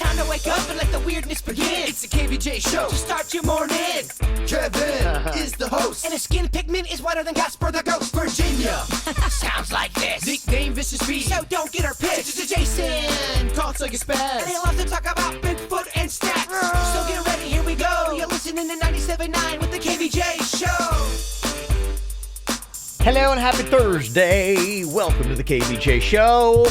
time to wake up and let the weirdness begin. It's the KVJ show to start your morning. Kevin is the host, and his skin pigment is whiter than Casper the Ghost. Virginia sounds like this. Nickname Vicious Bee, so don't get her pissed. Jason talks like a spaz, and he loves to talk about Bigfoot and stats. So get ready, here we go. You're listening to 97.9 with the KVJ show. Hello and happy Thursday. Welcome to the KVJ show.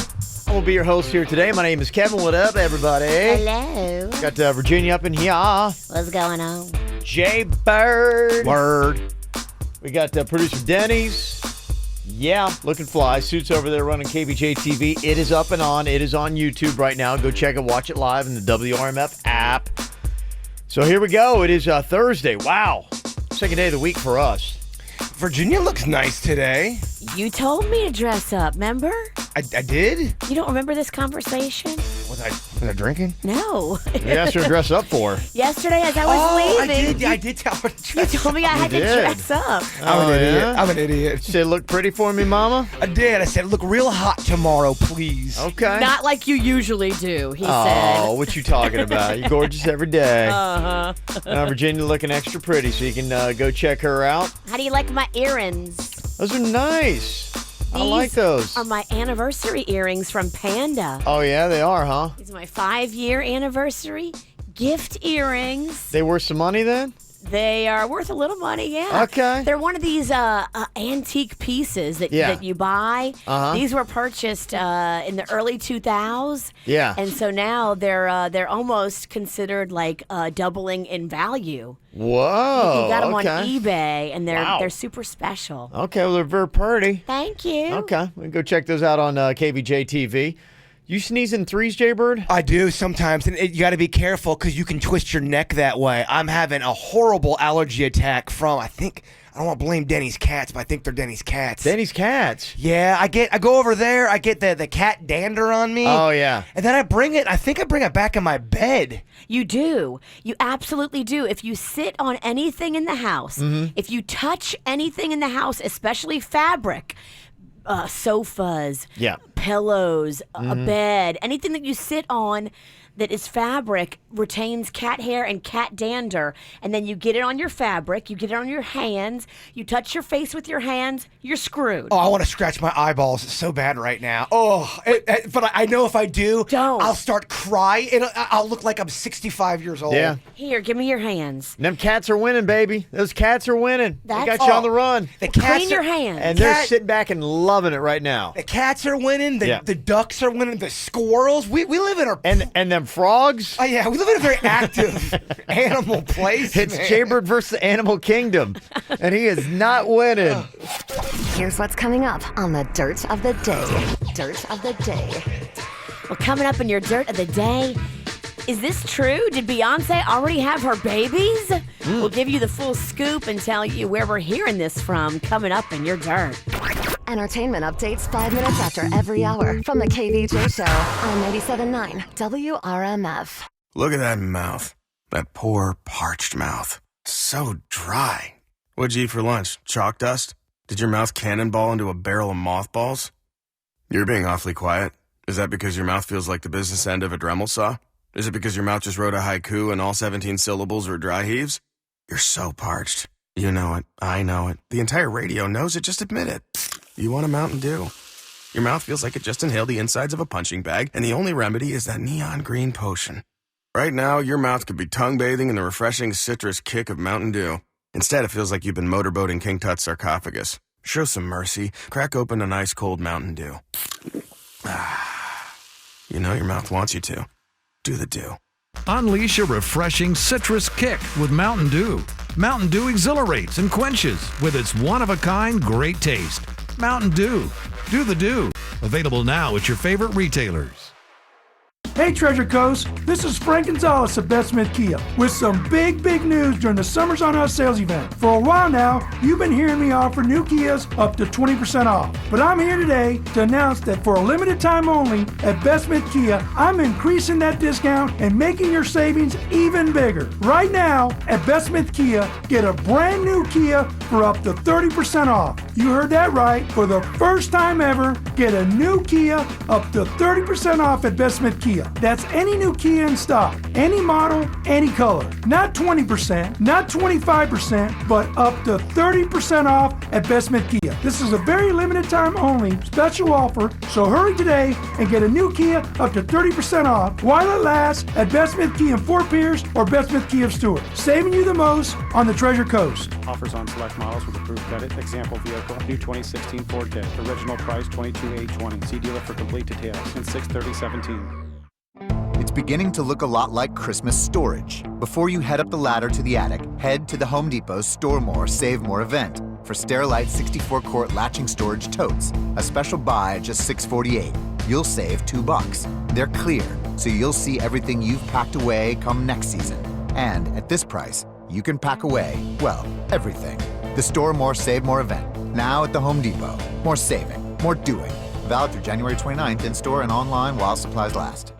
I will be your host here today. My name is Kevin. What up, everybody? Hello. Got Virginia up in here. What's going on? Jay Bird. Word. We got producer Denny's. Yeah, looking fly. Suits over there running Kvj TV. It is up and on. It is on YouTube right now. Go check it. Watch it live in the WRMF app. So here we go. It is Thursday. Wow. Second day of the week for us. Virginia looks nice today. You told me to dress up, remember? I did? You don't remember this conversation? Was I drinking? No. You asked her to dress up for. Yesterday as I was leaving. I did tell her to You dress up. told me I had to did. dress up. I'm an idiot. yeah? I'm an idiot. Say, look pretty for me, mama? I did. I said, look real hot tomorrow, please. Okay. Not like you usually do, he Oh, said. what you talking about? You're gorgeous every day. Uh-huh. Virginia looking extra pretty, so you can go check her out. How do you like my earrings? Those are nice. I These like those. are my anniversary earrings from Panda. Oh, yeah, they are, huh? These are my 5-year anniversary gift earrings. They worth some money then? They are worth a little money, yeah. Okay. They're one of these antique pieces that you buy. Uh-huh. These were purchased in the early 2000s. Yeah. And so now they're almost considered like doubling in value. Whoa. You got them okay. on eBay, and Wow. they're super special. Okay, well, they're very pretty. Thank you. Okay, we can go check those out on KVJ TV. You sneeze in threes, Jaybird? I do sometimes, and you got to be careful because you can twist your neck that way. I'm having a horrible allergy attack from, I don't want to blame Denny's cats, but I think they're Denny's cats. Denny's cats. Yeah, I go over there, I get the cat dander on me. Oh, yeah. And then I bring it back in my bed. You do. You absolutely do. If you sit on anything in the house, if you touch anything in the house, especially fabric, sofas, Yeah. pillows, a bed, anything that you sit on that is fabric retains cat hair and cat dander. And then you get it on your fabric, you get it on your hands, you touch your face with your hands, you're screwed. Oh, I want to scratch my eyeballs so bad right now. Oh, but I know if I do, Don't. I'll start crying. I'll look like I'm 65 years old. Yeah. Here, give me your hands. Them cats are winning, baby. Those cats are winning. They That's- got you on the run. The cats Clean your are, hands. And they're Cat- sitting back and loving it right now. the cats are winning. The ducks are winning. The squirrels. We live in And them frogs. Oh, yeah, we live in a very active animal place. It's man. Jaybird versus the Animal Kingdom. And he is not winning. Here's what's coming up on the Dirt of the Day. Dirt of the Day. Well, coming up in your dirt of the day, is this true? Did Beyonce already have her babies? We'll give you the full scoop and tell you where we're hearing this from coming up in your dirt. Entertainment updates 5 minutes after every hour from the KVJ Show on 97.9 WRMF. Look at that mouth. That poor, parched mouth. So dry. What'd you eat for lunch? Chalk dust? Did your mouth cannonball into a barrel of mothballs? You're being awfully quiet. Is that because your mouth feels like the business end of a Dremel saw? Is it because your mouth just wrote a haiku and all 17 syllables were dry heaves? You're so parched. You know it. I know it. The entire radio knows it. Just admit it. You want a Mountain Dew. Your mouth feels like it just inhaled the insides of a punching bag, and the only remedy is that neon green potion. Right now, your mouth could be tongue bathing in the refreshing citrus kick of Mountain Dew. Instead, it feels like you've been motorboating King Tut's sarcophagus. Show some mercy. Crack open an ice cold Mountain Dew. You know your mouth wants you to. Do the Dew. Unleash a refreshing citrus kick with Mountain Dew. Mountain Dew exhilarates and quenches with its one-of-a-kind great taste. Mountain Dew. Do the Dew. Available now at your favorite retailers. Hey Treasure Coast, this is Frank Gonzalez of Beth Smith Kia with some big news during the Summers on Us sales event. For a while now, you've been hearing me offer new Kias up to 20% off. But I'm here today to announce that for a limited time only at Beth Smith Kia, I'm increasing that discount and making your savings even bigger. Right now, at Beth Smith Kia, get a brand new Kia for up to 30% off. You heard that right. For the first time ever, Get a new Kia up to 30% off at Best Smith Kia. That's any new Kia in stock, any model, any color. Not 20%, not 25%, but up to 30% off at Best Smith Kia. This is a very limited time only special offer, so hurry today and get a new Kia up to 30% off while it lasts at Best Smith Kia in Fort Pierce or Best Smith Kia of Stewart, saving you the most on the Treasure Coast. Offers on select models with approved credit. Example vehicle, new 2016 Ford Ka. Original price $22,820. See dealer for complete details. And 6/30/17. It's beginning to look a lot like Christmas storage. Before you head up the ladder to the attic, head to the Home Depot Store More, Save More event for Sterilite 64-quart latching storage totes. A special buy at just $6.48. You'll save $2. They're clear, so you'll see everything you've packed away come next season. And at this price, you can pack away, well, everything. The Store More, Save More event. Now at the Home Depot. More saving, more doing. Valid through January 29th in store and online while supplies last.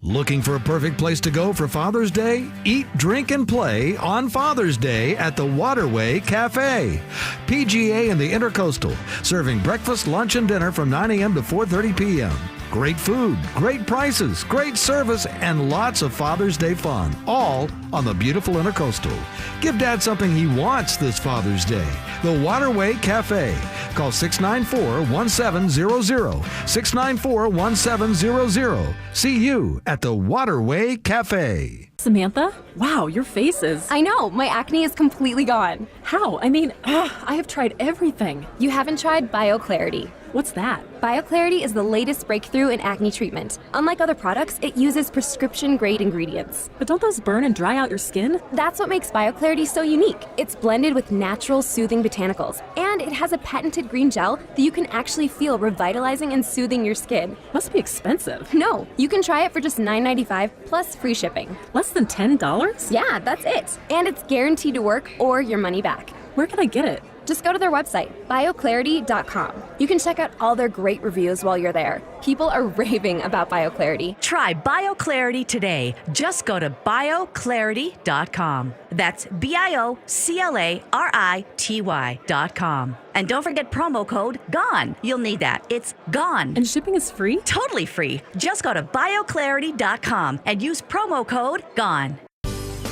Looking for a perfect place to go for Father's Day? Eat, drink, and play on Father's Day at the Waterway Cafe. PGA and the Intercoastal, serving breakfast, lunch, and dinner from 9 a.m. to 4:30 p.m. Great food, great prices, great service, and lots of Father's Day fun, all on the beautiful Intercoastal. Give Dad something he wants this Father's Day. The Waterway Cafe. Call 694-1700, 694-1700. See you at the Waterway Cafe. Samantha? Wow, your face is... I know, my acne is completely gone. How? I mean, I have tried everything. You haven't tried BioClarity. What's that? BioClarity is the latest breakthrough in acne treatment. Unlike other products, it uses prescription-grade ingredients. But don't those burn and dry out your skin? That's what makes BioClarity so unique. It's blended with natural, soothing botanicals, and it has a patented green gel that you can actually feel revitalizing and soothing your skin. Must be expensive. No, you can try it for just $9.95 plus free shipping. Less than $10? Yeah, that's it. And it's guaranteed to work or your money back. Where can I get it? Just go to their website, bioclarity.com. You can check out all their great reviews while you're there. People are raving about BioClarity. Try BioClarity today. Just go to bioclarity.com. That's BIOCLARITY.com. And don't forget promo code GONE. You'll need that. It's GONE. And shipping is free? Totally free. Just go to bioclarity.com and use promo code GONE.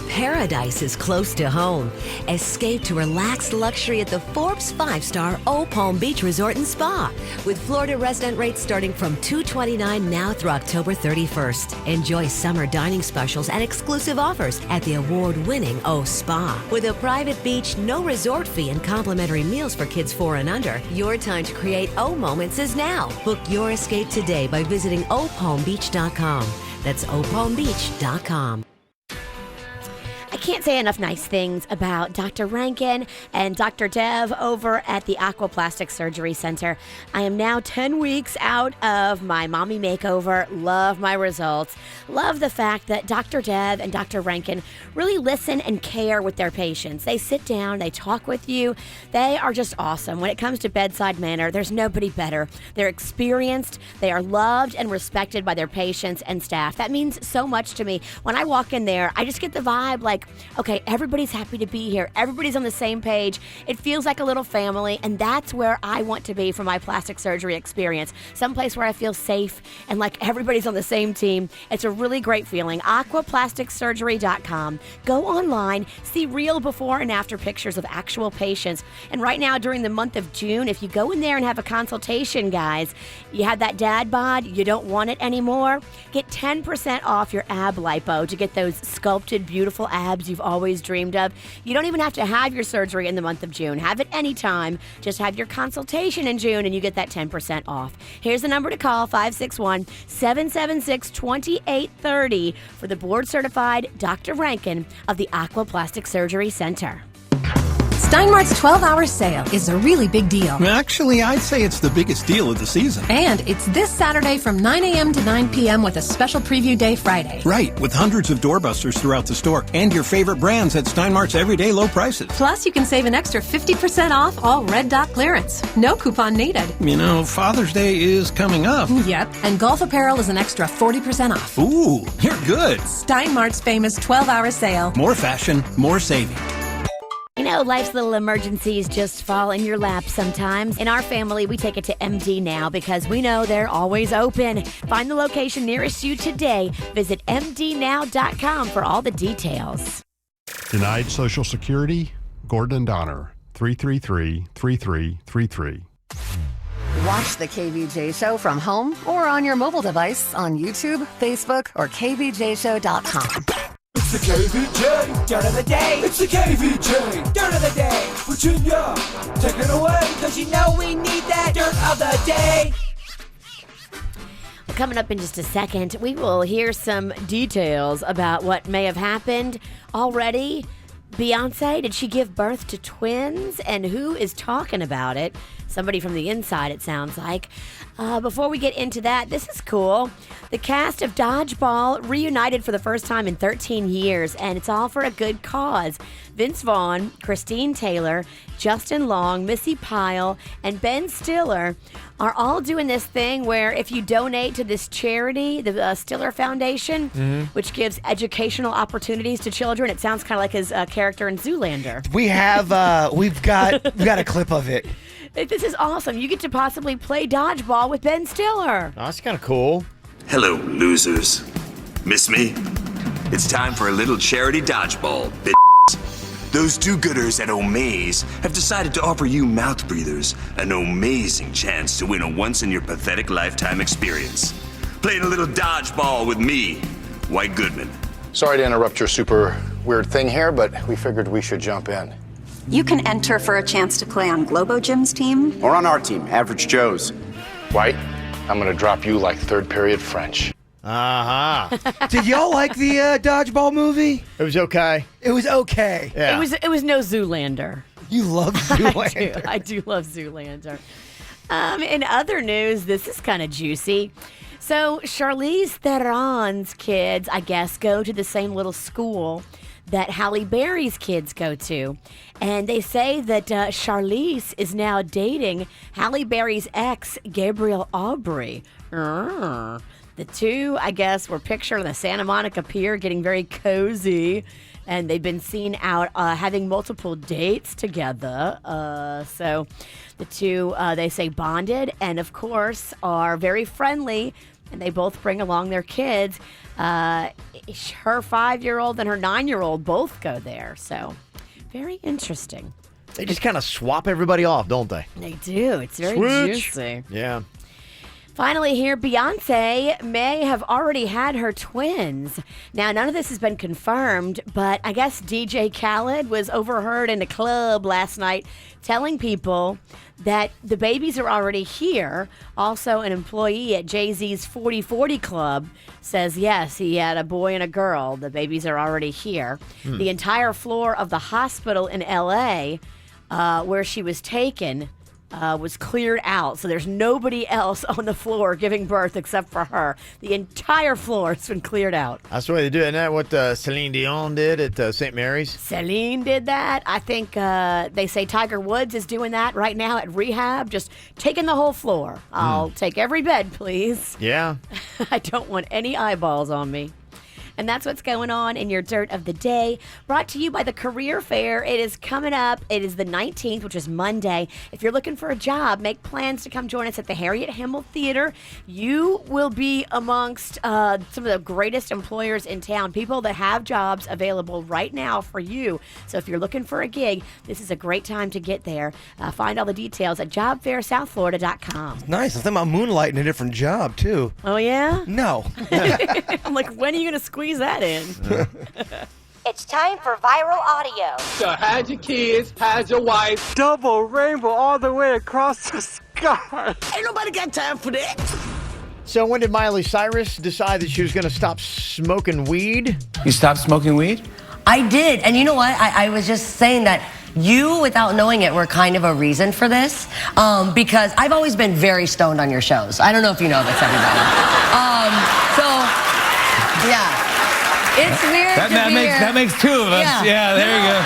Paradise is close to home. Escape to relaxed luxury at the Forbes 5-star O Palm Beach Resort and Spa, with Florida resident rates starting from $229 now through October 31st. Enjoy summer dining specials and exclusive offers at the award-winning O Spa. With a private beach, no resort fee, and complimentary meals for kids 4 and under, your time to create O moments is now. Book your escape today by visiting opalmbeach.com. That's opalmbeach.com. I can't say enough nice things about Dr. Rankin and Dr. Dev over at the Aquaplastic Surgery Center. I am now 10 weeks out of my mommy makeover. Love my results. Love the fact that Dr. Dev and Dr. Rankin really listen and care with their patients. They sit down, they talk with you. They are just awesome. When it comes to bedside manner, there's nobody better. They're experienced. They are loved and respected by their patients and staff. That means so much to me. When I walk in there, I just get the vibe like, okay, everybody's happy to be here. Everybody's on the same page. It feels like a little family, and that's where I want to be for my plastic surgery experience. Someplace where I feel safe and like everybody's on the same team. It's a really great feeling. Aquaplasticsurgery.com. Go online, see real before and after pictures of actual patients. And right now, during the month of June, if you go in there and have a consultation, guys, you have that dad bod, you don't want it anymore, get 10% off your ab lipo to get those sculpted, beautiful abs you've always dreamed of. You don't even have to have your surgery in the month of June. Have it anytime. Just have your consultation in June and you get that 10% off. Here's the number to call, 561-776-2830 for the board-certified Dr. Rankin of the Aquaplastic Surgery Center. Steinmart's 12-hour sale is a really big deal. Actually, I'd say it's the biggest deal of the season. And it's this Saturday from 9 a.m. to 9 p.m. with a special preview day Friday. Right, with hundreds of doorbusters throughout the store and your favorite brands at Steinmart's everyday low prices. Plus, you can save an extra 50% off all Red Dot clearance. No coupon needed. You know, Father's Day is coming up. Yep, and golf apparel is an extra 40% off. Ooh, you're good. Steinmart's famous 12-hour sale. More fashion, more saving. You know, know life's little emergencies just fall in your lap sometimes. In our family, we take it to MD Now because we know they're always open. Find the location nearest you today. Visit mdnow.com for all the details. Denied Social Security? Gordon Donner, 333-3333. Watch the KVJ Show from home or on your mobile device on YouTube, Facebook, or kvjshow.com. It's the KVJ Dirt of the Day. It's the KVJ Dirt of the Day. Virginia, take it away, because you know we need that Dirt of the Day. Coming up in just a second, we will hear some details about what may have happened already. Beyonce, did she give birth to twins? And who is talking about it? Somebody from the inside, it sounds like. Before we get into that, this is cool. The cast of Dodgeball reunited for the first time in 13 years, and it's all for a good cause. Vince Vaughn, Christine Taylor, Justin Long, Missy Pyle, and Ben Stiller are all doing this thing where if you donate to this charity, the Stiller Foundation, which gives educational opportunities to children, it sounds kind of like his character in Zoolander. We've got a clip of it. This is awesome. You get to possibly play dodgeball with Ben Stiller. Oh, that's kind of cool. Hello, losers. Miss me? It's time for a little charity dodgeball, bitch. Those do-gooders at Omaze have decided to offer you mouth breathers an amazing chance to win a once-in-your-pathetic-lifetime experience. Playing a little dodgeball with me, White Goodman. Sorry to interrupt your super weird thing here, but we figured we should jump in. You can enter for a chance to play on Globo Jim's team. Or on our team, Average Joe's. White, I'm gonna drop you like third period French. Did y'all like the Dodgeball movie? It was okay. It was okay. Yeah. It was no Zoolander. You love Zoolander. I do love Zoolander. In other news, this is kind of juicy. So Charlize Theron's kids, I guess, go to the same little school that Halle Berry's kids go to. And they say that Charlize is now dating Halle Berry's ex, Gabriel Aubry. The two, I guess, were pictured on the Santa Monica Pier getting very cozy. And they've been seen out having multiple dates together. So the two, they say, bonded and, of course, are very friendly. And they both bring along their kids. Her 5-year-old and her 9-year-old both go there. So very interesting. They just kind of swap everybody off, don't they? They do. It's very juicy. Yeah. Finally here, Beyonce may have already had her twins. Now, none of this has been confirmed, but I guess DJ Khaled was overheard in a club last night telling people that the babies are already here. Also, an employee at Jay-Z's 40/40 Club says, yes, he had a boy and a girl. The babies are already here. The entire floor of the hospital in L.A. Where she was taken was cleared out. So there's nobody else on the floor giving birth except for her. The entire floor has been cleared out. That's the way they do it. Isn't that what Celine Dion did at St. Mary's? Celine did that. I think they say Tiger Woods is doing that right now at rehab, just taking the whole floor. I'll take every bed, please. Yeah. I don't want any eyeballs on me. And that's what's going on in your Dirt of the Day. Brought to you by the Career Fair. It is coming up. It is the 19th, which is Monday. If you're looking for a job, make plans to come join us at the Harriet Himmel Theater. You will be amongst some of the greatest employers in town, people that have jobs available right now for you. So if you're looking for a gig, this is a great time to get there. Find all the details at jobfairsouthflorida.com. Nice. I think I'm moonlighting a different job, too. Oh, yeah? No. I'm like, when are you going to squeeze that in? It's time for viral audio. So hide your kids, hide your wife. Double rainbow all the way across the sky. Ain't nobody got time for that. So when did Miley Cyrus decide that she was going to stop smoking weed? You stopped smoking weed? I did. And you know what? I was just saying that you, without knowing it, were kind of a reason for this. Because I've always been very stoned on your shows. I don't know if you know this, everybody. Yeah. It's weird That makes two of us. Yeah, there you go.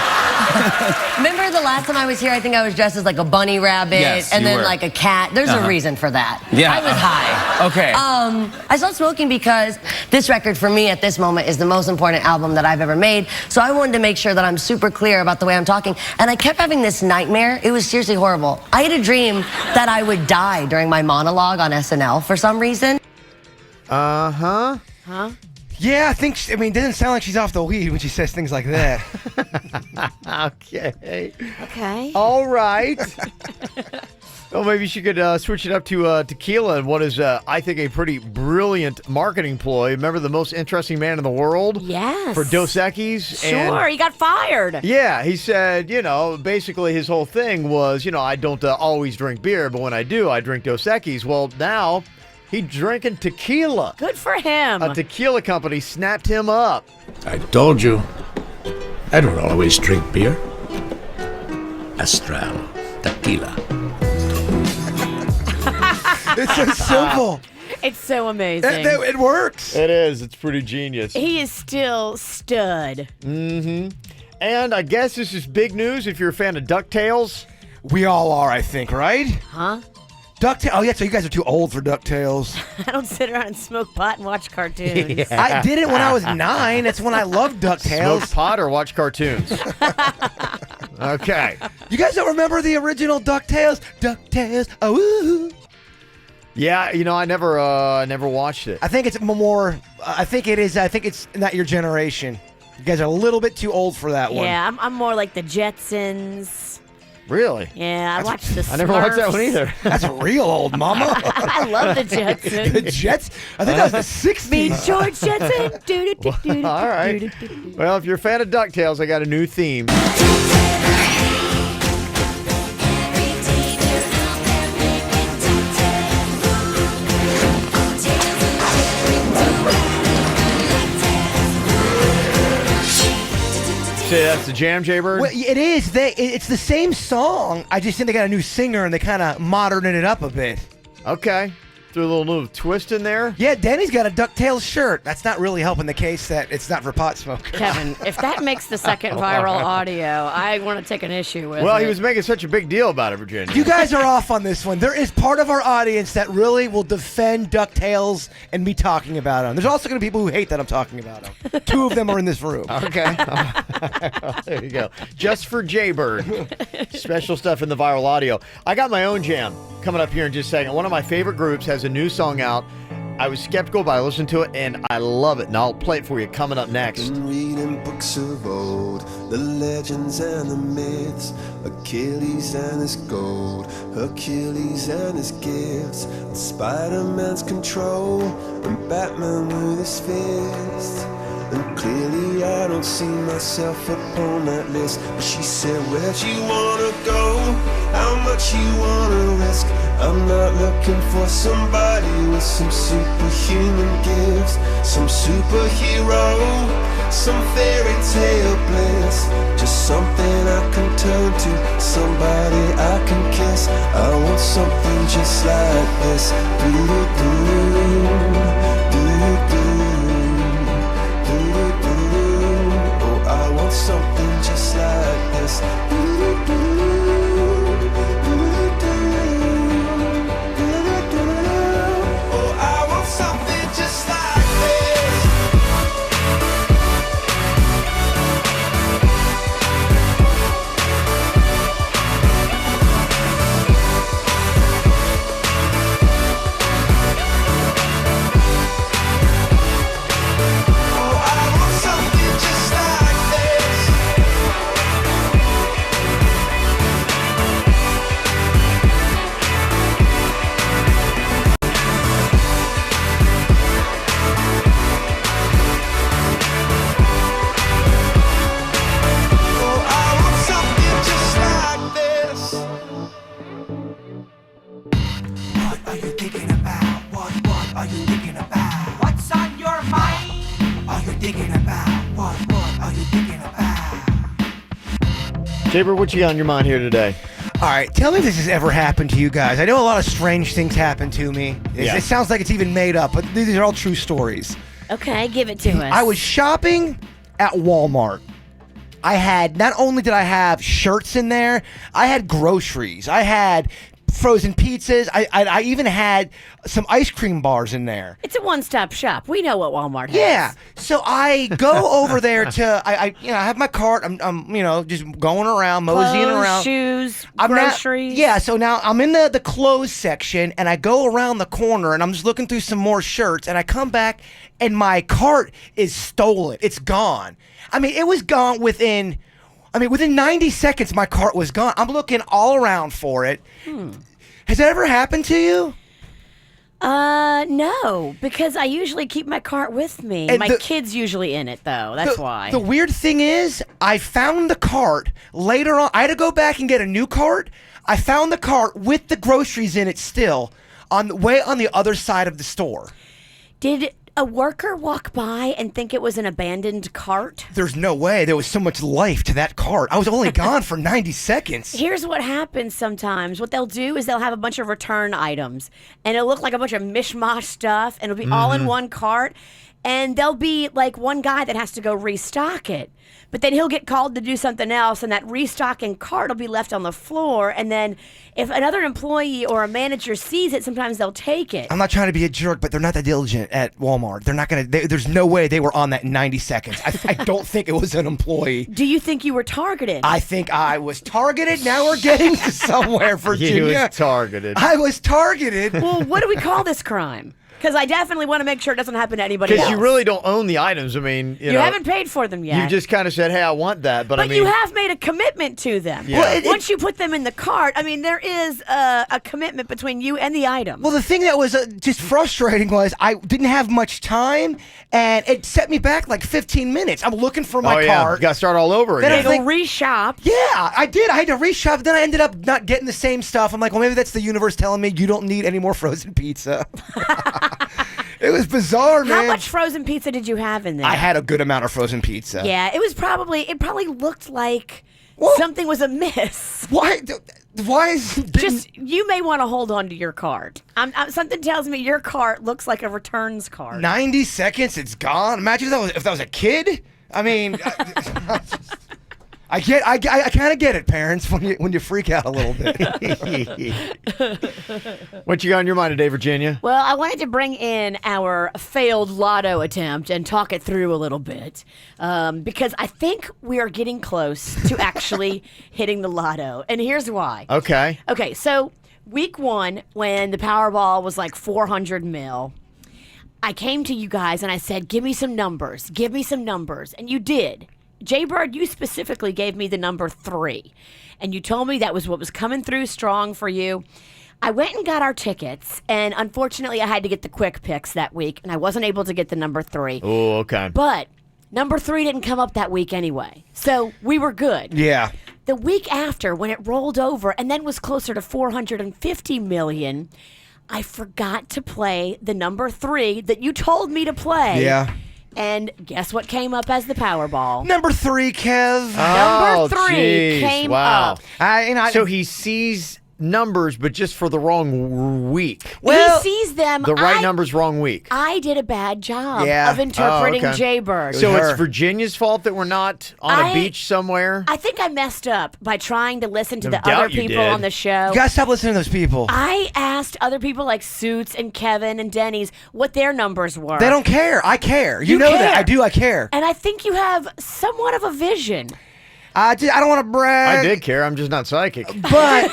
Remember the last time I was here, I think I was dressed as like a bunny rabbit and then like a cat. There's a reason for that. Yeah. I was high. Okay. I stopped smoking because this record for me at this moment is the most important album that I've ever made. So I wanted to make sure that I'm super clear about the way I'm talking. And I kept having this nightmare. It was seriously horrible. I had a dream that I would die during my monologue on SNL for some reason. Uh-huh. Huh? Yeah, I mean, it doesn't sound like she's off the weed when she says things like that. Okay. Okay. All right. Well, maybe she could switch it up to tequila and what is, I think, a pretty brilliant marketing ploy. Remember the most interesting man in the world? Yes. For Dos Equis? Sure, he got fired. Yeah, he said, basically his whole thing was, I don't always drink beer, but when I do, I drink Dos Equis. Well, now he's drinking tequila. Good for him. A tequila company snapped him up. I told you, I don't always drink beer. Astral, tequila. It's so simple. It's so amazing. It works. It is. It's pretty genius. He is still stud. Mm-hmm. And I guess this is big news if you're a fan of DuckTales. We all are, I think, right? Huh? DuckTales. Oh, yeah, so you guys are too old for DuckTales. I don't sit around and smoke pot and watch cartoons. I did it when I was 9. That's when I loved DuckTales. Smoke pot or watch cartoons? Okay. You guys don't remember the original DuckTales? DuckTales. Oh, woo. Yeah, I never watched it. I think it's more. I think it is. I think it's not your generation. You guys are a little bit too old for that one. Yeah, I'm more like the Jetsons. Really? Yeah, I watched the Smurfs. I never watched that one either. That's real old, Mama. I love the Jetsons. The Jets? I think that was the 60s. Me, George Jetson. All right. Well, if you're a fan of DuckTales, I got a new theme. Say that's the jam, Jaybird? Well, it is. It's the same song. I just think they got a new singer and they kind of moderned it up a bit. Okay. Threw a little twist in there. Yeah, Danny's got a DuckTales shirt. That's not really helping the case that it's not for pot smokers. Kevin, if that makes the second viral audio, I want to take an issue with it. Well, he was making such a big deal about it, Virginia. You guys are off on this one. There is part of our audience that really will defend DuckTales and me talking about them. There's also going to be people who hate that I'm talking about them. 2 of them are in this room. Okay. There you go. Just for Jaybird. Special stuff in the viral audio. I got my own jam coming up here in just a second. One of my favorite groups has a new song out. I was skeptical, but I listened to it, and I love it. And I'll play it for you coming up next. Been reading books of old, the legends and the myths, Achilles and his gold, Hercules and his gifts, and Spider-Man's control, and Batman with his fists. And clearly I don't see myself upon that list. But she said, where'd you wanna go? How much you wanna risk? I'm not looking for somebody with some superhuman gifts, some superhero, some fairy tale bliss. Just something I can turn to, somebody I can kiss. I want something just like this. I want something just like this. Oh, I want something just like Jaybird, what you got on your mind here today? All right, tell me if this has ever happened to you guys. I know a lot of strange things happen to me. It sounds like it's even made up, but these are all true stories. Okay, give it to us. I was shopping at Walmart. Not only did I have shirts in there, I had groceries. I had frozen pizzas. I even had some ice cream bars in there. It's a one-stop shop. We know what Walmart has. Yeah. So I go over there to I have my cart. I'm just going around, moseying Clothes, around. shoes, I'm groceries. So now I'm in the clothes section, and I go around the corner, and I'm just looking through some more shirts, and I come back, and my cart is stolen. It's gone. I mean, it was gone within 90 seconds, my cart was gone. I'm looking all around for it. Has that ever happened to you? No, because I usually keep my cart with me. And My kid's usually in it, though. That's why. The weird thing is, I found the cart later on. I had to go back and get a new cart. I found the cart with the groceries in it still on the other side of the store. Did a worker walk by and think it was an abandoned cart? There's no way. There was so much life to that cart. I was only gone for 90 seconds. Here's what happens sometimes. What they'll do is they'll have a bunch of return items, and it'll look like a bunch of mishmash stuff, and it'll be all in one cart, and there'll be like one guy that has to go restock it. But then he'll get called to do something else, and that restocking cart will be left on the floor. And then if another employee or a manager sees it, sometimes they'll take it. I'm not trying to be a jerk, but they're not that diligent at Walmart. They're not going to... There's no way they were on that in 90 seconds. I don't think it was an employee. Do you think you were targeted? I think I was targeted. Now we're getting to somewhere, Virginia. You was targeted. I was targeted. Well, what do we call this crime? Because I definitely want to make sure it doesn't happen to anybody else. Because you really don't own the items. I mean, you know, haven't paid for them yet. You just kind of said, hey, I want that. But I mean, you have made a commitment to them. Yeah. Well, once you put them in the cart, I mean, there is a commitment between you and the item. Well, the thing that was just frustrating was I didn't have much time, and it set me back like 15 minutes. I'm looking for my cart. You got to start all over Then again. Then reshop. Yeah, I did. I had to reshop. Then I ended up not getting the same stuff. I'm like, well, maybe that's the universe telling me you don't need any more frozen pizza. It was bizarre, man. How much frozen pizza did you have in there? I had a good amount of frozen pizza. Yeah, it probably looked like something was amiss. Why is... Just, you may want to hold on to your cart. Something tells me your cart looks like a returns cart. 90 seconds, it's gone. Imagine if that was a kid. I mean... I kind of get it, parents, when you freak out a little bit. What you got on your mind today, Virginia? Well, I wanted to bring in our failed lotto attempt and talk it through a little bit because I think we are getting close to actually hitting the lotto. And here's why. Okay. Okay, so week one, when the Powerball was like 400 mil, I came to you guys and I said, give me some numbers. Give me some numbers. And you did. Jaybird, you specifically gave me the number 3, and you told me that was what was coming through strong for you. I went and got our tickets, and unfortunately I had to get the quick picks that week, and I wasn't able to get the number 3. Oh, okay. But number 3 didn't come up that week anyway, so we were good. Yeah. The week after, when it rolled over and then was closer to 450 million, I forgot to play the number 3 that you told me to play. Yeah. And guess what came up as the Powerball? Number 3, Kev. Number 3 came up. So he sees numbers, but just for the wrong week. Well, he sees them. The right numbers, wrong week. I did a bad job Yeah. of interpreting Oh, okay. Jaybird. So it's Virginia's fault that we're not on a beach somewhere? I think I messed up by trying to listen to No the doubt other you people did. on the show. You gotta stop listening to those people. I asked other people like Suits and Kevin and Denny's what their numbers were. They don't care. I care. You know care. that. I do. I care. And I think you have somewhat of a vision. I don't want to brag. I did care. I'm just not psychic. But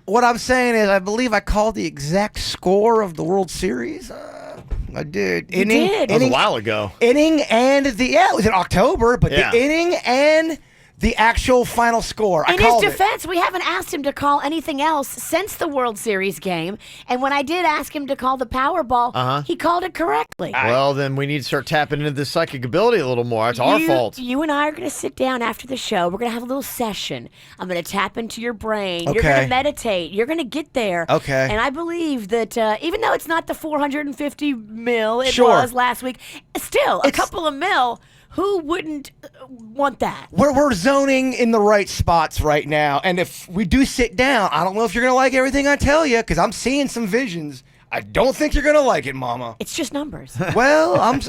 what I'm saying is I believe I called the exact score of the World Series. I did. You did. That was a while ago. Inning and it was in October, but Yeah. the inning and the actual final score. In his defense, we haven't asked him to call anything else since the World Series game. And when I did ask him to call the Powerball, he called it correctly. Well, then we need to start tapping into this psychic ability a little more. It's our fault. You and I are going to sit down after the show. We're going to have a little session. I'm going to tap into your brain. Okay. You're going to meditate. You're going to get there. Okay. And I believe that even though it's not the 450 mil it Sure. was last week, still a couple of mil. Who wouldn't want that? We're zoning in the right spots right now. And if we do sit down, I don't know if you're going to like everything I tell you because I'm seeing some visions. I don't think you're gonna like it, Mama. It's just numbers. Well, I'm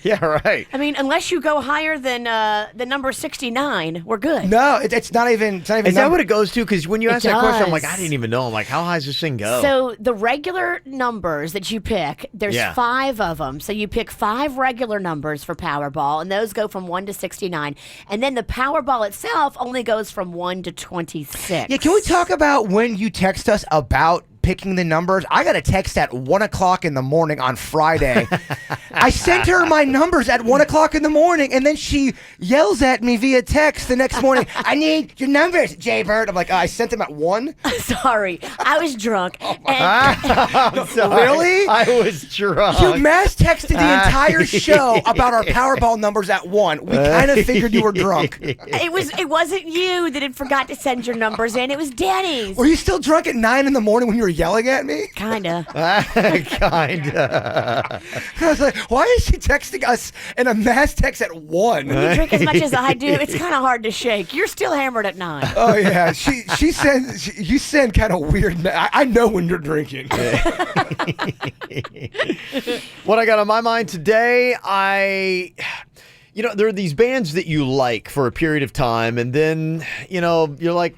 yeah, right. I mean, unless you go higher than the number 69, we're good. No, it's not even. It's not even. Is that what it goes to? Because when you It asked that question, I'm like, does. I didn't even know. I'm like, how high does this thing go? So the regular numbers that you pick, there's Yeah. 5 of them. So you pick 5 regular numbers for Powerball, and those go from 1 to 69. And then the Powerball itself only goes from 1 to 26. Yeah, can we talk about when you text us about picking the numbers? I got a text at 1 o'clock in the morning on Friday. I sent her my numbers at 1 o'clock in the morning, and then she yells at me via text the next morning. I need your numbers, Jaybird. I'm like, I sent them at 1. Sorry, I was drunk. I'm sorry. Really? I was drunk. You mass texted the entire show about our Powerball numbers at 1. We kind of figured you were drunk. It wasn't you that had forgot to send your numbers in. It was Danny's. Were you still drunk at 9 in the morning when you were yelling at me? Kinda. Kinda. I was like, why is she texting us in a mass text at 1? When you drink as much as I do, it's kind of hard to shake. You're still hammered at 9. Oh yeah, you send kind of weird. I know when you're drinking. What I got on my mind today, there are these bands that you like for a period of time, and then, you're like,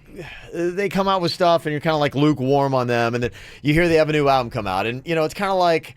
they come out with stuff, and you're kind of like lukewarm on them, and then you hear they have a new album come out, and, it's kind of like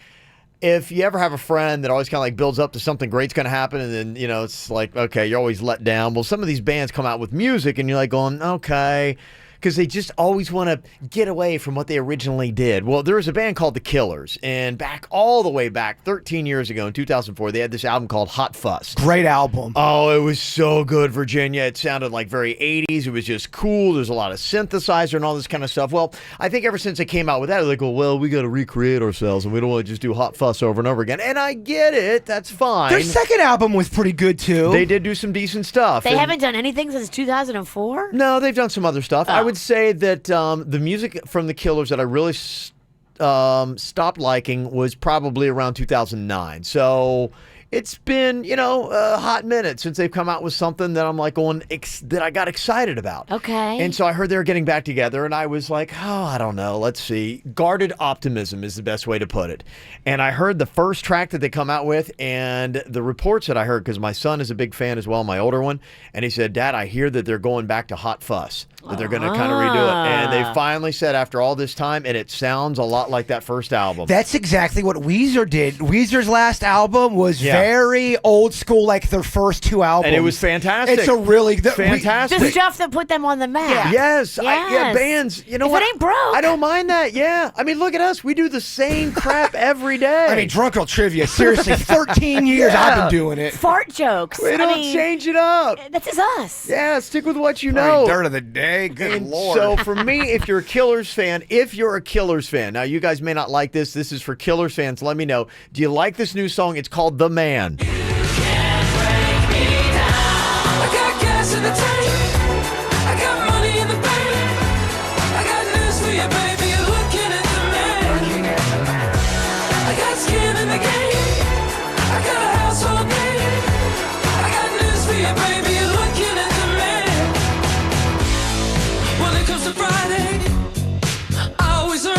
if you ever have a friend that always kind of like builds up to something great's going to happen, and then, it's like, okay, you're always let down. Well, some of these bands come out with music, and you're like going, okay, because they just always want to get away from what they originally did. Well, there was a band called The Killers, and all the way back 13 years ago in 2004, they had this album called Hot Fuss. Great album. Oh, it was so good, Virginia. It sounded like very 80s. It was just cool. There's a lot of synthesizer and all this kind of stuff. Well, I think ever since they came out with that, they're like, well, we got to recreate ourselves, and we don't want to just do Hot Fuss over and over again. And I get it. That's fine. Their second album was pretty good, too. They did do some decent stuff. They haven't done anything since 2004? No, they've done some other stuff. I would say that the music from The Killers that I really stopped liking was probably around 2009. So it's been, a hot minute since they've come out with something that I'm like that I got excited about. Okay. And so I heard they were getting back together, and I was like, I don't know. Let's see. Guarded optimism is the best way to put it. And I heard the first track that they come out with, and the reports that I heard, because my son is a big fan as well, my older one, and he said, Dad, I hear that they're going back to Hot Fuss, that they're going to kind of redo it. And they finally said after all this time, and it sounds a lot like that first album. That's exactly what Weezer did. Weezer's last album was very old school, like their first 2 albums. And it was fantastic. It's a really fantastic. The stuff that put them on the map. Yes. Bands. You know if what? It ain't broke. I don't mind that. Yeah. I mean, look at us. We do the same crap every day. I mean, Drunk Girl Trivia. Seriously, 13 years I've been doing it. Fart jokes. We don't change it up. That's just us. Yeah, stick with what you know. Dirt of the day. Good Lord. So for me, if you're a Killers fan, now you guys may not like this. This is for Killers fans. Let me know. Do you like this new song? It's called The Man. I got gas in the tank. I got money in the bank. I got news for you, baby. You're looking at the man. I got skin in the game. I got a household name. I got news for you, baby. You're looking at the man. When it comes to Friday, I always earn.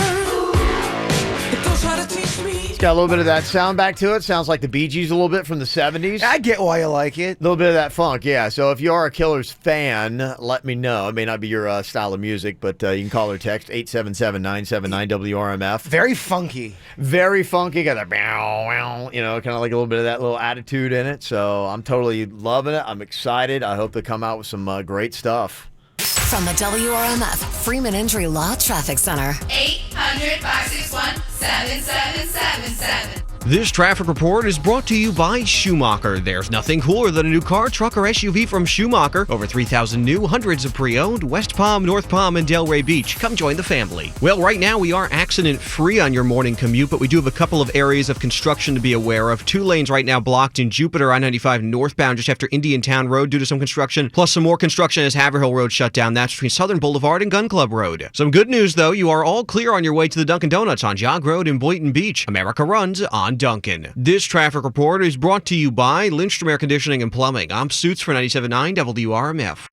Don't try to teach me. It's got a little bit of that sound back to it. Sounds like the Bee Gees a little bit from the 70s. I get why you like it. A little bit of that funk, yeah. So if you are a Killers fan, let me know. It may not be your style of music, but you can call or text 877-979-WRMF. Very funky. Very funky. Got that, kind of like a little bit of that little attitude in it. So I'm totally loving it. I'm excited. I hope they come out with some great stuff. From the WRMF Freeman Injury Law Traffic Center. 800-561-7777. This traffic report is brought to you by Schumacher. There's nothing cooler than a new car, truck, or SUV from Schumacher. Over 3,000 new, hundreds of pre-owned, West Palm, North Palm, and Delray Beach. Come join the family. Well, right now we are accident-free on your morning commute, but we do have a couple of areas of construction to be aware of. 2 lanes right now blocked in Jupiter, I-95 northbound just after Indiantown Road due to some construction, plus some more construction as Haverhill Road shut down. That's between Southern Boulevard and Gun Club Road. Some good news, though. You are all clear on your way to the Dunkin' Donuts on Jog Road in Boynton Beach. America runs on Dunkin'. This traffic report is brought to you by Lindstrom Air Conditioning and Plumbing. I'm Suits for 97.9 WRMF.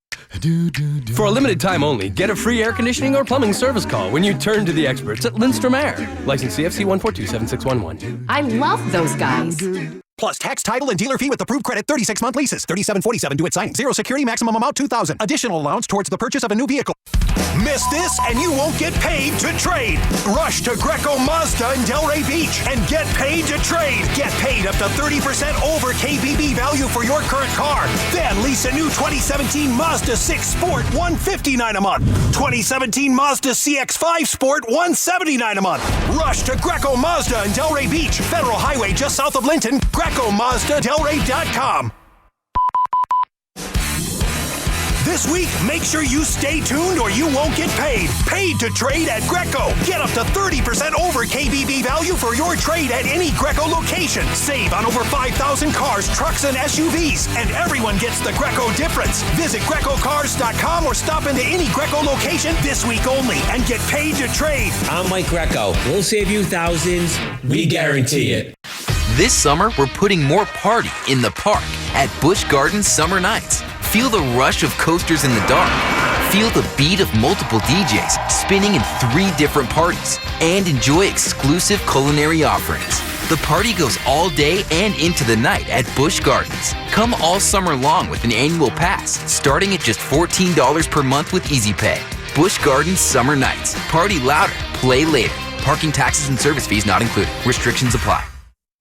For a limited time only, get a free air conditioning or plumbing service call when you turn to the experts at Lindstrom Air. License CFC 1427611. I love those guys. Plus tax, title, and dealer fee with approved credit 36-month leases. $37.47 due at signing. Zero security, maximum amount $2,000. Additional allowance towards the purchase of a new vehicle. Miss this and you won't get paid to trade. Rush to Greco Mazda in Delray Beach and get paid to trade. Get paid up to 30% over KBB value for your current car. Then lease a new 2017 Mazda 6 Sport $159 a month. 2017 Mazda CX-5 Sport $179 a month. Rush to Greco Mazda in Delray Beach, Federal Highway just south of Linton. GrecoMazdaDelray.com. This week, make sure you stay tuned or you won't get paid. Paid to trade at Greco. Get up to 30% over KBB value for your trade at any Greco location. Save on over 5,000 cars, trucks, and SUVs. And everyone gets the Greco difference. Visit GrecoCars.com or stop into any Greco location this week only and get paid to trade. I'm Mike Greco. We'll save you thousands. We guarantee it. This summer, we're putting more party in the park at Busch Gardens Summer Nights. Feel the rush of coasters in the dark. Feel the beat of multiple DJs spinning in 3 different parties. And enjoy exclusive culinary offerings. The party goes all day and into the night at Busch Gardens. Come all summer long with an annual pass, starting at just $14 per month with Easy Pay. Busch Gardens Summer Nights. Party louder, play later. Parking, taxes, and service fees not included. Restrictions apply.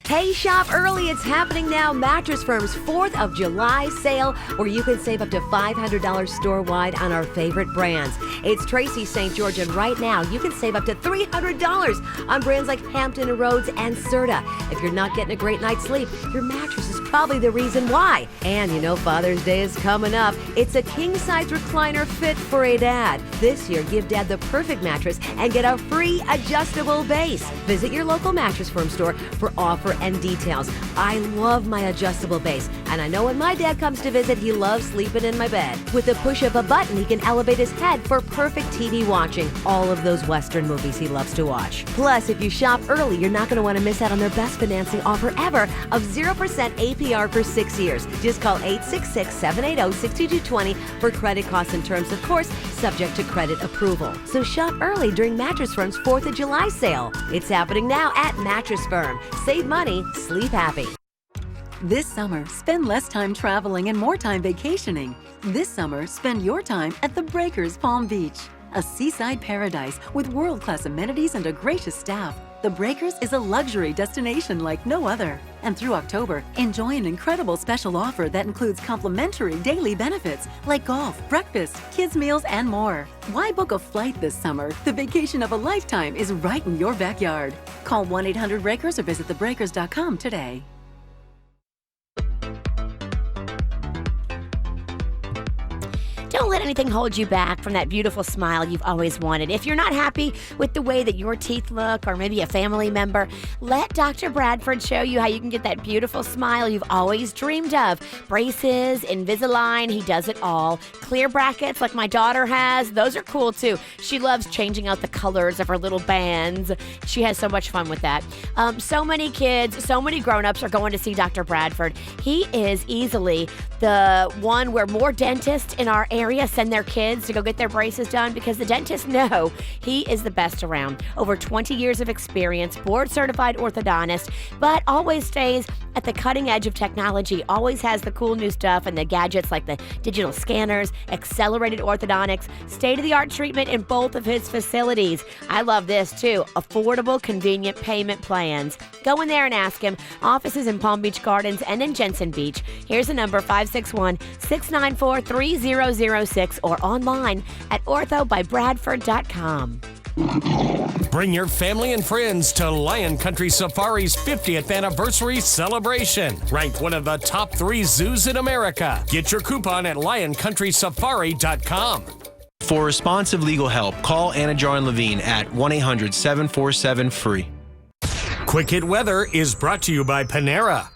Hey, shop early. It's happening now. Mattress Firm's 4th of July sale, where you can save up to $500 store-wide on our favorite brands. It's Tracy St. George, and right now you can save up to $300 on brands like Hampton Roads and Serta. If you're not getting a great night's sleep, your mattress is probably the reason why. And you know Father's Day is coming up. It's a king-size recliner fit for a dad. This year, give Dad the perfect mattress and get a free adjustable base. Visit your local Mattress Firm store for offer and details. I love my adjustable base, and I know when my dad comes to visit, he loves sleeping in my bed. With the push of a button, he can elevate his head for perfect TV watching. All of those Western movies he loves to watch. Plus, if you shop early, you're not going to want to miss out on their best financing offer ever of 0% APR for 6 years. Just call 866-780-6220 for credit costs and terms, of course, subject to credit approval. So shop early during Mattress Firm's 4th of July sale. It's happening now at Mattress Firm. Save money, sleep happy. This summer, spend less time traveling and more time vacationing. This summer, spend your time at the Breakers Palm Beach, a seaside paradise with world-class amenities and a gracious staff. The Breakers is a luxury destination like no other. And through October, enjoy an incredible special offer that includes complimentary daily benefits like golf, breakfast, kids' meals, and more. Why book a flight this summer? The vacation of a lifetime is right in your backyard. Call 1-800-BREAKERS or visit thebreakers.com today. Don't let anything hold you back from that beautiful smile you've always wanted. If you're not happy with the way that your teeth look, or maybe a family member, let Dr. Bradford show you how you can get that beautiful smile you've always dreamed of. Braces, Invisalign, he does it all. Clear brackets like my daughter has, those are cool too. She loves changing out the colors of her little bands. She has so much fun with that. So many kids, so many grown-ups are going to see Dr. Bradford. He is easily the one where more dentists in our area send their kids to go get their braces done, because the dentists know he is the best around. Over 20 years of experience, board-certified orthodontist, but always stays at the cutting edge of technology, always has the cool new stuff and the gadgets like the digital scanners, accelerated orthodontics, state-of-the-art treatment in both of his facilities. I love this too, affordable, convenient payment plans. Go in there and ask him. Offices in Palm Beach Gardens and in Jensen Beach. Here's the number, 561-694-3006, or online at orthobybradford.com. Bring your family and friends to Lion Country Safari's 50th anniversary celebration. Ranked one of the top 3 zoos in America. Get your coupon at lioncountrysafari.com. For responsive legal help, call Anna John Levine at 1-800-747-FREE. Quick Hit Weather is brought to you by Panera.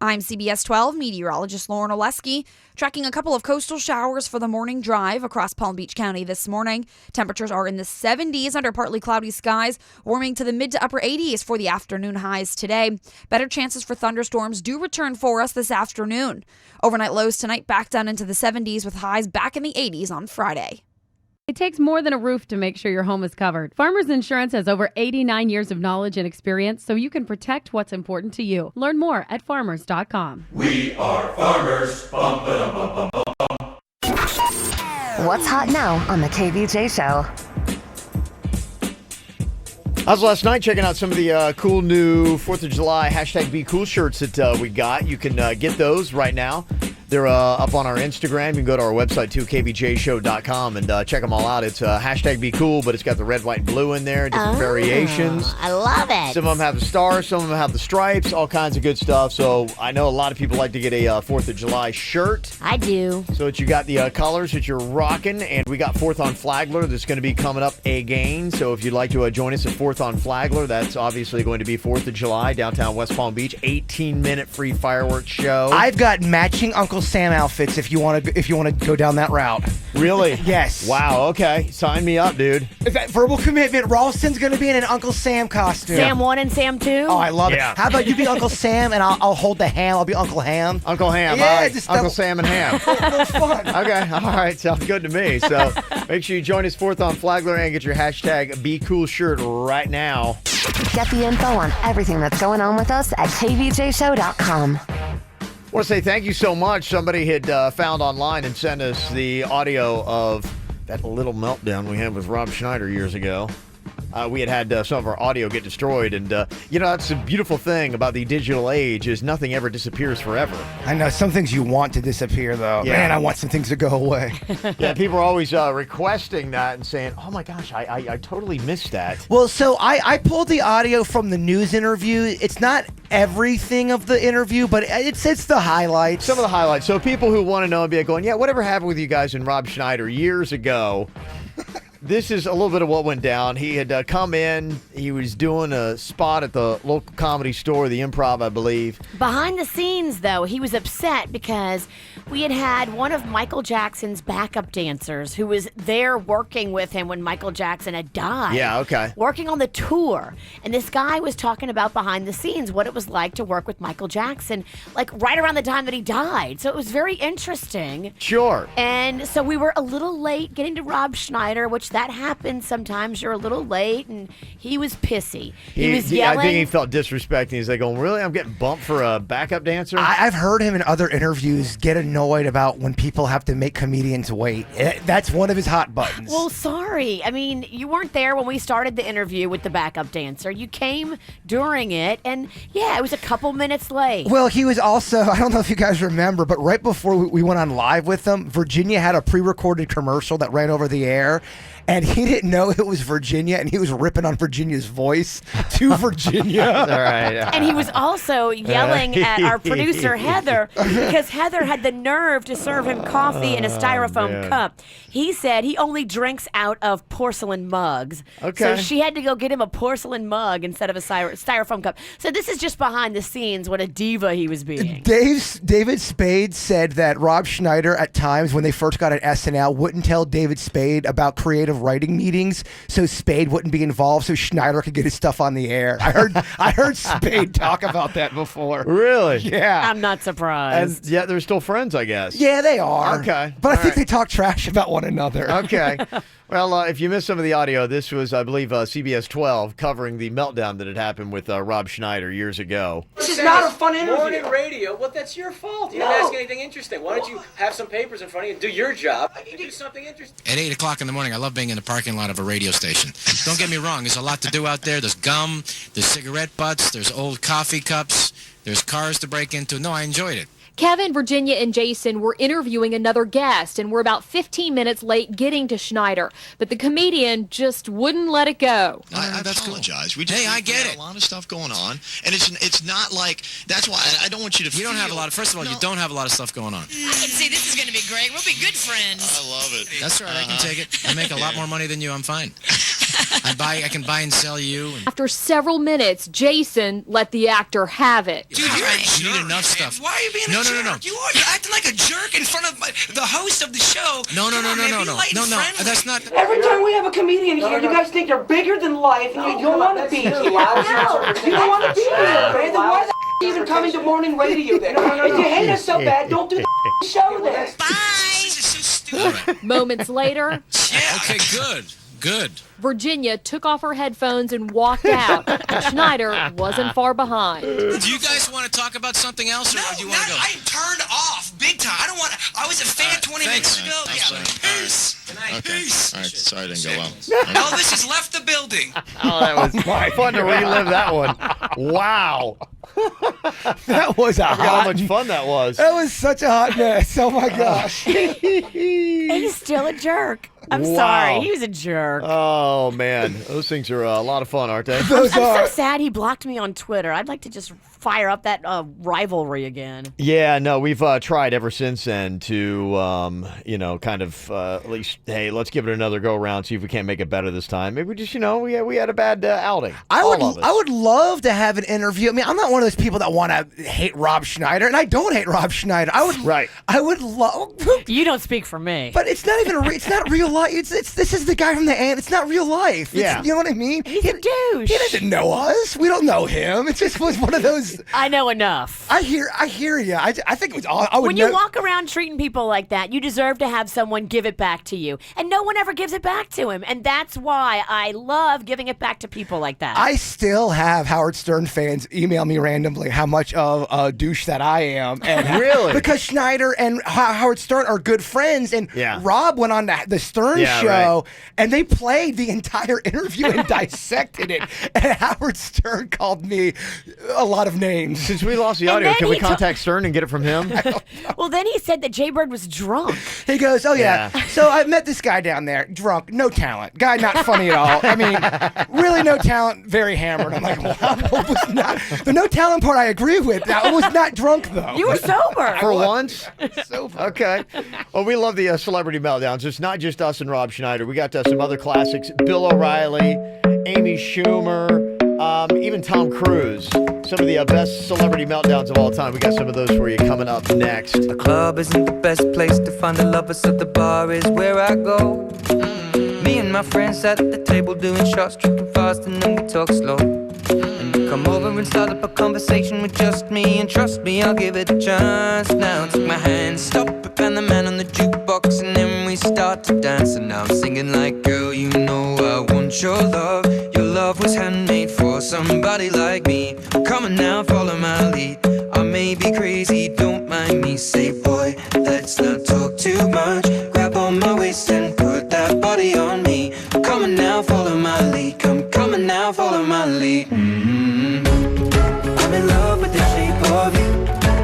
I'm CBS 12 meteorologist Lauren Oleski, tracking a couple of coastal showers for the morning drive across Palm Beach County this morning. Temperatures are in the 70s under partly cloudy skies, warming to the mid to upper 80s for the afternoon highs today. Better chances for thunderstorms do return for us this afternoon. Overnight lows tonight back down into the 70s with highs back in the 80s on Friday. It takes more than a roof to make sure your home is covered. Farmers Insurance has over 89 years of knowledge and experience, so you can protect what's important to you. Learn more at farmers.com. We are farmers. Bum, ba-dum, bum, bum, bum. What's hot now on the KVJ Show? I was last night checking out some of the cool new 4th of July #BeCool shirts that we got. You can get those right now. They're up on our Instagram. You can go to our website, too, kvjshow.com, and check them all out. It's #BeCool, but it's got the red, white, and blue in there, different variations. I love it. Some of them have the stars, some of them have the stripes, all kinds of good stuff. So I know a lot of people like to get a 4th of July shirt. I do. So that you got the colors that you're rocking, and we got 4th on Flagler that's going to be coming up again. So if you'd like to join us at 4th on Flagler, that's obviously going to be 4th of July, downtown West Palm Beach, 18-minute free fireworks show. I've got matching Uncle Sam outfits if you want to go down that route. Really? Yes. Wow, okay. Sign me up, dude. Is that verbal commitment? Ralston's going to be in an Uncle Sam costume. Sam 1 and Sam 2? Oh, I love Yeah. it. How about you be Uncle Sam and I'll hold the ham. I'll be Uncle Ham. Uncle Ham. Yeah, all right. just Uncle Sam and Ham. A little fun. Okay, all right. Sounds good to me. So make sure you join us 4th on Flagler and get your #BeCool shirt right now. Get the info on everything that's going on with us at kvjshow.com. I want to say thank you so much. Somebody had found online and sent us the audio of that little meltdown we had with Rob Schneider years ago. We had some of our audio get destroyed, and that's the beautiful thing about the digital age is nothing ever disappears forever. I know some things you want to disappear, though. Yeah. Man, I want some things to go away. Yeah, people are always requesting that and saying, "Oh my gosh, I totally missed that." Well, so I pulled the audio from the news interview. It's not everything of the interview, but it's the highlights. Some of the highlights. So people who want to know and be like going, "Yeah, whatever happened with you guys and Rob Schneider years ago?" This is a little bit of what went down. He had come in. He was doing a spot at the local comedy store, the Improv, I believe. Behind the scenes, though, he was upset because we had one of Michael Jackson's backup dancers who was there working with him when Michael Jackson had died. Yeah, okay. Working on the tour. And this guy was talking about behind the scenes, what it was like to work with Michael Jackson, like right around the time that he died. So it was very interesting. Sure. And so we were a little late getting to Rob Schneider, which that happens sometimes. You're a little late, and he was pissy. He was yelling. I think he felt disrespecting. He's like, "Oh, really? I'm getting bumped for a backup dancer?" I've heard him in other interviews get annoyed about when people have to make comedians wait. That's one of his hot buttons. Well, sorry. I mean, you weren't there when we started the interview with the backup dancer. You came during it, and yeah, it was a couple minutes late. Well, he was also, I don't know if you guys remember, but right before we went on live with him, Virginia had a pre-recorded commercial that ran over the air. And he didn't know it was Virginia, and he was ripping on Virginia's voice to Virginia. All right. And he was also yelling at our producer, Heather, because Heather had the nerve to serve him coffee in a styrofoam cup. He said he only drinks out of porcelain mugs. Okay. So she had to go get him a porcelain mug instead of a styrofoam cup. So this is just behind the scenes what a diva he was being. David Spade said that Rob Schneider, at times when they first got at SNL, wouldn't tell David Spade about creative writing meetings, so Spade wouldn't be involved, so Schneider could get his stuff on the air. I heard Spade talk about that before. Really? Yeah. I'm not surprised. And yet they're still friends, I guess. Yeah, they are. Okay. But I think they talk trash about one another. Okay. Well, if you missed some of the audio, this was, I believe, CBS 12 covering the meltdown that had happened with Rob Schneider years ago. This is not a fun interview. Morning radio. Well, that's your fault. You didn't ask anything interesting. Why don't you have some papers in front of you and do your job and do something interesting? At 8 o'clock in the morning, I love being in the parking lot of a radio station. Don't get me wrong, there's a lot to do out there. There's gum, there's cigarette butts, there's old coffee cups, there's cars to break into. No, I enjoyed it. Kevin, Virginia, and Jason were interviewing another guest, and we're about 15 minutes late getting to Schneider. But the comedian just wouldn't let it go. I apologize. Cool. I get it. A lot of stuff going on, and it's not like that's why I don't want you to. You don't have a lot of. First of all, you don't have a lot of stuff going on. I can see this is going to be great. We'll be good friends. I love it. That's right. I can take it. I make a lot more money than you. I'm fine. I can buy and sell you. And... After several minutes, Jason let the actor have it. Dude, you need enough stuff. Why are you being a jerk? No. You're acting like a jerk in front of the host of the show. No. That's not. Every time we have a comedian here, you guys think they're bigger than life, and you don't want to be here. You don't want to be here, man. Then why the even coming to morning radio then? If you hate us so bad, don't do the show then. Bye. This is so stupid. Moments later, Okay, good. Virginia took off her headphones and walked out. Schneider wasn't far behind. Do you guys want to talk about something else, or do you want to go? I'm turned off big time. I don't want to. I was a fan 20 minutes ago. Peace. Peace. All right, sorry I didn't go well. Elvis has left the building. Oh, that was fun to relive that one. Wow. That was I forgot how much fun that was. That was such a hot mess. Oh my gosh. He's still a jerk. I'm sorry. He was a jerk. Oh, man. Those things are a lot of fun, aren't they? I'm so sad he blocked me on Twitter. I'd like to just fire up that rivalry again. Yeah, no, we've tried ever since then to, kind of at least, hey, let's give it another go around, see if we can't make it better this time. Maybe we just, we had a bad outing. I would love to have an interview. I mean, I'm not one of those people that want to hate Rob Schneider, and I don't hate Rob Schneider. I would love. You don't speak for me. But it's not even. It's not real life. This is the guy from the ant. It's not real life. Yeah. You know what I mean? He's a douche. He doesn't know us. We don't know him. It just was one of those. I know enough. I hear you. I think it was all. When you walk around treating people like that, you deserve to have someone give it back to you. And no one ever gives it back to him. And that's why I love giving it back to people like that. I still have Howard Stern fans email me randomly how much of a douche that I am. And really? Because Schneider and Howard Stern are good friends. And Rob went on the Stern show, and they played the entire interview and dissected it. And Howard Stern called me a lot of names. Since we lost the audio, can we contact Stern and get it from him? Well, then he said that Jay Bird was drunk. He goes, oh, yeah. So I met this guy down there, drunk, no talent. Guy not funny at all. I mean, really no talent, very hammered. I'm like, wow, was not. The no talent part I agree with. I was not drunk, though. You were sober. For once? Sober. Okay. Well, we love the celebrity meltdowns. It's not just us and Rob Schneider. We got some other classics. Bill O'Reilly, Amy Schumer, even Tom Cruise. Some of the best celebrity meltdowns of all time. We got some of those for you coming up next. The club isn't the best place to find the lovers, so the bar is where I go. Me and my friends at the table doing shots, tripping fast, and then we talk slow. And you come over and start up a conversation with just me, and trust me, I'll give it a chance. Now take my hand, stop it, and the man on the jukebox, and then we start to dance. And now I'm singing like, girl, you know I want your love. Your love was handmade for somebody like me. Come on now, follow my lead. I may be crazy, don't mind me. Say, boy, let's not talk too much. Grab on my waist and put that body on me. Come on now, follow my lead. Come on now, follow my lead. I'm in love with the shape of you.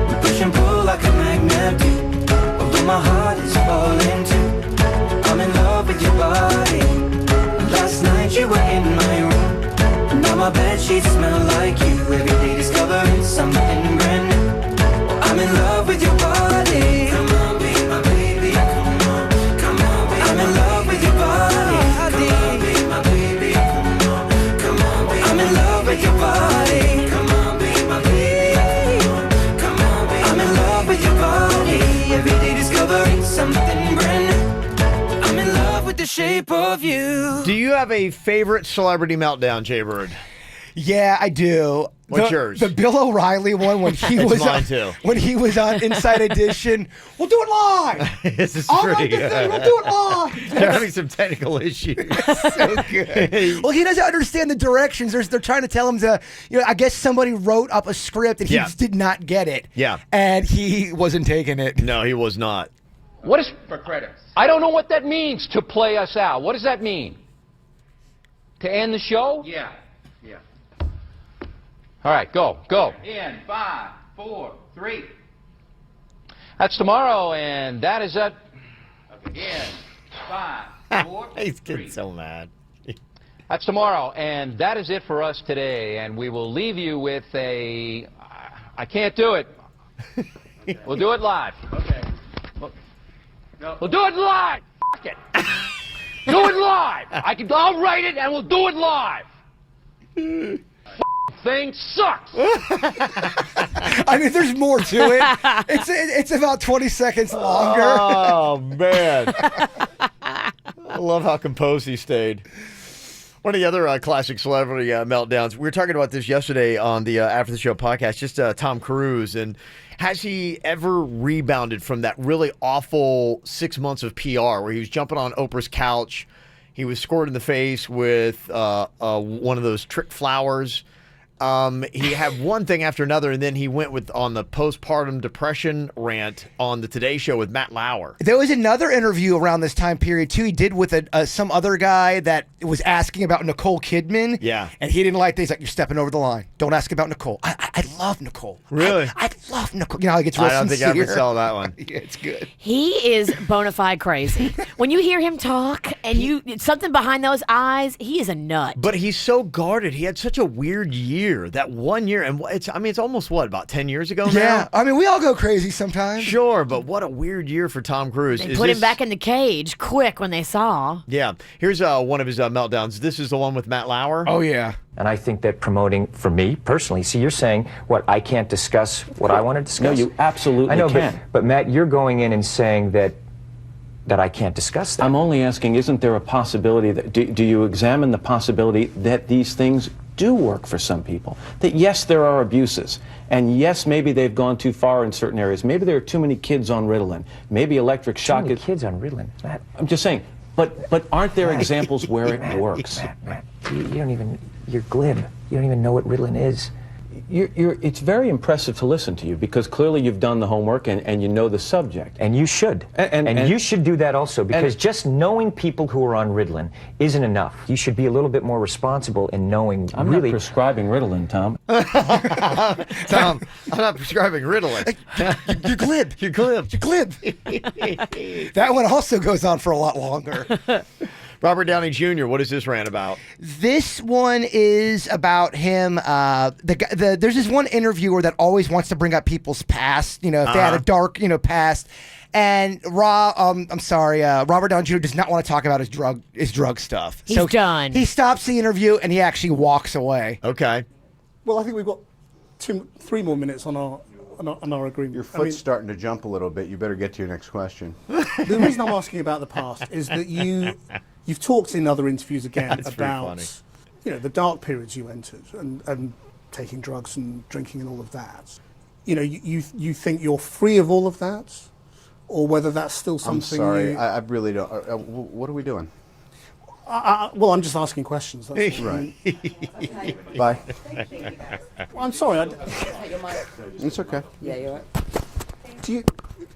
We push and pull like a magnet do. Although my heart is falling too. I'm in love with your body. Last night you were in my room. Now my bedsheets smell like you. Every day discovering something brand new. I'm in love with your body. Come on, be my baby. Come on, baby. I'm in love with your body. Come on, be my baby. Come on, baby. I'm in love with your body. Come on, be my baby. Come on, baby. I'm in love with your body. Every day discovering something brand new. I'm in love with the shape of you. Do you have a favorite celebrity meltdown, Jay Bird? Yeah, I do. What's yours? The Bill O'Reilly one when he was mine on, too. When he was on Inside Edition. We'll do it live. This is I'll pretty write the good. thing. We'll do it live. They're having some technical issues. So good. Well, he doesn't understand the directions. They're trying to tell him to, I guess somebody wrote up a script and he just did not get it. Yeah. And he wasn't taking it. No, he was not. What is for credits? I don't know what that means, to play us out. What does that mean? To end the show? Yeah. All right, go. In 5, 4, 3. That's tomorrow, and that is it. In 5, 4, He's getting so mad. That's tomorrow, and that is it for us today. And we will leave you with a... I can't do it. We'll do it live. Okay. We'll do it live. F*** it. Do it live. I'll write it and we'll do it live. Thing sucks. I mean, there's more to it. It's about 20 seconds longer. Oh, man. I love how composed he stayed. One of the other classic celebrity meltdowns, we were talking about this yesterday on the After the Show podcast, just Tom Cruise. And has he ever rebounded from that really awful 6 months of PR where he was jumping on Oprah's couch? He was scored in the face with one of those trick flowers. He had one thing after another, and then he went on the postpartum depression rant on the Today Show with Matt Lauer. There was another interview around this time period, too. He did with some other guy that was asking about Nicole Kidman. Yeah. And he didn't like that. He's like, you're stepping over the line. Don't ask about Nicole. I love Nicole. Really? I love Nicole. You know, he gets real I don't sincere. think I ever saw that one. Yeah, it's good. He is bona fide crazy. When you hear him talk and something behind those eyes, he is a nut. But he's so guarded. He had such a weird year, that 1 year. And it's almost, about 10 years ago now? Yeah. I mean, we all go crazy sometimes. Sure, but what a weird year for Tom Cruise. They put him back in the cage quick when they saw. Yeah. Here's one of his meltdowns. This is the one with Matt Lauer. Oh, yeah. And I think that promoting, for me personally, see, you're saying, I can't discuss what I want to discuss? No, you absolutely I know, can. But Matt, you're going in and saying that I can't discuss that. I'm only asking, isn't there a possibility that, do you examine the possibility that these things do work for some people? That yes, there are abuses, and yes, maybe they've gone too far in certain areas. Maybe there are too many kids on Ritalin. Maybe electric shock. Too many kids on Ritalin. Matt. I'm just saying, but aren't there examples where it works? Matt, you're glib. You don't even know what Ritalin is. It's very impressive to listen to you because clearly you've done the homework and you know the subject. And you should. And you should do that also because just knowing people who are on Ritalin isn't enough. You should be a little bit more responsible in knowing I'm not prescribing Ritalin, Tom. Tom, I'm not prescribing Ritalin. You're glib. You're glib. You're glib. That one also goes on for a lot longer. Robert Downey Jr., what is this rant about? This one is about him. There's this one interviewer that always wants to bring up people's past, if they had a dark, past. And Robert Downey Jr. does not want to talk about his drug stuff. He's done. He stops the interview and he actually walks away. Okay. Well, I think we've got 3 more minutes on our agreement. Your foot's starting to jump a little bit. You better get to your next question. The reason I'm asking about the past is that you've talked in other interviews again about the dark periods you entered and taking drugs and drinking and all of that. You think you're free of all of that, or whether that's still something. I'm sorry, I really don't. What are we doing? Well, I'm just asking questions. That's right. Bye. Well, I'm sorry. It's okay. Yeah, you're right. Do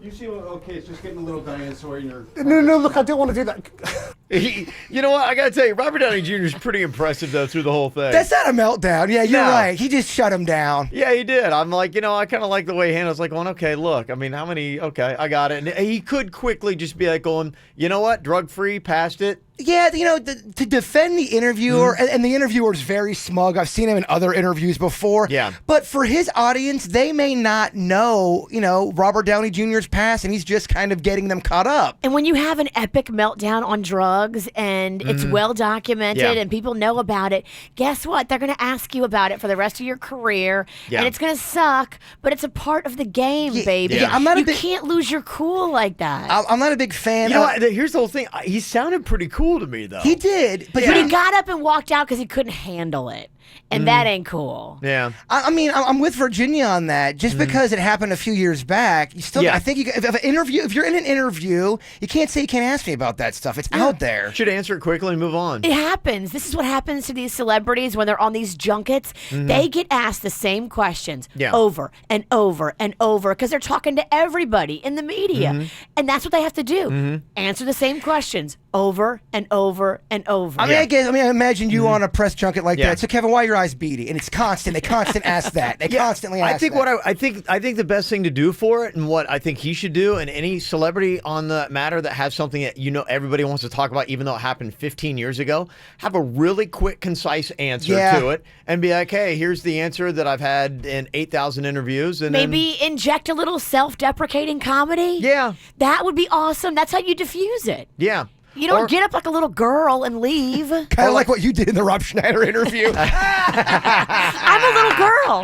you see? Okay, it's just getting a little dinosaur in your. No, look, I don't want to do that. You know what? I got to tell you, Robert Downey Jr. is pretty impressive, though, through the whole thing. That's not a meltdown. Yeah, you're right. He just shut him down. Yeah, he did. I'm like, I kind of like the way he handles like going, okay, look, I mean, how many, okay, I got it. And he could quickly just be like going, you know what, drug-free, past it. Yeah, to defend the interviewer, and the interviewer is very smug. I've seen him in other interviews before. Yeah. But for his audience, they may not know, Robert Downey Jr.'s past, and he's just kind of getting them caught up. And when you have an epic meltdown on drugs and it's well documented and people know about it, guess what? They're going to ask you about it for the rest of your career, and it's going to suck, but it's a part of the game, baby. Yeah. You can't lose your cool like that. I'm not a big fan. You know what? Here's the whole thing. He sounded pretty cool to me, though. He did, but he got up and walked out because he couldn't handle it. And that ain't cool. Yeah. I mean, I'm with Virginia on that. Just because it happened a few years back, you still. I think if you're in an interview, you can't say you can't ask me about that stuff. It's out there. Should answer it quickly and move on. It happens. This is what happens to these celebrities when they're on these junkets. They get asked the same questions over and over and over because they're talking to everybody in the media, and that's what they have to do: answer the same questions over and over and over. I imagine you on a press junket like that. So, Kevin, why are your eyes beady? And it's constant. They constantly ask that. They constantly ask that. I think the best thing to do for it, and what I think he should do, and any celebrity on the matter that has something that everybody wants to talk about, even though it happened 15 years ago, have a really quick, concise answer to it, and be like, hey, here's the answer that I've had in 8,000 interviews, and maybe inject a little self-deprecating comedy. Yeah, that would be awesome. That's how you diffuse it. Yeah. You don't get up like a little girl and leave. Kind of like what you did in the Rob Schneider interview. I'm a little girl.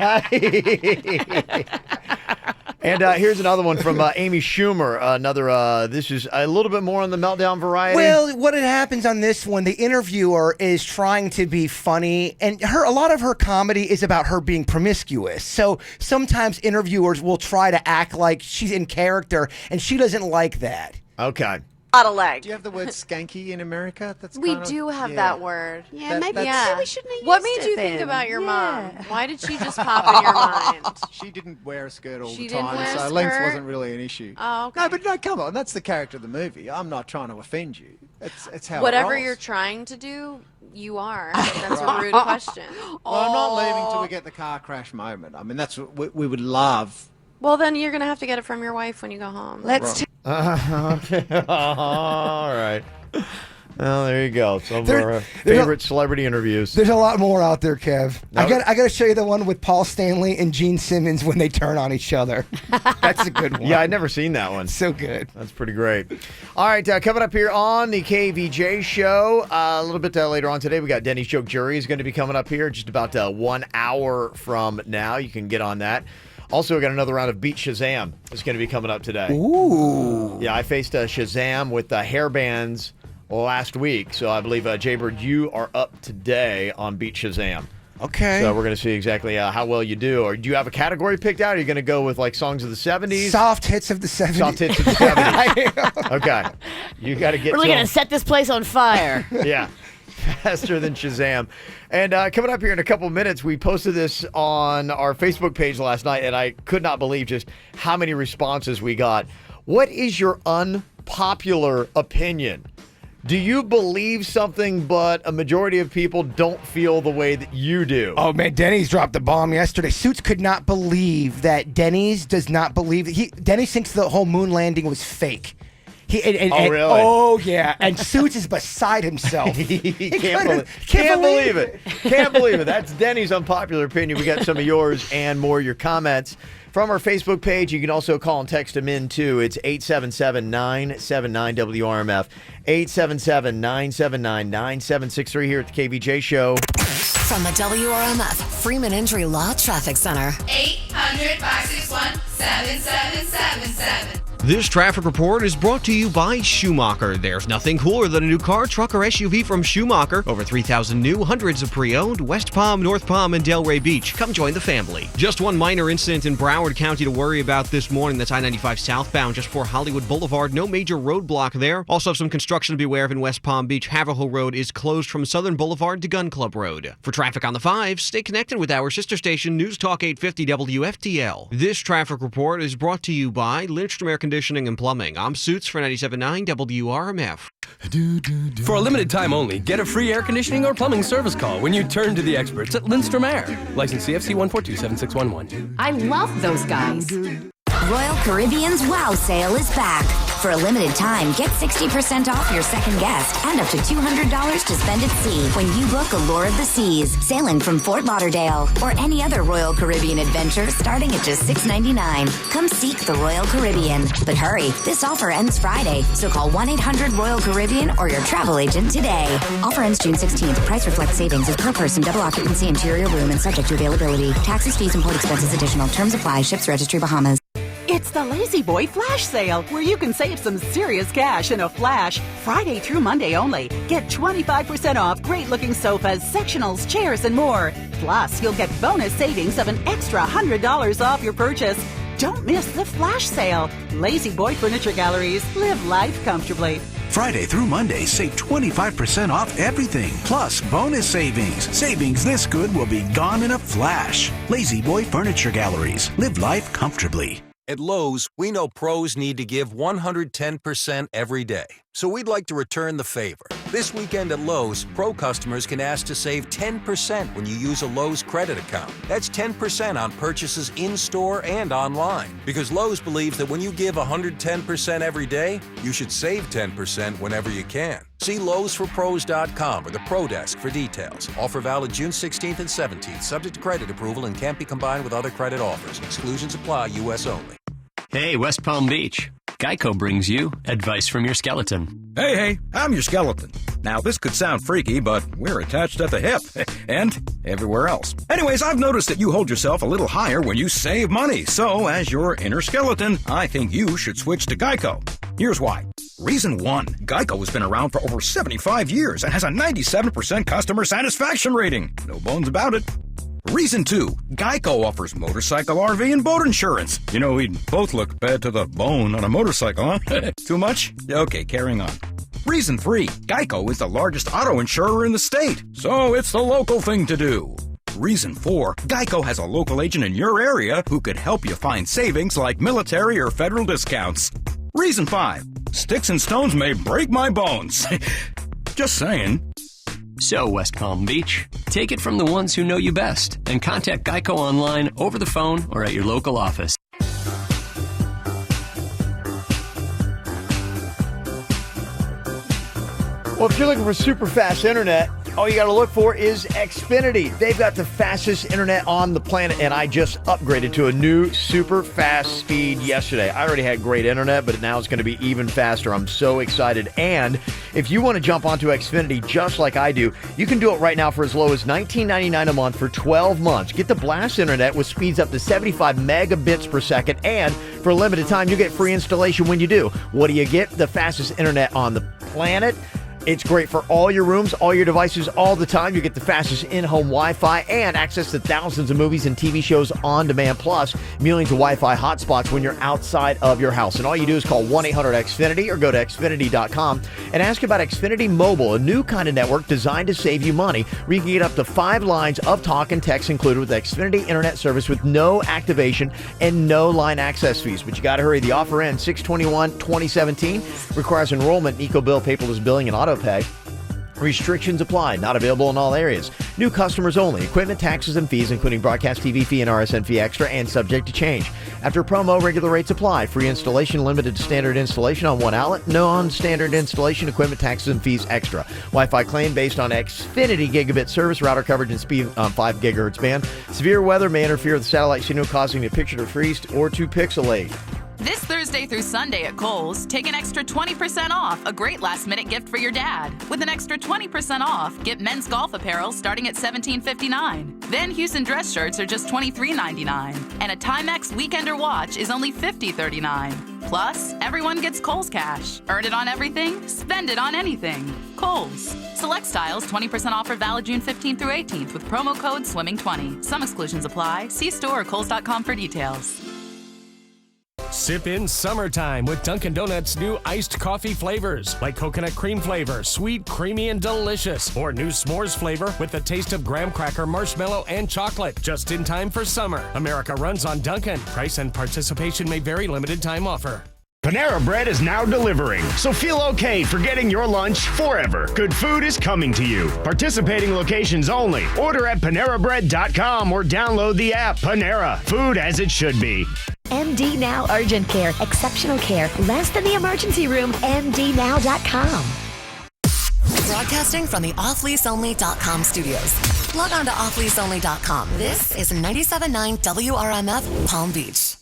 And here's another one from Amy Schumer. This is a little bit more on the meltdown variety. Well, what happens on this one, the interviewer is trying to be funny, and a lot of her comedy is about her being promiscuous. So sometimes interviewers will try to act like she's in character, and she doesn't like that. Okay. Lot of leg. Do you have the word skanky in America? We do have that word. Yeah, maybe we shouldn't have What used made it you think then. about your mom? Why did she just pop in your mind? She didn't wear a skirt all She the didn't time, wear a so length skirt? wasn't really an issue. Oh, okay. No, but no, come on. That's the character of the movie. I'm not trying to offend you. It's how Whatever it rolls. you're trying to do, you are. That's a rude question. Well, I'm not leaving till we get the car crash moment. I mean, that's what we would love. Well, then you're going to have to get it from your wife when you go home. Let's Okay. All right. Well, there you go. Some of our favorite celebrity interviews. There's a lot more out there, Kev. No. I got to show you the one with Paul Stanley and Gene Simmons when they turn on each other. That's a good one. Yeah, I'd never seen that one. So good. That's pretty great. All right, coming up here on the KVJ show, a little bit later on today, we got Denny's Joke Jury is going to be coming up here just about 1 hour from now. You can get on that. Also, we got another round of Beat Shazam. It's going to be coming up today. Ooh. Yeah, I faced Shazam with hair bands last week. So I believe, Jaybird, you are up today on Beat Shazam. Okay. So we're going to see exactly how well you do. Or do you have a category picked out? Or are you going to go with like songs of the 70s? Soft hits of the 70s. Soft hits of the 70s. Okay. You got to get We're going to set this place on fire. Yeah. Faster than Shazam. And coming up here in a couple minutes, we posted this on our Facebook page last night, and I could not believe just how many responses we got. What is your unpopular opinion? Do you believe something, but a majority of people don't feel the way that you do? Oh, man, Denny's dropped the bomb yesterday. Suits could not believe that Denny's does not believe Denny's thinks the whole moon landing was fake. Really? Oh, yeah. And Suits is beside himself. He can't believe it. Can't believe it. That's Denny's unpopular opinion. We got some of yours and more of your comments from our Facebook page. You can also call and text them in, too. It's 877-979-WRMF. 877-979-9763 here at the KVJ Show. From the WRMF Freeman Injury Law Traffic Center. 800-561-7777. This traffic report is brought to you by Schumacher. There's nothing cooler than a new car, truck, or SUV from Schumacher. Over 3,000 new, hundreds of pre-owned, West Palm, North Palm, and Delray Beach. Come join the family. Just one minor incident in Broward County to worry about this morning. That's I-95 southbound just before Hollywood Boulevard. No major roadblock there. Also have some construction to be aware of in West Palm Beach. Haverhill Road is closed from Southern Boulevard to Gun Club Road. For traffic on the 5, stay connected with our sister station, News Talk 850 WFTL. This traffic report is brought to you by Lindstrom Air Conditioning and Plumbing. I'm Suits for 97.9 WRMF. For a limited time only, get a free air conditioning or plumbing service call when you turn to the experts at Lindstrom Air. License CFC 1427611. I love those guys. Royal Caribbean's Wow Sale is back. For a limited time, get 60% off your second guest and up to $200 to spend at sea when you book Allure of the Seas, sailing from Fort Lauderdale, or any other Royal Caribbean adventure starting at just $6.99. Come seek the Royal Caribbean. But hurry, this offer ends Friday, so call 1-800-ROYAL-CARIBBEAN or your travel agent today. Offer ends June 16th. Price reflects savings as per person, double occupancy, interior room, and subject to availability. Taxes, fees, and port expenses additional. Terms apply. Ships Registry, Bahamas. It's the Lazy Boy Flash Sale, where you can save some serious cash in a flash. Friday through Monday only. Get 25% off great-looking sofas, sectionals, chairs, and more. Plus, you'll get bonus savings of an extra $100 off your purchase. Don't miss the Flash Sale. Lazy Boy Furniture Galleries. Live life comfortably. Friday through Monday, save 25% off everything, plus bonus savings. Savings this good will be gone in a flash. Lazy Boy Furniture Galleries. Live life comfortably. At Lowe's, we know pros need to give 110% every day. So we'd like to return the favor. This weekend at Lowe's, pro customers can ask to save 10% when you use a Lowe's credit account. That's 10% on purchases in-store and online. Because Lowe's believes that when you give 110% every day, you should save 10% whenever you can. See Lowe'sForPros.com or the Pro Desk for details. Offer valid June 16th and 17th, subject to credit approval and can't be combined with other credit offers. Exclusions apply, U.S. only. Hey, West Palm Beach. Geico brings you advice from your skeleton. Hey, I'm your skeleton. Now, this could sound freaky, but we're attached at the hip and everywhere else. Anyways, I've noticed that you hold yourself a little higher when you save money. So, as your inner skeleton, I think you should switch to Geico. Here's why. Reason 1, Geico has been around for over 75 years and has a 97% customer satisfaction rating. No bones about it. Reason 2, Geico offers motorcycle, RV, and boat insurance. You know, we'd both look bad to the bone on a motorcycle, huh? Too much? Okay, carrying on. Reason 3, Geico is the largest auto insurer in the state, so it's the local thing to do. Reason 4, Geico has a local agent in your area who could help you find savings like military or federal discounts. Reason 5, sticks and stones may break my bones. Just saying. So, West Palm Beach, take it from the ones who know you best and contact Geico online, over the phone, or at your local office. Well, if you're looking for super fast internet, all you got to look for is Xfinity. They've got the fastest internet on the planet, and I just upgraded to a new super fast speed yesterday. I already had great internet, but now it's going to be even faster. I'm so excited. And if you want to jump onto Xfinity just like I do, you can do it right now for as low as $19.99 a month for 12 months. Get the blast internet with speeds up to 75 megabits per second, and for a limited time, you get free installation when you do. What do you get? The fastest internet on the planet. It's great for all your rooms, all your devices, all the time. You get the fastest in-home Wi-Fi and access to thousands of movies and TV shows on demand, plus millions of Wi-Fi hotspots when you're outside of your house. And all you do is call 1-800-XFINITY or go to Xfinity.com and ask about Xfinity Mobile, a new kind of network designed to save you money, where you can get up to 5 lines of talk and text included with Xfinity Internet service with no activation and no line access fees. But you got to hurry. The offer ends 6/21/2017. Requires enrollment, EcoBill, paperless billing, and auto pay. Restrictions apply. Not available in all areas. New customers only. Equipment, taxes, and fees, including broadcast TV fee and RSN fee extra, and subject to change. After promo, regular rates apply. Free installation, limited to standard installation on one outlet. Non-standard installation, equipment, taxes, and fees extra. Wi-Fi claim based on Xfinity gigabit service, router coverage, and speed on 5 gigahertz band. Severe weather may interfere with the satellite signal, causing the picture to freeze or to pixelate. This Thursday through Sunday at Kohl's, take an extra 20% off a great last-minute gift for your dad. With an extra 20% off, get men's golf apparel starting at $17.59. Then Houston dress shirts are just $23.99. And a Timex Weekender watch is only $50.39. Plus, everyone gets Kohl's cash. Earn it on everything, spend it on anything. Kohl's. Select styles 20% offer valid June 15th through 18th with promo code SWIMMING20. Some exclusions apply. See store or Kohls.com for details. Sip in summertime with Dunkin' Donuts' new iced coffee flavors, like coconut cream flavor, sweet, creamy, and delicious. Or new s'mores flavor with the taste of graham cracker, marshmallow, and chocolate. Just in time for summer. America runs on Dunkin'. Price and participation may vary. Limited time offer. Panera Bread is now delivering, so feel okay forgetting your lunch forever. Good food is coming to you. Participating locations only. Order at PaneraBread.com or download the app. Panera, food as it should be. MD Now Urgent Care. Exceptional care. Less than the emergency room. MDNow.com. Broadcasting from the offleaseonly.com studios. Log on to offleaseonly.com. This is 97.9 WRMF Palm Beach.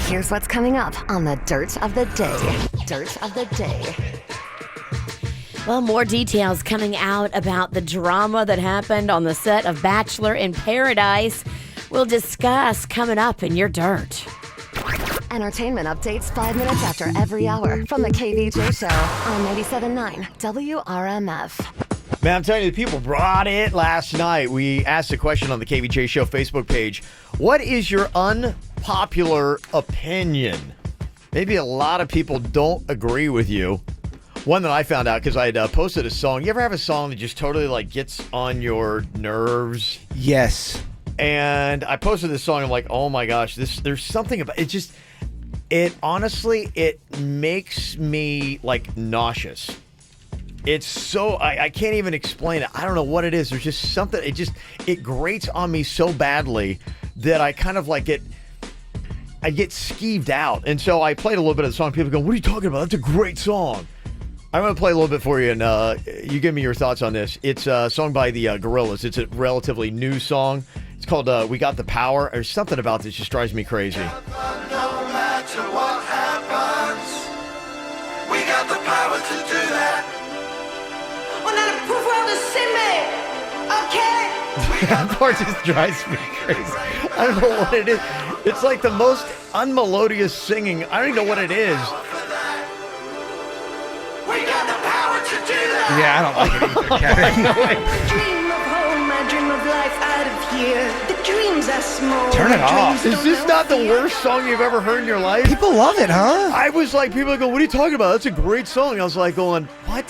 Here's what's coming up on the Dirt of the Day. Dirt of the Day. Well, more details coming out about the drama that happened on the set of Bachelor in Paradise. We'll discuss coming up in your Dirt. Entertainment updates 5 minutes after every hour from the KVJ Show on 97.9 WRMF. Man, I'm telling you, the people brought it last night. We asked a question on the KVJ Show Facebook page. What is your unpopular opinion? Maybe a lot of people don't agree with you. One that I found out because I had posted a song. You ever have a song that just totally gets on your nerves? Yes. And I posted this song. I'm like, oh my gosh, there's something about it. It honestly makes me nauseous. It's so, I can't even explain it. I don't know what it is. There's just something, it grates on me so badly that I kind of I get skeeved out. And so I played a little bit of the song. People go, what are you talking about? That's a great song. I'm going to play a little bit for you, and you give me your thoughts on this. It's a song by the Gorillaz. It's a relatively new song. It's called We Got the Power. There's something about this just drives me crazy. No matter what happens, That part just drives me crazy. I don't know what it is. It's like the most unmelodious singing. I don't even know what it is. Yeah, I don't like it either, Kevin. Dream of home, I dream of life out of here. The dreams are small. Turn it off. Is this not the worst song you've ever heard in your life? People love it, huh? I was like, people go, what are you talking about? That's a great song. I was like going, what?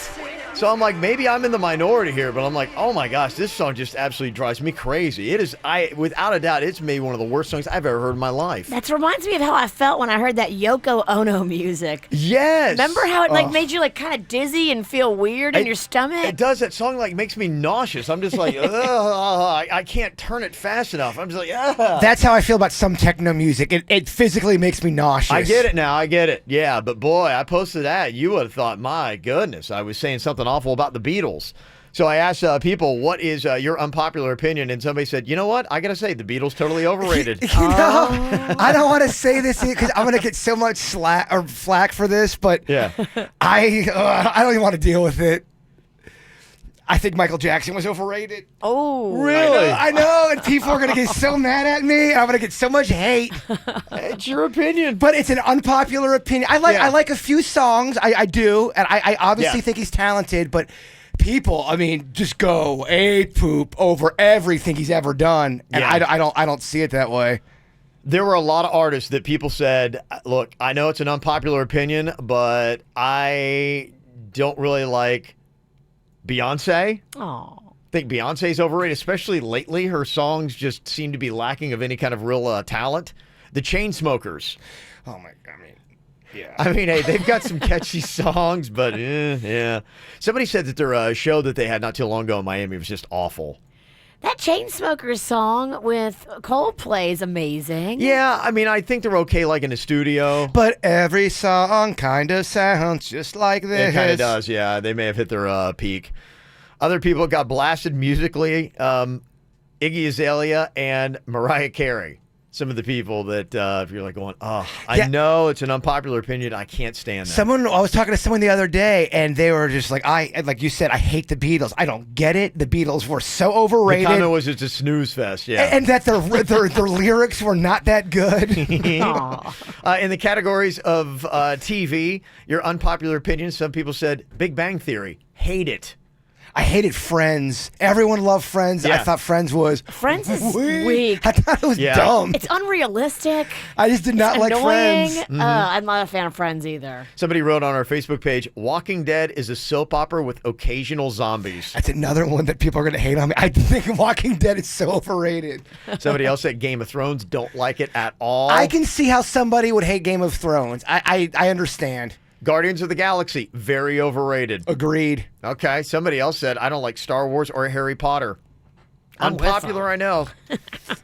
So I'm like, maybe I'm in the minority here, but I'm like, oh my gosh, this song just absolutely drives me crazy. It is, without a doubt, it's maybe one of the worst songs I've ever heard in my life. That reminds me of how I felt when I heard that Yoko Ono music. Yes. Remember how it made you kind of dizzy and feel weird in your stomach? It does. That song makes me nauseous. I'm just like, ugh, I can't turn it fast enough. I'm just like, ugh. That's how I feel about some techno music. It physically makes me nauseous. I get it now. I get it. Yeah, but boy, I posted that. You would have thought, my goodness, I was saying something awful about the Beatles. So I asked people, what is your unpopular opinion? And somebody said, you know what? I got to say, the Beatles totally overrated. I don't want to say this because I'm going to get so much flack for this, but yeah. I don't even want to deal with it. I think Michael Jackson was overrated. Oh, really? I know, and people are going to get so mad at me, and I'm going to get so much hate. It's your opinion. But it's an unpopular opinion. I like a few songs, I do, and I obviously think he's talented, but people, I mean, just go ape-poop over everything he's ever done, and I don't see it that way. There were a lot of artists that people said, look, I know it's an unpopular opinion, but I don't really like Beyonce. Oh. I think Beyonce's overrated, especially lately. Her songs just seem to be lacking of any kind of real talent. The Chainsmokers. Oh my God, yeah. I mean, hey, they've got some catchy songs, but yeah. Somebody said that their show that they had not too long ago in Miami was just awful. That Chainsmokers song with Coldplay is amazing. Yeah, I mean, I think they're okay like in the studio. But every song kind of sounds just like this. It kind of does, yeah. They may have hit their peak. Other people got blasted musically. Iggy Azalea and Mariah Carey. Some of the people that if you're like going, I know it's an unpopular opinion, I can't stand that. I was talking to someone the other day, and they were just like, like you said, I hate the Beatles. I don't get it. The Beatles were so overrated. The comment was it's a snooze fest, yeah. And that their lyrics were not that good. In the categories of TV, your unpopular opinion, some people said Big Bang Theory. Hate it. I hated Friends. Everyone loved Friends. Yeah. I thought Friends was weak. I thought it was dumb. It's unrealistic. I just did not like annoying. Friends. I'm not a fan of Friends either. Somebody wrote on our Facebook page, Walking Dead is a soap opera with occasional zombies. That's another one that people are going to hate on me. I think Walking Dead is so overrated. Somebody else said Game of Thrones, don't like it at all. I can see how somebody would hate Game of Thrones. I understand. Guardians of the Galaxy, very overrated. Agreed. Okay, somebody else said, I don't like Star Wars or Harry Potter. Unpopular, I know.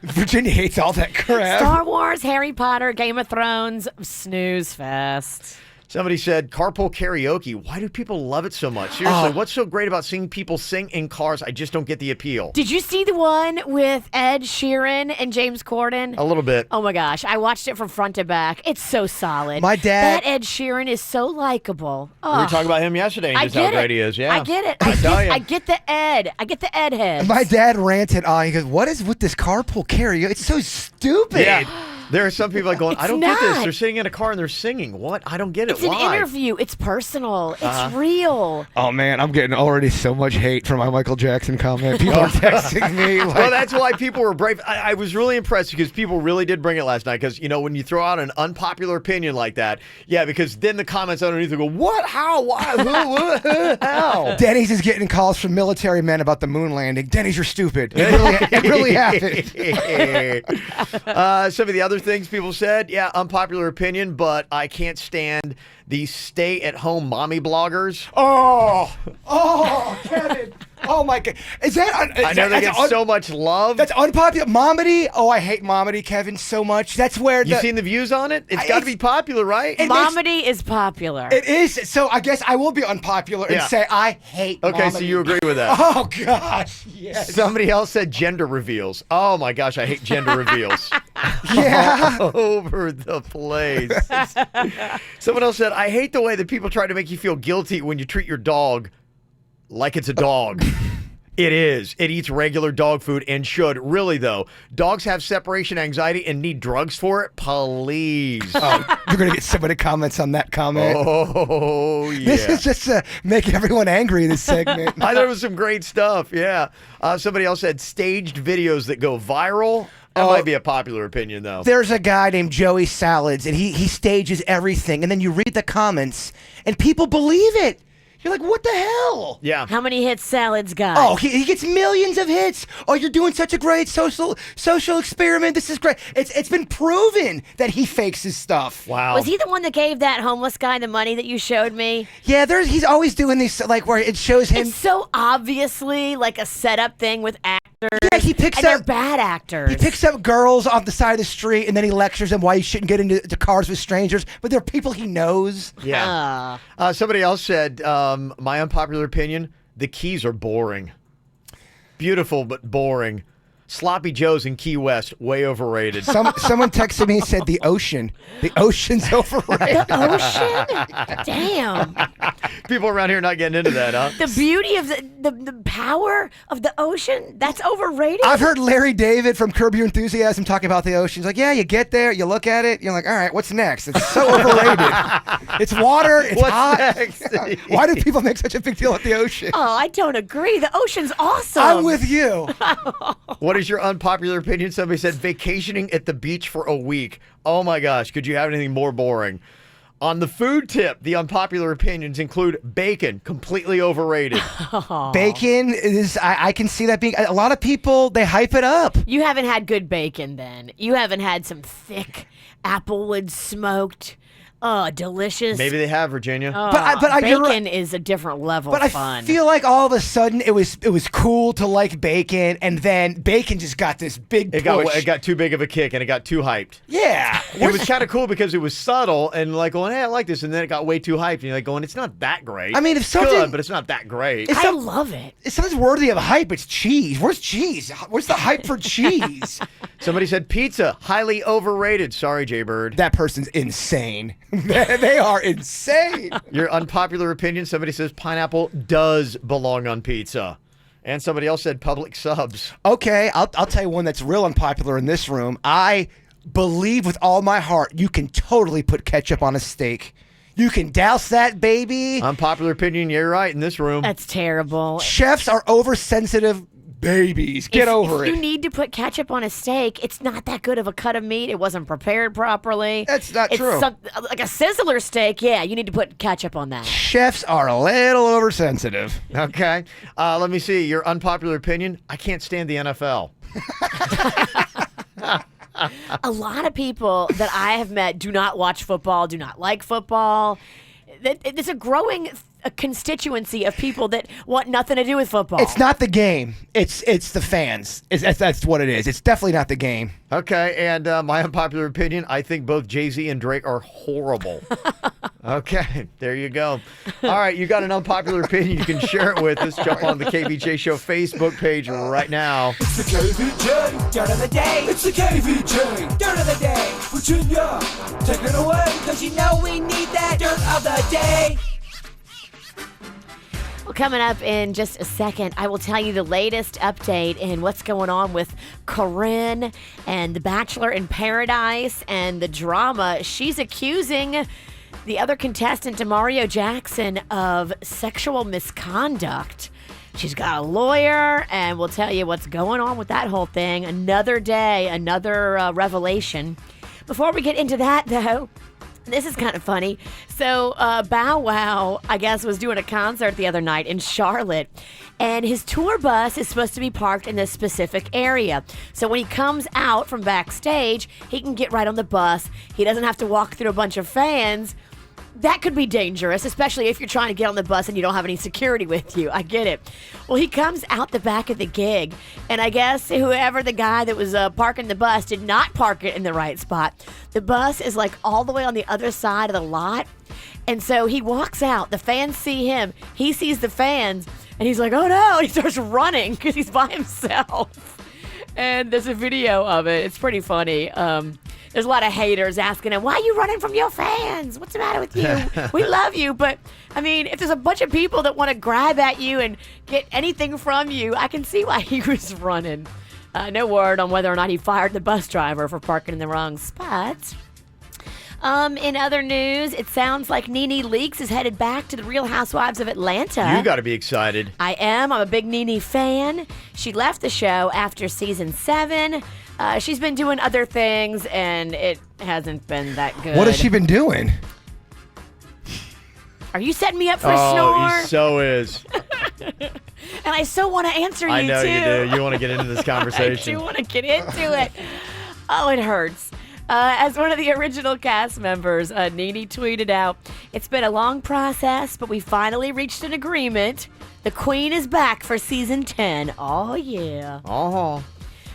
Virginia hates all that crap. Star Wars, Harry Potter, Game of Thrones, snooze fest. Somebody said carpool karaoke. Why do people love it so much? Seriously, what's so great about seeing people sing in cars? I just don't get the appeal. Did you see the one with Ed Sheeran and James Corden? A little bit. Oh my gosh, I watched it from front to back. It's so solid. My dad. That Ed Sheeran is so likable. We were talking about him yesterday and just how great he is. Yeah, I get it. I get the Ed. I get the Ed head. My dad ranted on. He goes, "What is with this carpool karaoke? It's so stupid." Yeah. There are some people like going, I don't get this. not. They're sitting in a car and they're singing. What? I don't get it. It's an Why? interview. It's personal. It's real. Oh man, I'm getting already so much hate for my Michael Jackson comment. People are texting me. Like, well, that's why people were brave. I was really impressed because people really did bring it last night. Because, you know, when you throw out an unpopular opinion like that, yeah, because then the comments underneath will go, what? How? Why? Who? What? How? Denny's is getting calls from military men about the moon landing. Denny's, you're stupid. It really happened. Some of the other things people said, yeah, unpopular opinion, but I can't stand these stay-at-home mommy bloggers. Oh, Kevin. Oh, my God. Is that... I know they get so much love. That's unpopular. Momity? Oh, I hate Momity, Kevin, so much. That's where You've seen the views on it? It's got to be popular, right? Momity is popular. It is. So I guess I will be unpopular and say I hate Okay, Momity. so you agree with that. Oh, gosh, yes. Somebody else said gender reveals. Oh, my gosh, I hate gender reveals. Yeah. All over the place. Someone else said, I hate the way that people try to make you feel guilty when you treat your dog like it's a dog. It is. It eats regular dog food and should. Really, though, dogs have separation anxiety and need drugs for it. Please. Oh, you're going to get somebody comments on that comment. Oh, yeah. This is just to make everyone angry, this segment. I thought it was some great stuff, yeah. Somebody else said staged videos that go viral. That might be a popular opinion, though. There's a guy named Joey Salads, and he stages everything, and then you read the comments, and people believe it. You're like, what the hell? Yeah. How many hits Salads got? Oh, he gets millions of hits. Oh, you're doing such a great social experiment. This is great. It's been proven that he fakes his stuff. Wow. Was he the one that gave that homeless guy the money that you showed me? Yeah, he's always doing these, like, where it shows him. It's so obviously like a setup thing with actors. Yeah, he picks and up. they're bad actors. He picks up girls off the side of the street, and then he lectures them why he shouldn't get into cars with strangers. But they're people he knows. Yeah. Somebody else said, my unpopular opinion, the Keys are boring. Beautiful, but boring. Sloppy Joe's in Key West, way overrated. Someone texted me and said the ocean. The ocean's overrated. The ocean? Damn. People around here not getting into that, huh? The beauty of the power of the ocean, that's overrated? I've heard Larry David from Curb Your Enthusiasm talk about the ocean. He's like, yeah, you get there, you look at it, you're like, all right, what's next? It's so overrated. It's water, it's What's hot. next? Why do people make such a big deal at the ocean? Oh, I don't agree. The ocean's awesome. I'm with you. What is your unpopular opinion? Somebody said vacationing at the beach for a week. Oh my gosh, could you have anything more boring? On the food tip, the unpopular opinions include bacon, completely overrated. Bacon is, I can see that being, a lot of people, they hype it up. You haven't had good bacon then. You haven't had some thick applewood smoked. Oh, delicious. Maybe they have, Virginia. Oh, but bacon is a different level But of I fun. feel like all of a sudden it was cool to like bacon, and then bacon just got this big push. It got too big of a kick, and it got too hyped. Yeah. It was kind of cool because it was subtle and like going, hey, I like this, and then it got way too hyped, and you're like going, it's not that great. I mean, if it's something- good, but it's not that great. I love it. If something's worthy of hype, it's cheese. Where's cheese? Where's the hype for cheese? Somebody said pizza, highly overrated. Sorry, Jay Bird. That person's insane. They are insane. Your unpopular opinion, somebody says pineapple does belong on pizza. And somebody else said public subs. Okay, I'll tell you one that's real unpopular in this room. I believe with all my heart you can totally put ketchup on a steak. You can douse that baby. Unpopular opinion, you're right in this room. That's terrible. Chefs are oversensitive babies. Get over if it. you need to put ketchup on a steak, it's not that good of a cut of meat. It wasn't prepared properly. That's not true. Like a sizzler steak, yeah, you need to put ketchup on that. Chefs are a little oversensitive. Okay. Let me see. Your unpopular opinion, I can't stand the NFL. A lot of people that I have met do not watch football, do not like football. There's a growing constituency of people that want nothing to do with football. It's not the game. It's the fans. That's what it is. It's definitely not the game. Okay, and my unpopular opinion, I think both Jay-Z and Drake are horrible. Okay, there you go. All right, you got an unpopular opinion. You can share it with us. Jump on the KVJ Show Facebook page right now. It's the KVJ Dirt of the Day. It's the KVJ Dirt of the Day. Virginia, take it away. Cause you know we need that Dirt of the Day. Well, coming up in just a second, I will tell you the latest update in what's going on with Corinne and The Bachelor in Paradise and the drama. She's accusing the other contestant, Demario Jackson, of sexual misconduct. She's got a lawyer, and we'll tell you what's going on with that whole thing. Another day, another revelation. Before we get into that, though, this is kind of funny. So Bow Wow, I guess, was doing a concert the other night in Charlotte, and his tour bus is supposed to be parked in this specific area. So when he comes out from backstage, he can get right on the bus. He doesn't have to walk through a bunch of fans. That could be dangerous, especially if you're trying to get on the bus and you don't have any security with you. I get it. Well, he comes out the back of the gig, and I guess whoever the guy that was parking the bus did not park it in the right spot. The bus is like all the way on the other side of the lot, and so he walks out. The fans see him. He sees the fans, and he's like, oh no, and he starts running because he's by himself. And there's a video of it. It's pretty funny. There's a lot of haters asking him, why are you running from your fans? What's the matter with you? We love you. But, I mean, if there's a bunch of people that want to grab at you and get anything from you, I can see why he was running. No word on whether or not he fired the bus driver for parking in the wrong spot. In other news, it sounds like Nene Leakes is headed back to the Real Housewives of Atlanta. You got to be excited. I am. I'm a big Nene fan. She left the show after season 7. She's been doing other things, and it hasn't been that good. What has she been doing? Are you setting me up for a snore? Oh, he so is. And I so want to answer you, I know too. you do. You want to get into this conversation. I do want to get into it. Oh, it hurts. As one of the original cast members, Nene tweeted out, "It's been a long process, but we finally reached an agreement. The Queen is back for season 10. Oh, yeah. Oh.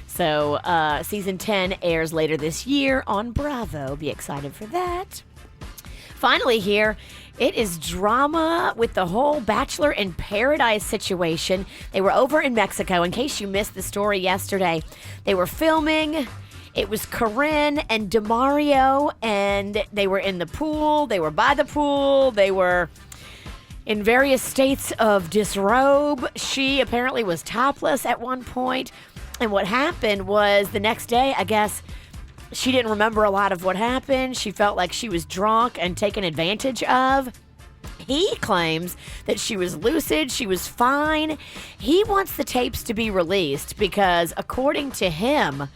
So, season 10 airs later this year on Bravo. Be excited for that. Finally here, it is drama with the whole Bachelor in Paradise situation. They were over in Mexico. In case you missed the story yesterday, they were filming. It was Corinne and DeMario, and they were in the pool. They were by the pool. They were in various states of disrobe. She apparently was topless at one point. And what happened was the next day, I guess, she didn't remember a lot of what happened. She felt like she was drunk and taken advantage of. He claims that she was lucid, she was fine. He wants the tapes to be released because, according to him,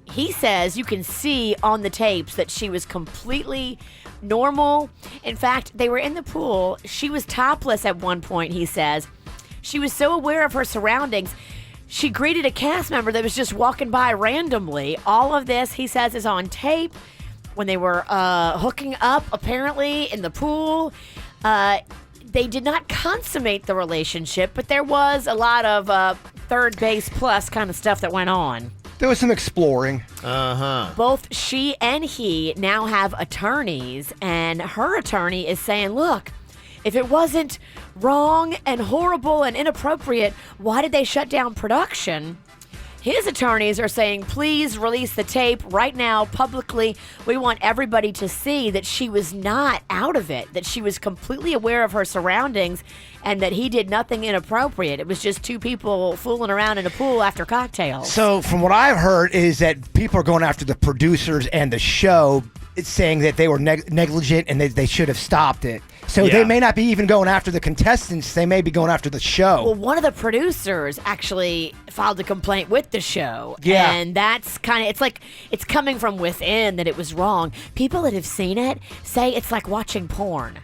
he says you can see on the tapes that she was completely normal. In fact, they were in the pool. She was topless at one point, he says. She was so aware of her surroundings, she greeted a cast member that was just walking by randomly. All of this, he says, is on tape. When they were hooking up, apparently, in the pool, they did not consummate the relationship, but there was a lot of third base plus kind of stuff that went on. There was some exploring. Both she and he now have attorneys, and her attorney is saying, look, if it wasn't wrong and horrible and inappropriate, why did they shut down production? His attorneys are saying, please release the tape right now publicly. We want everybody to see that she was not out of it, that she was completely aware of her surroundings, and that he did nothing inappropriate. It was just two people fooling around in a pool after cocktails. So from what I've heard is that people are going after the producers and the show, saying that they were negligent and they should have stopped it. So they may not be even going after the contestants. They may be going after the show. Well, one of the producers actually filed a complaint with the show. Yeah. And that's kind of, it's like, it's coming from within that it was wrong. People that have seen it say it's like watching porn.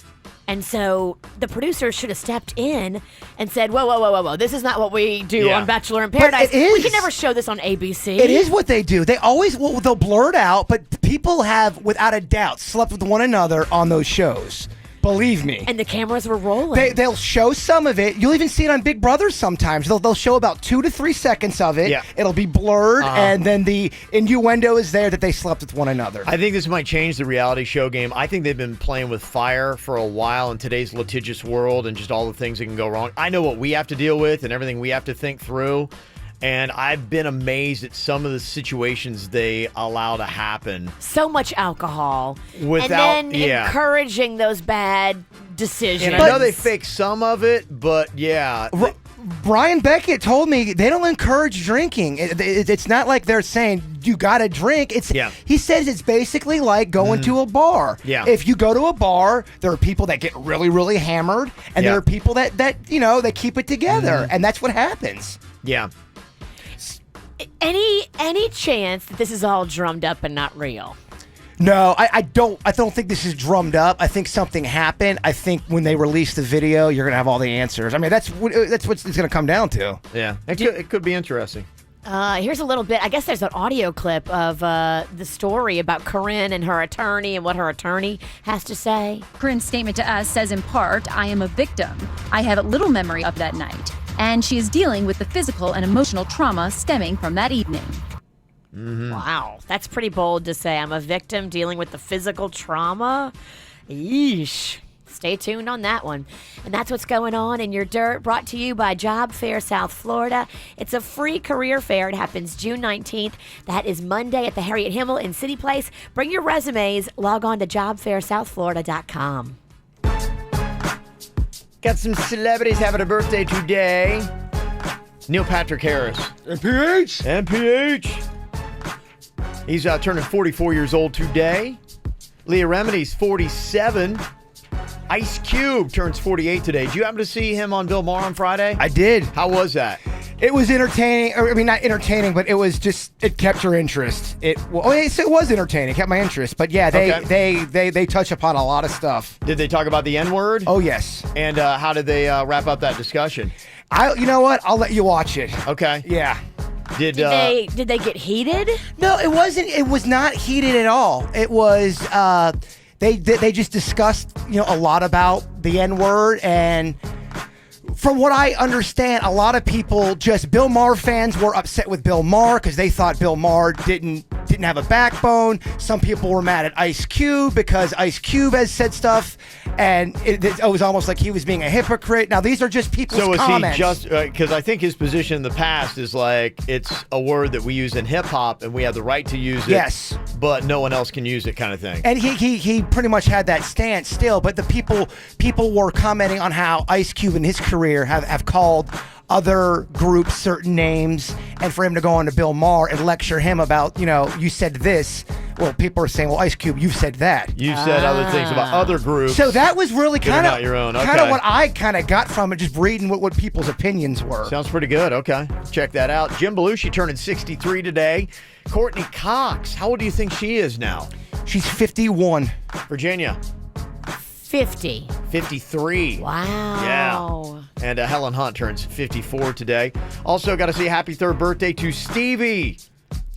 And so the producers should have stepped in and said, whoa, this is not what we do on Bachelor in Paradise. But it is. We can never show this on ABC. It is what they do. They always, they'll blur it out, but people have, without a doubt, slept with one another on those shows. Believe me. And the cameras were rolling. They'll show some of it. You'll even see it on Big Brother sometimes. They'll show about 2 to 3 seconds of it. Yeah. It'll be blurred, and then the innuendo is there that they slept with one another. I think this might change the reality show game. I think they've been playing with fire for a while in today's litigious world and just all the things that can go wrong. I know what we have to deal with and everything we have to think through. And I've been amazed at some of the situations they allow to happen. So much alcohol. Without, and then encouraging those bad decisions. And I know they fake some of it, but yeah. Brian Beckett told me they don't encourage drinking. It's not like they're saying you got to drink. He says it's basically like going to a bar. Yeah. If you go to a bar, there are people that get really, really hammered, and there are people that they keep it together, and that's what happens. Yeah. Any chance that this is all drummed up and not real? No, I don't think this is drummed up. I think something happened. I think when they release the video, you're gonna have all the answers. I mean, that's what it's gonna come down to. Yeah, it could be interesting. Here's a little bit. I guess there's an audio clip of the story about Corinne and her attorney and what her attorney has to say. Corinne's statement to us says in part, I am a victim. I have little memory of that night. And she is dealing with the physical and emotional trauma stemming from that evening. Mm-hmm. Wow, that's pretty bold to say. I'm a victim dealing with the physical trauma. Yeesh. Stay tuned on that one. And that's what's going on in your dirt, brought to you by Job Fair South Florida. It's a free career fair. It happens June 19th. That is Monday at the Harriet Himmel in City Place. Bring your resumes. Log on to jobfairsouthflorida.com. Got some celebrities having a birthday today. Neil Patrick Harris. NPH. He's turning 44 years old today. Leah Remini's 47. Ice Cube turns 48 today. Did you happen to see him on Bill Maher on Friday? I did. How was that? It was entertaining. I mean, not entertaining, but it was just, it kept your interest. It was entertaining. It kept my interest. But yeah, they touch upon a lot of stuff. Did they talk about the N-word? Oh, yes. And how did they wrap up that discussion? You know what? I'll let you watch it. Okay. Yeah. Did they get heated? No, it wasn't. It was not heated at all. It was, they just discussed, a lot about the N-word, and from what I understand, a lot of people, just Bill Maher fans, were upset with Bill Maher because they thought Bill Maher didn't have a backbone. Some people were mad at Ice Cube because Ice Cube has said stuff, and it was almost like he was being a hypocrite. Now, these are just people's comments. So is he just, because I think his position in the past is like, it's a word that we use in hip-hop, and we have the right to use it, yes, but no one else can use it, kind of thing. And he pretty much had that stance still, but the people were commenting on how Ice Cube in his career have called other groups certain names, and for him to go on to Bill Maher and lecture him about, you said this. Well, people are saying, well, Ice Cube, you've said that. You've said other things about other groups. So that was really kind of your own. Kind of what I kind of got from it, just reading what people's opinions were. Sounds pretty good. Okay, check that out. Jim Belushi turning 63 today. Courtney Cox, how old do you think she is now? She's 51. Virginia. 50. 53. Wow. Yeah. And Helen Hunt turns 54 today. Also, got to say happy third birthday to Stevie. It's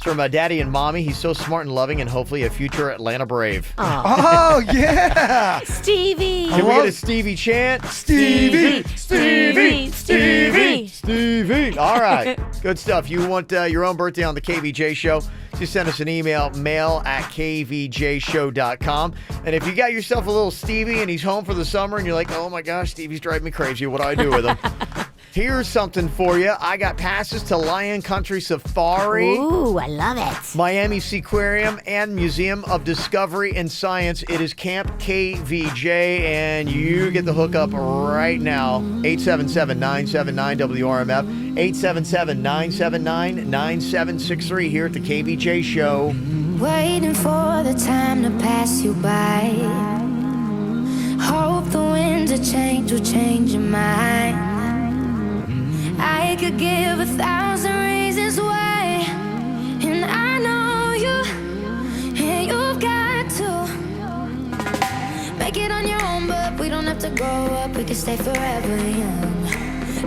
from Daddy and Mommy. He's so smart and loving, and hopefully a future Atlanta Brave. Oh, yeah. Stevie. Can we get a Stevie chant? Stevie. Stevie. Stevie. Stevie. All right. Good stuff. You want your own birthday on the KVJ show? Just send us an email, mail@kvjshow.com. And if you got yourself a little Stevie and he's home for the summer and you're like, oh my gosh, Stevie's driving me crazy. What do I do with him? Here's something for you. I got passes to Lion Country Safari. Ooh, I love it. Miami Seaquarium and Museum of Discovery and Science. It is Camp KVJ, and you get the hookup right now. 877-979-WRMF. 877-979-9763 here at the KVJ Show. Waiting for the time to pass you by. Hope the winds of change will change your mind. I could give 1,000 reasons why, and I know you, and you've got to make it on your own, but we don't have to grow up, we can stay forever young.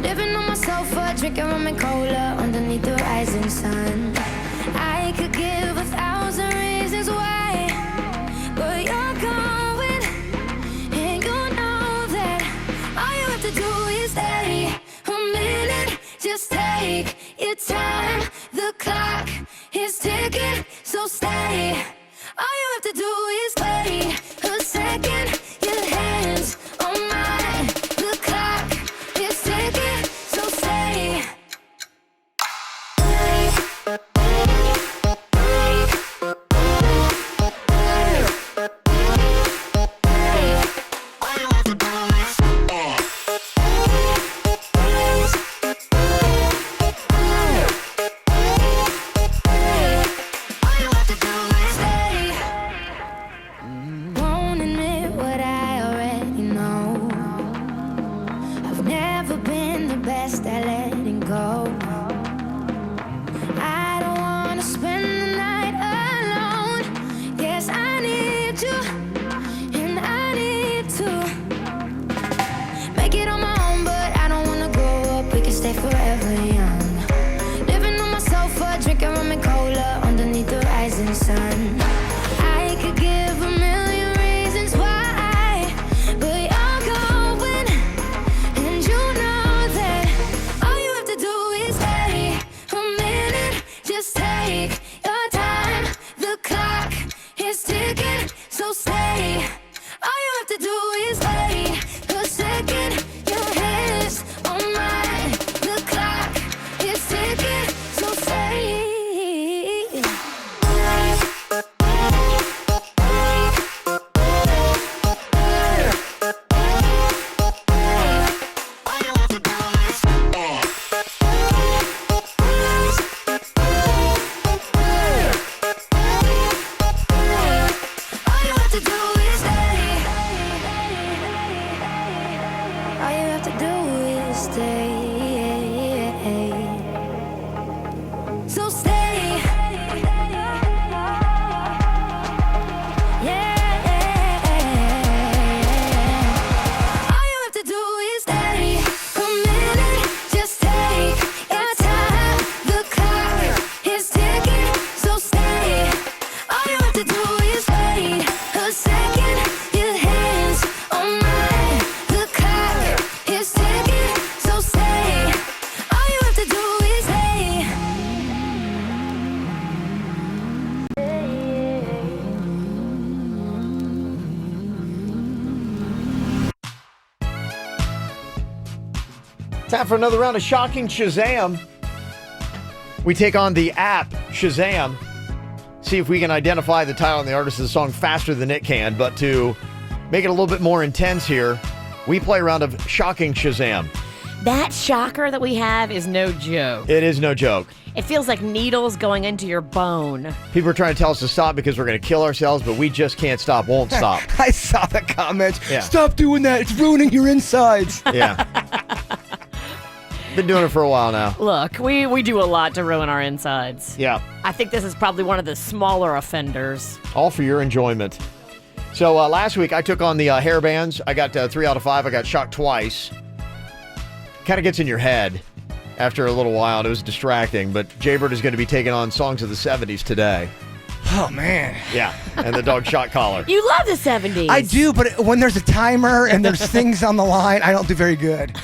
Living on my sofa, drinking rum and cola underneath the rising sun. I could give 1,000 reasons why, but you're going, and you know that all you have to do is stay a minute. Just take your time, the clock is ticking, so stay. All you have to do is wait a second, your hands on mine. The clock is ticking, so stay. Won't admit stay. So stay. Yeah. All you have to do is stay a minute. Just take your time. The clock is ticking. So stay. All you have to do is wait a second. Your hands on mine. The clock is ticking. So stay. All you have to do is stay. Time for another round of Shocking Shazam. We take on the app Shazam. See if we can identify the title and the artist of the song faster than it can. But to make it a little bit more intense here, we play a round of Shocking Shazam. That shocker that we have is no joke. It is no joke. It feels like needles going into your bone. People are trying to tell us to stop because we're going to kill ourselves, but we just can't stop, won't stop. I saw the comments. Yeah. Stop doing that. It's ruining your insides. Yeah. Been doing it for a while now. Look, we do a lot to ruin our insides. Yeah. I think this is probably one of the smaller offenders. All for your enjoyment. So last week I took on the hair bands. I got 3 out of 5. I got shocked twice. Kind of gets in your head after a little while. And it was distracting. But Jaybird is going to be taking on songs of the 70s today. Oh, man. Yeah. And the dog shot collar. You love the 70s. I do, but when there's a timer and there's things on the line, I don't do very good.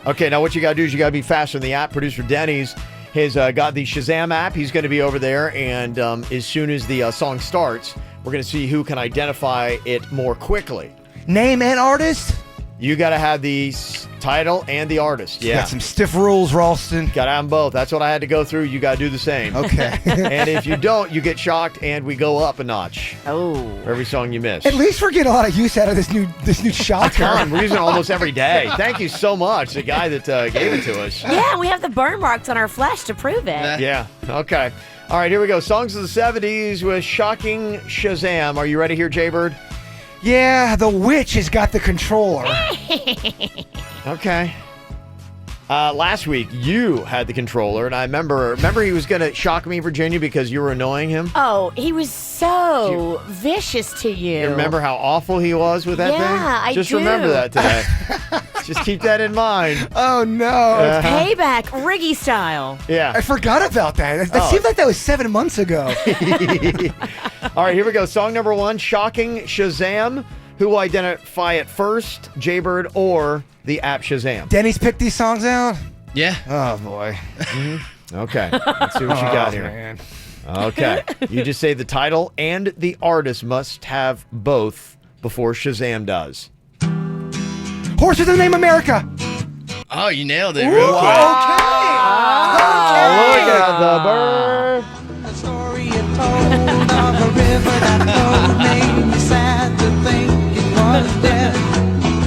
Okay, now what you got to do is you got to be faster than the app. Producer Denny's has got the Shazam app. He's going to be over there, and as soon as the song starts, we're going to see who can identify it more quickly. Name and artist? You got to have the title and the artist. Yeah. Got some stiff rules, Ralston. Got to have them both. That's what I had to go through. You got to do the same. Okay. And if you don't, you get shocked, and we go up a notch. Oh. For every song you miss. At least we're getting a lot of use out of this new shocker. Come on, we're using it almost every day. Thank you so much, the guy that gave it to us. Yeah, we have the burn marks on our flesh to prove it. Yeah. Okay. All right, here we go. Songs of the 70s with Shocking Shazam. Are you ready here, Jaybird? Yeah, the witch has got the controller. Okay. Last week, you had the controller, and I remember he was going to shock me, Virginia, because you were annoying him. Oh, he was so vicious to you. You remember how awful he was with that thing? Yeah, I Just do. remember that today. Just keep that in mind. Oh, no. Payback, Riggy style. Yeah. I forgot about that. That seemed like that was 7 months ago. All right, here we go. Song number 1, Shocking Shazam. Who will identify it first, Jaybird or the app Shazam? Denny's picked these songs out? Yeah. Oh, boy. Mm-hmm. Okay. Let's see what you got here. Man. Okay. You just say the title and the artist must have both before Shazam does. Horses in the Name America. Oh, you nailed it real quick. Look at the bird. A story you told of a river that flowed made me sad to think it was dead.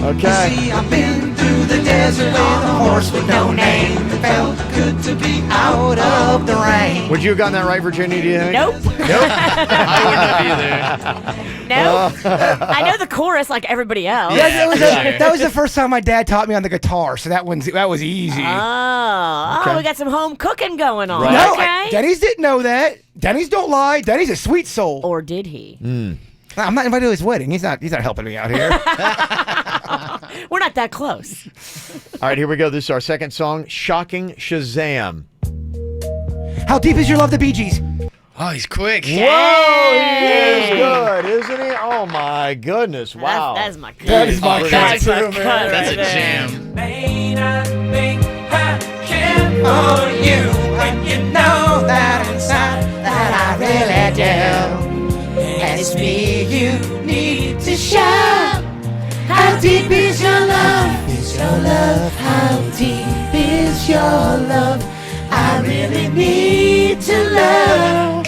Okay. You see, I've been through the desert on a horse with no name. It felt good to be out of the rain. Would you have gotten that right, Virginia, do you think? Nope. Nope. I wouldn't have either. No. I know the chorus like everybody else. Yeah, that was the first time my dad taught me on the guitar, so that was easy. Oh, we got some home cooking going on. Right. No, Okay. Denny's didn't know that. Denny's don't lie. Denny's a sweet soul. Or did he? I'm not invited to his wedding. He's not helping me out here. We're not that close. All right, here we go. This is our second song, Shocking Shazam. How deep is your love, the Bee Gees? Oh, he's quick. Whoa, he is good, isn't he? Oh, my goodness. Wow. That's my cut. That is my cut, That's too, my man. cut That's right a there. jam. May not think I care for you, and you know that inside that I really do. And it's me you need to show. How deep is your love? Is your love? How deep is your love? I really need to know.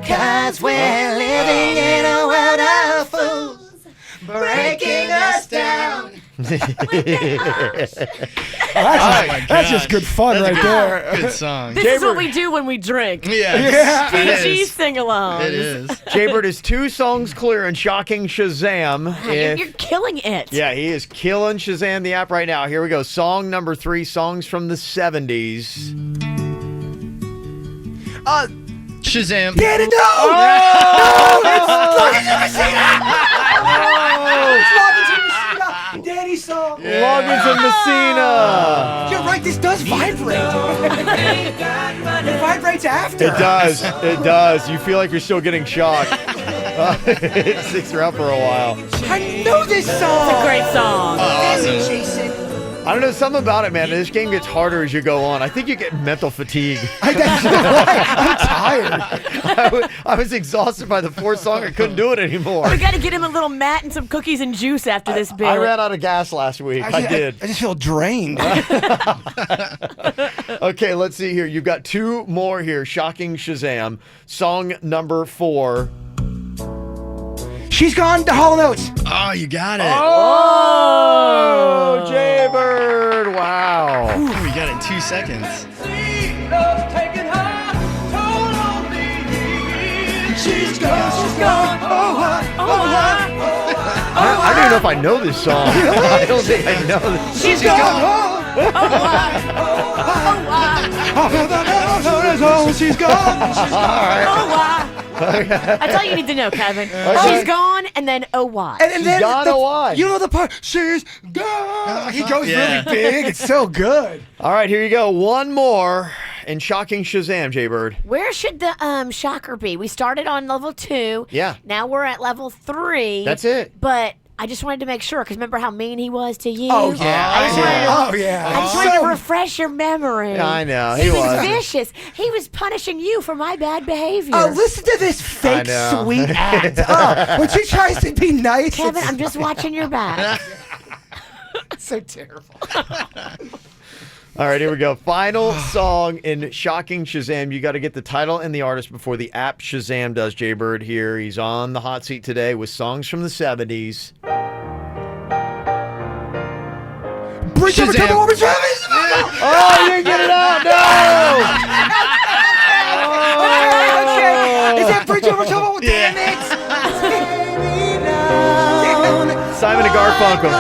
'Cause we're living in a world of fools, breaking us down. That's just good fun right there. Good song. This is what we do when we drink. Yes, it PG is. sing-alongs. It is. Jaybird is 2 songs clear in shocking Shazam. You're killing it. Yeah, he is killing Shazam the app right now. Here we go. Song number 3, songs from the 70s. Shazam. Get it down! Oh! No! It's Loggins and Messina! Danny's song! Loggins and Messina! You're right, this does vibrate. It vibrates after. It does. It does. You feel like you're still getting shocked. It sticks around for a while. I know this song! It's a great song. Awesome. Jason. I don't know, something about it, man. This game gets harder as you go on. I think you get mental fatigue. I'm tired. I was exhausted by the 4th song. I couldn't do it anymore. We got to get him a little mat and some cookies and juice after this bit. I ran out of gas last week. I did. I just feel drained. Okay, let's see here. You've got 2 more here. Shocking Shazam. Song number 4. She's gone to Hall Notes. Oh, you got it. Oh, Jaybird. Wow. Ooh, you got it in 2 seconds. She's gone. I don't even know if I know this song. I don't think I know this. She's gone. She's gone. All right. That's all you need to know, Kevin. She's gone, and then oh why? And then gone, oh why? You know the part. She's gone. He goes really big. It's so good. All right, here you go. One more in Shocking Shazam, Jaybird. Where should the shocker be? We started on level 2. Yeah. Now we're at level 3. That's it. But I just wanted to make sure, because remember how mean he was to you? Oh, yeah. I just wanted to So- refresh your memory. Yeah, I know. He was was. vicious. He was punishing you for my bad behavior. Listen to this fake know. sweet act. When she tries to be nice. Kevin, it's I'm just watching your back. so terrible. All right, here we go. Final song in Shocking Shazam. You got to get the title and the artist before the app Shazam does. Jaybird here. He's on the hot seat today with songs from the 70s. Bridge over Shazam. trouble over Travis. Oh, you didn't get it out. No! Okay. Is that Bridge over trouble? Damn it. Simon and Garfunkel.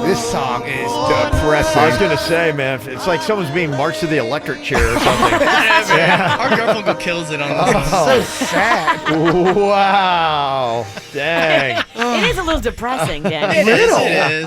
This song is I was going to say, man, it's like someone's being marched to the electric chair or something. Yeah. Our Garfunkel kills it on this song. so sad. Wow. Dang. It is a little depressing, Dan. It is.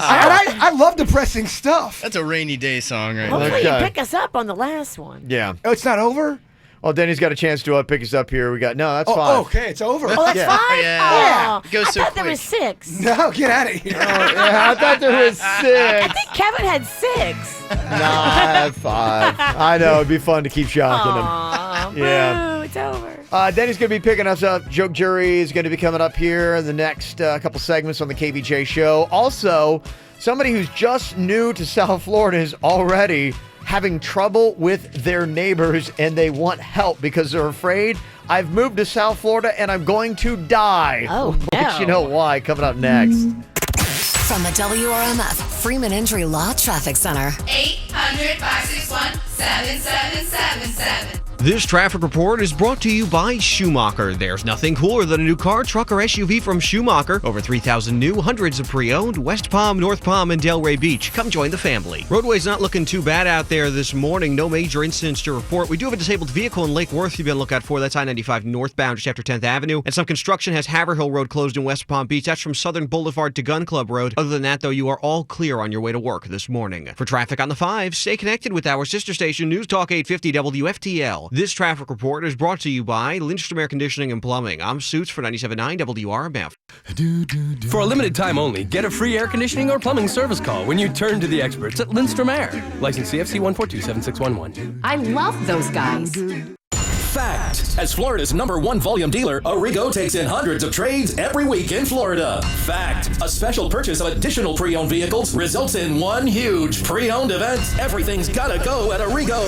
I love depressing stuff. That's a rainy day song right Hopefully there. you pick us up on the last one. Yeah. Oh, it's not over? Well, Denny's got a chance to pick us up here. We got, no, that's Oh, fine. okay, it's over. Oh, that's Yeah. 5? Yeah. Oh, It goes I so thought there quick. was 6. No, get out of here. Yeah, I thought there was 6. I think Kevin had 6. Nah, I had 5. I know, it'd be fun to keep shocking him. Aw, Yeah. boo, it's over. Denny's going to be picking us up. Joke Jury is going to be coming up here in the next couple segments on the KVJ show. Also, somebody who's just new to South Florida is already having trouble with their neighbors, and they want help because they're afraid. I've moved to South Florida and I'm going to die. Oh, Which you no. know why, coming up next. From the WRMF Freeman Injury Law Traffic Center. 800-561-7777. This traffic report is brought to you by Schumacher. There's nothing cooler than a new car, truck, or SUV from Schumacher. Over 3,000 new, hundreds of pre-owned, West Palm, North Palm, and Delray Beach. Come join the family. Roadway's not looking too bad out there this morning. No major incidents to report. We do have a disabled vehicle in Lake Worth to be on the lookout for. That's I-95 northbound just after 10th Avenue. And some construction has Haverhill Road closed in West Palm Beach. That's from Southern Boulevard to Gun Club Road. Other than that, though, you are all clear on your way to work this morning. For traffic on the 5, stay connected with our sister station, News Talk 850 WFTL. This traffic report is brought to you by Lindstrom Air Conditioning and Plumbing. I'm Suits for 97.9 WRMF. For a limited time only, get a free air conditioning or plumbing service call when you turn to the experts at Lindstrom Air. License CFC 1427611. I love those guys. Fact. Fact. As Florida's #1 volume dealer, Arrigo takes in hundreds of trades every week in Florida. Fact. A special purchase of additional pre-owned vehicles results in one huge pre-owned event. Everything's gotta go at Arrigo.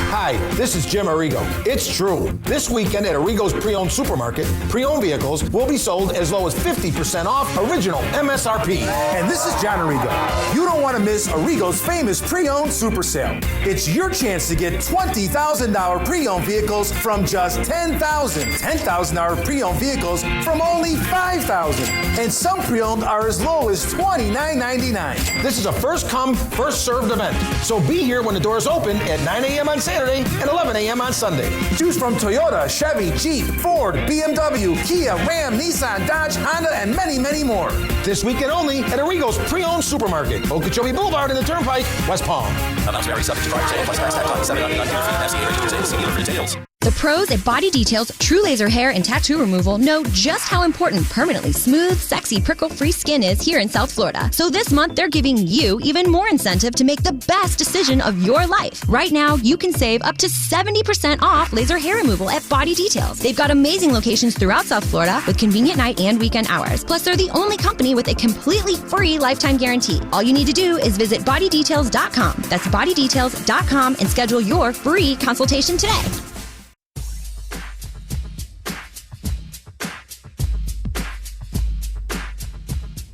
Hi, this is Jim Arrigo. It's true. This weekend at Arrigo's Pre-Owned Supermarket, pre-owned vehicles will be sold as low as 50% off original MSRP. And this is John Arrigo. You don't want to miss Arrigo's famous pre-owned super sale. It's your chance to get $20,000 pre-owned vehicles from just $10,000. $10,000 pre-owned vehicles from only $5,000. And some pre-owned are as low as $29.99. This is a first-come, first-served event. So be here when the doors open at 9 a.m. on Saturday and 11 a.m. on Sunday. Choose from Toyota, Chevy, Jeep, Ford, BMW, Kia, Ram, Nissan, Dodge, Honda, and many, many more. This weekend only at Arrigo's Pre-Owned Supermarket, Okeechobee Boulevard in the Turnpike, West Palm. Amounts vary, subject to driver sale, plus tax, 7 on FCA registered see dealer for details. The pros at Body Details True Laser Hair and Tattoo Removal know just how important permanently smooth, sexy, prickle-free skin is here in South Florida. So this month, they're giving you even more incentive to make the best decision of your life. Right now, you can save up to 70% off laser hair removal at Body Details. They've got amazing locations throughout South Florida with convenient night and weekend hours. Plus, they're the only company with a completely free lifetime guarantee. All you need to do is visit bodydetails.com. That's bodydetails.com and schedule your free consultation today.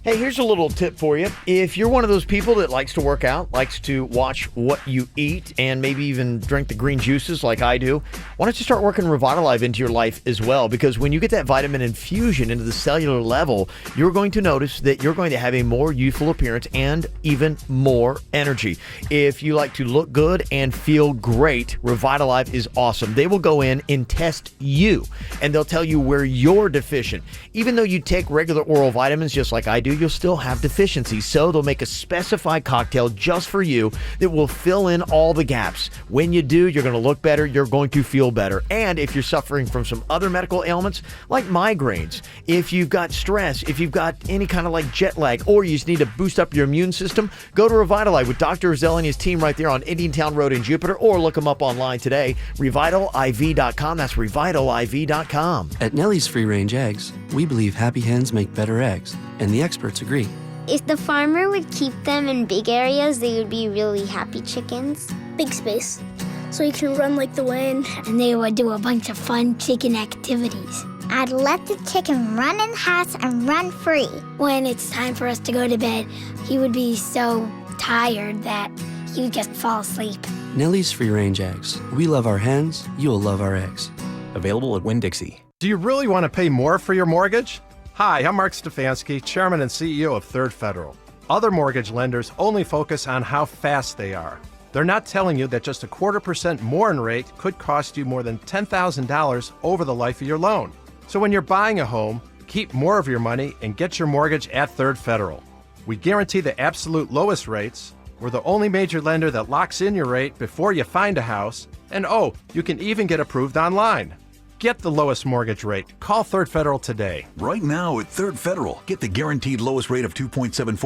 Hey, here's a little tip for you. If you're one of those people that likes to work out, likes to watch what you eat, and maybe even drink the green juices like I do, why don't you start working Revitalive into your life as well? Because when you get that vitamin infusion into the cellular level, you're going to notice that you're going to have a more youthful appearance and even more energy. If you like to look good and feel great, Revitalive is awesome. They will go in and test you, and they'll tell you where you're deficient. Even though you take regular oral vitamins just like I do, you'll still have deficiencies. So they'll make a specified cocktail just for you that will fill in all the gaps. When you do, you're going to look better, you're going to feel better. And if you're suffering from some other medical ailments like migraines, if you've got stress, if you've got any kind of like jet lag, or you just need to boost up your immune system, go to Revitalive with Dr. Rizzelli and his team right there on Indiantown Road in Jupiter, or look them up online today, revitaliv.com. That's revitaliv.com. At Nellie's Free Range Eggs, we believe happy hens make better eggs, and the experts agree. If the farmer would keep them in big areas, they would be really happy chickens. Big space, so you can run like the wind. And they would do a bunch of fun chicken activities. I'd let the chicken run in the house and run free. When it's time for us to go to bed, he would be so tired that he would just fall asleep. Nellie's Free Range Eggs. We love our hens, you'll love our eggs. Available at Winn-Dixie. Do you really want to pay more for your mortgage? Hi, I'm Mark Stefanski, Chairman and CEO of Third Federal. Other mortgage lenders only focus on how fast they are. They're not telling you that just 0.25% more in rate could cost you more than $10,000 over the life of your loan. So when you're buying a home, keep more of your money and get your mortgage at Third Federal. We guarantee the absolute lowest rates. We're the only major lender that locks in your rate before you find a house. And oh, you can even get approved online. Get the lowest mortgage rate. Call Third Federal today. Right now at Third Federal, get the guaranteed lowest rate of 2.74%,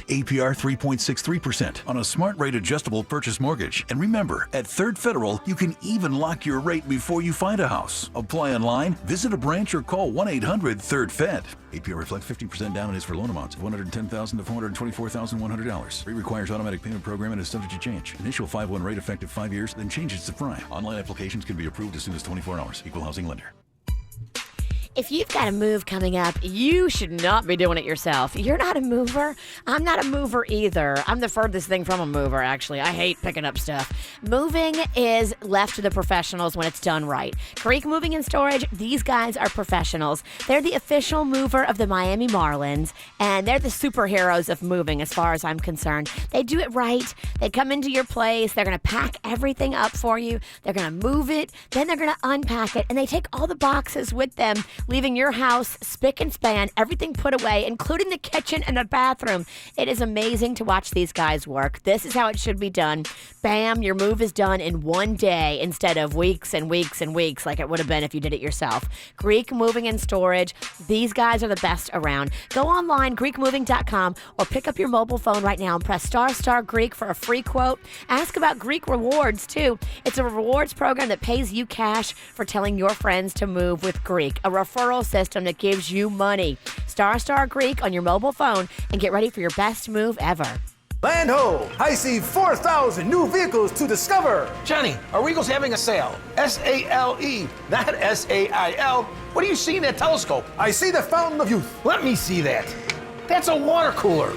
APR 3.63% on a smart rate adjustable purchase mortgage. And remember, at Third Federal, you can even lock your rate before you find a house. Apply online, visit a branch, or call 1-800-THIRD-FED. APR reflects 50% down and is for loan amounts of $110,000 to $424,100. Rate requires automatic payment program and is subject to change. Initial 5/1 rate effective 5 years, then changes to prime. Online applications can be approved as soon as 24 hours. Equal housing lender. If you've got a move coming up, you should not be doing it yourself. You're not a mover. I'm not a mover either. I'm the furthest thing from a mover, actually. I hate picking up stuff. Moving is left to the professionals when it's done right. Creek Moving and Storage, these guys are professionals. They're the official mover of the Miami Marlins, and they're the superheroes of moving as far as I'm concerned. They do it right. They come into your place. They're going to pack everything up for you. They're going to move it. Then they're going to unpack it, and they take all the boxes with them leaving your house spick and span, everything put away, including the kitchen and the bathroom. It is amazing to watch these guys work. This is how it should be done. Bam, your move is done in one day instead of weeks and weeks and weeks like it would have been if you did it yourself. Greek Moving and Storage. These guys are the best around. Go online, GreekMoving.com, or pick up your mobile phone right now and press ** Greek for a free quote. Ask about Greek Rewards, too. It's a rewards program that pays you cash for telling your friends to move with Greek, a referral system that gives you money. ** Greek on your mobile phone and get ready for your best move ever. Land ho! I see 4,000 new vehicles to discover. Johnny, Arrigo's having a sale. S-A-L-E, not S-A-I-L. What do you see in that telescope? I see the Fountain of Youth. Let me see that. That's a water cooler.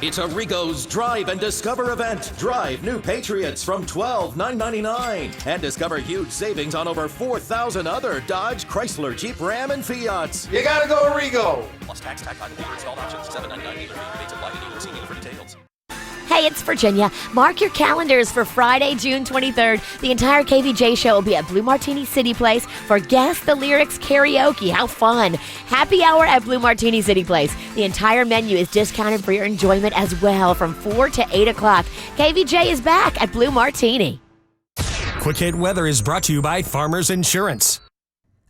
It's Arrigo's Drive and Discover event. Drive new Patriots from $12,999 and discover huge savings on over 4,000 other Dodge, Chrysler, Jeep, Ram, and Fiats. You gotta go Arrigo. Plus tax, item, installed options, $799 dealer fee. Rebates apply to dealer. See dealer for details. Hey, it's Virginia. Mark your calendars for Friday, June 23rd. The entire KVJ show will be at Blue Martini City Place for Guess the Lyrics karaoke. How fun. Happy hour at Blue Martini City Place. The entire menu is discounted for your enjoyment as well from 4 to 8 o'clock. KVJ is back at Blue Martini. Quick Hit Weather is brought to you by Farmers Insurance.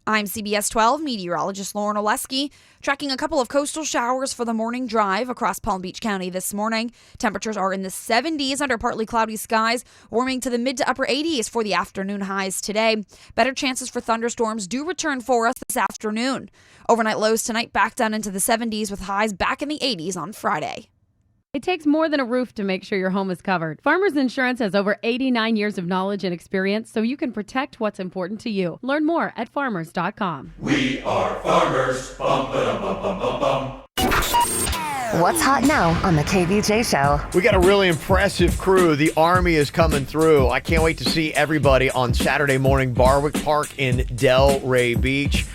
I'm CBS 12 meteorologist Lauren Oleski, tracking a couple of coastal showers for the morning drive across Palm Beach County this morning. Temperatures are in the 70s under partly cloudy skies, warming to the mid to upper 80s for the afternoon highs today. Better chances for thunderstorms do return for us this afternoon. Overnight lows tonight back down into the 70s with highs back in the 80s on Friday. It takes more than a roof to make sure your home is covered. Farmers Insurance has over 89 years of knowledge and experience, so you can protect what's important to you. Learn more at farmers.com. We are farmers. Bum, ba-dum, bum, bum, bum, bum. What's hot now on the KVJ show? We got a really impressive crew. The Army is coming through. I can't wait to see everybody on Saturday morning, Barwick Park in Delray Beach.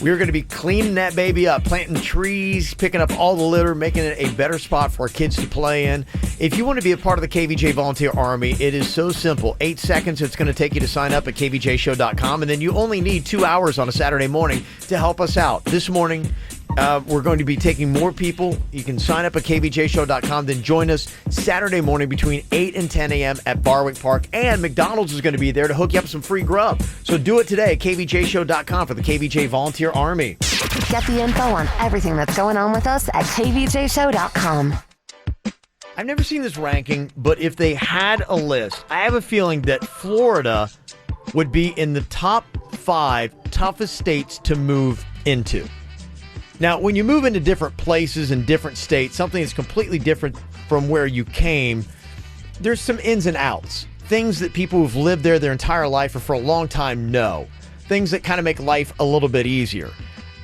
We're going to be cleaning that baby up, planting trees, picking up all the litter, making it a better spot for our kids to play in. If you want to be a part of the KVJ Volunteer Army, it is so simple. 8 seconds it's going to take you to sign up at kvjshow.com, and then you only need 2 hours on a Saturday morning to help us out. This morning, we're going to be taking more people. You can sign up at kvjshow.com, then join us Saturday morning between 8 and 10 a.m. at Barwick Park. And McDonald's is going to be there to hook you up some free grub. So do it today at kvjshow.com for the KVJ Volunteer Army. Get the info on everything that's going on with us at kvjshow.com. I've never seen this ranking, but if they had a list, I have a feeling that Florida would be in the top 5 toughest states to move into. Now, when you move into different places and different states, something that's completely different from where you came, there's some ins and outs. Things that people who've lived there their entire life or for a long time know. Things that kind of make life a little bit easier.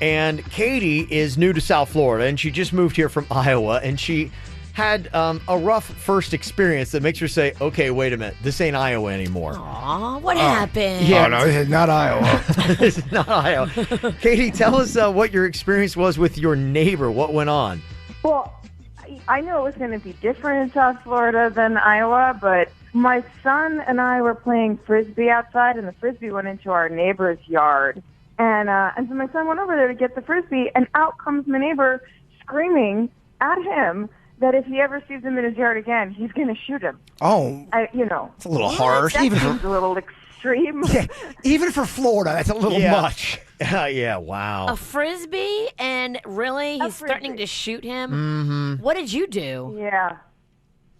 And Katie is new to South Florida, and she just moved here from Iowa, and she had a rough first experience that makes her say, okay, wait a minute, this ain't Iowa anymore. Aw, what happened? Yeah, Oh, no, this is not Iowa. This is not Iowa. Katie, tell us what your experience was with your neighbor. What went on? Well, I knew it was going to be different in South Florida than Iowa, but my son and I were playing Frisbee outside, and the Frisbee went into our neighbor's yard. And so my son went over there to get the Frisbee, and out comes my neighbor screaming at him that if he ever sees him in his yard again, he's going to shoot him. Oh. It's a little harsh. That Even seems a little extreme. Yeah, even for Florida, that's a little much. Yeah, wow. A Frisbee? And really? He's threatening to shoot him? Mm-hmm. What did you do? Yeah.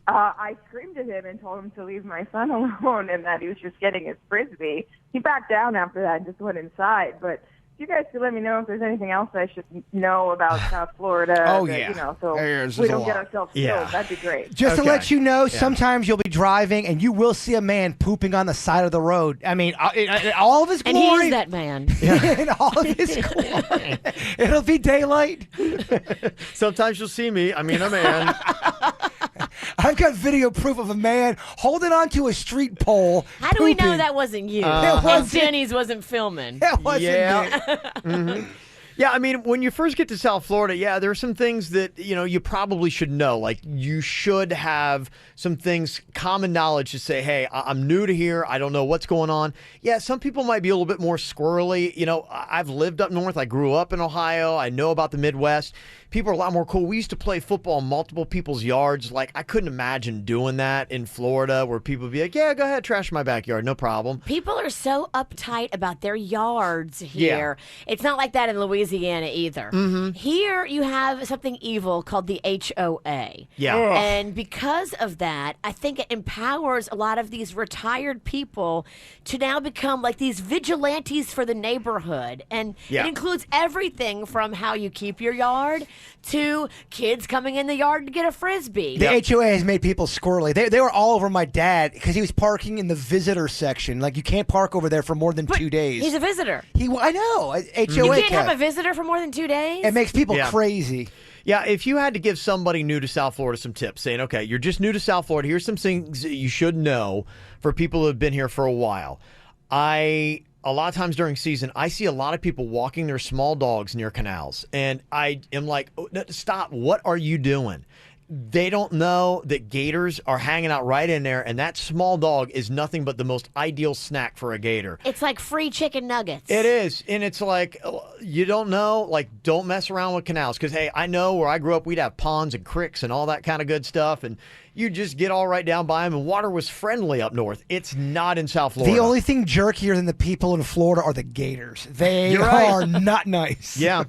I screamed at him and told him to leave my son alone and that he was just getting his Frisbee. He backed down after that and just went inside. But you guys could let me know if there's anything else I should know about South Florida. Oh, that, yeah. You know, so There's we a don't lot. get ourselves killed. Yeah. That'd be great. Just to let you know, Yeah. sometimes you'll be driving and you will see a man pooping on the side of the road. I mean, in all of his And glory. he's that man. In all of his glory. It'll be daylight. Sometimes you'll see me. I mean, a man. I've got video proof of a man holding onto a street pole. How do we know pooping. that wasn't you? It And wasn't. Denny's wasn't filming. It wasn't Yeah. me. Mm-hmm. Yeah, I mean, when you first get to South Florida, yeah, there are some things that, you probably should know. Like, you should have some things, common knowledge to say, hey, I'm new to here. I don't know what's going on. Yeah, some people might be a little bit more squirrely. I've lived up north. I grew up in Ohio. I know about the Midwest. People are a lot more cool. We used to play football in multiple people's yards. Like, I couldn't imagine doing that in Florida where people would be like, yeah, go ahead, trash my backyard. No problem. People are so uptight about their yards here. Yeah. It's not like that in Louisiana either. Mm-hmm. Here you have something evil called the HOA. Yeah. And because of that, I think it empowers a lot of these retired people to now become like these vigilantes for the neighborhood. And it includes everything from how you keep your yard to kids coming in the yard to get a Frisbee. The HOA has made people squirrely. They were all over my dad because he was parking in the visitor section. Like, you can't park over there for more than 2 days. He's a visitor. I know. HOA You can't have a visitor for more than 2 days? It makes people crazy. Yeah, if you had to give somebody new to South Florida some tips, saying, okay, you're just new to South Florida, here's some things that you should know for people who have been here for a while. A lot of times during season, I see a lot of people walking their small dogs near canals. And I am like, oh, no, stop. What are you doing? They don't know that gators are hanging out right in there, and that small dog is nothing but the most ideal snack for a gator. It's like free chicken nuggets. It is, and it's like, you don't know, like, don't mess around with canals, because, hey, I know where I grew up, we'd have ponds and creeks and all that kind of good stuff, and you just get all right down by them, and water was friendly up north. It's not in South Florida. The only thing jerkier than the people in Florida are the gators. They are not nice. Yeah.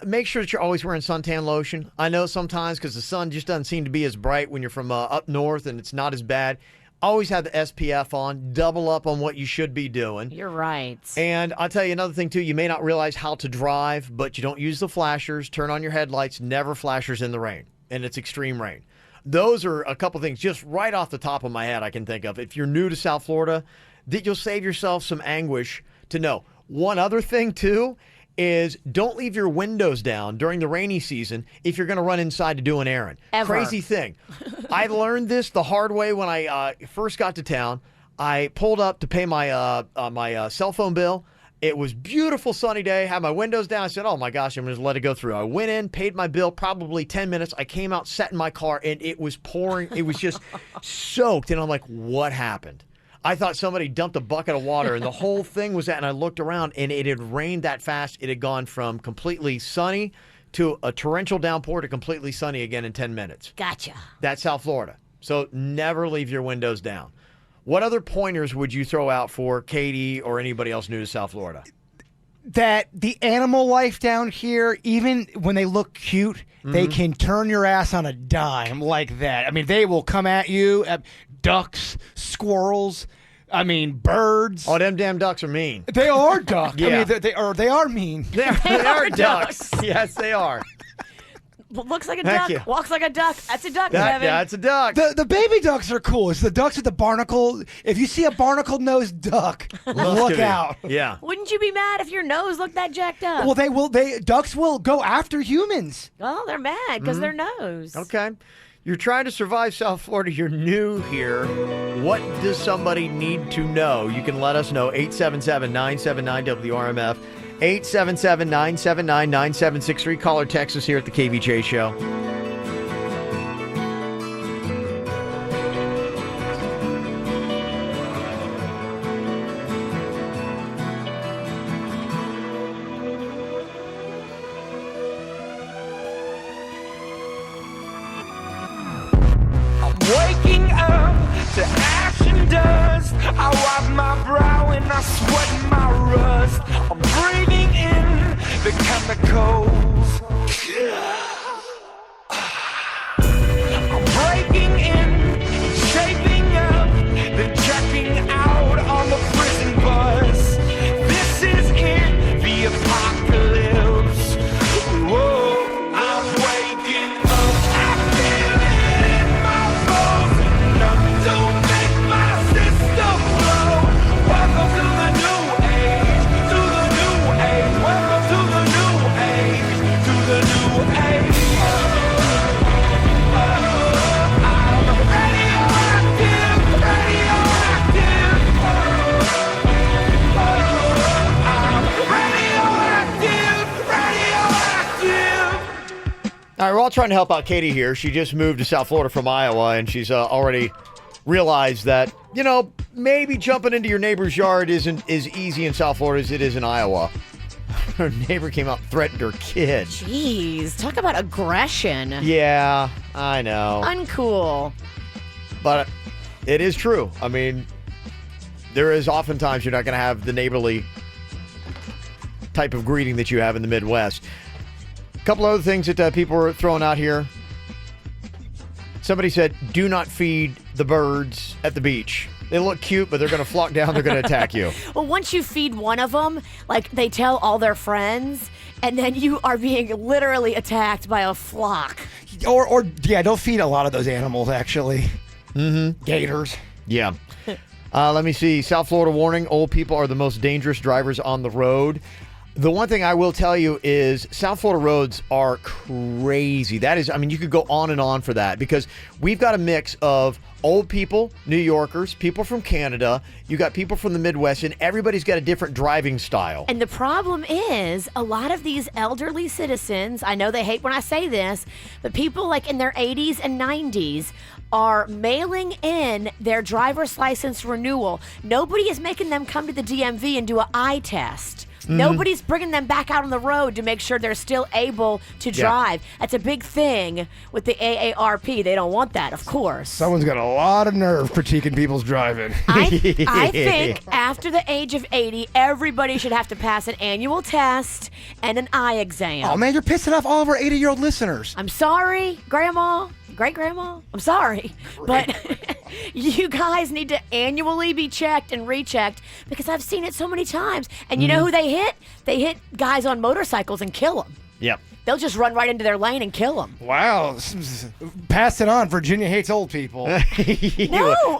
Make sure that you're always wearing suntan lotion. I know sometimes because the sun just doesn't seem to be as bright when you're from up north and it's not as bad. Always have the SPF on. Double up on what you should be doing. You're right. And I'll tell you another thing, too. You may not realize how to drive, but you don't use the flashers. Turn on your headlights. Never flashers in the rain. And it's extreme rain. Those are a couple things just right off the top of my head I can think of. If you're new to South Florida, that you'll save yourself some anguish to know. One other thing, too, is don't leave your windows down during the rainy season if you're going to run inside to do an errand. Ever. Crazy thing. I learned this the hard way when I first got to town. I pulled up to pay my my cell phone bill. It was beautiful sunny day, had my windows down. I said, oh my gosh, I'm going to let it go through. I went in, paid my bill, probably 10 minutes. I came out, sat in my car, and it was pouring. It was just soaked. And I'm like, what happened? I thought somebody dumped a bucket of water, and the whole thing was that. And I looked around, and it had rained that fast. It had gone from completely sunny to a torrential downpour to completely sunny again in 10 minutes. Gotcha. That's South Florida. So never leave your windows down. What other pointers would you throw out for Katie or anybody else new to South Florida? That the animal life down here, even when they look cute, they can turn your ass on a dime like that. I mean, they will come at you. Ducks, squirrels, birds. Oh, them damn ducks are mean. They are ducks. Yeah. They are mean. They are ducks. Yes, they are. Looks like a Heck duck. yeah. Walks like a duck. That's a duck, Yeah, Kevin. it's a duck. The baby ducks are cool. It's the ducks with the barnacle. If you see a barnacle-nosed duck, look out. Yeah. Wouldn't you be mad if your nose looked that jacked up? Well, ducks will go after humans. Well, they're mad because their nose. Okay. You're trying to survive South Florida. You're new here. What does somebody need to know? You can let us know. 877-979-WRMF. 877-979-9763. Call or text us here at the KVJ Show. Waking up to ash and dust. I wipe my brow and I sweat my rust. I'm breathing in the chemicals. I'm breaking in, shaping up, then checking out on the prison bus. This is it, the apocalypse. Whoa, I'm waking up. I feel it in my bones. Nothing to make my system blow. Welcome to the new age, to the new age. Welcome to the new age. All right, we're all trying to help out Katie here. She just moved to South Florida from Iowa, and she's already realized that, maybe jumping into your neighbor's yard isn't as easy in South Florida as it is in Iowa. Her neighbor came out and threatened her kid. Jeez, talk about aggression. Yeah, I know. Uncool. But it is true. I mean, there is oftentimes you're not going to have the neighborly type of greeting that you have in the Midwest. A couple other things that people were throwing out here. Somebody said, do not feed the birds at the beach. They look cute, but they're going to flock down. They're going to attack you. Well, once you feed one of them, they tell all their friends, and then you are being literally attacked by a flock. Or don't feed a lot of those animals, actually. Mm-hmm. Gators. Yeah. Let me see. South Florida warning, old people are the most dangerous drivers on the road. The one thing I will tell you is South Florida roads are crazy. That is, you could go on and on for that because we've got a mix of old people, New Yorkers, people from Canada. You got people from the Midwest, and everybody's got a different driving style. And the problem is a lot of these elderly citizens, I know they hate when I say this, but people in their 80s and 90s are mailing in their driver's license renewal. Nobody is making them come to the DMV and do an eye test. Mm-hmm. Nobody's bringing them back out on the road to make sure they're still able to drive. Yeah. That's a big thing with the AARP. They don't want that, of course. Someone's got a lot of nerve critiquing people's driving. I think after the age of 80, everybody should have to pass an annual test and an eye exam. Oh, man, you're pissing off all of our 80-year-old listeners. I'm sorry, Grandma. Great-grandma, I'm sorry, but you guys need to annually be checked and rechecked because I've seen it so many times. And you know who they hit? They hit guys on motorcycles and kill them. Yep. They'll just run right into their lane and kill them. Wow. Pass it on. Virginia hates old people. No,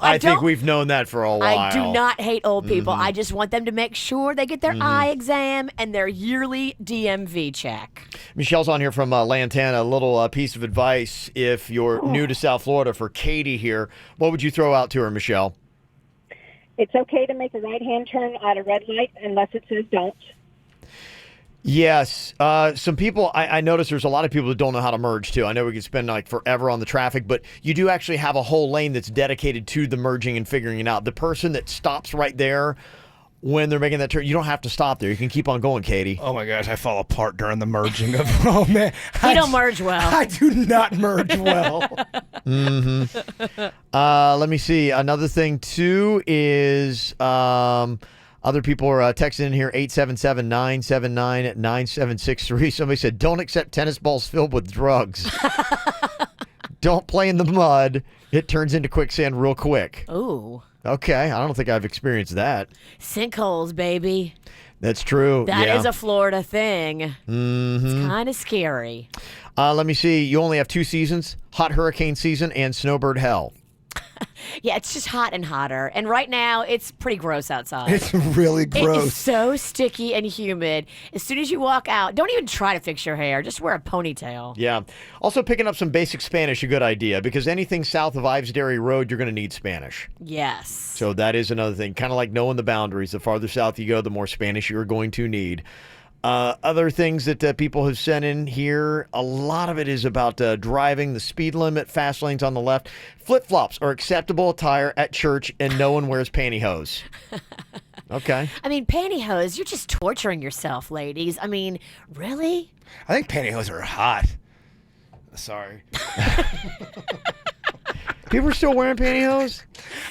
I think we've known that for a while. I do not hate old people. I just want them to make sure they get their eye exam and their yearly DMV check. Michelle's on here from Lantana. A little piece of advice if you're new to South Florida for Katie here. What would you throw out to her, Michelle? It's okay to make a right-hand turn at a red light unless it says don't. Yes. Some people, I notice there's a lot of people that don't know how to merge, too. I know we could spend forever on the traffic, but you do actually have a whole lane that's dedicated to the merging and figuring it out. The person that stops right there when they're making that turn, you don't have to stop there. You can keep on going, Katie. Oh, my gosh. I fall apart during the merging of, oh, man. You don't merge well. I do not merge well. Let me see. Another thing, too, is... other people are texting in here, 877-979-9763. Somebody said, don't accept tennis balls filled with drugs. Don't play in the mud. It turns into quicksand real quick. Ooh. Okay, I don't think I've experienced that. Sinkholes, baby. That's true. That is a Florida thing. Mm-hmm. It's kind of scary. Let me see. You only have 2 seasons, hot hurricane season and snowbird hell. Yeah, it's just hot and hotter. And right now, it's pretty gross outside. It's really gross. It is so sticky and humid. As soon as you walk out, don't even try to fix your hair. Just wear a ponytail. Yeah. Also, picking up some basic Spanish, a good idea, because anything south of Ives Dairy Road, you're going to need Spanish. Yes. So that is another thing. Kind of like knowing the boundaries. The farther south you go, the more Spanish you're going to need. Other things that people have sent in here, a lot of it is about driving, the speed limit, fast lanes on the left. Flip-flops are acceptable attire at church, and no one wears pantyhose. Okay. I mean, pantyhose, you're just torturing yourself, ladies. I mean, really? I think pantyhose are hot. Sorry. People are still wearing pantyhose?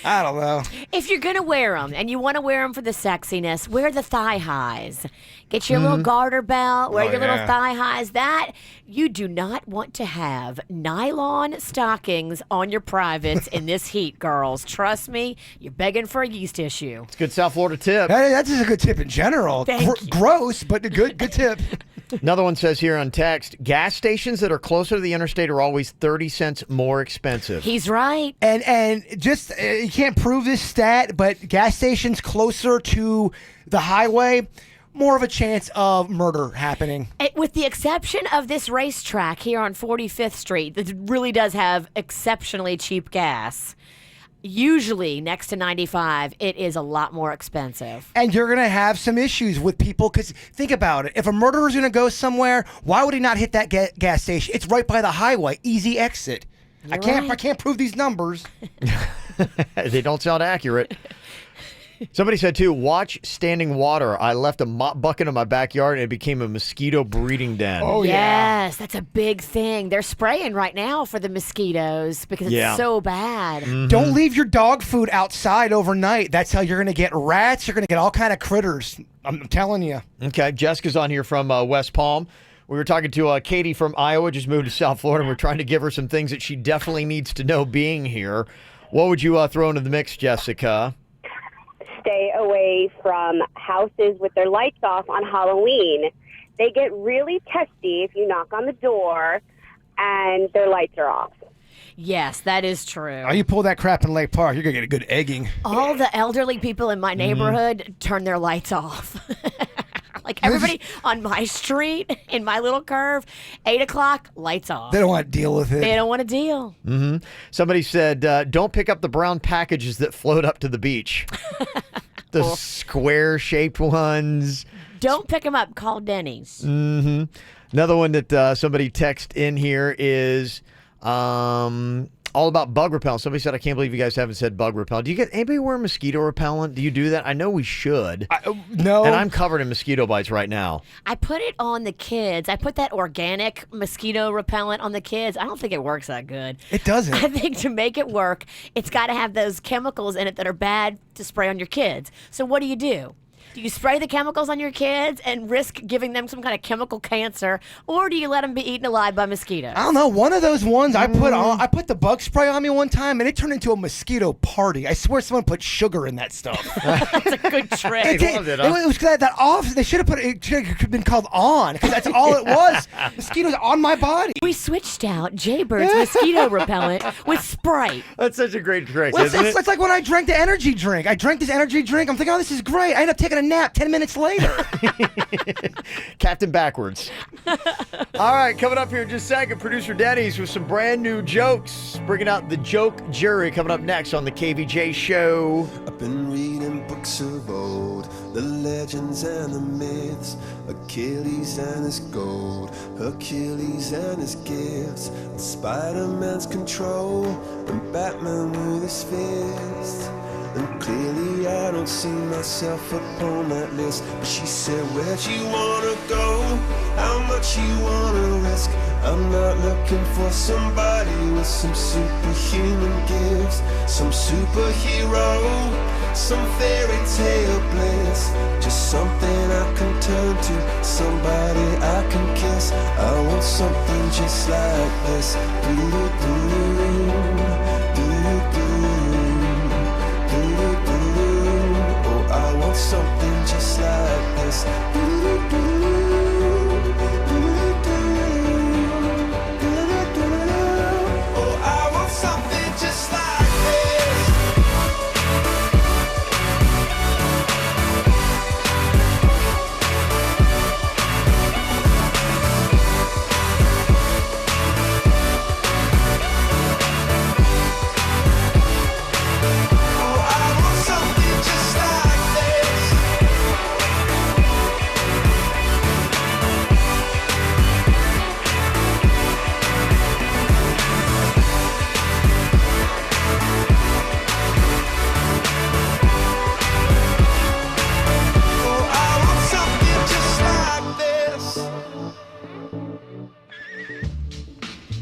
I don't know. If you're going to wear them and you want to wear them for the sexiness, wear the thigh highs. Get your little garter belt, wear your little thigh highs. That, you do not want to have nylon stockings on your privates in this heat, girls. Trust me, you're begging for a yeast issue. It's a good South Florida tip. Hey, that's just a good tip in general. Thank you. Gross, but a good tip. Another one says here on text, gas stations that are closer to the interstate are always 30 cents more expensive. He's right. And just, you can't prove this stat, but gas stations closer to the highway, more of a chance of murder happening. With the exception of this racetrack here on 45th Street that really does have exceptionally cheap gas, usually next to 95, it is a lot more expensive. And you're going to have some issues with people because think about it. If a murderer's going to go somewhere, why would he not hit that gas station? It's right by the highway. Easy exit. I can't prove these numbers. They don't sound accurate. Somebody said, too, watch standing water. I left a mop bucket in my backyard, and it became a mosquito breeding den. Oh, yes, that's a big thing. They're spraying right now for the mosquitoes because it's so bad. Mm-hmm. Don't leave your dog food outside overnight. That's how you're going to get rats. You're going to get all kind of critters. I'm telling you. Okay, Jessica's on here from West Palm. We were talking to Katie from Iowa, just moved to South Florida, and we're trying to give her some things that she definitely needs to know being here. What would you throw into the mix, Jessica? Stay away from houses with their lights off on Halloween. They get really testy if you knock on the door and their lights are off. Yes, that is true. Oh, you pull that crap in Lake Park, you're going to get a good egging. All the elderly people in my neighborhood turn their lights off. Like everybody on my street, in my little curve, 8 o'clock, lights off. They don't want to deal with it. They don't want to deal. Mm-hmm. Somebody said, don't pick up the brown packages that float up to the beach. The square-shaped ones. Don't pick them up. Call Denny's. Mm-hmm. Another one that somebody texted in here is all about bug repellent. Somebody said, I can't believe you guys haven't said bug repellent. Do you get anybody wear mosquito repellent? Do you do that? I know we should. No. And I'm covered in mosquito bites right now. I put it on the kids. I put that organic mosquito repellent on the kids. I don't think it works that good. It doesn't. I think to make it work, it's got to have those chemicals in it that are bad to spray on your kids. So what do? Do you spray the chemicals on your kids and risk giving them some kind of chemical cancer, or do you let them be eaten alive by mosquitoes? I don't know. One of those ones I put the bug spray on me one time, and it turned into a mosquito party. I swear someone put sugar in that stuff. That's a good trick. It was that off. They should have put it. Should have been called on because that's all it was. Mosquitoes on my body. We switched out Jaybird's mosquito repellent with Sprite. That's such a great trick, Well, isn't it? it's like when I drank the energy drink. I drank this energy drink. I'm thinking, oh, this is great. I end up taking a nap 10 minutes later. Captain Backwards. All right, coming up here in just a second, producer Denny's with some brand new jokes. Bringing out the joke jury coming up next on the KVJ show. I've been reading books of old, the legends and the myths, Achilles and his gold, Hercules and his gifts, and Spider-Man's control, and Batman with his fist. And clearly I don't see myself upon that list. But she said, where'd you wanna go? How much you wanna risk? I'm not looking for somebody with some superhuman gifts, some superhero, some fairy tale bliss. Just something I can turn to, somebody I can kiss. I want something just like this. I want something just like this. Oh, I want something just like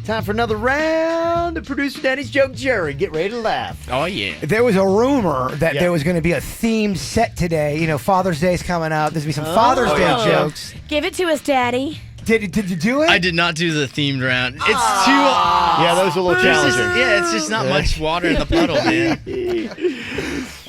Time for another round of producer Danny's Joke Jury. Get ready to laugh. Oh, yeah. There was a rumor that there was going to be a themed set today. You know, Father's Day's coming up. There's going to be some Father's Day jokes. Give it to us, Daddy. Did you do it? I did not do the themed round. It's too... Yeah, that was a little challenging. It's just not much water in the puddle, man.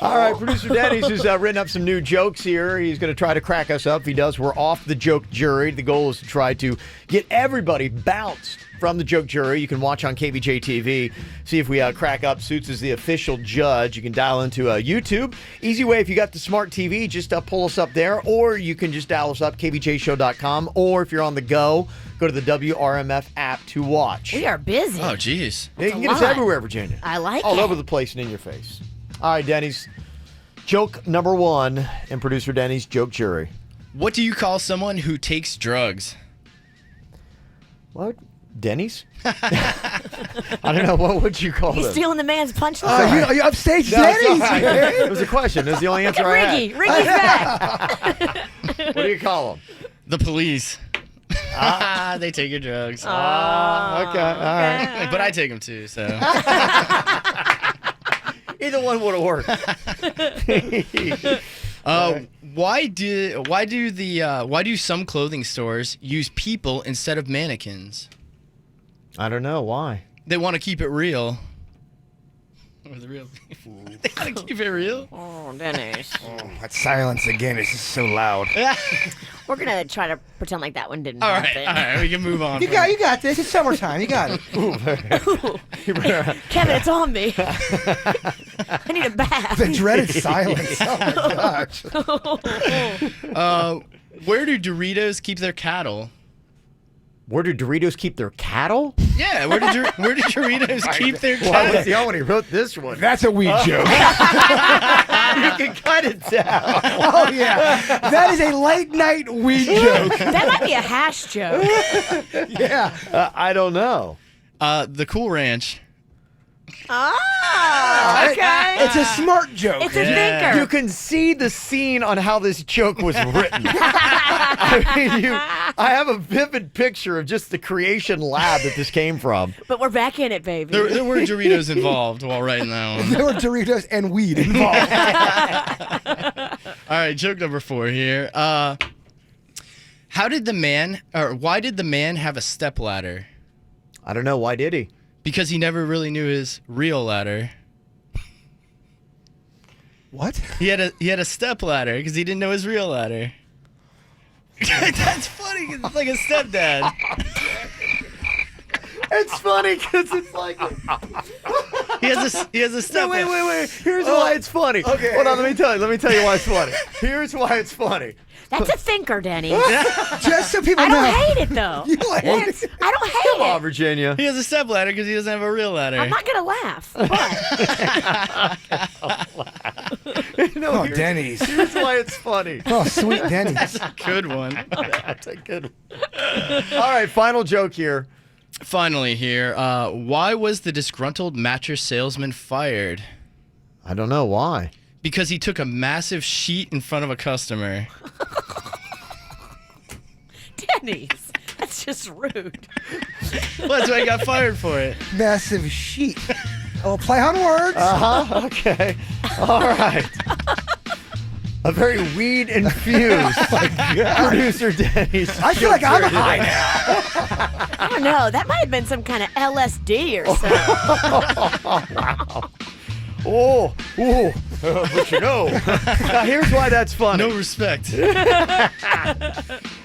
All right, producer Denny's has written up some new jokes here. He's going to try to crack us up. If he does, we're off the joke jury. The goal is to try to get everybody bounced from the joke jury. You can watch on Kvj Tv. See if we crack up. Suits is the official judge. You can dial into YouTube. Easy way, if you got the smart TV, just pull us up there, or you can just dial us up, kvjshow.com, or if you're on the go, go to the WRMF app to watch. We are busy. Oh, jeez. You can get us everywhere, Virginia. I like all it. over the place and in your face. All right, Denny's. Joke number 1 in producer Denny's joke jury. What do you call someone who takes drugs? What? Denny's? I don't know. What would you call He's them? stealing the man's punchline. Are you upstage No, Denny's? it was a question. It was the only answer I had. Riggy's back. What do you call them? The police. They take your drugs. Okay. All right. But I take them too, so. Either one would have worked. Why do some clothing stores use people instead of mannequins? I don't know. Why? They want to keep it real. Or the real people. They want to keep it real. Oh, Dennis. That silence again is just so loud. We're going to try to pretend like that one didn't All happen. right, we can move on. You got this. It's summertime. You got it. Kevin, it's on me. I need a bath. The dreaded silence. Oh my gosh. Where do Doritos keep their cattle? Where do Doritos keep their cattle? Yeah, where do Doritos keep their Well, I was cattle? the only one who wrote this one. That's a weed joke. You can cut it down. Oh, yeah. That is a late night weed joke. That might be a hash joke. Yeah. I don't know. The Cool Ranch. Oh, okay. It's a smart joke. It's a thinker. You can see the scene on how this joke was written. I have a vivid picture of just the creation lab that this came from. But we're back in it, baby. There were Doritos involved while writing that one. There were Doritos and weed involved. All right, joke number 4 here. Why did the man have a stepladder? I don't know. Why did he? Because he never really knew his real ladder. What? He had a stepladder because he didn't know his real ladder. That's funny 'cause it's like a stepdad. It's funny because it's like He has a stepladder. No, wait. Here's why it's funny. Okay. Hold on, let me tell you why it's funny. Here's why it's funny. That's a thinker, Denny. Just so people I know. don't hate it, though. You hate it? I don't hate Come on, it. Virginia. He has a stepladder because he doesn't have a real ladder. I'm not going to laugh. But No, Denny's. Here's why it's funny. Oh, sweet Denny's. That's a good one. That's a good one. All right, final joke here. Finally here, why was the disgruntled mattress salesman fired? I don't know why. Because he took a massive sheet in front of a customer. Denny's. That's just rude. Well, that's why he got fired for it. Massive sheet. Oh, play on words. Okay. All right. A very weed-infused producer Denny's. I feel like I'm high now. I don't know. That might have been some kind of LSD or something. Wow. Oh, but you know. Now, here's why that's funny. No respect.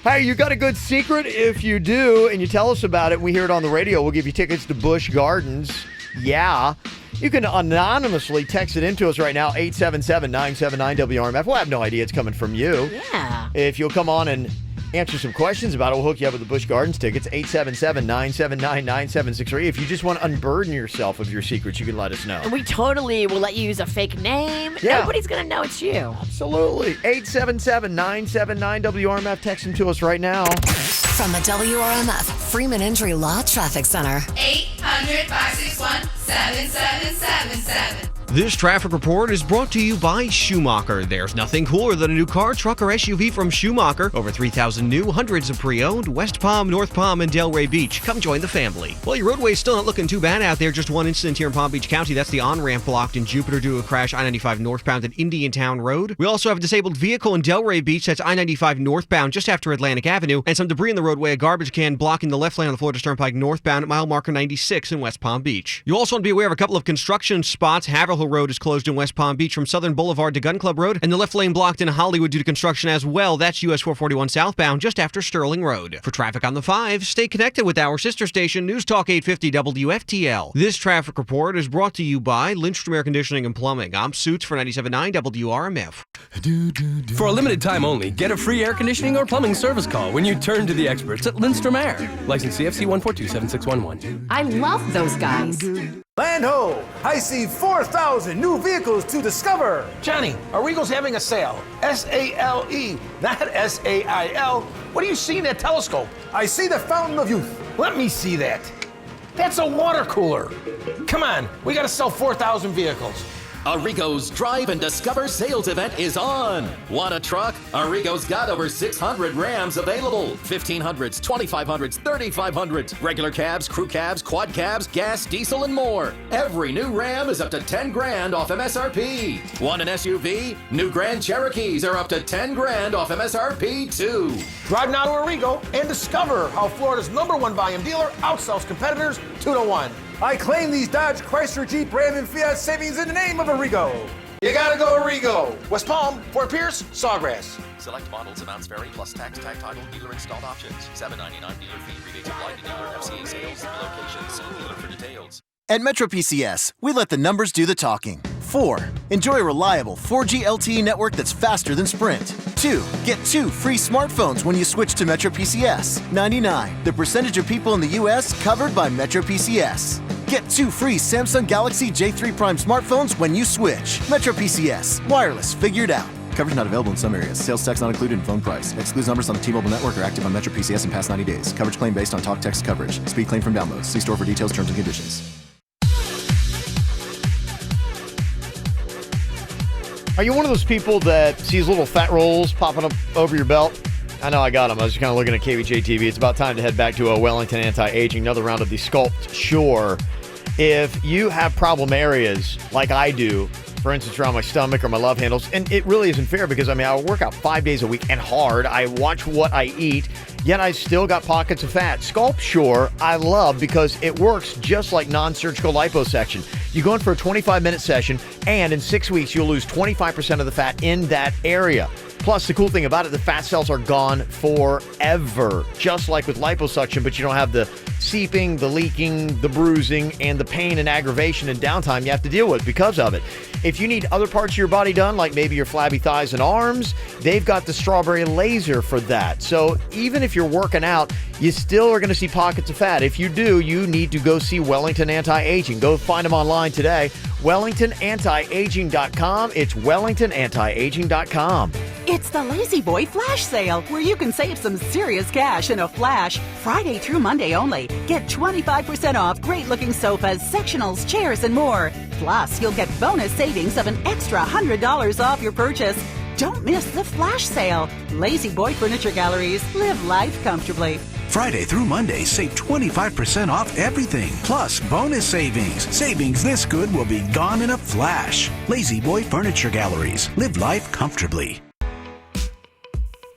Hey, you got a good secret? If you do, and you tell us about it, we hear it on the radio, we'll give you tickets to Busch Gardens. Yeah. You can anonymously text it into us right now, 877-979-WRMF. We'll have no idea it's coming from you. Yeah. If you'll come on and answer some questions about it, we'll hook you up with the Busch Gardens tickets, 877-979-9763. If you just want to unburden yourself of your secrets, you can let us know. And we totally will let you use a fake name. Yeah. Nobody's going to know it's you. Absolutely. 877-979-WRMF. Text them to us right now. From the WRMF Freeman Injury Law Traffic Center. 800-561-7777. This traffic report is brought to you by Schumacher. There's nothing cooler than a new car, truck, or SUV from Schumacher. Over 3,000 new, hundreds of pre-owned, West Palm, North Palm, and Delray Beach. Come join the family. Well, your roadway's still not looking too bad out there. Just one incident here in Palm Beach County. That's the on-ramp blocked in Jupiter due to a crash I-95 northbound at Indiantown Road. We also have a disabled vehicle in Delray Beach. That's I-95 northbound just after Atlantic Avenue. And some debris in the roadway, a garbage can blocking the left lane on the Florida Turnpike northbound at mile marker 96 in West Palm Beach. You also want to be aware of a couple of construction spots. Haverhill Hill Road is closed in West Palm Beach from Southern Boulevard to Gun Club Road, and the left lane blocked in Hollywood due to construction as well. That's US 441 southbound just after Sterling Road. For traffic on the 5, stay connected with our sister station, News Talk 850 WFTL. This traffic report is brought to you by Lindstrom Air Conditioning and Plumbing. I'm Suits for 97.9 WRMF. For a limited time only, get a free air conditioning or plumbing service call when you turn to the experts at Lindstrom Air. License CFC 1427611. I love those guys. Land ho! I see 4,000 new vehicles to discover. Johnny, Arrigo's having a sale. S-A-L-E, not S-A-I-L. What do you see in that telescope? I see the fountain of youth. Let me see that. That's a water cooler. Come on, we gotta sell 4,000 vehicles. Arrigo's Drive and Discover sales event is on. Want a truck? Arrigo's got over 600 Rams available. 1500s, 2500s, 3500s, regular cabs, crew cabs, quad cabs, gas, diesel, and more. Every new Ram is up to 10 grand off MSRP. Want an SUV? New Grand Cherokees are up to 10 grand off MSRP too. Drive now to Arrigo and discover how Florida's #1 volume dealer outsells competitors 2-1. I claim these Dodge, Chrysler, Jeep, Ram, and Fiat savings in the name of Arrigo. You gotta go Arrigo. West Palm, Fort Pierce, Sawgrass. Select models, amounts vary, plus tax, tag title, dealer installed options. $7.99 dealer fee, rebates applied to dealer, FCA sales, locations, see dealer for details. At Metro PCS, we let the numbers do the talking. 4. Enjoy a reliable 4G LTE network that's faster than Sprint. 2. Get 2 free smartphones when you switch to Metro PCS. 99. The percentage of people in the U.S. covered by Metro PCS. Get 2 free Samsung Galaxy J3 Prime smartphones when you switch. Metro PCS. Wireless. Figured out. Coverage not available in some areas. Sales tax not included in phone price. Excludes numbers on the T-Mobile network are active on Metro PCS in past 90 days. Coverage claim based on talk text coverage. Speed claim from downloads. See store for details, terms, and conditions. Are you one of those people that sees little fat rolls popping up over your belt? I know I got them. I was just kind of looking at Kvj TV. It's about time to head back to a Wellington Anti-Aging, another round of the Sculpt Sure. If you have problem areas like I do, for instance, around my stomach or my love handles, and it really isn't fair because, I work out 5 days a week and hard. I watch what I eat, yet I still got pockets of fat. Sculpt Sure I love because it works just like non-surgical liposuction. You go in for a 25-minute session, and in 6 weeks, you'll lose 25% of the fat in that area. Plus, the cool thing about it, the fat cells are gone forever, just like with liposuction, but you don't have the seeping, the leaking, the bruising, and the pain and aggravation and downtime you have to deal with because of it. If you need other parts of your body done, like maybe your flabby thighs and arms, they've got the strawberry laser for that. So even if you're working out, you still are going to see pockets of fat. If you do, you need to go see Wellington Anti-Aging. Go find them online today. WellingtonAntiAging.com. It's WellingtonAntiAging.com. It's the Lazy Boy Flash Sale, where you can save some serious cash in a flash. Friday through Monday only. Get 25% off great-looking sofas, sectionals, chairs, and more. Plus, you'll get bonus savings of an extra $100 off your purchase. Don't miss the Flash Sale. Lazy Boy Furniture Galleries. Live life comfortably. Friday through Monday, save 25% off everything. Plus, bonus savings. Savings this good will be gone in a flash. Lazy Boy Furniture Galleries. Live life comfortably.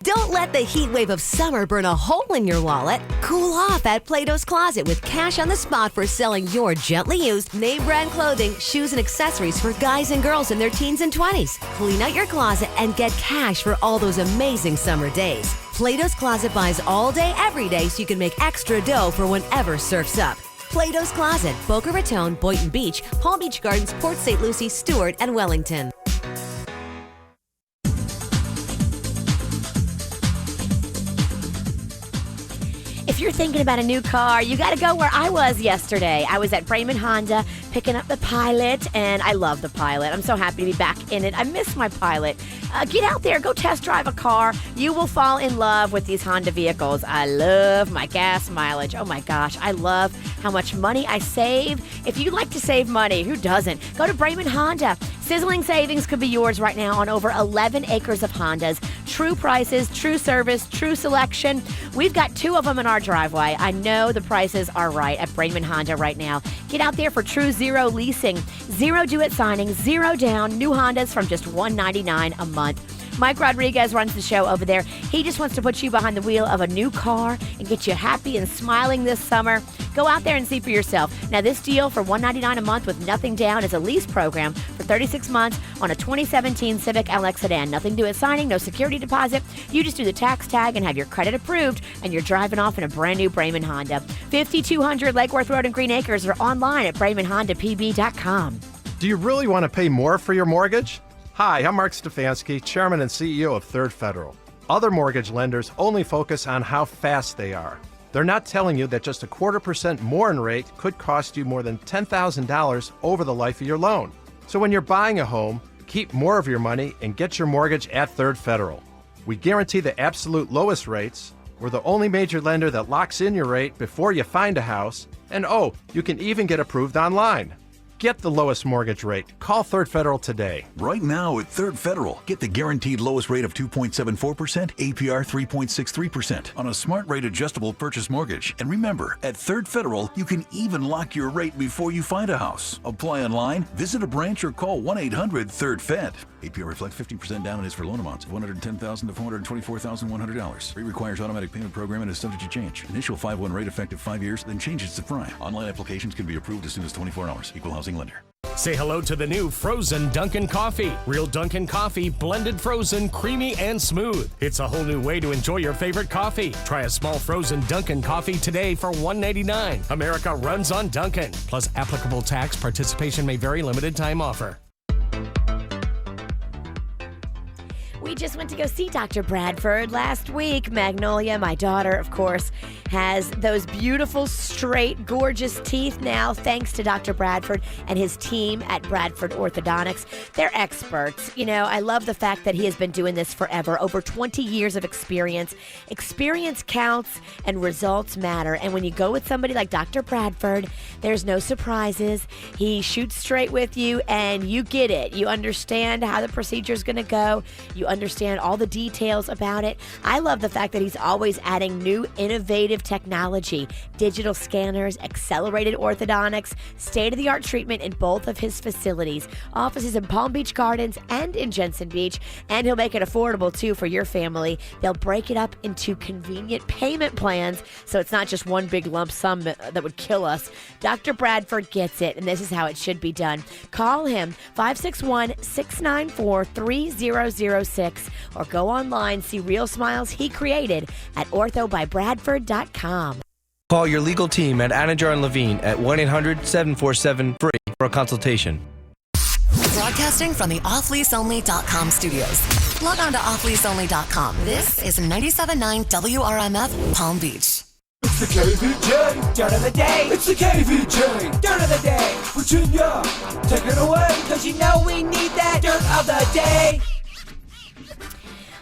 Don't let the heat wave of summer burn a hole in your wallet. Cool off at Plato's Closet with cash on the spot for selling your gently used name brand clothing, shoes, and accessories for guys and girls in their teens and 20s. Clean out your closet and get cash for all those amazing summer days. Plato's Closet buys all day, every day, so you can make extra dough for whenever surf's up. Plato's Closet, Boca Raton, Boynton Beach, Palm Beach Gardens, Port St. Lucie, Stewart, and Wellington. If you're thinking about a new car, you got to go where I was yesterday. I was at Brayman Honda picking up the Pilot, and I love the Pilot. I'm so happy to be back in it. I miss my Pilot. Get out there, go test drive a car. You will fall in love with these Honda vehicles. I love my gas mileage. Oh my gosh, I love how much money I save. If you like to save money, who doesn't? Go to Brayman Honda. Sizzling savings could be yours right now on over 11 acres of Hondas. True prices, true service, true selection. We've got 2 of them in our driveway. I know the prices are right at Brayman Honda right now. Get out there for true zero leasing, zero do-it signing, zero down, new Hondas from just $199 a month. Mike Rodriguez runs the show over there. He just wants to put you behind the wheel of a new car and get you happy and smiling this summer. Go out there and see for yourself. Now, this deal for $199 a month with nothing down is a lease program for 36 months on a 2017 Civic LX sedan. Nothing to do with signing, no security deposit. You just do the tax tag and have your credit approved, and you're driving off in a brand new Brayman Honda. 5200 Lake Worth Road in Green Acres, or online at BraymanHondaPB.com. Do you really want to pay more for your mortgage? Hi, I'm Mark Stefanski, Chairman and CEO of Third Federal. Other mortgage lenders only focus on how fast they are. They're not telling you that just 0.25% more in rate could cost you more than $10,000 over the life of your loan. So when you're buying a home, keep more of your money and get your mortgage at Third Federal. We guarantee the absolute lowest rates. We're the only major lender that locks in your rate before you find a house. And you can even get approved online. Get the lowest mortgage rate. Call Third Federal today. Right now at Third Federal, get the guaranteed lowest rate of 2.74%, APR 3.63% on a smart rate adjustable purchase mortgage. And remember, at Third Federal, you can even lock your rate before you find a house. Apply online, visit a branch, or call 1-800-THIRD-FED. APR reflects 15% down and is for loan amounts of $110,000 to $424,100. Rate requires automatic payment program and is subject to change. Initial 5/1 rate effective 5 years, then changes to prime. Online applications can be approved as soon as 24 hours. Equal housing lender. Say hello to the new frozen Dunkin' Coffee. Real Dunkin' Coffee, blended frozen, creamy, and smooth. It's a whole new way to enjoy your favorite coffee. Try a small frozen Dunkin' Coffee today for $1.99. America runs on Dunkin'. Plus applicable tax. Participation may vary. Limited time offer. We just went to go see Dr. Bradford last week. Magnolia, my daughter, of course, has those beautiful, straight, gorgeous teeth now, thanks to Dr. Bradford and his team at Bradford Orthodontics. They're experts. You know, I love the fact that he has been doing this forever, over 20 years of experience. Experience counts and results matter. And when you go with somebody like Dr. Bradford, there's no surprises. He shoots straight with you and you get it. You understand how the procedure is going to go. You understand all the details about it. I love the fact that he's always adding new innovative technology, digital scanners, accelerated orthodontics, state-of-the-art treatment in both of his facilities, offices in Palm Beach Gardens and in Jensen Beach, and he'll make it affordable too for your family. They'll break it up into convenient payment plans, so it's not just one big lump sum that would kill us. Dr. Bradford gets it, and this is how it should be done. Call him 561-694-3006 or go online, see real smiles he created at orthobybradford.com. Call your legal team at Anajar and Levine at 1-800-747-FREE for a consultation. Broadcasting from the offleaseonly.com studios. Log on to offleaseonly.com. This is 97.9 WRMF Palm Beach. It's the KVJ dirt of the day. It's the KVJ dirt of the day. Virginia, take it away, cause you know we need that dirt of the day.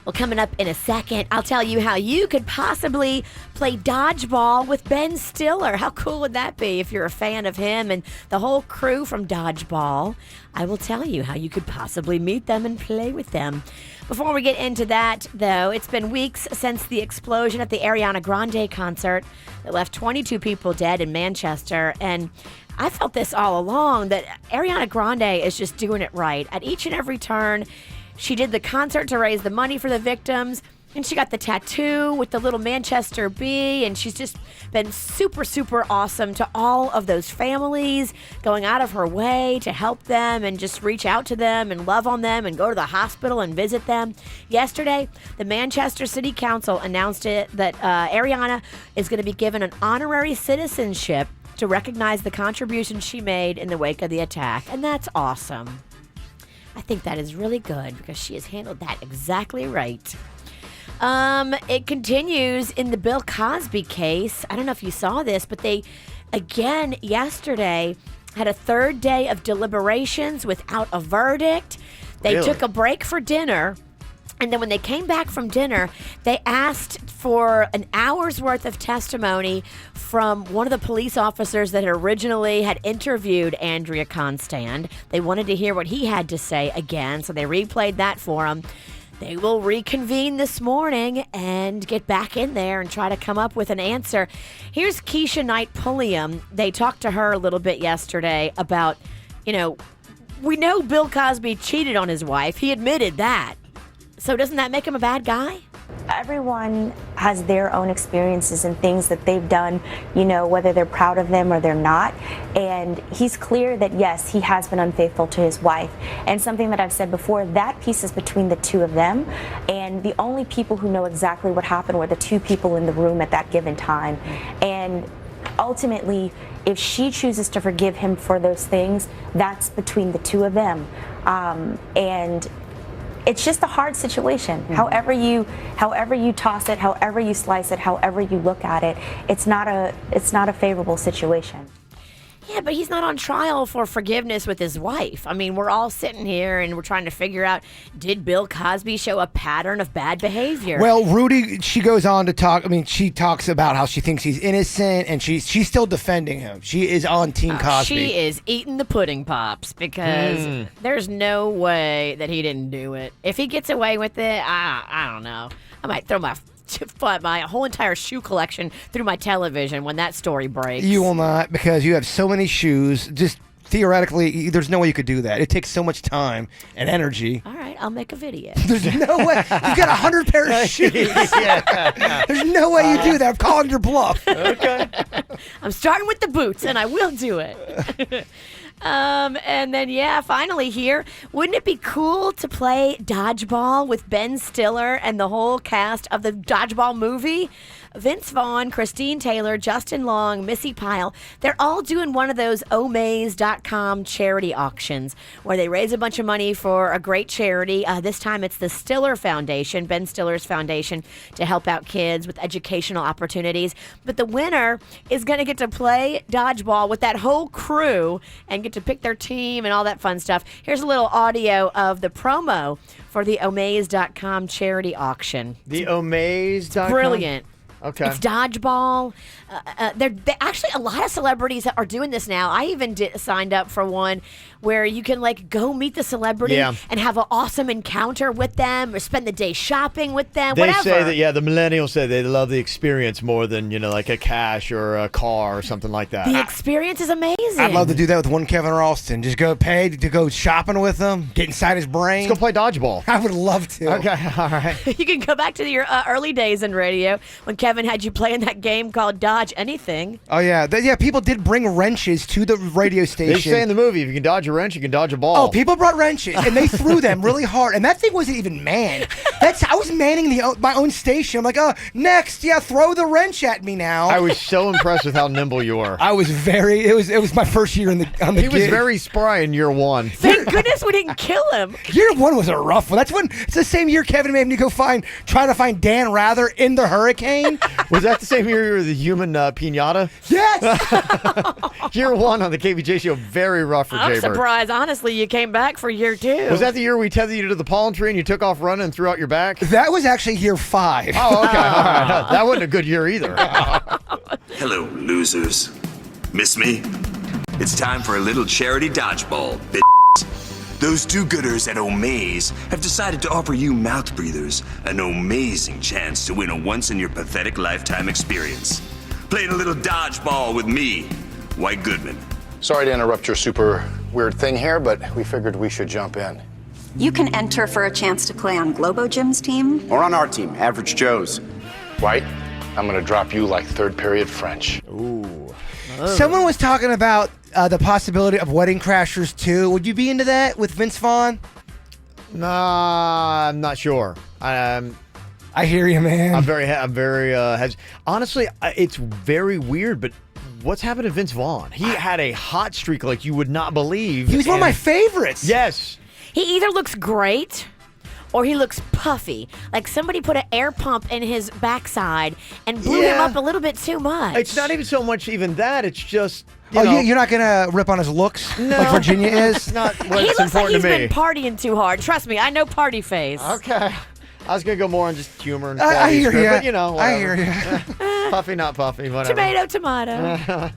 Well, coming up in a second, I'll tell you how you could possibly play dodgeball with Ben Stiller. How cool would that be if you're a fan of him and the whole crew from Dodgeball? I will tell you how you could possibly meet them and play with them. Before we get into that, though, it's been weeks since the explosion at the Ariana Grande concert that left 22 people dead in Manchester. And I felt this all along, that Ariana Grande is just doing it right. At each and every turn, she did the concert to raise the money for the victims, and she got the tattoo with the little Manchester bee, and she's just been super, super awesome to all of those families, going out of her way to help them and just reach out to them and love on them and go to the hospital and visit them. Yesterday, the Manchester City Council announced that Ariana is going to be given an honorary citizenship to recognize the contribution she made in the wake of the attack, and that's awesome. I think that is really good because she has handled that exactly right. It continues in the Bill Cosby case. I don't know if you saw this, but they, again, yesterday had a third day of deliberations without a verdict. They Really? took a break for dinner. And then when they came back from dinner, they asked for an hour's worth of testimony from one of the police officers that originally had interviewed Andrea Constand. They wanted to hear what he had to say again, so they replayed that for him. They will reconvene this morning and get back in there and try to come up with an answer. Here's Keisha Knight Pulliam. They talked to her a little bit yesterday about, we know Bill Cosby cheated on his wife. He admitted that. So doesn't that make him a bad guy? Everyone has their own experiences and things that they've done, you know, whether they're proud of them or they're not. And he's clear that, yes, he has been unfaithful to his wife. And something that I've said before, that piece is between the two of them. And the only people who know exactly what happened were the two people in the room at that given time. And ultimately, if she chooses to forgive him for those things, that's between the two of them. And it's just a hard situation. However you toss it, however you slice it, however you look at it, it's not a favorable situation. Yeah, but he's not on trial for forgiveness with his wife. I mean, we're all sitting here and we're trying to figure out, did Bill Cosby show a pattern of bad behavior? Well, Rudy, she goes on to talk. I mean, she talks about how she thinks he's innocent, and she's still defending him. She is on Team Cosby. She is eating the pudding pops because there's no way that he didn't do it. If he gets away with it, I don't know. I might throw my whole entire shoe collection through my television when that story breaks. You will not, because you have so many shoes. Just theoretically, there's no way you could do that. It takes so much time and energy. All right, I'll make a video. There's no way. You've got 100 pairs of shoes. There's no way you do that. I'm calling your bluff. Okay. I'm starting with the boots, and I will do it. And then, finally here, wouldn't it be cool to play dodgeball with Ben Stiller and the whole cast of the Dodgeball movie? Vince Vaughn, Christine Taylor, Justin Long, Missy Pyle, they're all doing one of those Omaze.com charity auctions where they raise a bunch of money for a great charity. This time it's the Stiller Foundation, Ben Stiller's foundation, to help out kids with educational opportunities. But the winner is going to get to play dodgeball with that whole crew and get to pick their team and all that fun stuff. Here's a little audio of the promo for the Omaze.com charity auction. The Omaze.com? Brilliant. Okay. It's dodgeball. They're actually a lot of celebrities that are doing this now. I even signed up for one where you can go meet the celebrity and have an awesome encounter with them or spend the day shopping with them. They whatever. say that the millennials say they love the experience more than like a cash or a car or something like that. The experience is amazing. I'd love to do that with one Kevin Ralston. Just go pay to go shopping with him, get inside his brain. Let's go play dodgeball. I would love to. Okay, all right. You can go back to your early days in radio when Kevin had you playing that game called Dodge Anything. Oh, yeah. People did bring wrenches to the radio station. They say in the movie, if you can dodge a wrench, you can dodge a ball. Oh, people brought wrenches, and they threw them really hard, and that thing wasn't even manned. I was manning my own station. I'm like, oh, next, throw the wrench at me now. I was so impressed with how nimble you were. I was it was my first year on the He was very spry in year one. Thank goodness we didn't kill him. Year one was a rough one. It's the same year Kevin made me go try to find Dan Rather in the hurricane. Was that the same year you were the human pinata? Yes! Year one on the KVJ show, very rough for I'm Jaybird. surprised, honestly, you came back for year two. Was that the year we tethered you to the palm tree and you took off running and threw out your back? That was actually year 5. Oh, okay. All right. That wasn't a good year either. Hello, losers. Miss me? It's time for a little charity dodgeball, bitch. Those do-gooders at Omaze have decided to offer you mouth breathers an amazing chance to win a once-in-your-pathetic-lifetime experience. Playing a little dodgeball with me, White Goodman. Sorry to interrupt your super weird thing here, but we figured we should jump in. You can enter for a chance to play on Globo Jim's team. Or on our team, Average Joe's. White, I'm gonna drop you like third period French. Ooh. Someone was talking about the possibility of Wedding Crashers 2. Would you be into that with Vince Vaughn? Nah, I'm not sure. I hear you, man. I'm very honestly, it's very weird, but what's happened to Vince Vaughn? He had a hot streak like you would not believe. He was one of my favorites. Yes. He either looks great or he looks puffy. Like somebody put an air pump in his backside and blew him up a little bit too much. It's not even so much even that. It's just, you're not going to rip on his looks like Virginia is? Not He what's looks like important he's to me. been partying too hard. Trust me, I know party face. Okay. I was going to go more on just humor and I quality hear script, you. but I hear you. Puffy, not puffy, whatever. Tomato.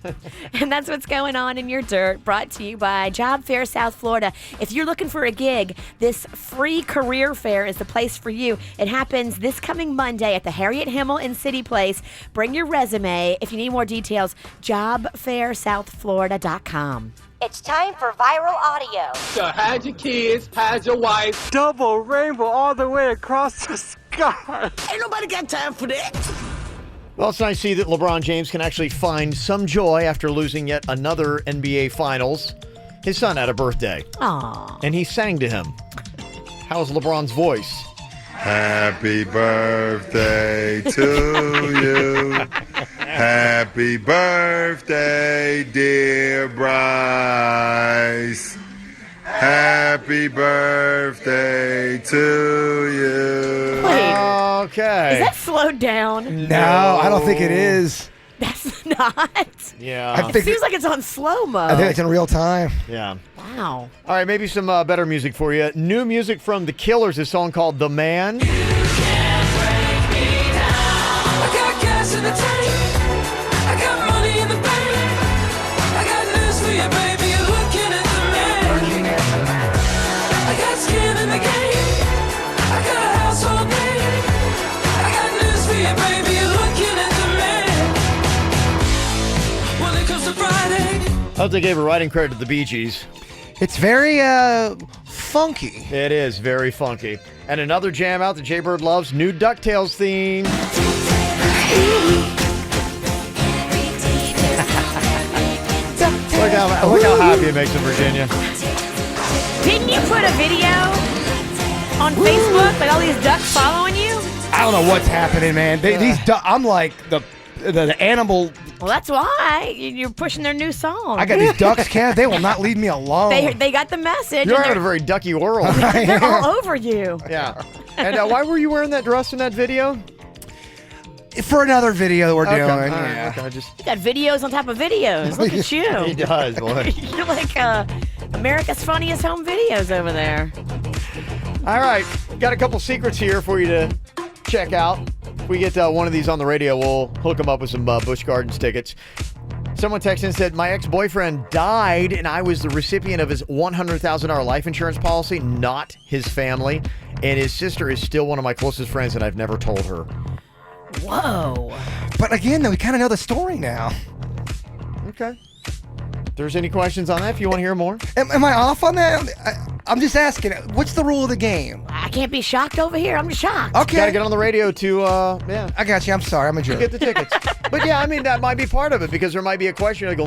And that's what's going on in your dirt, brought to you by Job Fair South Florida. If you're looking for a gig, this free career fair is the place for you. It happens this coming Monday at the Harriet Himmel in City Place. Bring your resume. If you need more details, jobfairsouthflorida.com. It's time for viral audio. So hide your kids, hide your wife. Double rainbow all the way across the sky. Ain't nobody got time for that. Well, it's nice to see that LeBron James can actually find some joy after losing yet another NBA Finals. His son had a birthday. Aww. And he sang to him. How's LeBron's voice? Happy birthday to you. Happy birthday, dear Bryce. Happy birthday to you. Wait. Okay. Is that slowed down? No, I don't think it is. That's not. Yeah. It seems like it's on slow-mo. I think it's in real time. Yeah. Wow. All right, maybe some better music for you. New music from The Killers, a song called The Man. I got gas in the tank. I got money in the bank. I got news for you, baby. You're looking at the man. I got skin in the game. I got a household name. I got news for you, baby. You're looking at the man. When it comes to Friday. I hope they gave a writing credit to the Bee Gees. It's very funky. It is very funky. And another jam out that Jaybird loves, new DuckTales theme. Look how happy it makes him, Virginia. Didn't you put a video on Facebook with all these ducks following you? I don't know what's happening, man. I'm like the animal. Well, that's why you're pushing their new song. I got these ducks, Kev. They will not leave me alone. They got the message. You're and having a very ducky world. they're all over you. Yeah. And why were you wearing that dress in that video? For another video that we're doing. All right, Yeah. okay, You got videos on top of videos. Look at you. He does, boy. You're like America's Funniest Home Videos over there. All right. Got a couple secrets here for you to check out. If we get one of these on the radio, we'll hook them up with some Busch Gardens tickets. Someone texted and said, my ex-boyfriend died and I was the recipient of his $100,000 life insurance policy, not his family. And his sister is still one of my closest friends and I've never told her. Whoa. But again, though, we kind of know the story now. Okay. If there's any questions on that, if you want to hear more. Am I off on that? I'm just asking, what's the rule of the game? I can't be shocked over here. I'm shocked. Okay. Got to get on the radio to, yeah. I got you. I'm sorry. I'm a jerk. Get the tickets. But yeah, I mean, that might be part of it because there might be a question. I go,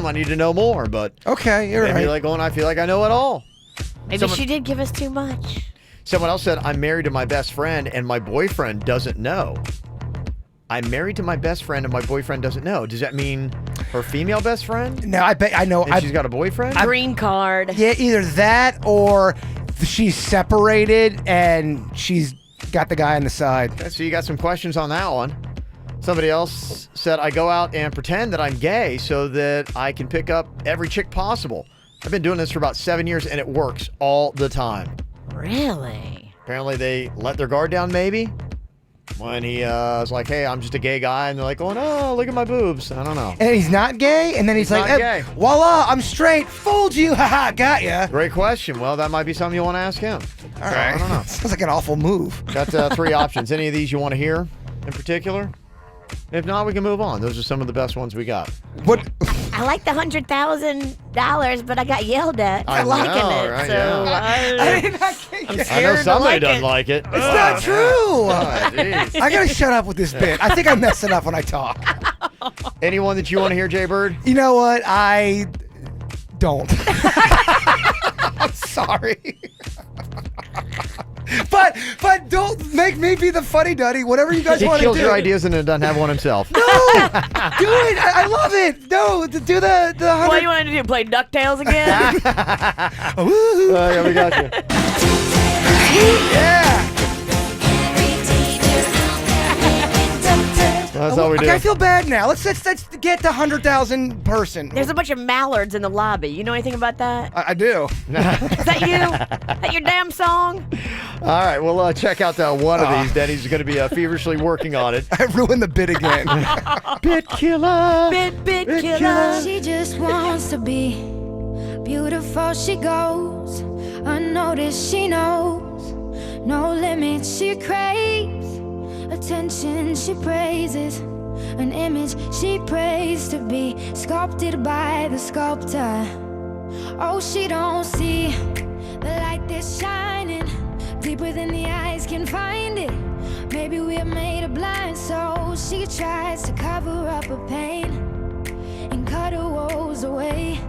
I need to know more. But okay, you're maybe right. like going, I feel like I know it all. Maybe she did give us too much. Someone else said, I'm married to my best friend and my boyfriend doesn't know. I'm married to my best friend and my boyfriend doesn't know. Does that mean her female best friend? No, I bet I know. And she's got a boyfriend? Green card. Yeah, either that or she's separated and she's got the guy on the side. Okay, so you got some questions on that one. Somebody else said, I go out and pretend that I'm gay so that I can pick up every chick possible. I've been doing this for about 7 years and it works all the time. Really? Apparently they let their guard down maybe. When he was like, hey, I'm just a gay guy. And they're like, oh, no, look at my boobs. I don't know. And he's not gay? And then he's like, not gay. Voila, I'm straight. Fooled you. Haha, got ya. Great question. Well, that might be something you want to ask him. All right. I don't know. Sounds like an awful move. Got 3 options. Any of these you want to hear in particular? If not, we can move on. Those are some of the best ones we got. What? I like the $100,000, but I got yelled at for I liking know, it. right, So I'm I scared know to somebody like doesn't it. like it. It's not true. Jeez. I gotta shut up with this bit. I think I mess it up when I talk. Anyone that you want to hear, Jay Bird? You know what? I don't. I'm sorry. But don't make me be the funny duddy. Whatever you guys He want to do. kills your ideas and then doesn't have one himself. No, do it. I love it. No, do the 100. What do you want to do? Play DuckTales again? Yeah, we got you. Yeah. That's all we do. Okay, I feel bad now. Let's get the 100,000 person. There's a bunch of mallards in the lobby. You know anything about that? I do. Is that you? That your damn song? All right, we'll check out one of these. Denny's going to be feverishly working on it. I ruined the bit again. Bit killer. Bit killer. She just wants to be beautiful. She goes unnoticed. She knows no limits. She craves attention. She praises an image she prays to be sculpted by the sculptor. Oh, she don't see the light that's shining deeper than the eyes can find it. Maybe we're made of blind, so she tries to cover up her pain and cut her woes away.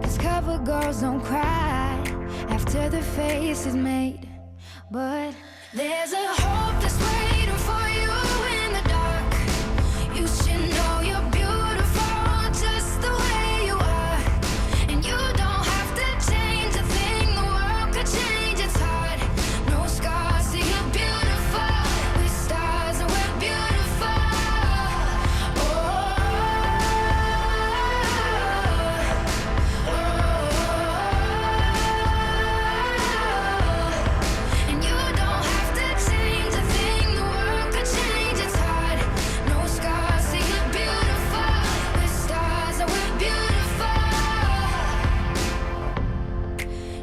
'Cause cover girls don't cry after the face is made. But there's a hope that's waiting for you in the dark. You should know you're beautiful just the way you are. And you don't have to change a thing, the world could change, it's hard. No scars, so you're beautiful. We're stars and we're beautiful. And you don't have to change a thing, the world could change, it's hard. No scars, so you're beautiful. We're stars and we're beautiful.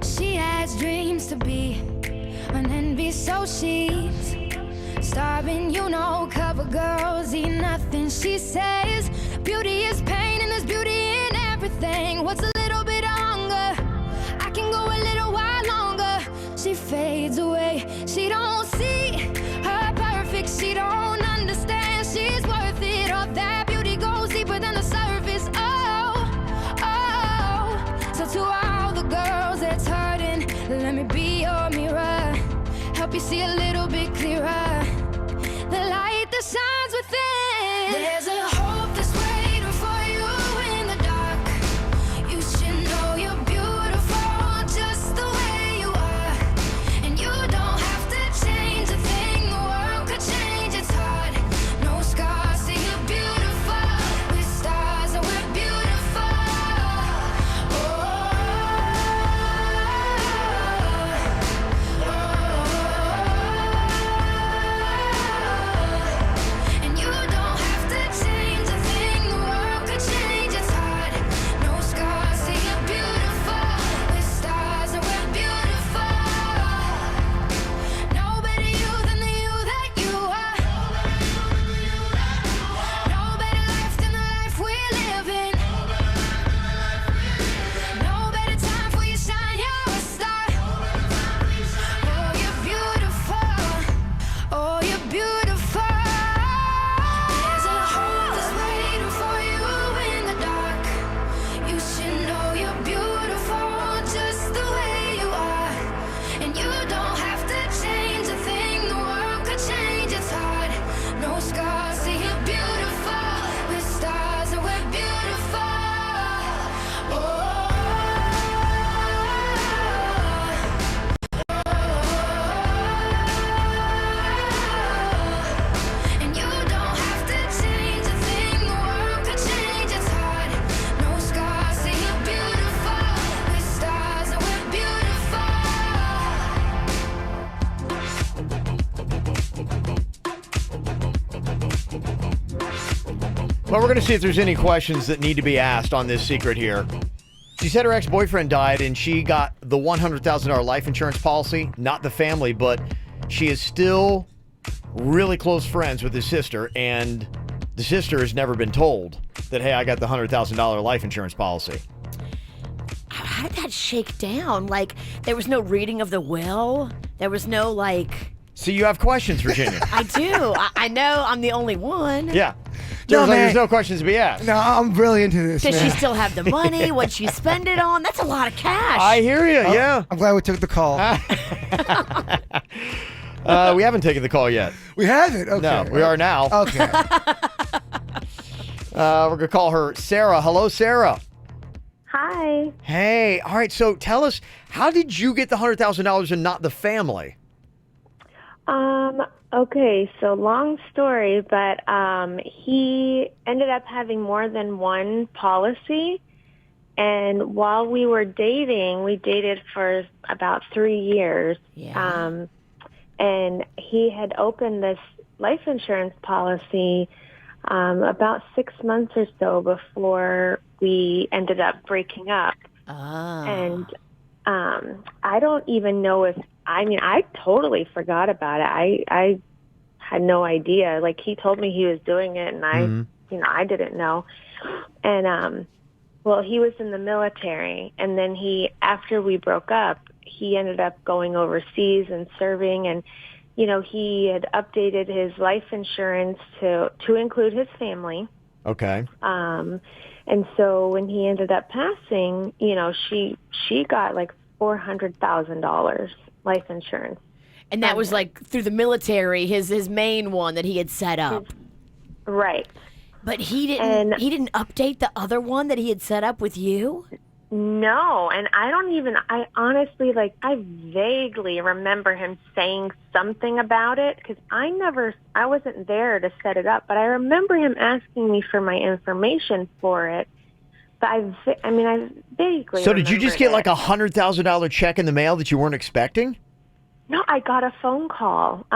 She has dreams to be an envy, so she's starving, you know. Cover girls eat nothing, she says. Beauty is pain and there's beauty in everything. What's a little bit of hunger? I can go a little while longer. She fades away, she don't see her perfect, she don't understand she's worth it. All that beauty goes deeper than the surface. Oh, oh. So to all the girls that's hurting, let me be your mirror, help you see a little bit clearer, the light that shines within. There's a hope that's waiting for you in the dark. You should know you're beautiful just the way you are. And you don't have to change a thing, the world could change, it's hard. No scars, so you're beautiful. We're stars and we're beautiful. And you don't have to change a thing, the world could change, it's hard. No scars, so you're beautiful. We're stars and we're beautiful. No better you than the you that you are. No better life than the life we're living. No better time for you shine, you're a star. Oh, you're beautiful. Oh, you're beautiful. There's a hope that's waiting for you in the dark. You should know you're beautiful just the way you are. And you don't have to change a thing, the world could change, it's hard. No scars, so you're beautiful. We're stars and we're beautiful. And you don't have to change a thing, the world could change, it's hard. No scars, so you're beautiful. We're stars and we're beautiful. Well, we're going to see if there's any questions that need to be asked on this secret here. She said her ex-boyfriend died and she got the $100,000 life insurance policy, not the family, but she is still really close friends with his sister, and the sister has never been told that, hey, I got the $100,000 life insurance policy. How did that shake down? Like, there was no reading of the will? There was no, like... See, you have questions, Virginia. I do. I know I'm the only one. Yeah. No, Turns out man. there's no questions to be asked. No, I'm really into this. Does man. she still have the money? What'd she spend it on? That's a lot of cash. I hear you, yeah. I'm glad we took the call. We haven't taken the call yet. We haven't? Okay. No, we are now. Okay. We're going to call her Sarah. Hello, Sarah. Hi. Hey, all right, so tell us, how did you get the $100,000 and not the family? Okay, so long story, but he ended up having more than one policy. And while we were dating, we dated for about 3 years. Yeah. And he had opened this life insurance policy about 6 months or so before we ended up breaking up. And I don't even know if, I totally forgot about it. I had no idea. Like, he told me he was doing it, and I didn't know. And Well, he was in the military, and then after we broke up, he ended up going overseas and serving, and he had updated his life insurance to include his family. Okay. And so when he ended up passing, she got like $400,000 life insurance. And that was like through the military, his main one that he had set up. Right. But he didn't update the other one that he had set up with you? No, and I honestly, I vaguely remember him saying something about it because I wasn't there to set it up, but I remember him asking me for my information for it. But I vaguely So did you just get like it. $100,000 check in the mail that you weren't expecting? No, I got a phone call.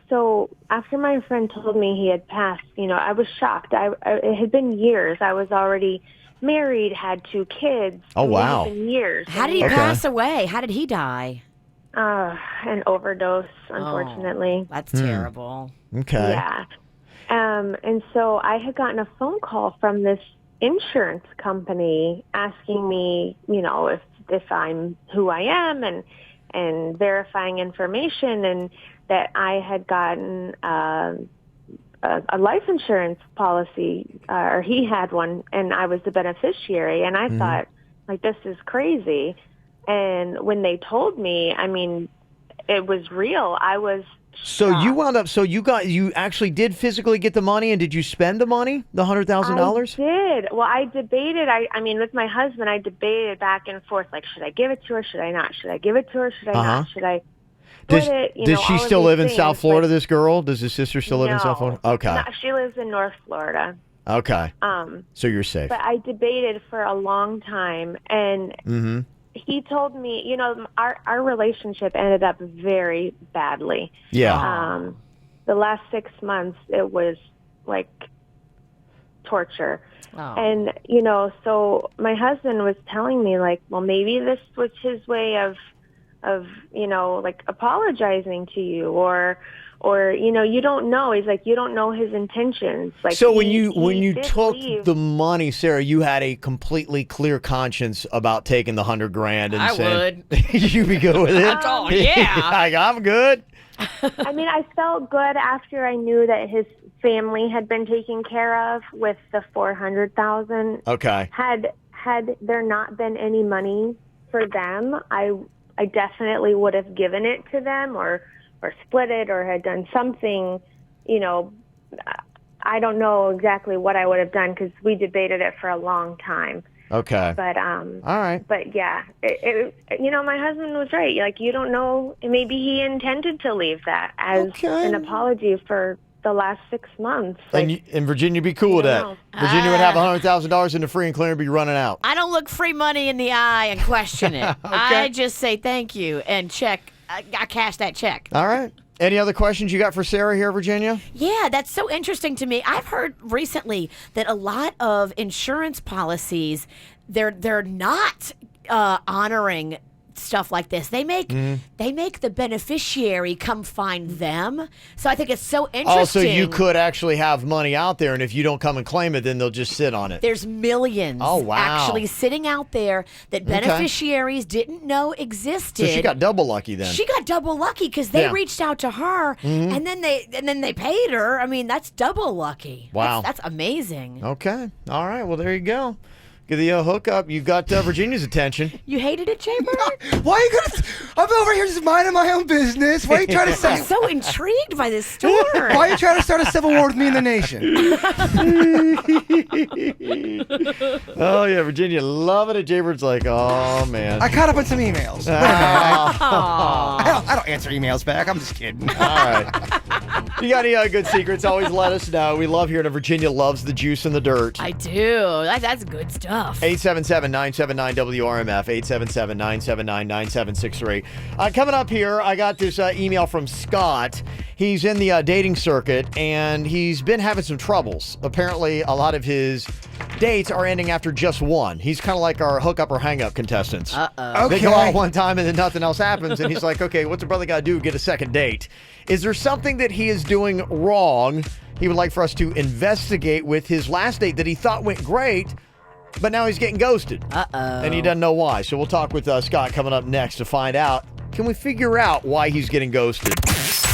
So after my friend told me he had passed, I was shocked. It had been years. I was already married, had 2 kids. Oh, wow. It had been years. How did he pass away? How did he die? An overdose, unfortunately. Oh, that's terrible. Okay. Yeah. And so I had gotten a phone call from this insurance company asking me, if I'm who I am and verifying information, and that I had gotten a life insurance policy, or he had one, and I was the beneficiary. And I thought, this is crazy. And when they told me, it was real. I was So you wound up. So you actually did physically get the money, and did you spend the money, the $100,000? I did. Well, I debated. With my husband, I debated back and forth. Like, should I give it to her? Should I not? Should I give it to her? Should I not? Should I split it? Does she all still of live these in South things, Florida? This girl? Does his sister still live in South No. Florida? Okay. No, she lives in North Florida. Okay. So you're safe. But I debated for a long time, and he told me, our relationship ended up very badly. Yeah. The last 6 months, it was like torture. Oh. And, so my husband was telling me, well, maybe this was his way of apologizing to you, or you don't know. He's like, you don't know his intentions. So when you took the money, Sarah, you had a completely clear conscience about taking the $100,000 and I saying, "You'd be good with it." Oh, yeah. Like, I'm good. I felt good after I knew that his family had been taken care of with the $400,000. Okay. Had there not been any money for them, I definitely would have given it to them, or split it, or had done something. I don't know exactly what I would have done because we debated it for a long time. Okay. But all right. But yeah, my husband was right. Like, you don't know. Maybe he intended to leave that as an apology for the last 6 months. And Virginia be cool with that. know. Virginia would have $100,000 in the free and clear and be running out. I don't look free money in the eye and question it. I just say thank you and check. I cash that check. All right. Any other questions you got for Sarah here, Virginia? Yeah, that's so interesting to me. I've heard recently that a lot of insurance policies, they're not honoring stuff like this. They make the beneficiary come find them. So I think it's so interesting. Oh, so you could actually have money out there, and if you don't come and claim it, then they'll just sit on it. There's millions actually sitting out there that beneficiaries didn't know existed. So she got double lucky then. She got double lucky because they reached out to her and then they paid her. That's double lucky. Wow. That's amazing. Okay. All right. Well, there you go. Get the hookup. You've got Virginia's attention. You hated it, Chamber? Why are you gonna? I'm over here just minding my own business. Why are you trying to say? I'm so intrigued by this story. Why are you trying to start a civil war with me and the nation? Oh yeah, Virginia loving it. Jaybird's like, oh man. I caught up on some emails. I don't answer emails back. I'm just kidding. All right. If you got any good secrets, always let us know. We love hearing that Virginia loves the juice and the dirt. I do. That's good stuff. 877-979-WRMF, 877-979-9763. Coming up here, I got this email from Scott. He's in the dating circuit, and he's been having some troubles. Apparently, a lot of his dates are ending after just one. He's kind of like our hookup or hang-up contestants. Uh-oh. They go out one time, and then nothing else happens, and he's like, okay, what's a brother got to do to get a second date? Is there something that he is doing wrong he would like for us to investigate with his last date that he thought went great, but now he's getting ghosted. Uh-oh. And he doesn't know why. So we'll talk with Scott coming up next to find out. Can we figure out why he's getting ghosted?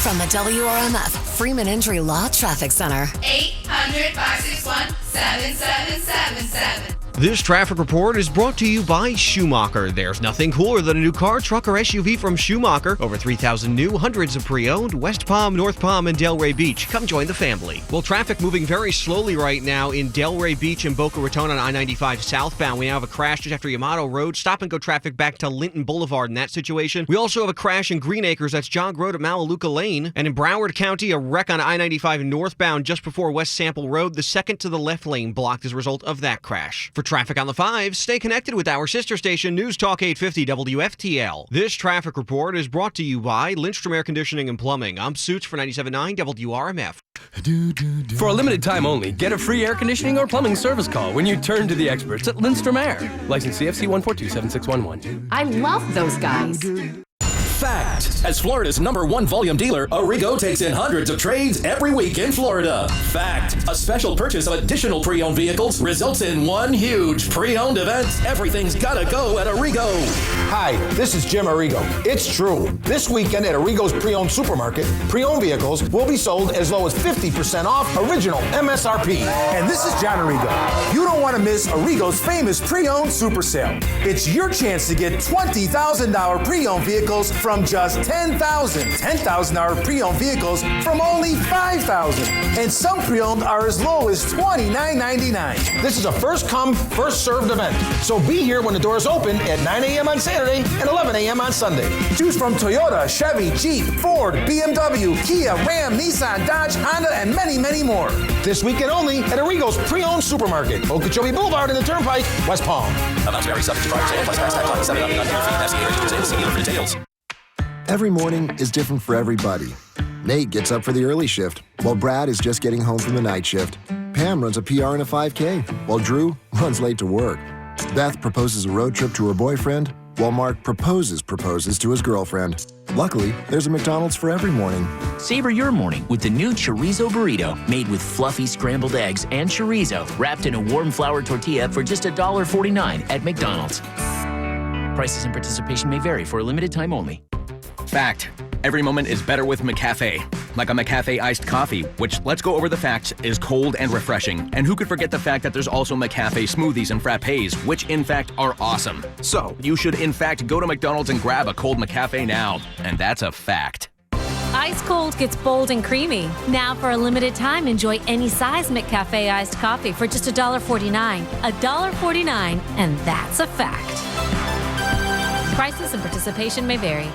From the WRMF Freeman Injury Law Traffic Center. 800-561-7777. This traffic report is brought to you by Schumacher. There's nothing cooler than a new car, truck, or SUV from Schumacher. Over 3,000 new, hundreds of pre-owned, West Palm, North Palm, and Delray Beach. Come join the family. Well, traffic moving very slowly right now in Delray Beach and Boca Raton on I-95 southbound. We now have a crash just after Yamato Road. Stop and go traffic back to Linton Boulevard in that situation. We also have a crash in Green Acres. That's Jog Road at Malaluca Lane. And in Broward County, a wreck on I-95 northbound just before West Sample Road. The second to the left lane blocked as a result of that crash. For traffic on the 5, stay connected with our sister station, News Talk 850 WFTL. This traffic report is brought to you by Lindstrom Air Conditioning and Plumbing. I'm Suits for 97.9 WRMF. For a limited time only, get a free air conditioning or plumbing service call when you turn to the experts at Lindstrom Air. License CFC 1427611. I love those guys. Fact. As Florida's #1 volume dealer, Arrigo takes in hundreds of trades every week in Florida. Fact. A special purchase of additional pre-owned vehicles results in one huge pre-owned event. Everything's gotta go at Arrigo. Hi, this is Jim Arrigo. It's true. This weekend at Arrigo's Pre-Owned Supermarket, pre-owned vehicles will be sold as low as 50% off original MSRP. And this is John Arrigo. You don't want to miss Arrigo's famous pre-owned super sale. It's your chance to get $20,000 pre-owned vehicles from just $10,000 pre-owned vehicles from only $5,000. And some pre-owned are as low as $29.99. This is a first-come, first-served event. So be here when the doors open at 9 a.m. on Saturday and 11 a.m. on Sunday. Choose from Toyota, Chevy, Jeep, Ford, BMW, Kia, Ram, Nissan, Dodge, Honda, and many, many more. This weekend only at Arrigo's Pre-Owned Supermarket, Okeechobee Boulevard in the Turnpike, West Palm. Amounts vary subject to driver sale plus tax 7 up, FCA dealer for details. Every morning is different for everybody. Nate gets up for the early shift, while Brad is just getting home from the night shift. Pam runs a PR and a 5K, while Drew runs late to work. Beth proposes a road trip to her boyfriend, while Mark proposes to his girlfriend. Luckily, there's a McDonald's for every morning. Savor your morning with the new chorizo burrito, made with fluffy scrambled eggs and chorizo, wrapped in a warm flour tortilla for just $1.49 at McDonald's. Prices and participation may vary for a limited time only. Fact. Every moment is better with McCafe. Like a McCafe iced coffee, which, let's go over the facts, is cold and refreshing. And who could forget the fact that there's also McCafe smoothies and frappes, which in fact are awesome. So, you should in fact go to McDonald's and grab a cold McCafe now. And that's a fact. Ice Cold gets bold and creamy. Now for a limited time, enjoy any size McCafe iced coffee for just $1.49. $1.49, and that's a fact. Prices and participation may vary.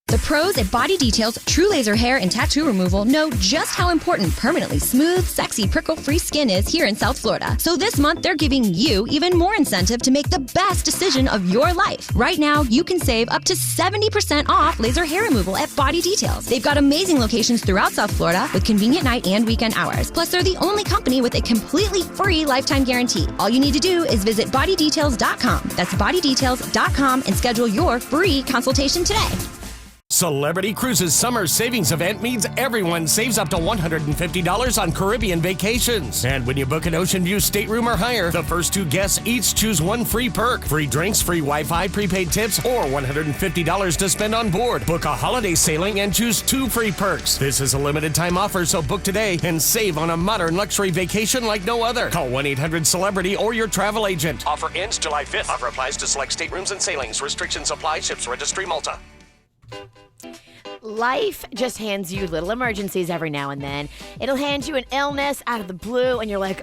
The pros at Body Details True Laser Hair and Tattoo Removal know just how important permanently smooth, sexy, prickle-free skin is here in South Florida. So this month, they're giving you even more incentive to make the best decision of your life. Right now, you can save up to 70% off laser hair removal at Body Details. They've got amazing locations throughout South Florida with convenient night and weekend hours. Plus, they're the only company with a completely free lifetime guarantee. All you need to do is visit bodydetails.com. That's bodydetails.com and schedule your free consultation today. Celebrity Cruises Summer Savings Event means everyone saves up to $150 on Caribbean vacations. And when you book an Ocean View stateroom or higher, the first 2 guests each choose one free perk. Free drinks, free Wi-Fi, prepaid tips, or $150 to spend on board. Book a holiday sailing and choose 2 free perks. This is a limited time offer, so book today and save on a modern luxury vacation like no other. Call 1-800-CELEBRITY or your travel agent. Offer ends July 5th. Offer applies to select staterooms and sailings. Restrictions apply. Ships Registry, Malta. Life just hands you little emergencies every now and then. It'll hand you an illness out of the blue, and you're like,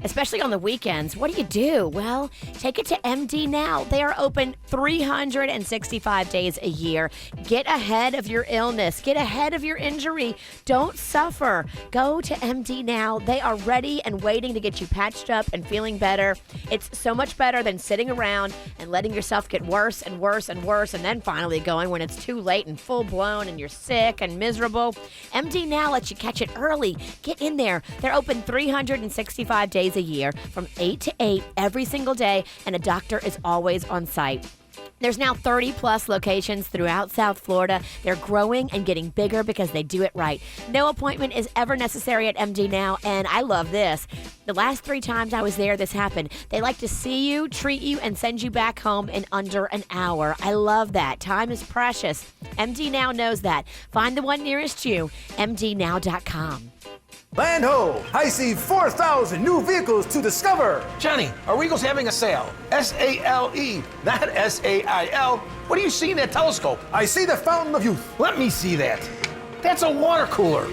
especially on the weekends. What do? Well, take it to MD Now. They are open 365 days a year. Get ahead of your illness. Get ahead of your injury. Don't suffer. Go to MD Now. They are ready and waiting to get you patched up and feeling better. It's so much better than sitting around and letting yourself get worse and worse and worse, and then finally going when it's too late and full-blown and you're sick and miserable. MD Now lets you catch it early. Get in there. They're open 365 days a year from 8 to 8 every single day, and a doctor is always on site. There's now 30 plus locations throughout South Florida. They're growing and getting bigger because they do it right. No appointment is ever necessary at MD Now, and I love this. The last 3 times I was there, this happened. They like to see you, treat you, and send you back home in under an hour. I love that. Time is precious. MD Now knows that. Find the one nearest you, mdnow.com. Land ho! I see 4,000 new vehicles to discover. Johnny, are Regal's having a sale? S-A-L-E, not S-A-I-L. What do you see in that telescope? I see the Fountain of Youth. Let me see that. That's a water cooler.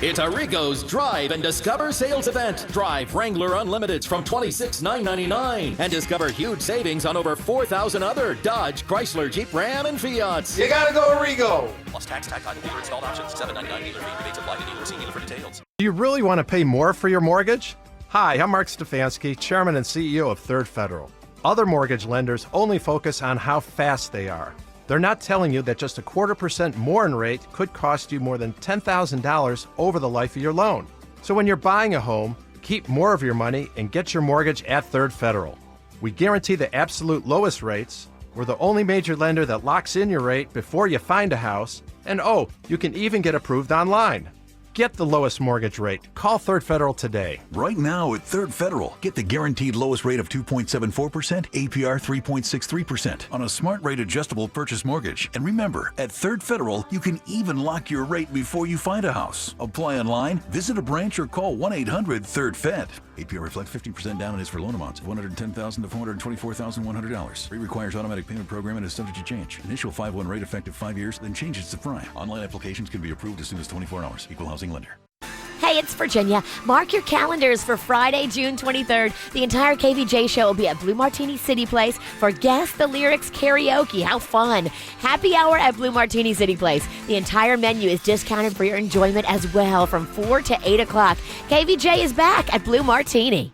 It's Arrigo's Drive and Discover sales event. Drive Wrangler Unlimiteds from $26,999 and discover huge savings on over 4,000 other Dodge, Chrysler, Jeep, Ram, and Fiats. You gotta go Arrigo. Plus tax, title, dealer installed options, $7.99 dealer fee. Rebates apply to dealer. See dealer for details. Do you really want to pay more for your mortgage? Hi, I'm Mark Stefanski, Chairman and CEO of Third Federal. Other mortgage lenders only focus on how fast they are. They're not telling you that just 0.25% more in rate could cost you more than $10,000 over the life of your loan. So when you're buying a home, keep more of your money and get your mortgage at Third Federal. We guarantee the absolute lowest rates. We're the only major lender that locks in your rate before you find a house. And you can even get approved online. Get the lowest mortgage rate. Call Third Federal today. Right now at Third Federal, get the guaranteed lowest rate of 2.74%, APR 3.63% on a smart rate adjustable purchase mortgage. And remember, at Third Federal, you can even lock your rate before you find a house. Apply online, visit a branch, or call 1-800-THIRD-FED. APR reflects 15% down and is for loan amounts of $110,000 to $424,100. Rate requires automatic payment program and is subject to change. Initial 5/1 rate effective 5 years, then changes to prime. Online applications can be approved as soon as 24 hours. Equal housing lender. Hey, it's Virginia. Mark your calendars for Friday, June 23rd. The entire KVJ show will be at Blue Martini City Place for Guess the Lyrics karaoke. How fun. Happy hour at Blue Martini City Place. The entire menu is discounted for your enjoyment as well from 4 to 8 o'clock. KVJ is back at Blue Martini.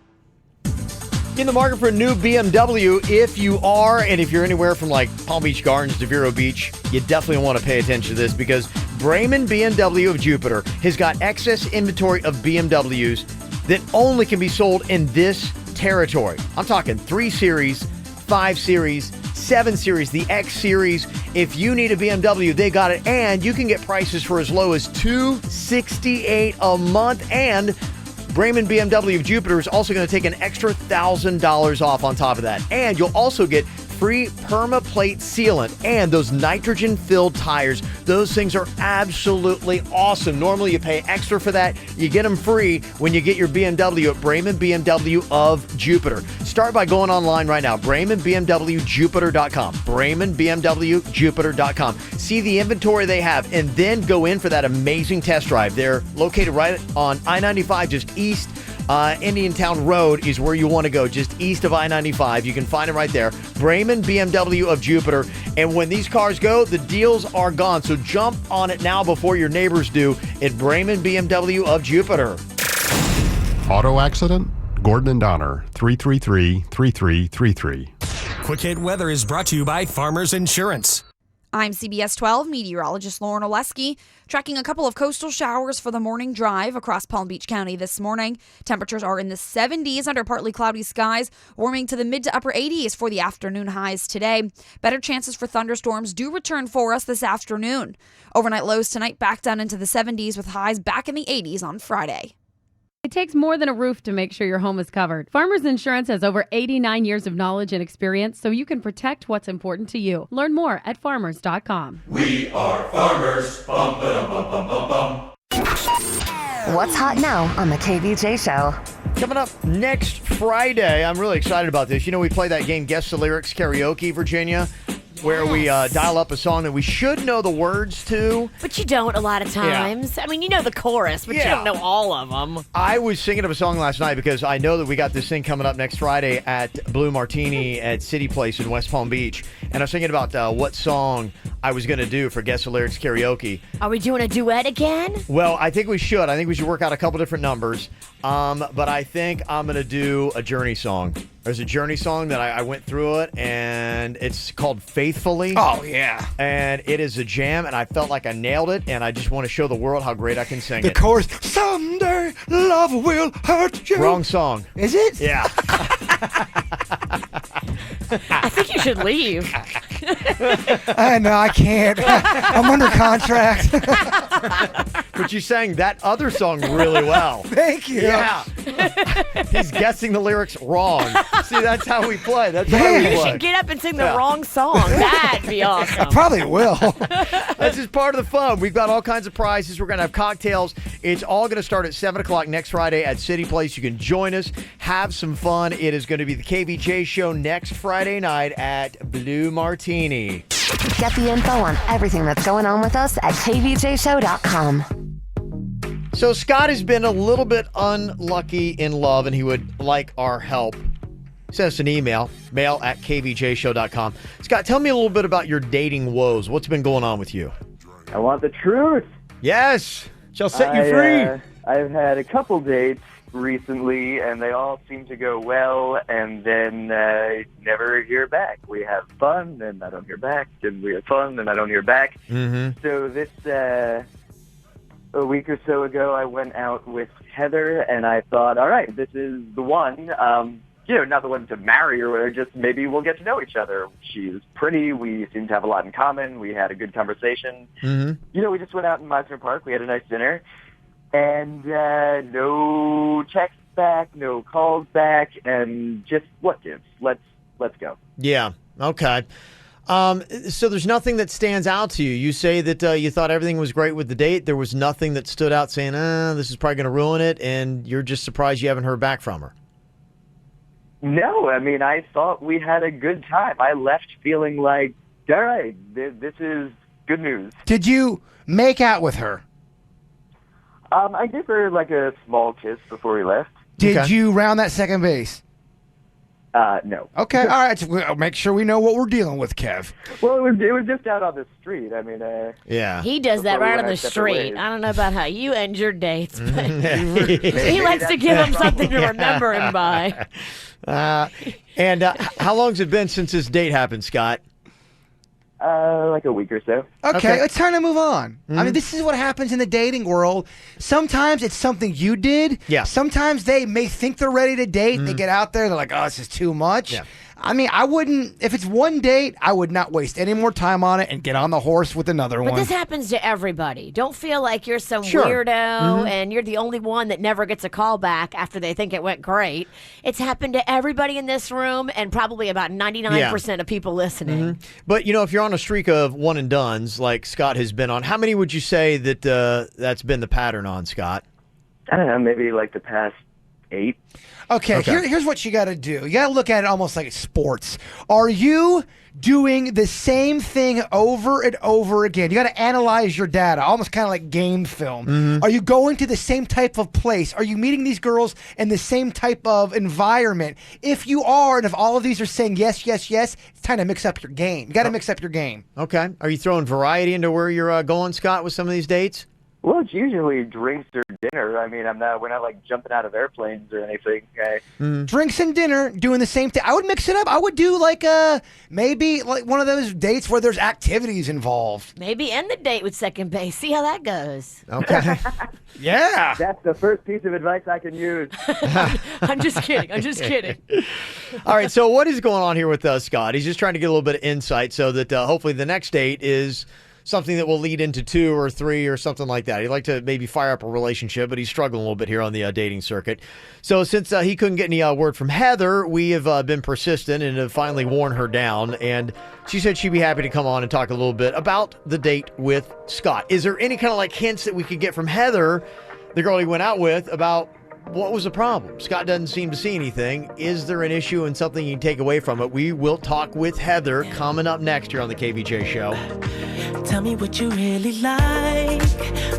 In the market for a new BMW, if you are, and if you're anywhere from like Palm Beach Gardens to Vero Beach, you definitely want to pay attention to this because Bremen BMW of Jupiter has got excess inventory of BMWs that only can be sold in this territory. I'm talking 3 Series, 5 Series, 7 Series, the X Series. If you need a BMW, they got it, and you can get prices for as low as $268 a month, and Bremen BMW of Jupiter is also going to take an extra $1,000 off on top of that. And you'll also get free permaplate sealant and those nitrogen-filled tires. Those things are absolutely awesome. Normally you pay extra for that. You get them free when you get your BMW at Bremen BMW of Jupiter. Start by going online right now, BremenBMWJupiter.com. BremenBMWJupiter.com. See the inventory they have and then go in for that amazing test drive. They're located right on I-95, just east Indiantown Road is where you want to go, just east of I-95. You can find it right there. Bremen BMW of Jupiter. And when these cars go, the deals are gone. So jump on it now before your neighbors do at Bremen BMW of Jupiter. Auto accident? Gordon and Donner, 333-3333. Quick Hit Weather is brought to you by Farmers Insurance. I'm CBS 12 meteorologist Lauren Oleski, tracking a couple of coastal showers for the morning drive across Palm Beach County this morning. Temperatures are in the 70s under partly cloudy skies, warming to the mid to upper 80s for the afternoon highs today. Better chances for thunderstorms do return for us this afternoon. Overnight lows tonight back down into the 70s with highs back in the 80s on Friday. It takes more than a roof to make sure your home is covered. Farmers Insurance has over 89 years of knowledge and experience, so you can protect what's important to you. Learn more at farmers.com. We are farmers. Bum, ba-dum, bum, bum, bum, bum. What's hot now on the KVJ show? Coming up next Friday, I'm really excited about this. You know, we play that game, Guess the Lyrics Karaoke, Virginia, where we dial up a song that we should know the words to. But you don't a lot of times. Yeah. I mean, you know the chorus, but you don't know all of them. I was singing of a song last night because I know that we got this thing coming up next Friday at Blue Martini at City Place in West Palm Beach. And I was thinking about what song I was going to do for Guess the Lyrics Karaoke. Are we doing a duet again? Well, I think we should. I think we should work out a couple different numbers. But I think I'm going to do a Journey song. There's a Journey song that I went through it, and it's called Faithfully. Oh, yeah. And it is a jam, and I felt like I nailed it, and I just want to show the world how great I can sing it. The chorus, someday love will hurt you. Wrong song. Is it? Yeah. I think you should leave. No, I can't. I'm under contract. But you sang that other song really well. Thank you. Yeah. He's guessing the lyrics wrong. See, that's how we play. That's how we You play. should get up and sing the wrong song. That'd be awesome. I probably will. That's just part of the fun. We've got all kinds of prizes. We're going to have cocktails. It's all going to start at 7 o'clock next Friday at City Place. You can join us, have some fun. It is going to be the KVJ show next Friday night at Blue Martini. Get the info on everything that's going on with us at kvjshow.com. So Scott has been a little bit unlucky in love, and he would like our help. Send us an email, mail@kvjshow.com. Scott, tell me a little bit about your dating woes. What's been going on with you? I want the truth. Yes. Shall set you free. I've had a couple dates recently, and they all seem to go well, and then I never hear back. We have fun, and I don't hear back, and we have fun, and I don't hear back. Mm-hmm. So this, a week or so ago, I went out with Heather, and I thought, all right, this is the one. Not the one to marry or whatever, just maybe we'll get to know each other. She's pretty. We seem to have a lot in common. We had a good conversation. Mm-hmm. We just went out in Meisner Park. We had a nice dinner. And no texts back, no calls back, and just what gives? Let's go. Yeah. Okay. So there's nothing that stands out to you. You say that you thought everything was great with the date. There was nothing that stood out saying, this is probably going to ruin it, and you're just surprised you haven't heard back from her. No, I mean, I thought we had a good time. I left feeling like, all right, this is good news. Did you make out with her? I gave her like a small kiss before we left. Did you round that second base? No. Okay, all right. So we'll make sure we know what we're dealing with, Kev. Well, it was just out on the street. I mean, yeah. He does that Before we right on went the our separate street. ways. I don't know about how you end your dates, but he likes to give him something to remember him by. And how long's it been since this date happened, Scott? Like a week or so. Okay, it's time to move on. I mean, this is what happens in the dating world. Sometimes it's something you did. Yeah. Sometimes they may think they're ready to date. They get out there, they're like, oh, this is too much. Yeah. I mean, I wouldn't, if it's one date, I would not waste any more time on it and get on the horse with another But one. this happens to everybody. Don't feel like you're some Sure. weirdo Mhm. and you're the only one that never gets a call back after they think it went great. It's happened to everybody in this room and probably about 99% of people listening. But, if you're on a streak of one and dones like Scott has been on, how many would you say that that's been the pattern on, Scott? I don't know, maybe like the past 8. Okay, here's what you got to do. You got to look at it almost like sports. Are you doing the same thing over and over again? You got to analyze your data, almost kind of like game film. Are you going to the same type of place? Are you meeting these girls in the same type of environment? If you are, and if all of these are saying yes, yes, yes, it's time to mix up your game. You got to mix up your game. Okay. Are you throwing variety into where you're going, Scott, with some of these dates? Well, it's usually drinks or dinner. I mean, we're not like jumping out of airplanes or anything. Drinks and dinner, doing the same thing. I would mix it up. I would do like maybe like one of those dates where there's activities involved. Maybe end the date with second base. See how that goes. Okay. Yeah. That's the first piece of advice I can use. I'm just kidding. I'm just kidding. All right, so what is going on here with Scott? He's just trying to get a little bit of insight so that hopefully the next date is something that will lead into 2 or 3 or something like that. He'd like to maybe fire up a relationship, but he's struggling a little bit here on the dating circuit. So since he couldn't get any word from Heather, we have been persistent and have finally worn her down. And she said she'd be happy to come on and talk a little bit about the date with Scott. Is there any kind of like hints that we could get from Heather, the girl he went out with, about what was the problem? Scott doesn't seem to see anything. Is there an issue and something you can take away from it? We will talk with Heather coming up next here on the KVJ Show. Tell me what you really like.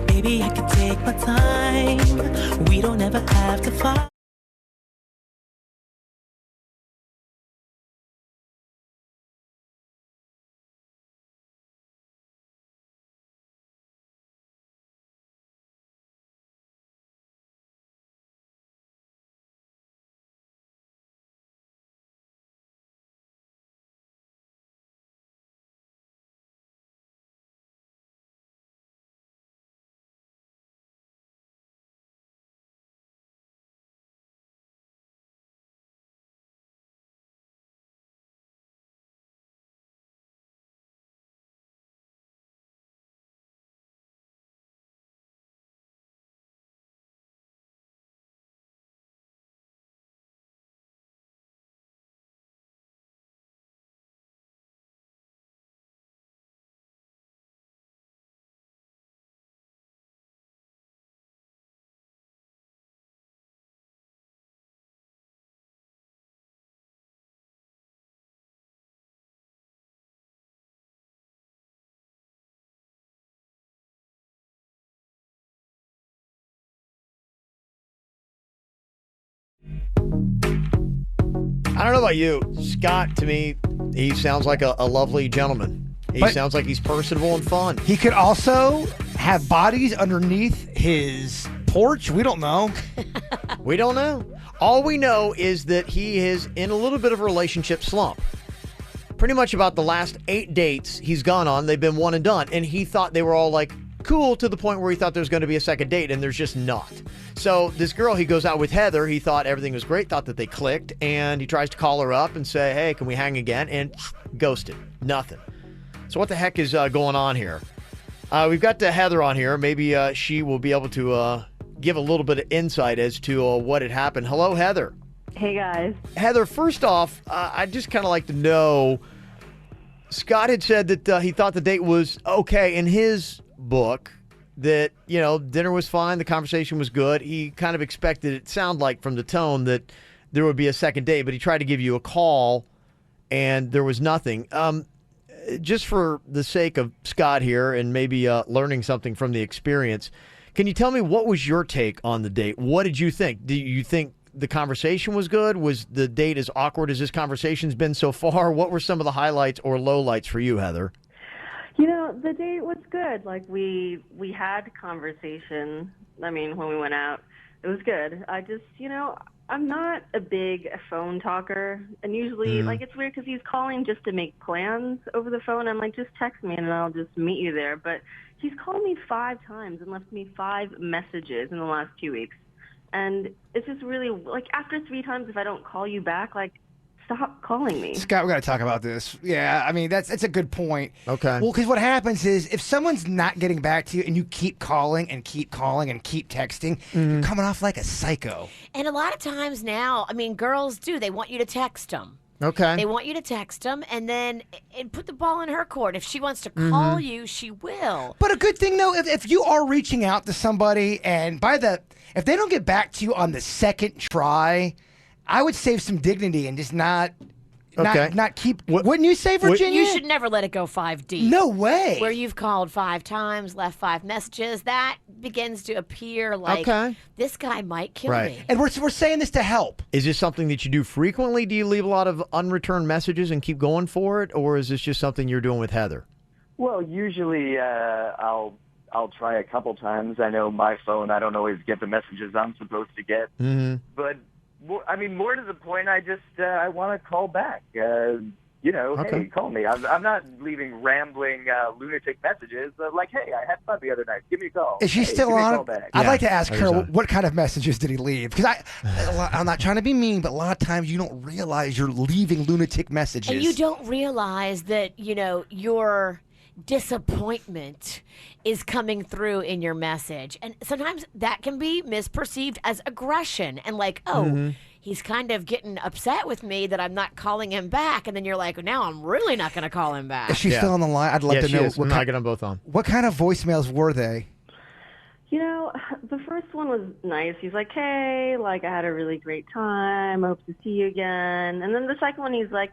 Maybe I can take my time. We don't ever have to fight. I don't know about you. Scott, to me, he sounds like a lovely gentleman. He sounds like he's personable and fun. He could also have bodies underneath his porch. We don't know. We don't know. All we know is that he is in a little bit of a relationship slump. Pretty much about the last 8 dates he's gone on, they've been one and done. And he thought they were all like cool to the point where he thought there was going to be a second date, and there's just not. So this girl, he goes out with Heather. He thought everything was great, thought that they clicked, and he tries to call her up and say, hey, can we hang again? And ghosted. Nothing. So what the heck is going on here? We've got Heather on here. Maybe she will be able to give a little bit of insight as to what had happened. Hello, Heather. Hey, guys. Heather, first off, I'd just kind of like to know, Scott had said that he thought the date was okay in his book, that, you know, dinner was fine, the conversation was good. He kind of expected, it sounded like from the tone, that there would be a second date, but he tried to give you a call, and there was nothing. Just for the sake of Scott here and maybe learning something from the experience, can you tell me what was your take on the date? What did you think? Do you think the conversation was good? Was the date as awkward as this conversation's been so far? What were some of the highlights or lowlights for you, Heather? You know, the date was good. Like, we had conversation. I mean, when we went out, it was good. I just, you know, I'm not a big phone talker. And usually, like, it's weird because he's calling just to make plans over the phone. I'm like, just text me and I'll just meet you there. But he's called me 5 times and left me 5 messages in the last 2 weeks. And it's just really, like, after 3 times, if I don't call you back, like, stop calling me. Scott, we got to talk about this. Yeah, I mean, that's a good point. Okay. Well, because what happens is if someone's not getting back to you and you keep calling and keep calling and keep texting, you're coming off like a psycho. And a lot of times now, I mean, girls do. They want you to text them. Okay. They want you to text them and then put the ball in her court. If she wants to call you, she will. But a good thing, though, if you are reaching out to somebody and if they don't get back to you on the second try, I would save some dignity and just not keep. Wouldn't you say, Virginia? You should never let it go 5 deep. No way. Where you've called 5 times, left 5 messages, that begins to appear like this guy might kill me. And we're saying this to help. Is this something that you do frequently? Do you leave a lot of unreturned messages and keep going for it, or is this just something you're doing with Heather? Well, usually I'll try a couple times. I know my phone, I don't always get the messages I'm supposed to get. But I mean, more to the point, I just I want to call back. You know, hey, call me. I'm not leaving rambling lunatic messages like, hey, I had fun the other night. Give me a call. Is she still on? Back. I'd like to ask her what kind of messages did he leave? Because I'm not trying to be mean, but a lot of times you don't realize you're leaving lunatic messages. And you don't realize that, you know, your disappointment is coming through in your message. And sometimes that can be misperceived as aggression and like, he's kind of getting upset with me that I'm not calling him back. And then you're like, now I'm really not going to call him back. Is she still on the line? I'd love to know. I'm not getting them both on. What kind of voicemails were they? You know, the first one was nice. He's like, hey, like, I had a really great time. I hope to see you again. And then the second one, he's like,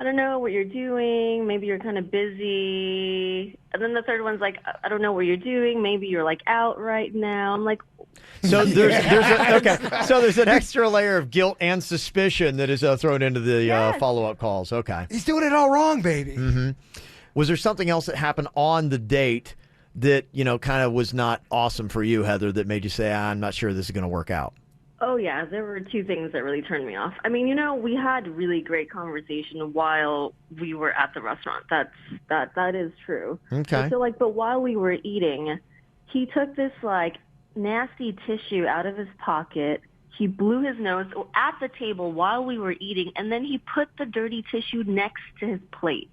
I don't know what you're doing. Maybe you're kind of busy. And then the third one's like, I don't know what you're doing. Maybe you're like out right now. I'm like, so there's an extra layer of guilt and suspicion that is thrown into the follow-up calls. Okay. He's doing it all wrong, baby. Was there something else that happened on the date that, you know, kind of was not awesome for you, Heather, that made you say, I'm not sure this is going to work out? oh yeah, there were 2 things that really turned me off. I mean, you know, we had really great conversation while we were at the restaurant. That is true. Okay. So but while we were eating, he took this nasty tissue out of his pocket. He blew his nose at the table while we were eating, and then he put the dirty tissue next to his plate.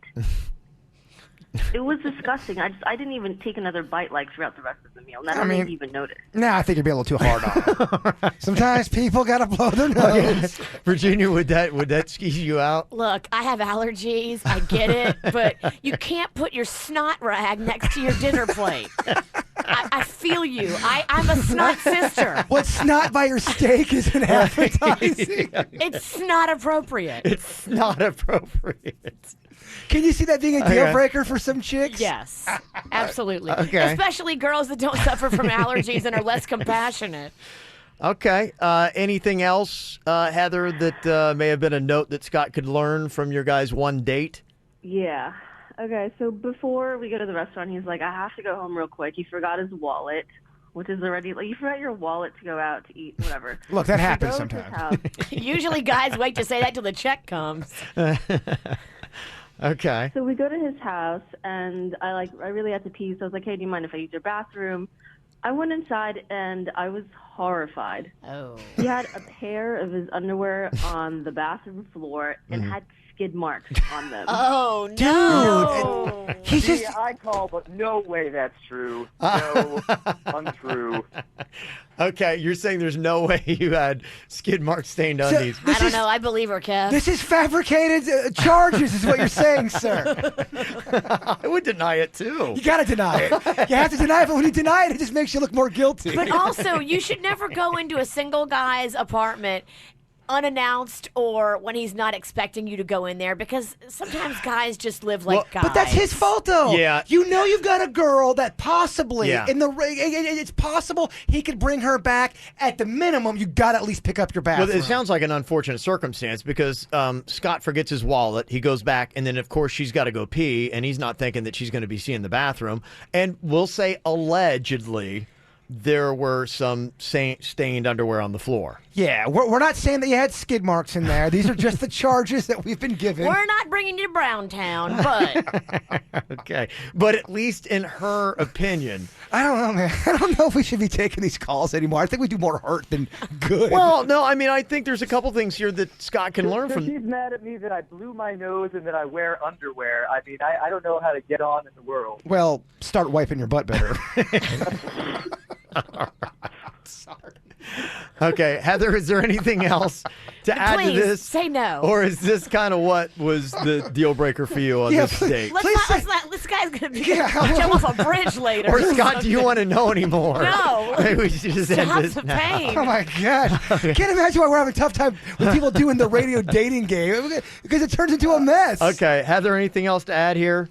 It was disgusting. I didn't even take another bite throughout the rest of the meal. And I didn't even notice. No, I think you'd be a little too hard on it. Sometimes people gotta blow their nose. Virginia, would that skeeze you out? Look, I have allergies. I get it, but you can't put your snot rag next to your dinner plate. I feel you. I'm a snot sister. What snot by your steak is an advertising? It's not appropriate. It's not appropriate. Can you see that being a deal breaker for some chicks? Yes, absolutely. Okay. Especially girls that don't suffer from allergies and are less compassionate. Okay. Anything else, Heather, that may have been a note that Scott could learn from your guys' one date? Yeah. Okay, so before we go to the restaurant, he's like, I have to go home real quick. He forgot his wallet, which is already, like, you forgot your wallet to go out to eat, whatever. Look, that So happens go to his sometimes. house. Usually guys wait to say that till the check comes. Okay. So we go to his house, and I really had to pee, so I was like, hey, do you mind if I use your bathroom? I went inside, and I was horrified. Oh. He had a pair of his underwear on the bathroom floor and had skid marks on them. Oh, no. Gee, I call, but no way that's true. No, untrue. Okay, you're saying there's no way you had skid mark stained undies. I don't know. I believe her, Kev. This is fabricated charges, is what you're saying, sir. I would deny it too. You gotta deny it. You have to deny it, but when you deny it, it just makes you look more guilty. But also, you should never go into a single guy's apartment unannounced or when he's not expecting you to go in there, because sometimes guys just live like guys. But that's his fault, though. Yeah. You know you've got a girl that possibly, Yeah. it's possible he could bring her back. At the minimum, you got to at least pick up your bathroom. Well, it sounds like an unfortunate circumstance because Scott forgets his wallet. He goes back, and then, of course, she's got to go pee, and he's not thinking that she's going to be seeing the bathroom. And we'll say allegedly there were some stained underwear on the floor. Yeah, we're not saying that you had skid marks in there. These are just the charges that we've been given. We're not bringing you to Browntown, but Okay. But at least in her opinion. I don't know, man. I don't know if we should be taking these calls anymore. I think we do more hurt than good. Well, no, I mean, I think there's a couple things here that Scott can learn from. She's mad at me that I blew my nose and that I wear underwear. I mean, I don't know how to get on in the world. Well, start wiping your butt better. Sorry. Okay, Heather, is there anything else to add please, to this? say no. Or is this kind of what was the deal breaker for you on this date? This guy's going to be jump off a bridge later. Or Scott, do you want to know anymore? No. Maybe we should just end Stop this the now. pain. Oh, my God. Can't imagine why we're having a tough time with people doing the radio dating game, because it turns into a mess. Okay, Heather, anything else to add here?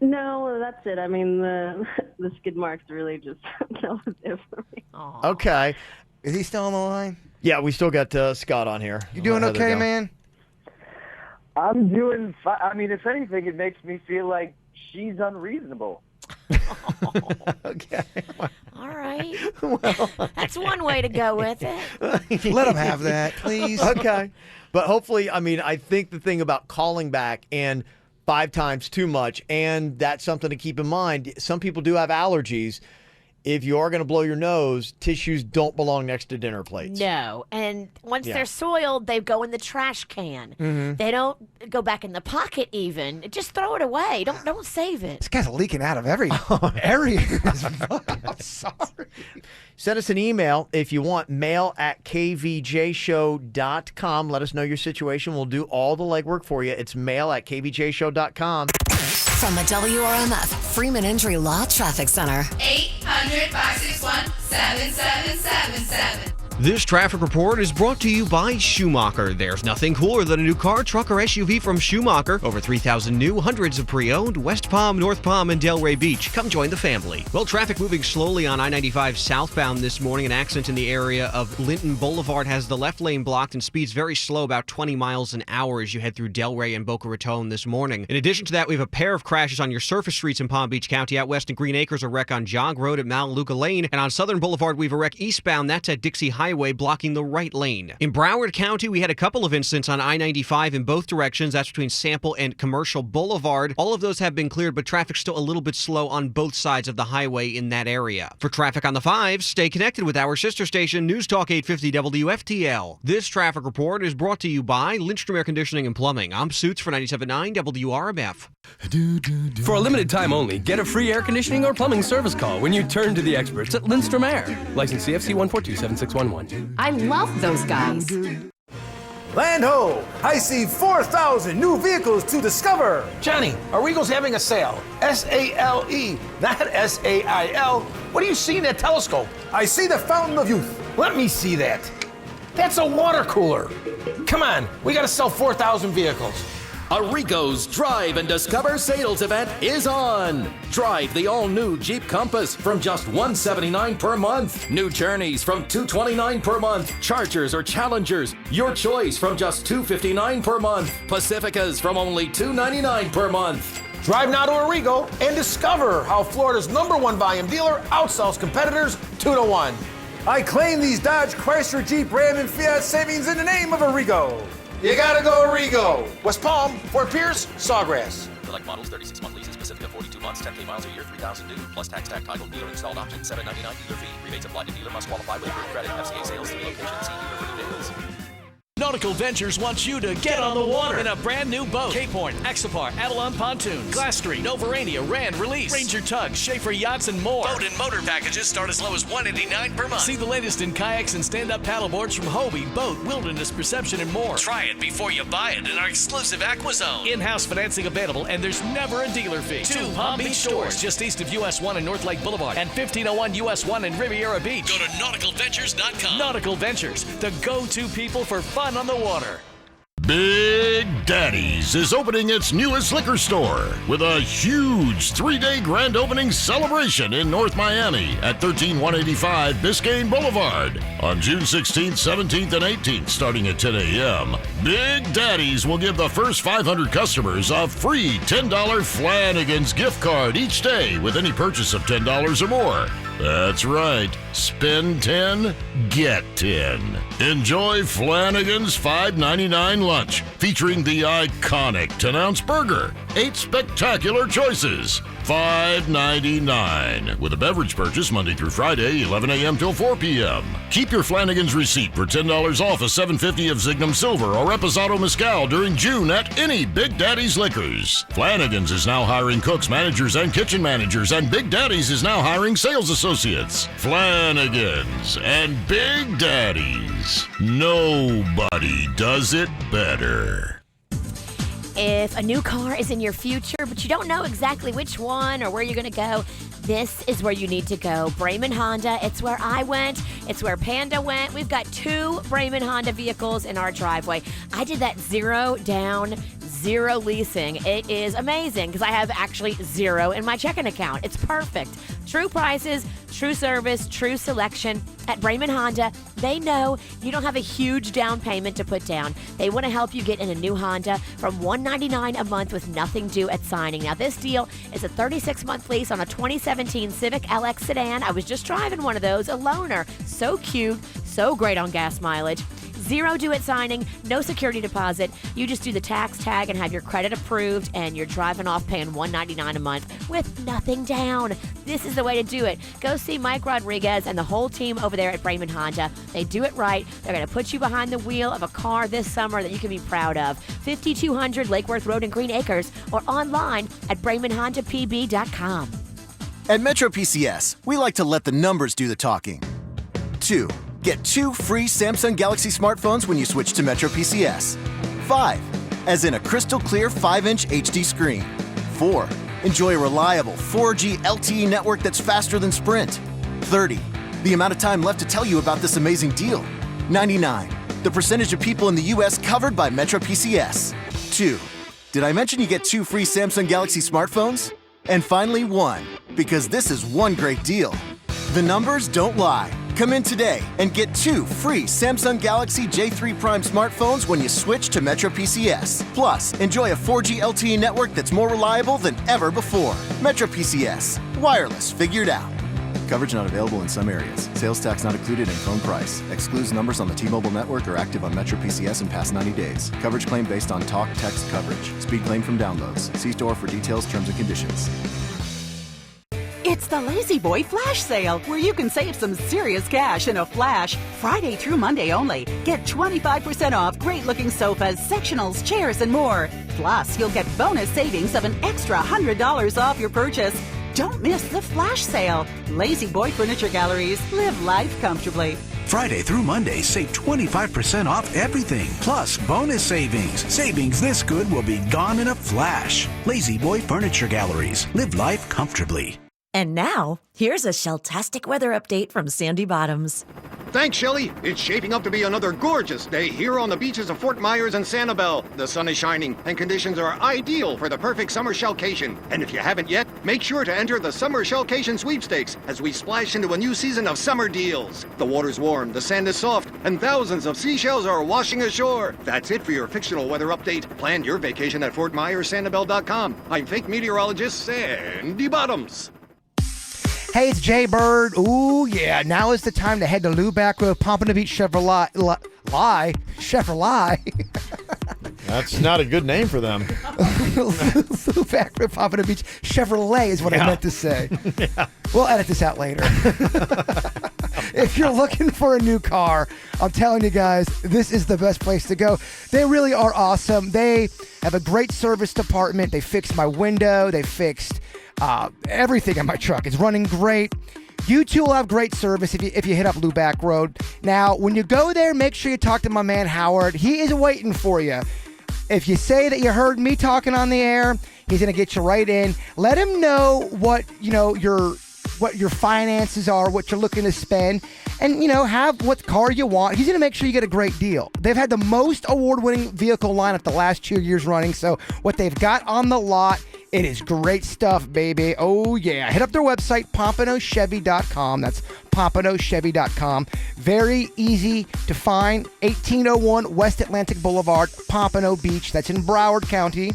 No, that's it. I mean, the skid marks really just, that was it for me. Okay. Is he still on the line? Yeah, we still got Scott on here. You doing I'll let Heather okay, go. man? I'm doing fine. I mean, if anything, it makes me feel like she's unreasonable. Okay. All right. That's one way to go with it. Let him have that, please. Okay. But hopefully, I mean, I think the thing about calling back and 5 times too much, and that's something to keep in mind. Some people do have allergies. If you are going to blow your nose, tissues don't belong next to dinner plates. No. And once Yeah. they're soiled, they go in the trash can. Mhm. They don't go back in the pocket even. Just throw it away. Don't save it. This guy's leaking out of every area. I'm sorry. Send us an email if you want, mail@kvjshow.com. Let us know your situation. We'll do all the legwork for you. It's mail@kvjshow.com. From the WRMF Freeman Injury Law Traffic Center. 800-561-7777. This traffic report is brought to you by Schumacher. There's nothing cooler than a new car, truck, or SUV from Schumacher. Over 3,000 new, hundreds of pre-owned, West Palm, North Palm, and Delray Beach. Come join the family. Well, traffic moving slowly on I-95 southbound this morning. An accident in the area of Linton Boulevard has the left lane blocked and speeds very slow, about 20 miles an hour as you head through Delray and Boca Raton this morning. In addition to that, we have a pair of crashes on your surface streets in Palm Beach County. Out west in Green Acres, a wreck on Jog Road at Malaluca Lane. And on Southern Boulevard, we have a wreck eastbound. That's at Dixie Highway, blocking the right lane. In Broward County, we had a couple of incidents on I-95 in both directions. That's between Sample and Commercial Boulevard. All of those have been cleared, but traffic's still a little bit slow on both sides of the highway in that area. For traffic on the 5s, stay connected with our sister station, News Talk 850 WFTL. This traffic report is brought to you by Lindstrom Air Conditioning and Plumbing. I'm Suits for 97.9 WRMF. For a limited time only, get a free air conditioning or plumbing service call when you turn to the experts at Lindstrom Air. License CFC 1427611. I love those guys. Land ho! I see 4,000 new vehicles to discover. Johnny, are Regal's having a sale? S-A-L-E, not S-A-I-L. What do you see in that telescope? I see the fountain of youth. Let me see that. That's a water cooler. Come on, we gotta sell 4,000 vehicles. Arrigo's Drive and Discover sales event is on. Drive the all-new Jeep Compass from just $179 per month. New Journeys from $229 per month. Chargers or Challengers, your choice from just $259 per month. Pacificas from only $299 per month. Drive now to Arrigo and discover how Florida's #1 volume dealer outsells competitors 2-1. I claim these Dodge, Chrysler, Jeep, Ram, and Fiat savings in the name of Arrigo. You gotta go Arrigo. West Palm, Fort Pierce, Sawgrass. Select models, 36-month leases, Pacifica 42 months, 10K miles a year, 3,000 due, plus tax, title, dealer installed option, $799 dealer fee. Rebates applied to dealer, must qualify with approved credit. FCA sales, 3 locations, see dealer for details. Nautical Ventures wants you to get on the water in a brand new boat. Cape Horn, Axopar, Avalon Pontoons, Glass Street, Novarania, Rand, Release, Ranger Tugs, Schaefer Yachts, and more. Boat and motor packages start as low as $189 per month. See the latest in kayaks and stand-up paddleboards from Hobie, Boat, Wilderness Perception, and more. Try it before you buy it in our exclusive AquaZone. In-house financing available, and there's never a dealer fee. 2 Palm Beach stores just east of US 1 and North Lake Boulevard, and 1501 US 1 in Riviera Beach. Go to nauticalventures.com. Nautical Ventures, the go-to people for fun on the water. Big Daddy's is opening its newest liquor store with a huge 3-day grand opening celebration in North Miami at 13185 Biscayne Boulevard on June 16th, 17th, and 18th starting at 10 a.m. Big Daddy's will give the first 500 customers a free $10 Flanagan's gift card each day with any purchase of $10 or more. That's right. Spend 10, get 10. Enjoy Flanagan's $5.99 lunch featuring the iconic 10-ounce burger. 8 spectacular choices. $5.99 with a beverage purchase Monday through Friday, 11 a.m. till 4 p.m. Keep your Flanagan's receipt for $10 off a $7.50 of Zignum Silver or Reposado Mezcal during June at any Big Daddy's Liquors. Flanagan's is now hiring cooks, managers, and kitchen managers, and Big Daddy's is now hiring sales associates. Flanagan's and Big Daddy's. Nobody does it better. If a new car is in your future, but you don't know exactly which one or where you're going to go, this is where you need to go. Brayman Honda. It's where I went. It's where Panda went. We've got 2 Brayman Honda vehicles in our driveway. I did that 0 down, 0 leasing. It is amazing because I have actually 0 in my checking account. It's perfect. True prices, true service, true selection. At Brayman Honda, they know you don't have a huge down payment to put down. They want to help you get in a new Honda from $199 a month with nothing due at signing. Now, this deal is a 36-month lease on a 2017 Civic LX sedan. I was just driving one of those, a loaner. So cute, so great on gas mileage. 0 due at signing, no security deposit. You just do the tax tag and have your credit approved, and you're driving off paying $199 a month with nothing down. This is the way to do it. Go see Mike Rodriguez and the whole team over there at Brayman Honda. They do it right. They're going to put you behind the wheel of a car this summer that you can be proud of. 5200 Lake Worth Road in Green Acres or online at BraymanHondaPB.com. At Metro PCS, we like to let the numbers do the talking. 2. Get 2 free Samsung Galaxy smartphones when you switch to Metro PCS. 5. As in a crystal clear 5-inch HD screen. 4. Enjoy a reliable 4G LTE network that's faster than Sprint. 30. The amount of time left to tell you about this amazing deal. 99. The percentage of people in the U.S. covered by Metro PCS. 2. Did I mention you get 2 free Samsung Galaxy smartphones? And finally 1, because this is one great deal. The numbers don't lie. Come in today and get 2 free Samsung Galaxy J3 Prime smartphones when you switch to Metro PCS. Plus, enjoy a 4G LTE network that's more reliable than ever before. Metro PCS. Wireless figured out. Coverage not available in some areas. Sales tax not included in phone price. Excludes numbers on the T-Mobile network or active on Metro PCS in past 90 days. Coverage claim based on talk, text coverage. Speed claim from downloads. See store for details, terms, and conditions. It's the Lazy Boy Flash Sale, where you can save some serious cash in a flash. Friday through Monday only. Get 25% off great-looking sofas, sectionals, chairs, and more. Plus, you'll get bonus savings of an extra $100 off your purchase. Don't miss the Flash Sale. Lazy Boy Furniture Galleries. Live life comfortably. Friday through Monday, save 25% off everything, plus bonus savings. Savings this good will be gone in a flash. Lazy Boy Furniture Galleries. Live life comfortably. And now, here's a Shelltastic weather update from Sandy Bottoms. Thanks, Shelley. It's shaping up to be another gorgeous day here on the beaches of Fort Myers and Sanibel. The sun is shining, and conditions are ideal for the perfect summer shellcation. And if you haven't yet, make sure to enter the Summer Shellcation Sweepstakes as we splash into a new season of summer deals. The water's warm, the sand is soft, and thousands of seashells are washing ashore. That's it for your fictional weather update. Plan your vacation at FortMyersSanibel.com. I'm fake meteorologist Sandy Bottoms. Hey, it's Jay Bird. Ooh, yeah. Now is the time to head to Lou Back Road, Pompano Beach Chevrolet. Chevrolet. That's not a good name for them. Lou Back Road, Pompano Beach Chevrolet is what I meant to say. Yeah. We'll edit this out later. If you're looking for a new car, I'm telling you guys, this is the best place to go. They really are awesome. They have a great service department. They fixed my window. They fixed everything in my truck. It's running great. You too will have great service if you hit up Lou Back Road. Now, when you go there, make sure you talk to my man Howard. He is waiting for you. If you say that you heard me talking on the air, he's going to get you right in. Let him know what your finances are, what you're looking to spend, and have what car you want. He's going to make sure you get a great deal. They've had the most award-winning vehicle lineup the last 2 years running, so what they've got on the lot, it is great stuff, baby. Oh, yeah. Hit up their website, PompanoChevy.com. That's PompanoChevy.com. Very easy to find. 1801 West Atlantic Boulevard, Pompano Beach. That's in Broward County.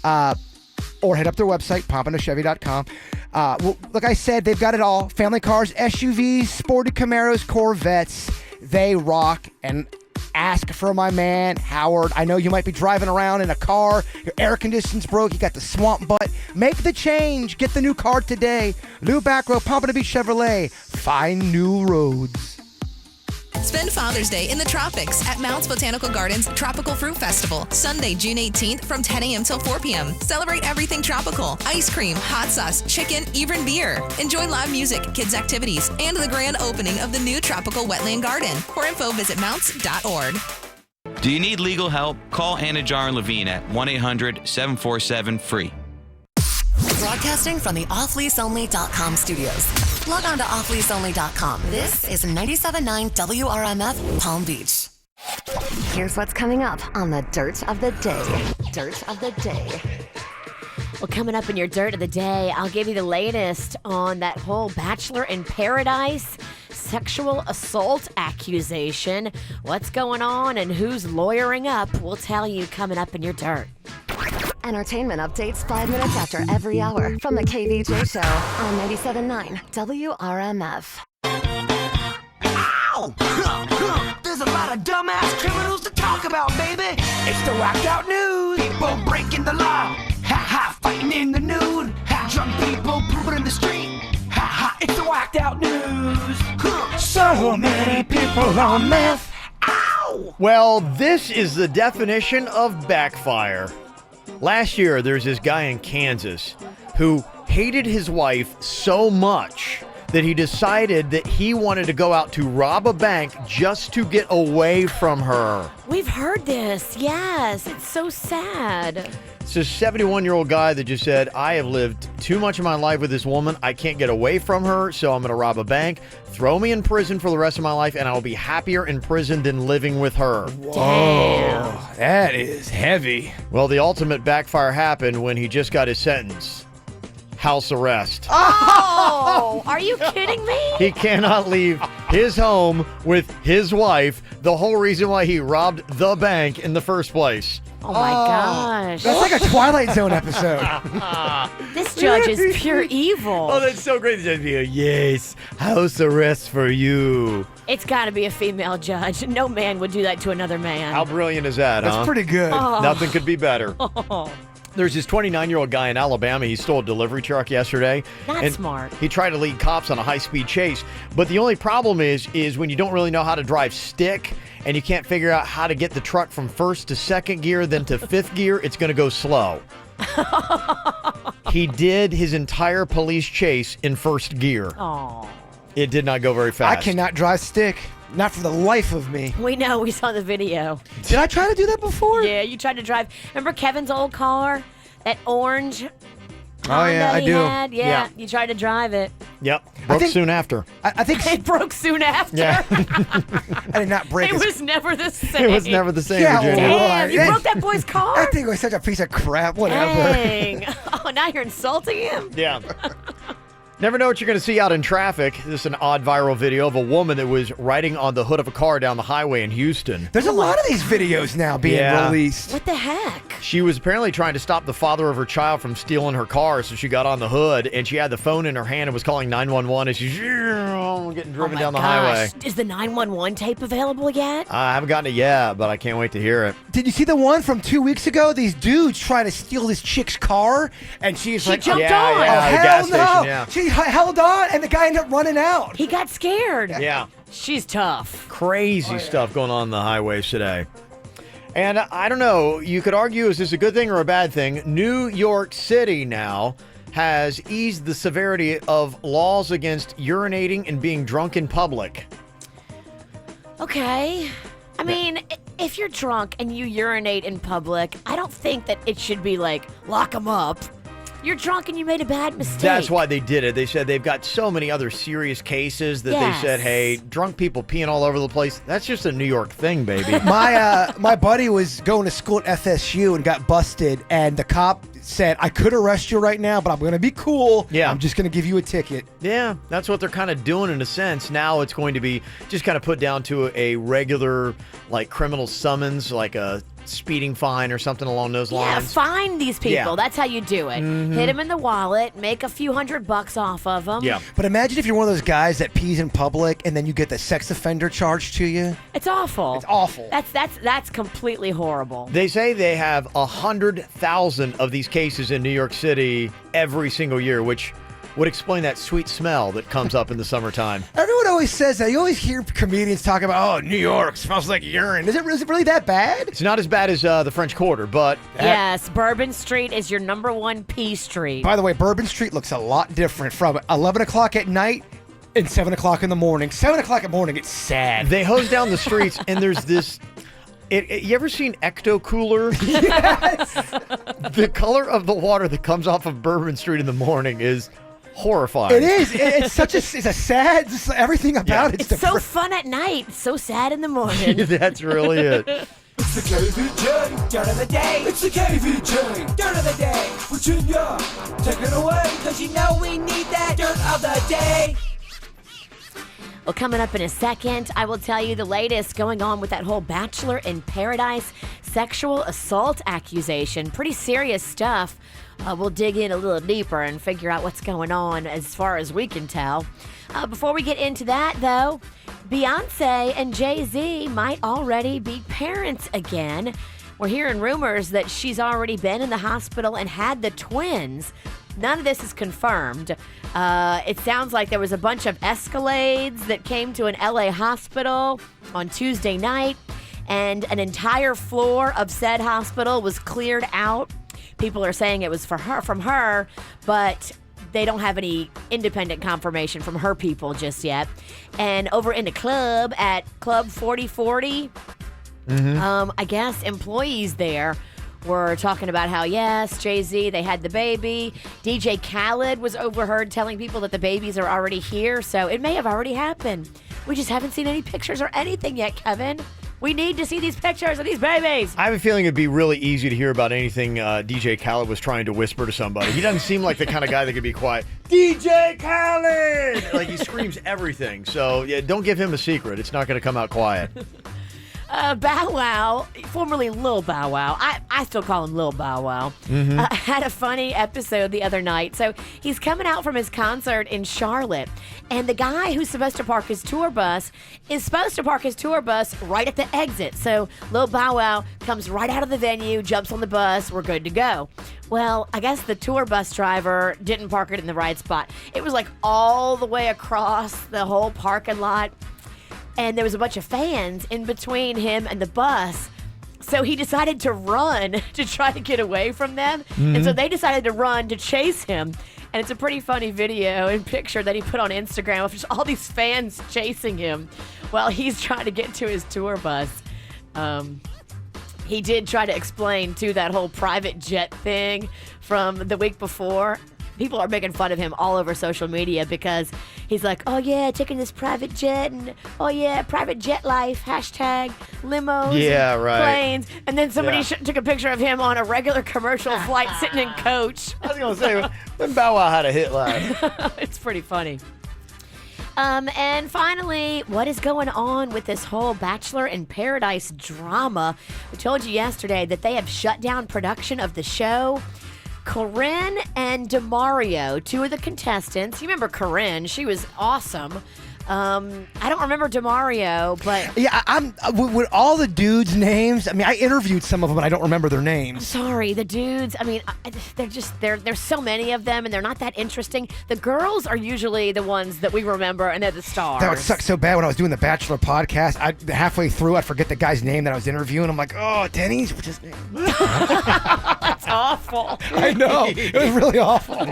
Or hit up their website, PompanoChevy.com. Well, like I said, they've got it all. Family cars, SUVs, sporty Camaros, Corvettes. They rock. And ask for my man, Howard. I know you might be driving around in a car. Your air conditioning's broke. You got the swamp butt. Make the change. Get the new car today. Lou Back Road, Pompano Beach Chevrolet. Find new roads. Spend Father's Day in the tropics at Mounts Botanical Gardens Tropical Fruit Festival, Sunday, June 18th from 10 a.m. till 4 p.m. Celebrate everything tropical, ice cream, hot sauce, chicken, even beer. Enjoy live music, kids' activities, and the grand opening of the new Tropical Wetland Garden. For info, visit mounts.org. Do you need legal help? Call Anajar and Levine at 1-800-747-FREE. Broadcasting from the offleaseonly.com studios. Log on to offleaseonly.com. This is 97.9 WRMF Palm Beach. Here's what's coming up on the Dirt of the Day. Dirt of the Day. Well, coming up in your Dirt of the Day, I'll give you the latest on that whole Bachelor in Paradise sexual assault accusation. What's going on and who's lawyering up? We'll tell you coming up in your Dirt. Entertainment updates 5 minutes after every hour from the KVJ Show on 97.9 WRMF. Ow! There's a lot of dumbass criminals to talk about, baby. It's the whacked out news. People breaking the law. Ha ha, fighting in the nude. Ha, drunk people pooping in the street. Ha ha, it's the whacked out news. So many people on meth. Ow! Well, this is the definition of backfire. Last year, there's this guy in Kansas who hated his wife so much that he decided that he wanted to go out to rob a bank just to get away from her. We've heard this. Yes, it's so sad. It's a 71-year-old guy that just said, I have lived too much of my life with this woman. I can't get away from her, so I'm going to rob a bank, throw me in prison for the rest of my life, and I'll be happier in prison than living with her. Damn. That is heavy. Well, the ultimate backfire happened when he just got his sentence. House arrest. Oh, are you kidding me? He cannot leave his home with his wife, the whole reason why he robbed the bank in the first place. Oh my gosh. That's like a Twilight Zone episode. This judge is pure evil. Oh, that's so great. The judge be like, yes, house arrest for you. It's got to be a female judge. No man would do that to another man. How brilliant is that, That's pretty good. Oh. Nothing could be better. There's this 29-year-old guy in Alabama. He stole a delivery truck yesterday. That's smart. He tried to lead cops on a high-speed chase. But the only problem is when you don't really know how to drive stick and you can't figure out how to get the truck from first to second gear, then to fifth gear, it's going to go slow. He did his entire police chase in first gear. Oh. It did not go very fast. I cannot drive stick. Not for the life of me. We know. We saw the video. Did I try to do that before? Yeah, you tried to drive. Remember Kevin's old car? That orange Oh, yeah, Honda I he do. had? Yeah, you tried to drive it. Yep. Broke soon after. I think it broke soon after. Yeah. I did not break It his... was never the same. It was never the same, Yeah, Virginia. Damn, you broke that boy's car? That thing was such a piece of crap. Whatever. Dang. Oh, now you're insulting him? Yeah. Never know what you're going to see out in traffic. This is an odd viral video of a woman that was riding on the hood of a car down the highway in Houston. There's a lot of these videos now being released. What the heck? She was apparently trying to stop the father of her child from stealing her car, so she got on the hood, and she had the phone in her hand and was calling 911 as she's getting driven down the highway. Is the 911 tape available yet? I haven't gotten it yet, but I can't wait to hear it. Did you see the one from 2 weeks ago? These dudes trying to steal this chick's car, and she's like, jumped on. Yeah, the hell gas no. station, yeah. She held on, and the guy ended up running out. He got scared. Yeah. She's tough. Crazy stuff going on the highways today. And I don't know, you could argue, is this a good thing or a bad thing? New York City now has eased the severity of laws against urinating and being drunk in public. Okay. I mean, if you're drunk and you urinate in public, I don't think that it should be like, lock them up. You're drunk and you made a bad mistake. That's why they did it. They said they've got so many other serious cases that they said, hey, drunk people peeing all over the place, that's just a New York thing, baby. My buddy was going to school at FSU and got busted, and the cop said, I could arrest you right now, but I'm going to be cool. Yeah. I'm just going to give you a ticket. Yeah, that's what they're kind of doing in a sense. Now it's going to be just kind of put down to a regular, like, criminal summons, like a speeding fine or something along those Yeah, lines. find these people. Yeah. That's how you do it. Hit them in the wallet, make a few $100 off of them. Yeah. But imagine if you're one of those guys that pees in public and then you get the sex offender charge to you. It's awful. It's awful. That's completely horrible. They say they have 100,000 of these cases in New York City every single year, which would explain that sweet smell that comes up in the summertime. Everyone always says that. You always hear comedians talk about, oh, New York smells like urine. Is it really that bad? It's not as bad as the French Quarter, but... Yes, Bourbon Street is your #1 pee street. By the way, Bourbon Street looks a lot different from 11 o'clock at night and 7 o'clock in the morning. 7 o'clock in the morning, it's sad. They hose down the streets, and there's this... you ever seen Ecto Cooler? Yes! The color of the water that comes off of Bourbon Street in the morning is horrifying. It is. It's such a sad. Just everything about It's so fun at night, so sad in the morning. That's really it. It's the KVJ dirt of the day. It's the KVJ dirt of the day. Virginia, take it away, cause you know we need that dirt of the day. Well, coming up in a second, I will tell you the latest going on with that whole Bachelor in Paradise sexual assault accusation. Pretty serious stuff. We'll dig in a little deeper and figure out what's going on as far as we can tell. Before we get into that, though, Beyonce and Jay-Z might already be parents again. We're hearing rumors that she's already been in the hospital and had the twins. None of this is confirmed. It sounds like there was a bunch of Escalades that came to an LA hospital on Tuesday night, and an entire floor of said hospital was cleared out. People are saying it was from her, but they don't have any independent confirmation from her people just yet. And over in the club at Club 4040, I guess employees there were talking about how, yes, Jay-Z, they had the baby. DJ Khaled was overheard telling people that the babies are already here, so it may have already happened. We just haven't seen any pictures or anything yet, Kevin. We need to see these pictures of these babies. I have a feeling it'd be really easy to hear about anything DJ Khaled was trying to whisper to somebody. He doesn't seem like the kind of guy that could be quiet. DJ Khaled! Like, he screams everything. So, yeah, don't give him a secret. It's not going to come out quiet. Bow Wow, formerly Lil Bow Wow, I still call him Lil Bow Wow, had a funny episode the other night. So he's coming out from his concert in Charlotte, and the guy who's supposed to park his tour bus is supposed to park his tour bus right at the exit. So Lil Bow Wow comes right out of the venue, jumps on the bus, we're good to go. Well, I guess the tour bus driver didn't park it in the right spot. It was like all the way across the whole parking lot. And there was a bunch of fans in between him and the bus. So he decided to run to try to get away from them. And so they decided to run to chase him. And it's a pretty funny video and picture that he put on Instagram of just all these fans chasing him while he's trying to get to his tour bus. He did try to explain, too, that whole private jet thing from the week before. people are making fun of him all over social media because he's like, oh yeah, taking this private jet and oh yeah, private jet life, hashtag limos, Yeah, and right. planes. And then somebody Yeah. took a picture of him on a regular commercial flight sitting in coach. I was going to say, when Bow Wow had a hit last. It's pretty funny. And finally, what is going on with this whole Bachelor in Paradise drama? We told you yesterday that they have shut down production of the show. Corinne and DeMario, two of the contestants. You remember Corinne? She was awesome. I don't remember DeMario, but Yeah, I'm with all the dudes' names. I mean, I interviewed some of them, and I don't remember their names. sorry, the dudes. I mean, there's so many of them, and they're not that interesting. The girls are usually the ones that we remember, and they're the stars. That would suck so bad when I was doing the Bachelor podcast. Halfway through, I'd forget the guy's name that I was interviewing. I'm like, oh, Denny's? What's his name? That's awful. I know. It was really awful.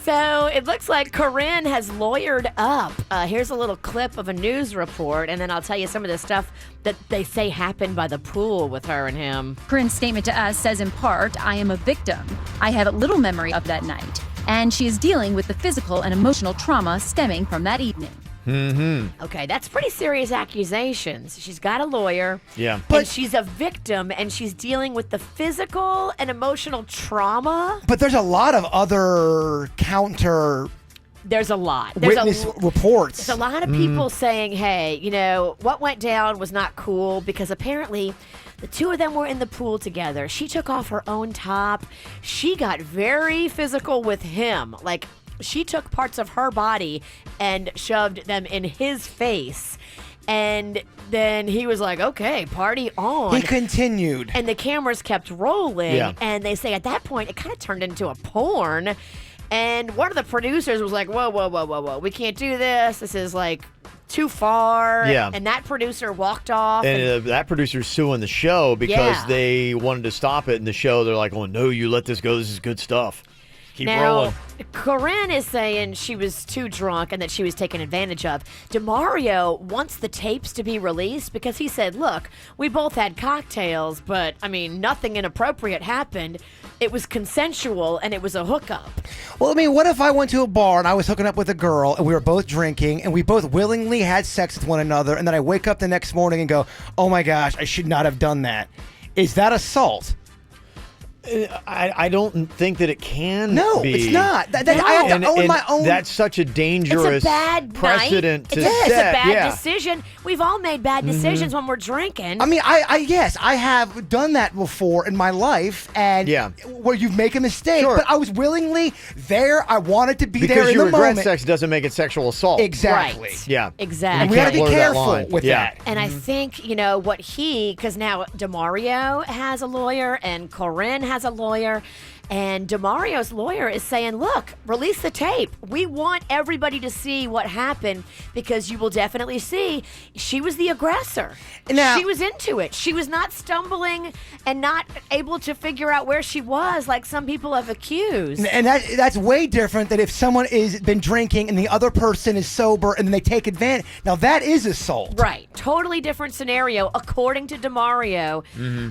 So it looks like Corinne has lawyered up. Here's a little clip of a news report, and then I'll tell you some of the stuff that they say happened by the pool with her and him. Corinne's statement to us says in part, I am a victim. I have little memory of that night. And she is dealing with the physical and emotional trauma stemming from that evening. Mm-hmm. Okay, that's pretty serious accusations. She's got a lawyer. Yeah. But she's a victim, and she's dealing with the physical and emotional trauma. But there's a lot of other counter There's a lot. There's witness reports. There's a lot of people saying, hey, you know, what went down was not cool because apparently the two of them were in the pool together. She took off her own top. She got very physical with him. Like, she took parts of her body and shoved them in his face. And then he was like, okay, party on. He continued. And the cameras kept rolling. Yeah. And they say at that point, it kind of turned into a porn. And one of the producers was like, whoa, whoa, whoa, whoa, whoa. We can't do this. This is like too far. Yeah. And that producer walked off. And that producer's suing the show because Yeah. they wanted to stop it. And the show, they're like, oh, no, you let this go. This is good stuff. Keep now, rolling. Corinne is saying she was too drunk and that she was taken advantage of. DeMario wants the tapes to be released because he said, look, we both had cocktails, but, I mean, nothing inappropriate happened. It was consensual and it was a hookup. Well, I mean, what if I went to a bar and I was hooking up with a girl and we were both drinking and we both willingly had sex with one another and then I wake up the next morning and go, oh my gosh, I should not have done that. Is that assault? I don't think that it can No, be. it's not. I have to own my own. That's such a dangerous It's a bad precedent night. to It's a set. bad yeah. decision. We've all made bad decisions when we're drinking. I mean, yes, I have done that before in my life, and where you make a mistake. Sure. But I was willingly there. I wanted to be Because there in you the regret moment. sex doesn't make it sexual assault. Exactly. Right. Yeah. Exactly. And we gotta be careful with yeah. that. And I think, you know, what because now DeMario has a lawyer and Corinne has a lawyer. And DeMario's lawyer is saying, look, release the tape. We want everybody to see what happened because you will definitely see she was the aggressor. Now- she was into it. She was not stumbling and not able to figure out where she was like some people have accused. And that's way different than if someone is been drinking and the other person is sober and they take advantage. Now that is assault. Right. Totally different scenario, according to DeMario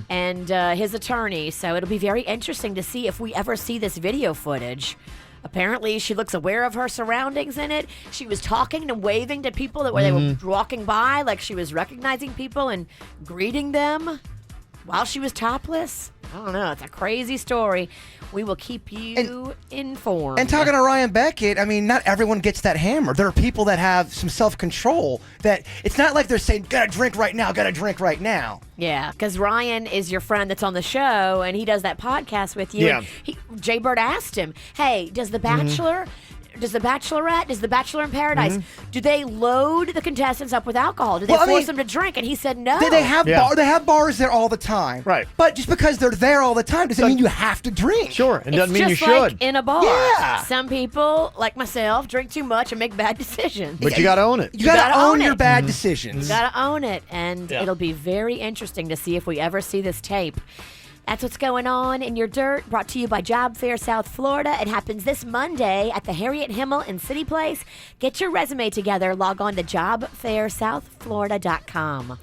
and his attorney. So it'll be very interesting to see if we ever see this video footage. Apparently, she looks aware of her surroundings in it. She was talking and waving to people that they were walking by, like she was recognizing people and greeting them while she was topless. I don't know. It's a crazy story. We will keep you informed. And talking to Ryan Beckett, I mean, not everyone gets that hammer. There are people that have some self-control that it's not like they're saying, gotta drink right now, gotta drink right now. Yeah, because Ryan is your friend that's on the show, and he does that podcast with you. Yeah. And Jay Bird asked him, hey, does the Bachelor... Does the Bachelorette, does the Bachelor in Paradise, do they load the contestants up with alcohol? Do they force them to drink? And he said no. They have they have bars there all the time. Right. But just because they're there all the time doesn't mean you have to drink. Sure. It doesn't It's mean you just like should. in a bar. Yeah. Some people, like myself, drink too much and make bad decisions. But you got to own it. You gotta own your it. bad decisions. You gotta own it, and Yeah. it'll be very interesting to see if we ever see this tape. That's what's going on in your dirt, brought to you by Job Fair South Florida. It happens this Monday at the Harriet Himmel in City Place. Get your resume together. Log on to jobfairsouthflorida.com.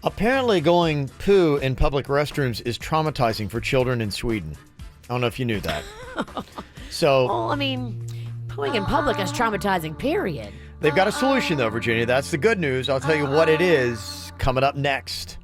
Apparently, going poo in public restrooms is traumatizing for children in Sweden. I don't know if you knew that. So, Well, I mean, pooing in public is traumatizing, period. they've got a solution, though, Virginia. That's the good news. I'll tell you what it is coming up next.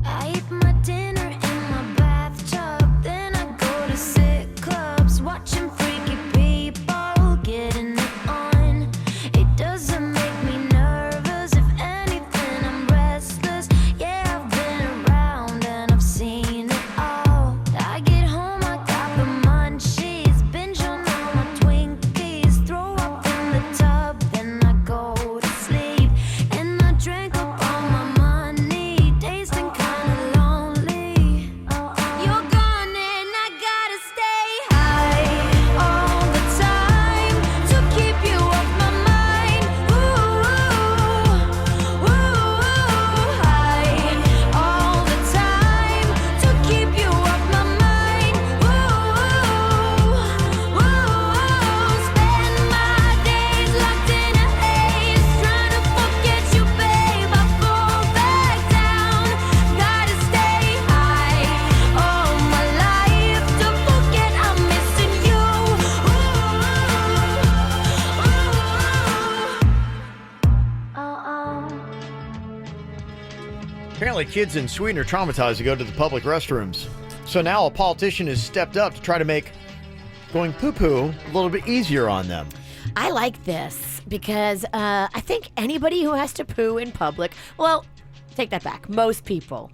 I eat my dinner in my bathtub, then I go to sick clubs, watching freaky people getting it on. It doesn't make me nervous, if anything, I'm restless. Yeah, I've been around and I've seen it all. I get home, I got the munchies, binge on all my Twinkies, throw up in the tub, then I go to sleep, and I drank up all my money, tasting kinda lonely. You're gone and I gotta stay high all the time to keep you off my mind. Ooh, high all the time to keep you off my mind. Spend my days locked in a haze, trying to forget you, babe. I fall back down. Gotta stay high all my life to forget I'm missing you. Apparently, kids in Sweden are traumatized to go to the public restrooms. So now a politician has stepped up to try to make going poo-poo a little bit easier on them. I like this because I think anybody who has to poo in public, well, take that back. Most people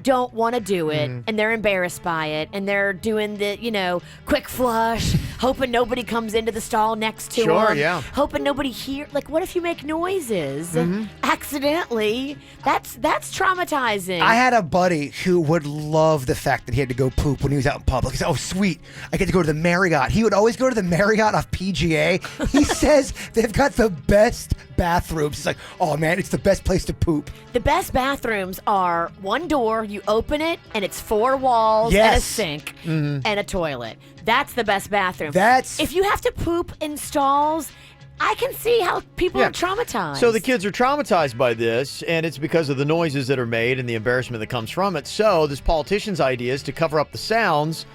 don't want to do it, and they're embarrassed by it, and they're doing the, quick flush, hoping nobody comes into the stall next to Sure, them. yeah. Hoping nobody like, what if you make noises accidentally? That's traumatizing. I had a buddy who would love the fact that he had to go poop when he was out in public. He said, oh, sweet, I get to go to the Marriott. He would always go to the Marriott off PGA. He says they've got the best bathrooms. He's like, oh, man, it's the best place to poop. The best bathrooms are one door, you open it, and it's 4 walls and a Yes. sink and a toilet. That's the best bathroom. That's- If you have to poop in stalls, I can see how people are traumatized. So the kids are traumatized by this, and it's because of the noises that are made and the embarrassment that comes from it. So this politician's idea is to cover up the sounds.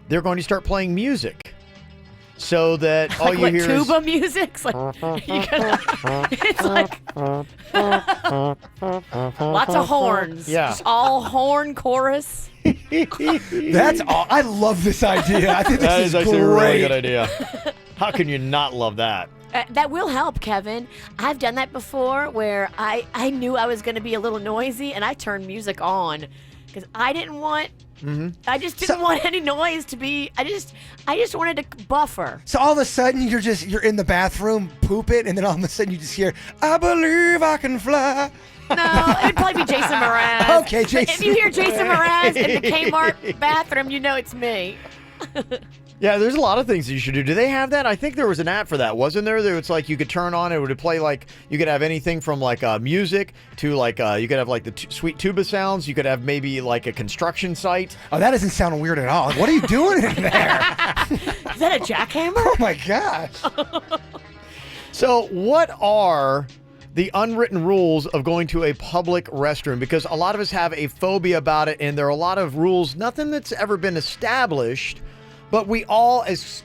They're going to start playing music. So that all like you what, hear tuba is music? It's like, it's like lots of horns. Yeah. Just all horn chorus. That's all. I love this idea. I think this that is is actually a great. really good idea. How can you not love that? That will help, Kevin. I've done that before where I knew I was going to be a little noisy and I turned music on because I didn't want. I just didn't want any noise to be. I just wanted to buffer. So all of a sudden you're in the bathroom pooping, and then all of a sudden you just hear, I believe I can fly. No, it'd probably be Jason Mraz. Okay, Jason. If you hear Jason Mraz in the Kmart bathroom, you know it's me. Yeah, there's a lot of things that you should do. Do they have that? I think there was an app for that, wasn't there? It's like you could turn on, it would play like, you could have anything from like music to like, you could have like the sweet tuba sounds. You could have maybe like a construction site. Oh, that doesn't sound weird at all. Like, what are you doing in there? Is that a jackhammer? Oh my gosh. So what are the unwritten rules of going to a public restroom? Because a lot of us have a phobia about it, and there are a lot of rules, nothing that's ever been established, but we all, as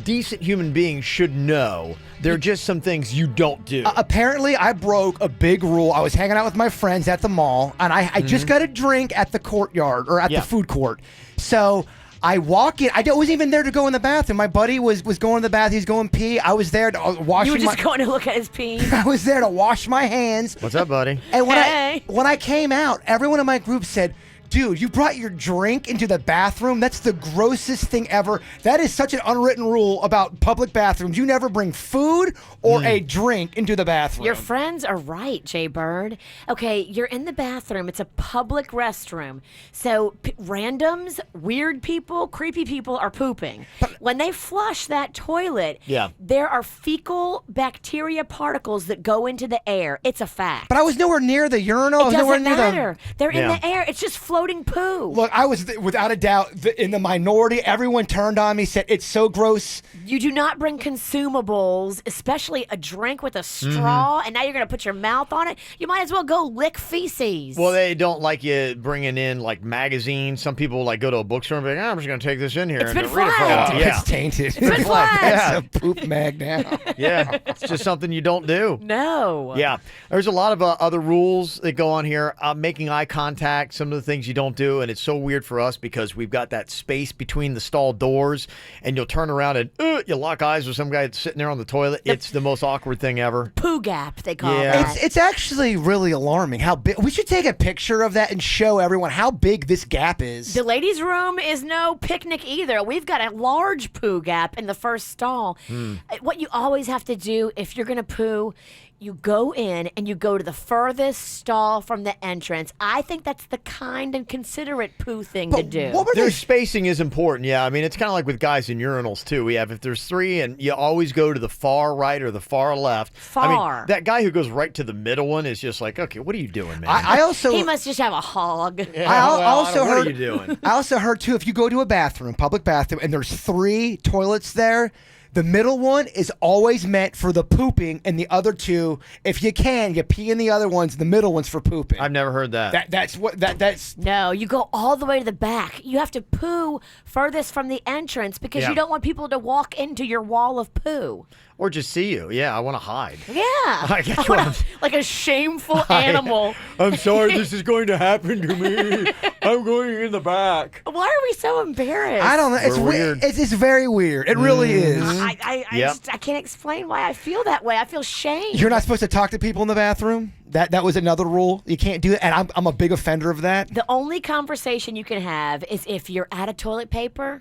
decent human beings, should know. There are just some things you don't do. Apparently, I broke a big rule. I was hanging out with my friends at the mall, and I just got a drink at the courtyard or at the food court. So I walk in. I wasn't even there to go in the bathroom. My buddy was going to the bathroom. He's going pee. I was there to wash. You were just going to look at his pee. I was there to wash my hands. What's up, buddy? And Hey. when I came out, everyone in my group said, dude, you brought your drink into the bathroom? That's the grossest thing ever. That is such an unwritten rule about public bathrooms. You never bring food or a drink into the bathroom. Your friends are right, Jay Bird. Okay, you're in the bathroom. It's a public restroom. So randoms, weird people, creepy people are pooping. When they flush that toilet, there are fecal bacteria particles that go into the air. It's a fact. But I was nowhere near the urinal. I It was nowhere doesn't near matter. They're in the air. It's just floating floating poo. Look, I was without a doubt in the minority. Everyone turned on me, said it's so gross. You do not bring consumables, especially a drink with a straw, and now you're going to put your mouth on it. You might as well go lick feces. Well, they don't like you bringing in like magazines. Some people like go to a bookstore and be like, I'm just going to take this in here It's and been read it for a while. flagged. Yeah. It's tainted. It's been flagged. That's a poop mag now. Yeah, it's just something you don't do. No. Yeah, there's a lot of other rules that go on here. Making eye contact, some of the things you don't do, and it's so weird for us because we've got that space between the stall doors, and you'll turn around and you lock eyes with some guy that's sitting there on the toilet. It's the most awkward thing ever. Poo gap, they call Yeah. it. It's actually really alarming how big. We should take a picture of that and show everyone how big this gap is. The ladies' room is no picnic either. We've got a large poo gap in the first stall. What you always have to do if you're going to poo, you go in and you go to the furthest stall from the entrance. I think that's the kind and considerate poo thing to do. Their spacing is important, yeah. I mean, it's kind of like with guys in urinals, too. We have, if there's three, and you always go to the far right or the far left. I Far. mean, that guy who goes right to the middle one is just like, okay, what are you doing, man? I also He must just have a hog. What are you doing? I also heard too, if you go to a bathroom, public bathroom, and there's 3 toilets there, the middle one is always meant for the pooping, and the other 2, if you can, you pee in the other ones. The middle one's for pooping. I've never heard that. That's No, you go all the way to the back. You have to poo furthest from the entrance because Yeah. you don't want people to walk into your wall of poo. Or just see you. Yeah, I want to hide. Yeah. I get you. Like a shameful animal. I'm sorry this is going to happen to me. I'm going in the back. Why are we so embarrassed? I don't know. It's We're weird. weird. It's very weird. It really is. I can't explain why I feel that way. I feel shame. You're not supposed to talk to people in the bathroom. That was another rule. You can't do that, and I'm a big offender of that. The only conversation you can have is if you're out of toilet paper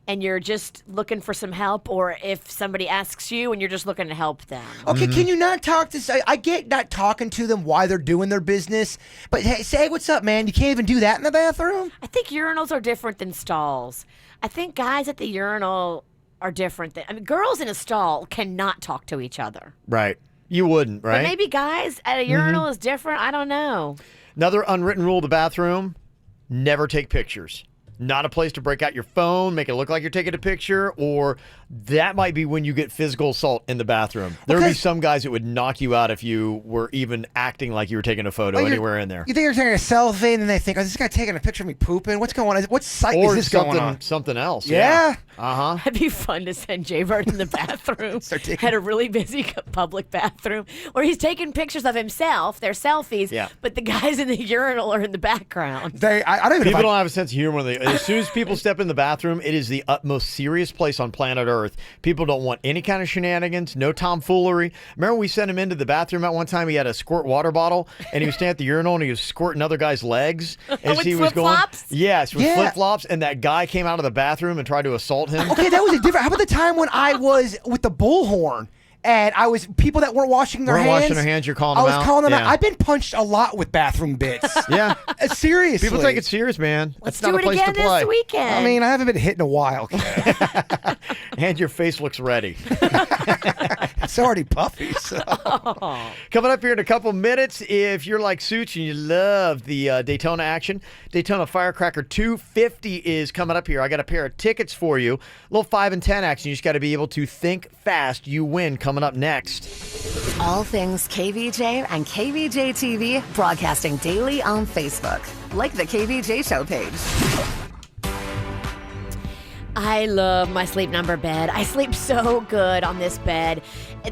and you're just looking for some help, or if somebody asks you and you're just looking to help them. Okay, can you not talk to? I get not talking to them while they're doing their business, but hey, say what's up, man. You can't even do that in the bathroom. I think urinals are different than stalls. I think guys at the urinal are different. I mean, girls in a stall cannot talk to each other. Right. You wouldn't, right? But maybe guys at a urinal is different. I don't know. Another unwritten rule of the bathroom, never take pictures. Not a place to break out your phone, make it look like you're taking a picture, or that might be when you get physical assault in the bathroom. There would be some guys that would knock you out if you were even acting like you were taking a photo anywhere in there. You think you're taking a selfie, and then they think, "Oh, this guy taking a picture of me pooping? What's going on? What site Or is this going on?" something else. Yeah. Uh-huh. That'd be fun to send Jaybird in the bathroom. Had a really busy public bathroom where he's taking pictures of himself. They're selfies. Yeah. But the guys in the urinal are in the background. I don't even. People don't have a sense of humor. As soon as people step in the bathroom, it is the utmost serious place on planet Earth. People don't want any kind of shenanigans, no tomfoolery. Remember we sent him into the bathroom at one time? He had a squirt water bottle, and he was standing at the urinal, and he was squirting other guys' legs as With he was going. flip-flops? Yes, with Yeah. flip-flops, and that guy came out of the bathroom and tried to assault him. Okay, that was a different. How about the time when I was with the bullhorn? And I was people that weren't washing their Weren't hands. washing their hands, you're calling I them was out? calling them out. Yeah. I've been punched a lot with bathroom bits. Yeah. Seriously. People take it serious, man. Let's That's not do a it place again to play. this weekend. I mean, I haven't been hit in a while. And your face looks ready. It's already puffy. So. Coming up here in a couple minutes, if you're like Suits and you love the Daytona action, Daytona Firecracker 250 is coming up here. I got a pair of tickets for you. A little 5 and 10 action. You just got to be able to think fast. You win coming up next. All things KVJ and KVJ TV broadcasting daily on Facebook. Like the KVJ Show page. I love my Sleep Number bed. I sleep so good on this bed.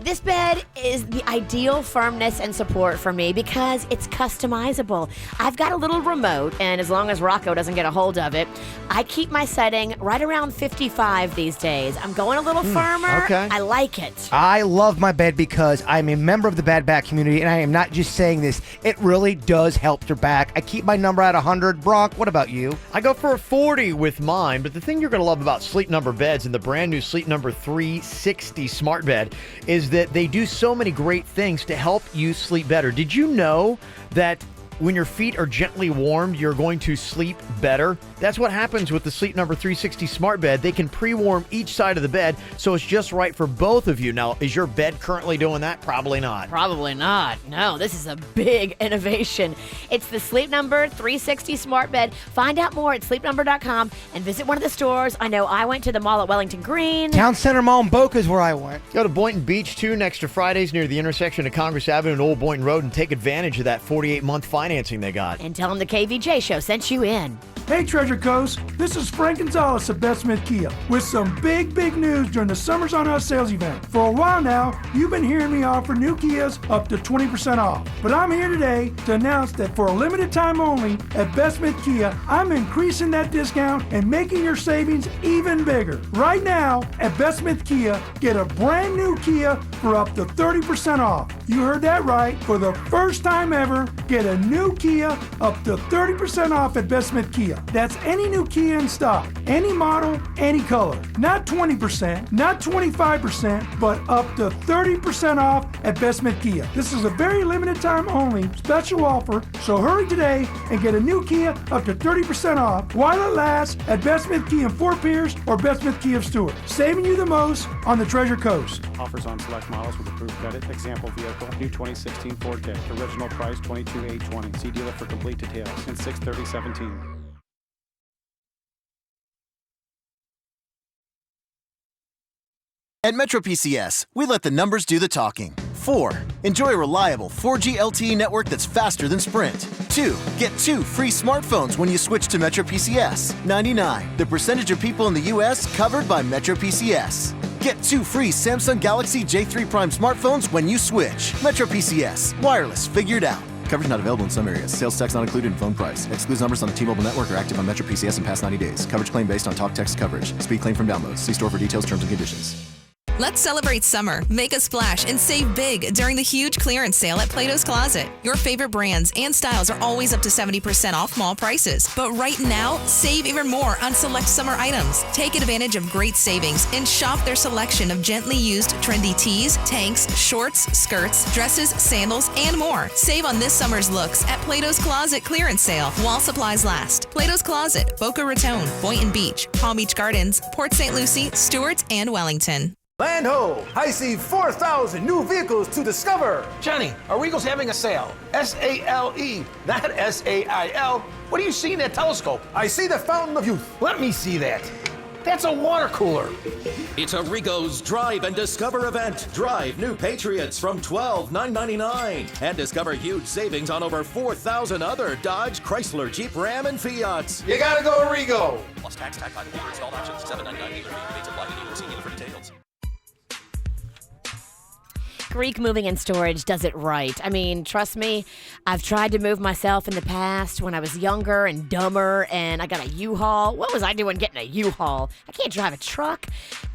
This bed is the ideal firmness and support for me because it's customizable. I've got a little remote, and as long as Rocco doesn't get a hold of it, I keep my setting right around 55 these days. I'm going a little firmer. okay. I like it. I love my bed because I'm a member of the bad back community, and I am not just saying this. It really does help your back. I keep my number at 100. Brock, what about you? I go for a 40 with mine, but the thing you're going to love about Sleep Number beds and the brand new Sleep Number 360 smart bed is that they do so many great things to help you sleep better. Did you know that when your feet are gently warmed, you're going to sleep better. That's what happens with the Sleep Number 360 smart bed. They can pre-warm each side of the bed, so it's just right for both of you. Now, is your bed currently doing that? Probably not. Probably not. No, this is a big innovation. It's the Sleep Number 360 smart bed. Find out more at sleepnumber.com and visit one of the stores. I know I went to the mall at Wellington Green. Town Center Mall in Boca is where I went. Go to Boynton Beach, too, next to Fridays near the intersection of Congress Avenue and Old Boynton Road, and take advantage of that 48-month financing they got. And tell them the KVJ show sent you in. Hey Treasure Coast, this is Frank Gonzalez of Beth Smith Kia with some big news during the Summers on Us sales event. For a while now, you've been hearing me offer new Kias up to 20% off. But I'm here today to announce that for a limited time only at Beth Smith Kia, I'm increasing that discount and making your savings even bigger. Right now, at Beth Smith Kia, get a brand new Kia for up to 30% off. You heard that right. For the first time ever, get a new Kia up to 30% off at Beth Smith Kia. That's any new Kia in stock, any model, any color. Not 20%, not 25%, but up to 30% off at Beth Smith Kia. This is a very limited time only special offer, so hurry today and get a new Kia up to 30% off while it lasts at Beth Smith Kia in Fort Pierce or Beth Smith Kia of Stewart, saving you the most on the Treasure Coast. Offers on select models with approved credit. Example vehicle, new 2016 Ford K. Original price $22,820. See dealer for complete details. And 6/30/17. At Metro PCS, we let the numbers do the talking. 4. Enjoy a reliable 4G LTE network that's faster than Sprint. 2. Get 2 free smartphones when you switch to Metro PCS. 99. The percentage of people in the U.S. covered by Metro PCS. Get 2 free Samsung Galaxy J3 Prime smartphones when you switch. Metro PCS. Wireless. Figured out. Coverage not available in some areas. Sales tax not included in phone price. Excludes numbers on the T-Mobile network are active on Metro PCS in past 90 days. Coverage claim based on talk text coverage. Speed claim from downloads. See store for details, terms and conditions. Let's celebrate summer, make a splash, and save big during the huge clearance sale at Plato's Closet. Your favorite brands and styles are always up to 70% off mall prices. But right now, save even more on select summer items. Take advantage of great savings and shop their selection of gently used trendy tees, tanks, shorts, skirts, dresses, sandals, and more. Save on this summer's looks at Plato's Closet clearance sale while supplies last. Plato's Closet, Boca Raton, Boynton Beach, Palm Beach Gardens, Port St. Lucie, Stewart, and Wellington. Land ho! I see 4,000 new vehicles to discover. Johnny, are Eagles having a sale? S-A-L-E, not S-A-I-L. What do you see in that telescope? I see the fountain of youth. Let me see that. That's a water cooler. It's Arrigo's Drive and Discover event. Drive new Patriots from $12,999 and discover huge savings on over 4,000 other Dodge, Chrysler, Jeep, Ram, and Fiats. You gotta go Arrigo. Plus tax by the dealer installed options, $799 dealer fee. Rates apply to dealer. See dealer for details. Greek Moving and Storage does it right. I mean, trust me, I've tried to move myself in the past when I was younger and dumber, and I got a U-Haul. What was I doing getting a U-Haul? I can't drive a truck.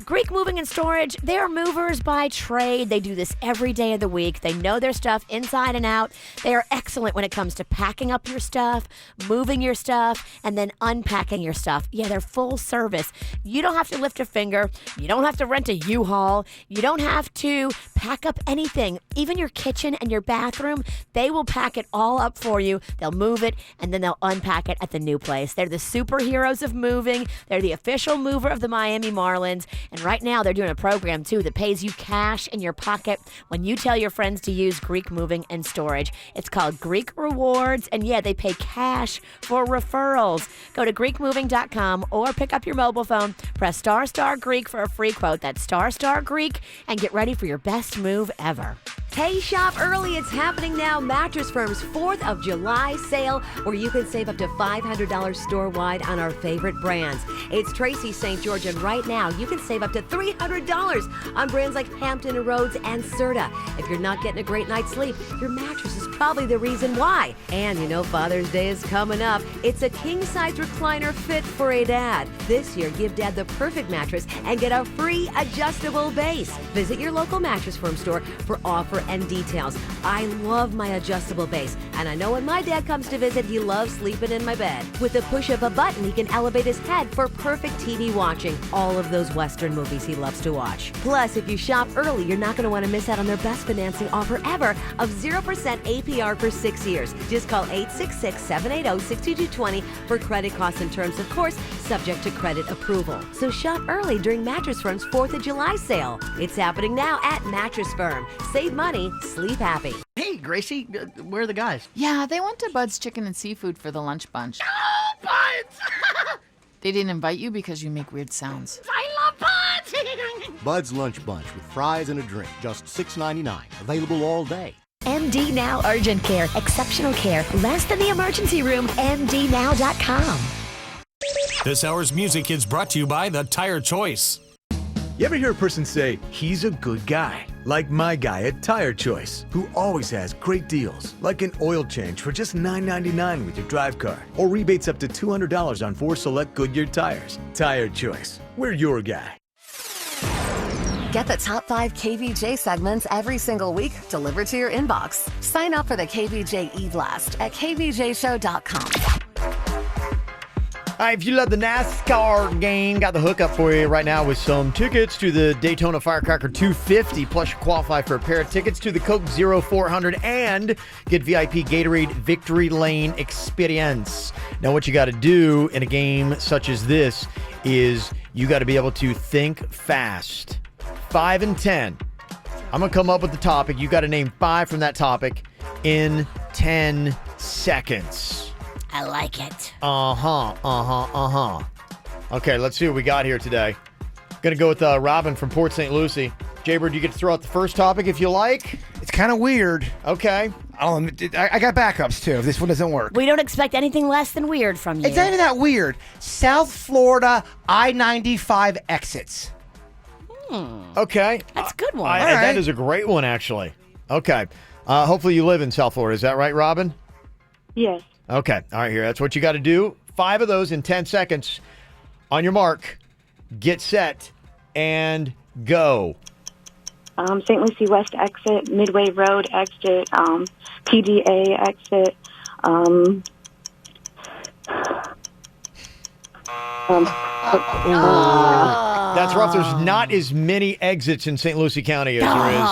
Greek Moving and Storage, they are movers by trade. They do this every day of the week. They know their stuff inside and out. They are excellent when it comes to packing up your stuff, moving your stuff, and then unpacking your stuff. Yeah, they're full service. You don't have to lift a finger. You don't have to rent a U-Haul. You don't have to pack up anything. Even your kitchen and your bathroom, they will pack it all up for you. They'll move it, and then they'll unpack it at the new place. They're the superheroes of moving. They're the official mover of the Miami Marlins. And right now, they're doing a program, too, that pays you cash in your pocket when you tell your friends to use Greek Moving and Storage. It's called Greek Rewards, and yeah, they pay cash for referrals. Go to GreekMoving.com or pick up your mobile phone, press ** Greek for a free quote. That's ** Greek, and get ready for your best move ever. Hey, shop early. It's happening now. Mattress Firm's 4th of July sale, where you can save up to $500 store-wide on our favorite brands. It's Tracy St. George, and right now you can save up to $300 on brands like Hampton & Rhodes and Serta. If you're not getting a great night's sleep, your mattress is probably the reason why. And you know Father's Day is coming up. It's a king-size recliner fit for a dad. This year, give Dad the perfect mattress and get a free adjustable base. Visit your local Mattress Firm store for offer and details. I love my adjustable base, and I know when my dad comes to visit, he loves sleeping in my bed. With the push of a button, he can elevate his head for perfect TV watching. All of those Western movies he loves to watch. Plus, if you shop early, you're not going to want to miss out on their best financing offer ever of 0% APR for 6 years. Just call 866-780-6220 for credit costs and terms, of course, subject to credit approval. So shop early during Mattress Firm's 4th of July sale. It's happening now at Mattress Firm. Save money, sleep happy. Hey, Gracie, where are the guys? Yeah, they went to Bud's Chicken and Seafood for the lunch bunch. Oh, Buds! They didn't invite you because you make weird sounds. I love Buds! Bud's Lunch Bunch with fries and a drink, just $6.99. Available all day. MD Now Urgent Care. Exceptional care. Less than the emergency room. MDNow.com. This hour's music is brought to you by The Tire Choice. You ever hear a person say, he's a good guy? Like my guy at Tire Choice, who always has great deals, like an oil change for just $9.99 with your drive car, or rebates up to $200 on 4 select Goodyear tires. Tire Choice, we're your guy. Get the top 5 KVJ segments every single week delivered to your inbox. Sign up for the KVJ e-blast at kvjshow.com. All right, if you love the NASCAR game, got the hookup for you right now with some tickets to the Daytona Firecracker 250, plus you qualify for a pair of tickets to the Coke 0400 and get VIP Gatorade Victory Lane experience. Now, what you got to do in a game such as this is you got to be able to think fast. 5 and 10. I'm going to come up with the topic. You got to name 5 from that topic in 10 seconds. I like it. Okay, let's see what we got here today. Gonna go with Robin from Port St. Lucie. Jaybird, you get to throw out the first topic if you like. It's kind of weird. Okay. I got backups too if this one doesn't work. We don't expect anything less than weird from you. It's not even that weird. South Florida I-95 exits. Okay. That's a good one. All right. That is a great one, actually. Okay. Hopefully you live in South Florida. Is that right, Robin? Yes. Okay. All right, here. That's what you got to do. 5 of those in 10 seconds. On your mark, get set, and go. St. Lucie West exit, Midway Road exit, PDA exit, That's rough. There's not as many exits in St. Lucie County as there is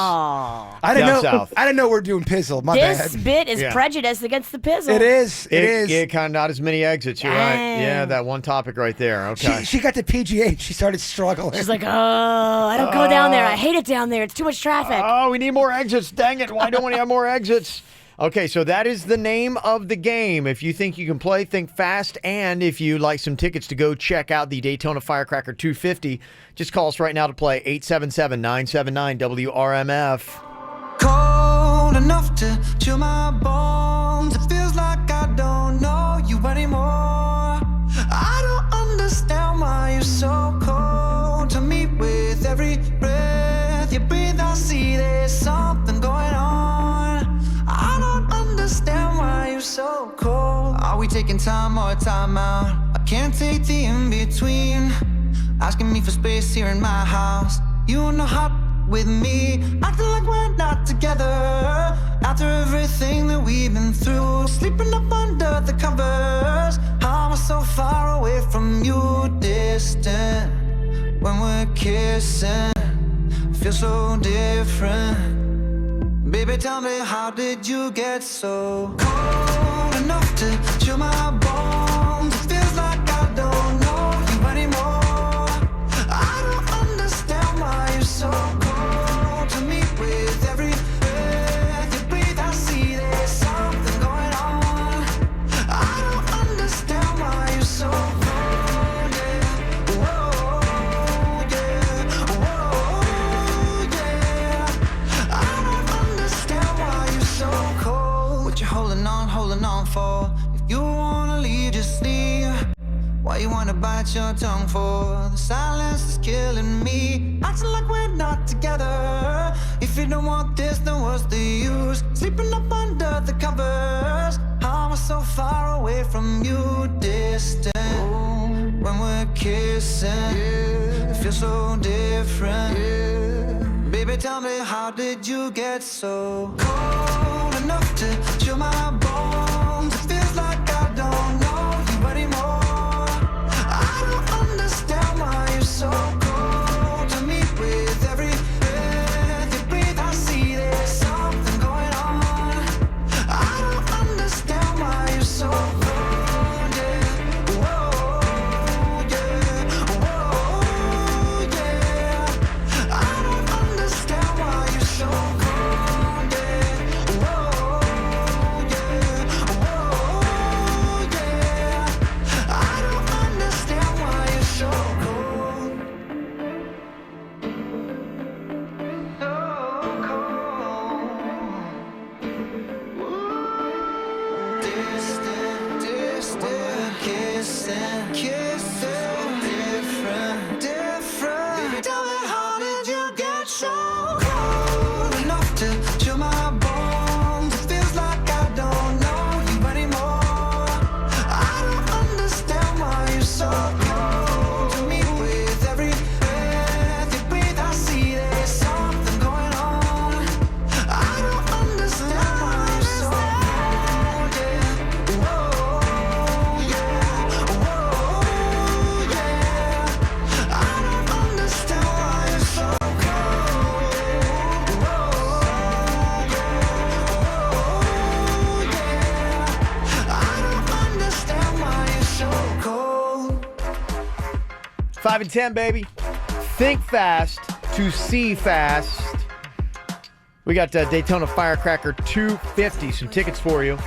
I didn't down know. south. I didn't know we're doing pizzle. My This bad. bit is Yeah. prejudice against the pizzle. It is. It is. Yeah, kind of not as many exits. You're right. Dang. Yeah, that one topic right there. Okay. She got to PGA and she started struggling. She's like, oh, I don't go down there. I hate it down there. It's too much traffic. Oh, we need more exits. Dang it. Why don't we have more exits? Okay, so that is the name of the game. If you think you can play, think fast. And if you'd like some tickets to go check out the Daytona Firecracker 250, just call us right now to play 877-979-WRMF. Cold enough to chill my bones. It feels like I don't know you anymore. I don't understand why you're so cold to me. With every breath you breathe, I see there's something going on. I don't understand why you're so cold. Are we taking time or time out? I can't take the in-between. Asking me for space here in my house. You wanna hop with me, acting like we're not together. After everything that we've been through, sleeping up under the covers. How am I so far away from you, distant? When we're kissing, feel so different. Baby, tell me, how did you get so cold enough to chill my bones? It feels like I don't know you anymore. I don't understand why you're so cold to me. With every breath you breathe, I see there's something going on. I don't understand why you're so cold, yeah. Whoa, yeah. Whoa, yeah. I don't understand why you're so cold. What you holding on for? If you wanna leave, just leave. Why you wanna bite your tongue for? The silence is killing me. Acting like we're not together. If you don't want this, then what's the use? Sleeping up under the covers. How am I so far away from you, distant? When we're kissing, it feels so different. Baby, Baby, tell me, how did you get so cold enough to chill my bones? It feels like I don't know you anymore. I don't understand why you're so cold to me. With every breath you breathe, I see there's something going on. I don't understand why you're so cold. Five and 10, baby. Think fast to see fast. We got Daytona Firecracker 250. Some tickets for you.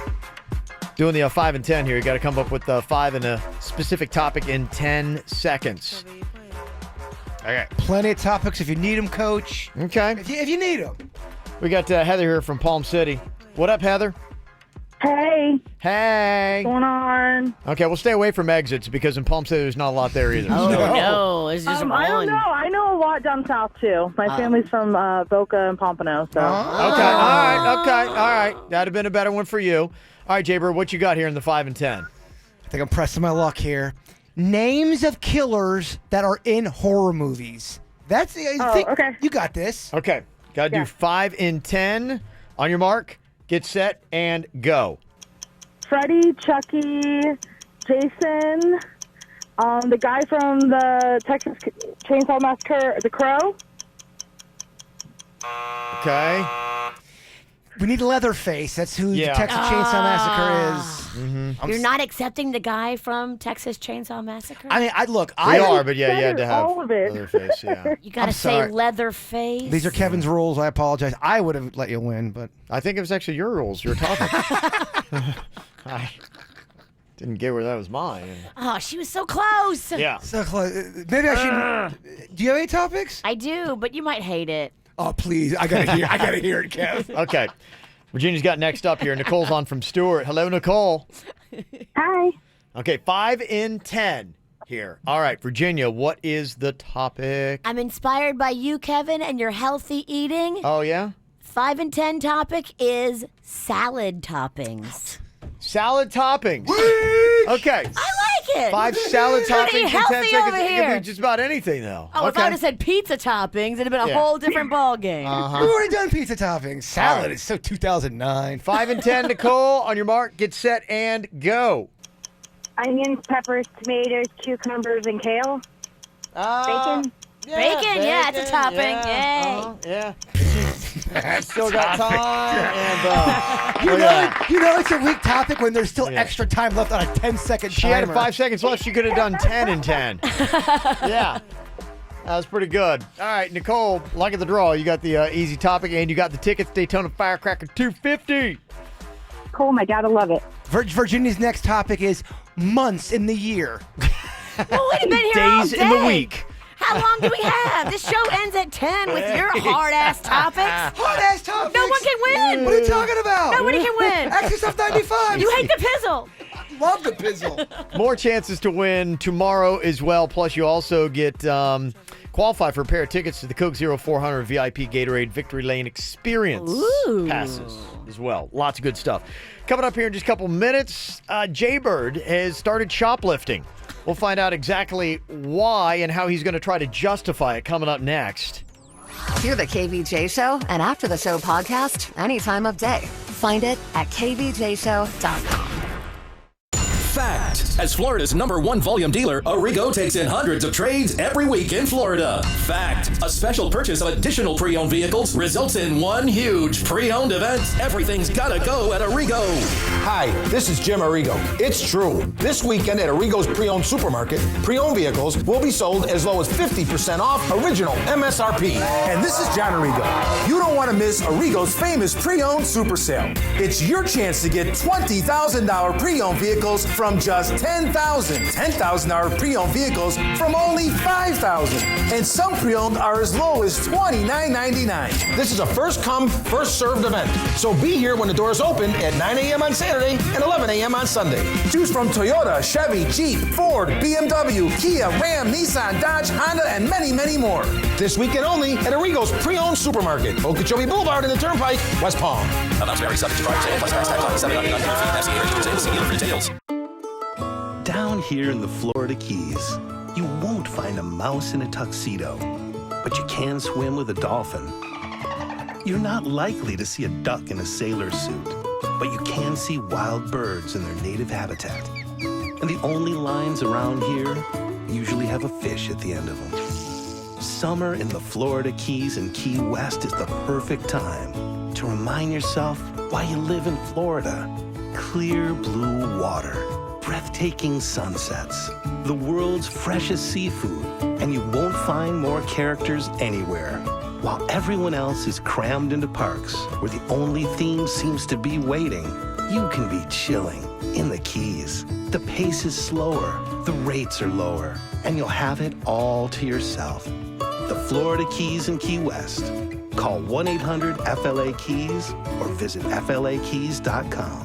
Doing the 5 and 10 here. You got to come up with 5 and a specific topic in 10 seconds. Okay. Plenty of topics if you need them, Coach. Okay. If you need them. We got Heather here from Palm City. What up, Heather? Hey. Hey. What's going on? Okay, we'll stay away from exits because in Palm City there's not a lot there either. Oh, no. It's just I don't know. I know a lot down south, too. My family's from Boca and Pompano, so. Okay, all right. That'd have been a better one for you. All right, Jaybird, what you got here in the 5 and 10? I think I'm pressing my luck here. Names of killers that are in horror movies. That's okay. You got this. Okay. Got to do 5 in 10. On your mark, get set, and go. Freddy, Chucky, Jason, the guy from the Texas Chainsaw Massacre, The Crow. Okay. We need Leatherface. That's who the Texas Chainsaw Massacre is. Mm-hmm. You're not accepting the guy from Texas Chainsaw Massacre? I mean, We are, but yeah, you had to have all of it. Leatherface, yeah. You got to say sorry. Leatherface. These are Kevin's rules. I apologize. I would have let you win, but I think it was actually your rules. Your topic. I didn't get where that was mine. Oh, she was so close. Yeah. So close. Maybe I should. Do you have any topics? I do, but you might hate it. Oh, please. I gotta hear it, Kev. Okay. Virginia's got next up here. Nicole's on from Stewart. Hello, Nicole. Hi. Okay, 5 in 10 here. All right, Virginia, what is the topic? I'm inspired by you, Kevin, and your healthy eating. Oh, yeah? 5 and 10 topic is salad toppings. Salad toppings. Okay. I like it. 5 salad We're gonna toppings eat in 10 healthy seconds. over It here. could be just about anything, though. Oh, if I would have said pizza toppings, it'd have been a Yeah. whole different ballgame. We've already done pizza toppings. Salad right. is so 2009. 5 and 10, Nicole. On your mark, get set, and go. Onions, peppers, tomatoes, cucumbers, and kale. Bacon, Bacon. yeah, it's a topping. Yeah. Yay. Yeah. Still got time. And, You know it's a weak topic when there's still extra time left on a 10-second she timer. had 5 seconds left. She could have done 10 and 10. Yeah. That was pretty good. All right, Nicole, luck of the draw. You got the easy topic, and you got the tickets. Daytona Firecracker 250. Cool, my dad will love it. Virginia's next topic is months in the year. Well, we've been here all Days day. in the week. How long do we have? This show ends at 10 with your hard-ass topics. Hard-ass topics? No one can win. What are you talking about? Nobody can win. Access of 95. You hate the pizzle. Love the pizzle. More chances to win tomorrow as well. Plus, you also get qualify for a pair of tickets to the Coke 0400 VIP Gatorade Victory Lane Experience passes as well. Lots of good stuff. Coming up here in just a couple minutes, Jaybird has started shoplifting. We'll find out exactly why and how he's going to try to justify it coming up next. Hear the KVJ Show and After the Show podcast any time of day. Find it at kvjshow.com. Fact. As Florida's #1 volume dealer, Arrigo takes in hundreds of trades every week in Florida. Fact. A special purchase of additional pre-owned vehicles results in one huge pre-owned event. Everything's gotta go at Arrigo. Hi, this is Jim Arrigo. It's true. This weekend at Arrigo's Pre-Owned Supermarket, pre-owned vehicles will be sold as low as 50% off original MSRP. And this is John Arrigo. You don't want to miss Arrigo's famous pre-owned super sale. It's your chance to get $20,000 pre-owned vehicles from just $10,000 pre-owned vehicles from only $5,000. And some pre-owned are as low as $29.99. This is a first-come, first-served event. So be here when the doors open at 9 a.m. on Saturday and 11 a.m. on Sunday. Choose from Toyota, Chevy, Jeep, Ford, BMW, Kia, Ram, Nissan, Dodge, Honda, and many, many more. This weekend only at Arrigo's Pre-Owned Supermarket, Okeechobee Boulevard in the Turnpike, West Palm. Amounts vary subject to price and plus tax $7.99 FCA dealer for details. Down here in the Florida Keys, you won't find a mouse in a tuxedo, but you can swim with a dolphin. You're not likely to see a duck in a sailor suit, but you can see wild birds in their native habitat. And the only lines around here usually have a fish at the end of them. Summer in the Florida Keys and Key West is the perfect time to remind yourself why you live in Florida. Clear blue water, breathtaking sunsets, the world's freshest seafood, and you won't find more characters anywhere. While everyone else is crammed into parks where the only theme seems to be waiting, you can be chilling in the Keys. The pace is slower, the rates are lower, and you'll have it all to yourself. The Florida Keys and Key West. Call 1-800-FLA-KEYS or visit FLAKeys.com.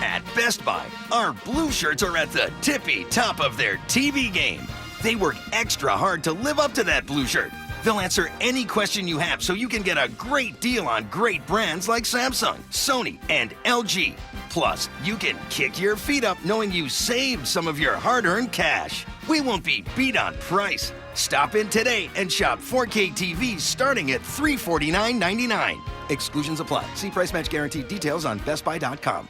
At Best Buy, our blue shirts are at the tippy top of their TV game. They work extra hard to live up to that blue shirt. They'll answer any question you have so you can get a great deal on great brands like Samsung, Sony, and LG. Plus, you can kick your feet up knowing you saved some of your hard-earned cash. We won't be beat on price. Stop in today and shop 4K TVs starting at $349.99. Exclusions apply. See price match guarantee details on bestbuy.com.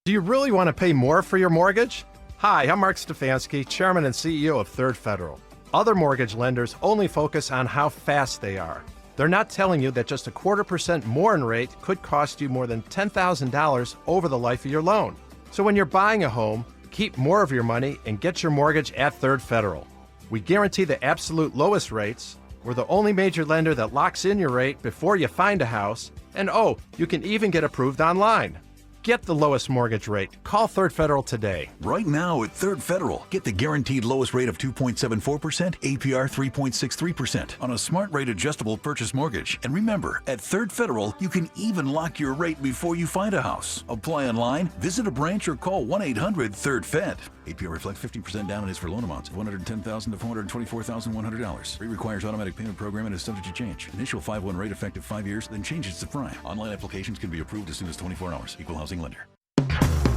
Do you really want to pay more for your mortgage? Hi, I'm Mark Stefanski, Chairman and CEO of Third Federal. Other mortgage lenders only focus on how fast they are. They're not telling you that just 0.25% more in rate could cost you more than $10,000 over the life of your loan. So when you're buying a home, keep more of your money and get your mortgage at Third Federal. We guarantee the absolute lowest rates. We're the only major lender that locks in your rate before you find a house. And oh, you can even get approved online. Get the lowest mortgage rate. Call Third Federal today. Right now at Third Federal, get the guaranteed lowest rate of 2.74%, APR 3.63% on a smart rate adjustable purchase mortgage. And remember, at Third Federal, you can even lock your rate before you find a house. Apply online, visit a branch, or call 1-800-THIRD-FED. APR reflects 50% down and is for loan amounts of $110,000 to $424,100. Rate requires automatic payment program and is subject to change. Initial 5/1 rate effective 5 years, then changes to prime. Online applications can be approved as soon as 24 hours. Equal housing lender.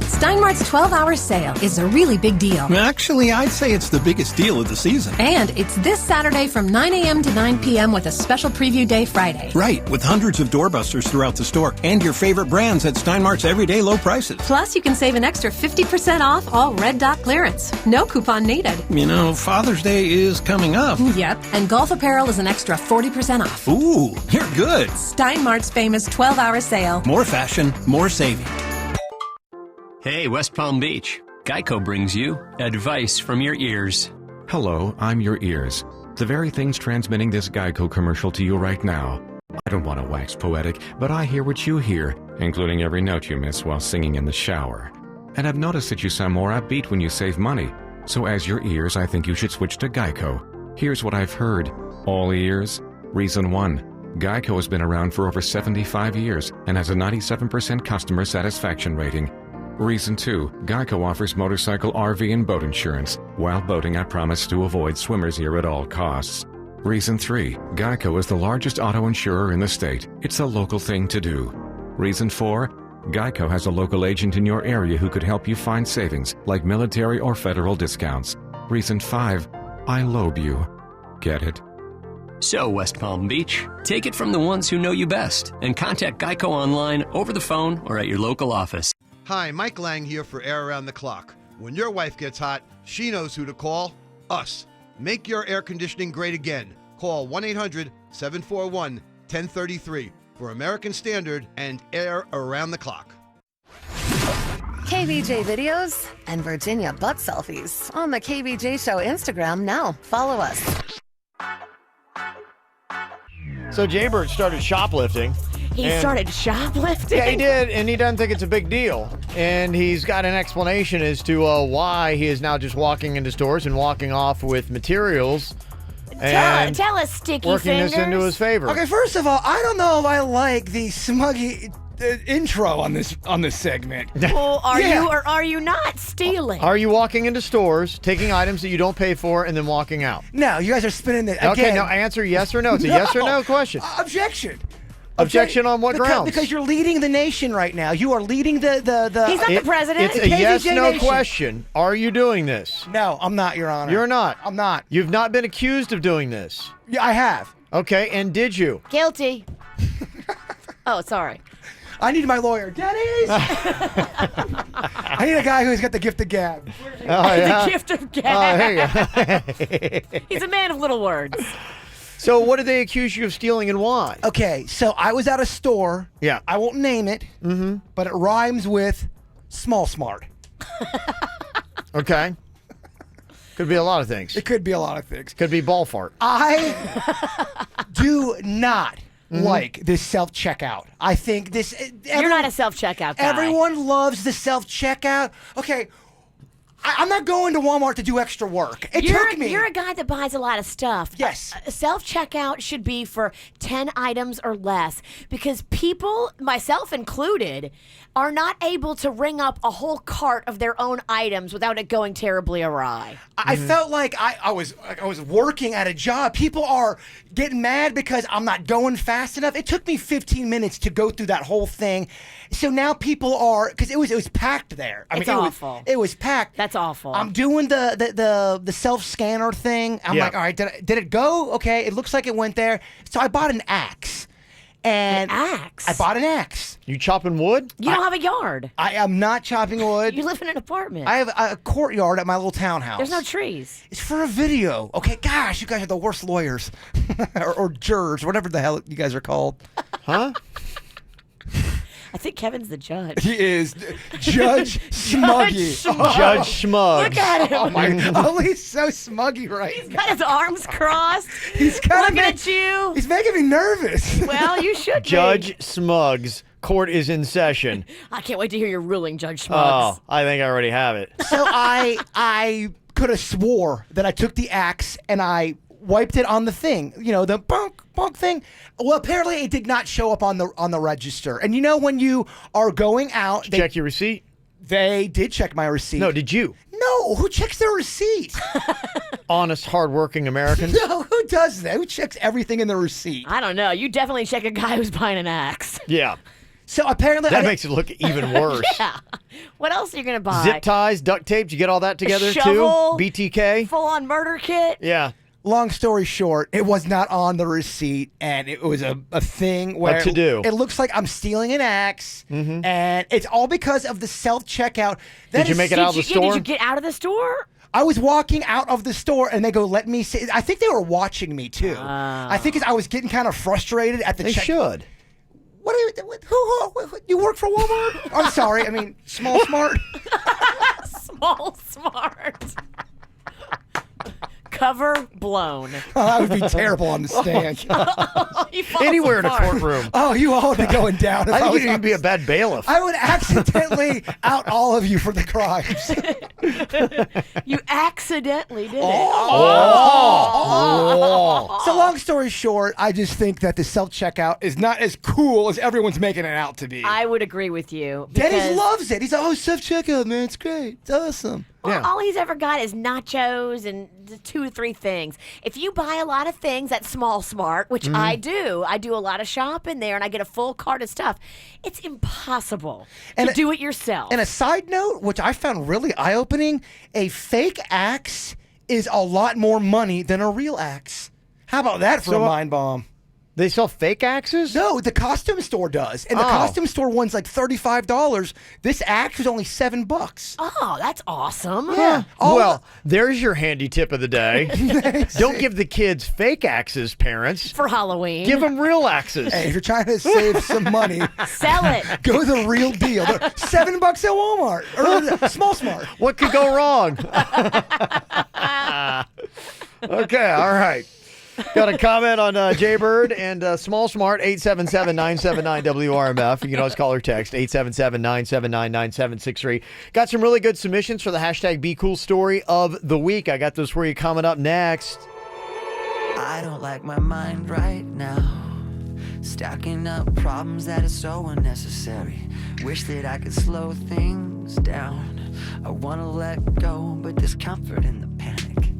Steinmart's 12-hour sale is a really big deal. Actually, I'd say it's the biggest deal of the season. And it's this Saturday from 9 a.m. to 9 p.m. with a special preview day Friday. Right, with hundreds of doorbusters throughout the store and your favorite brands at Steinmart's everyday low prices. Plus, you can save an extra 50% off all Red Dot clearance. No coupon needed. You know, Father's Day is coming up. Yep, and golf apparel is an extra 40% off. Ooh, you're good. Steinmart's famous 12-hour sale. More fashion, more saving. Hey, West Palm Beach. Geico brings you advice from your ears. Hello, I'm your ears. The very things transmitting this Geico commercial to you right now. I don't want to wax poetic, but I hear what you hear, including every note you miss while singing in the shower. And I've noticed that you sound more upbeat when you save money. So as your ears, I think you should switch to Geico. Here's what I've heard. All ears. Reason 1. Geico has been around for over 75 years and has a 97% customer satisfaction rating. Reason 2. Geico offers motorcycle, RV, and boat insurance. While boating, I promise to avoid swimmers here at all costs. Reason 3. Geico is the largest auto insurer in the state. It's a local thing to do. Reason 4. Geico has a local agent in your area who could help you find savings, like military or federal discounts. Reason 5. I lobe you. Get it? So, West Palm Beach, take it from the ones who know you best and contact Geico online, over the phone, or at your local office. Hi, Mike Lang here for Air Around the Clock. When your wife gets hot, she knows who to call. Us. Make your air conditioning great again. Call 1-800-741-1033 for American Standard and Air Around the Clock. KVJ videos and Virginia butt selfies on the KVJ Show Instagram now. Follow us. So Jaybird started shoplifting. He started shoplifting? Yeah, he did, and he doesn't think it's a big deal. And he's got an explanation as to why he is now just walking into stores and walking off with materials. Tell us, Sticky working Fingers. this into his favor. Okay, first of all, I don't know if I like the smuggy intro on this segment. Well, are you or are you not stealing? Are you walking into stores, taking items that you don't pay for, and then walking out? No, you guys are spinning it again. Okay, now answer yes or no. It's a yes or no question. Objection. Objection on what grounds? Because you're leading the nation right now. You are leading the He's not the president. It's a yes/no question. Are you doing this? No, I'm not, Your Honor. You're not. I'm not. You've not been accused of doing this. Yeah, I have. Okay, and did you? Guilty. Oh, sorry. I need my lawyer. Denny's! I need a guy who's got the gift of gab. The gift of gab. There you go. He's a man of little words. So what did they accuse you of stealing and why? Okay, so I was at a store. Yeah. I won't name it, but it rhymes with small smart. Okay. Could be a lot of things. It could be a lot of things. Could be ball fart. I do not like this self-checkout. I think this... You're not a self-checkout guy. Everyone loves the self-checkout. Okay, I'm not going to Walmart to do extra work. You're a guy that buys a lot of stuff. Yes. Self-checkout should be for 10 items or less because people, myself included, are not able to ring up a whole cart of their own items without it going terribly awry. I felt like I was working at a job. People are getting mad because I'm not going fast enough. It took me 15 minutes to go through that whole thing. So now people are, because it was packed there. It's awful. It was packed. That's awful. I'm doing the self-scanner thing. I'm like, all right, did it go? Okay, it looks like it went there. So I bought an axe. And an axe? I bought an axe. You chopping wood? You don't have a yard. I am not chopping wood. You live in an apartment. I have a courtyard at my little townhouse. There's no trees. It's for a video. Okay, gosh, you guys are the worst lawyers. or jurors, whatever the hell you guys are called. Huh? I think Kevin's the judge. He is Judge Smuggy. Judge Smug. Look at him. Oh my! Oh, he's so smuggy right He's got his arms crossed. He's kind looking at you. He's making me nervous. Well, you should be. Judge Smuggs. Court is in session. I can't wait to hear your ruling, Judge Smugs. Oh, I think I already have it. So I could have swore that I took the axe and I wiped it on the thing, the bonk thing. Well, apparently it did not show up on the register. And when you are going out, Did you check your receipt? They did check my receipt. No, did you? No, who checks their receipt? Honest, hardworking Americans. No, who does that? Who checks everything in the receipt? I don't know. You definitely check a guy who's buying an axe. Yeah. So apparently that makes it look even worse. Yeah. What else are you gonna buy? Zip ties, duct tape. Did you get all that together shovel, too? BTK. Full-on murder kit. Yeah. Long story short, it was not on the receipt, and it was a thing where What to do? It looks like I'm stealing an axe, and it's all because of the self-checkout. Did you make it out of the store? Did you get out of the store? I was walking out of the store, and they go, let me see. I think they were watching me, too. I think I was getting kind of frustrated at the They should. What are you, who, you work for Walmart? I'm sorry, I mean, Small Smart. Small Smart. Cover blown. Oh, that would be terrible on the stand. Anywhere in a courtroom. Oh, you all would be going down. I think you'd be a bad bailiff. I would accidentally out all of you for the crimes. You accidentally did it. So long story short, I just think that the self-checkout is not as cool as everyone's making it out to be. I would agree with you. Dennis loves it. He's like, oh, self-checkout, man. It's great. It's awesome. Well, all he's ever got is nachos and 2 to 3 things. If you buy a lot of things at Small Smart, which I do a lot of shopping there and I get a full cart of stuff, it's impossible to do it yourself. And a side note, which I found really eye-opening, a fake axe is a lot more money than a real axe. How about that for a mind bomb? They sell fake axes? No, the costume store does. And the costume store one's like $35. This axe was only $7. Oh, that's awesome. Yeah. Well, there's your handy tip of the day. Don't give the kids fake axes, parents. For Halloween. Give them real axes. Hey, if you're trying to save some money, sell it. Go the real deal. They're $7 at Walmart or Small Smart. What could go wrong? Okay, all right. Got a comment on Jaybird and Small Smart, 877-979-WRMF. You can always call or text, 877-979-9763. Got some really good submissions for the hashtag Be Cool story of the week. I got those for you coming up next. I don't like my mind right now. Stacking up problems that are so unnecessary. Wish that I could slow things down. I want to let go, but there's comfort in the panic.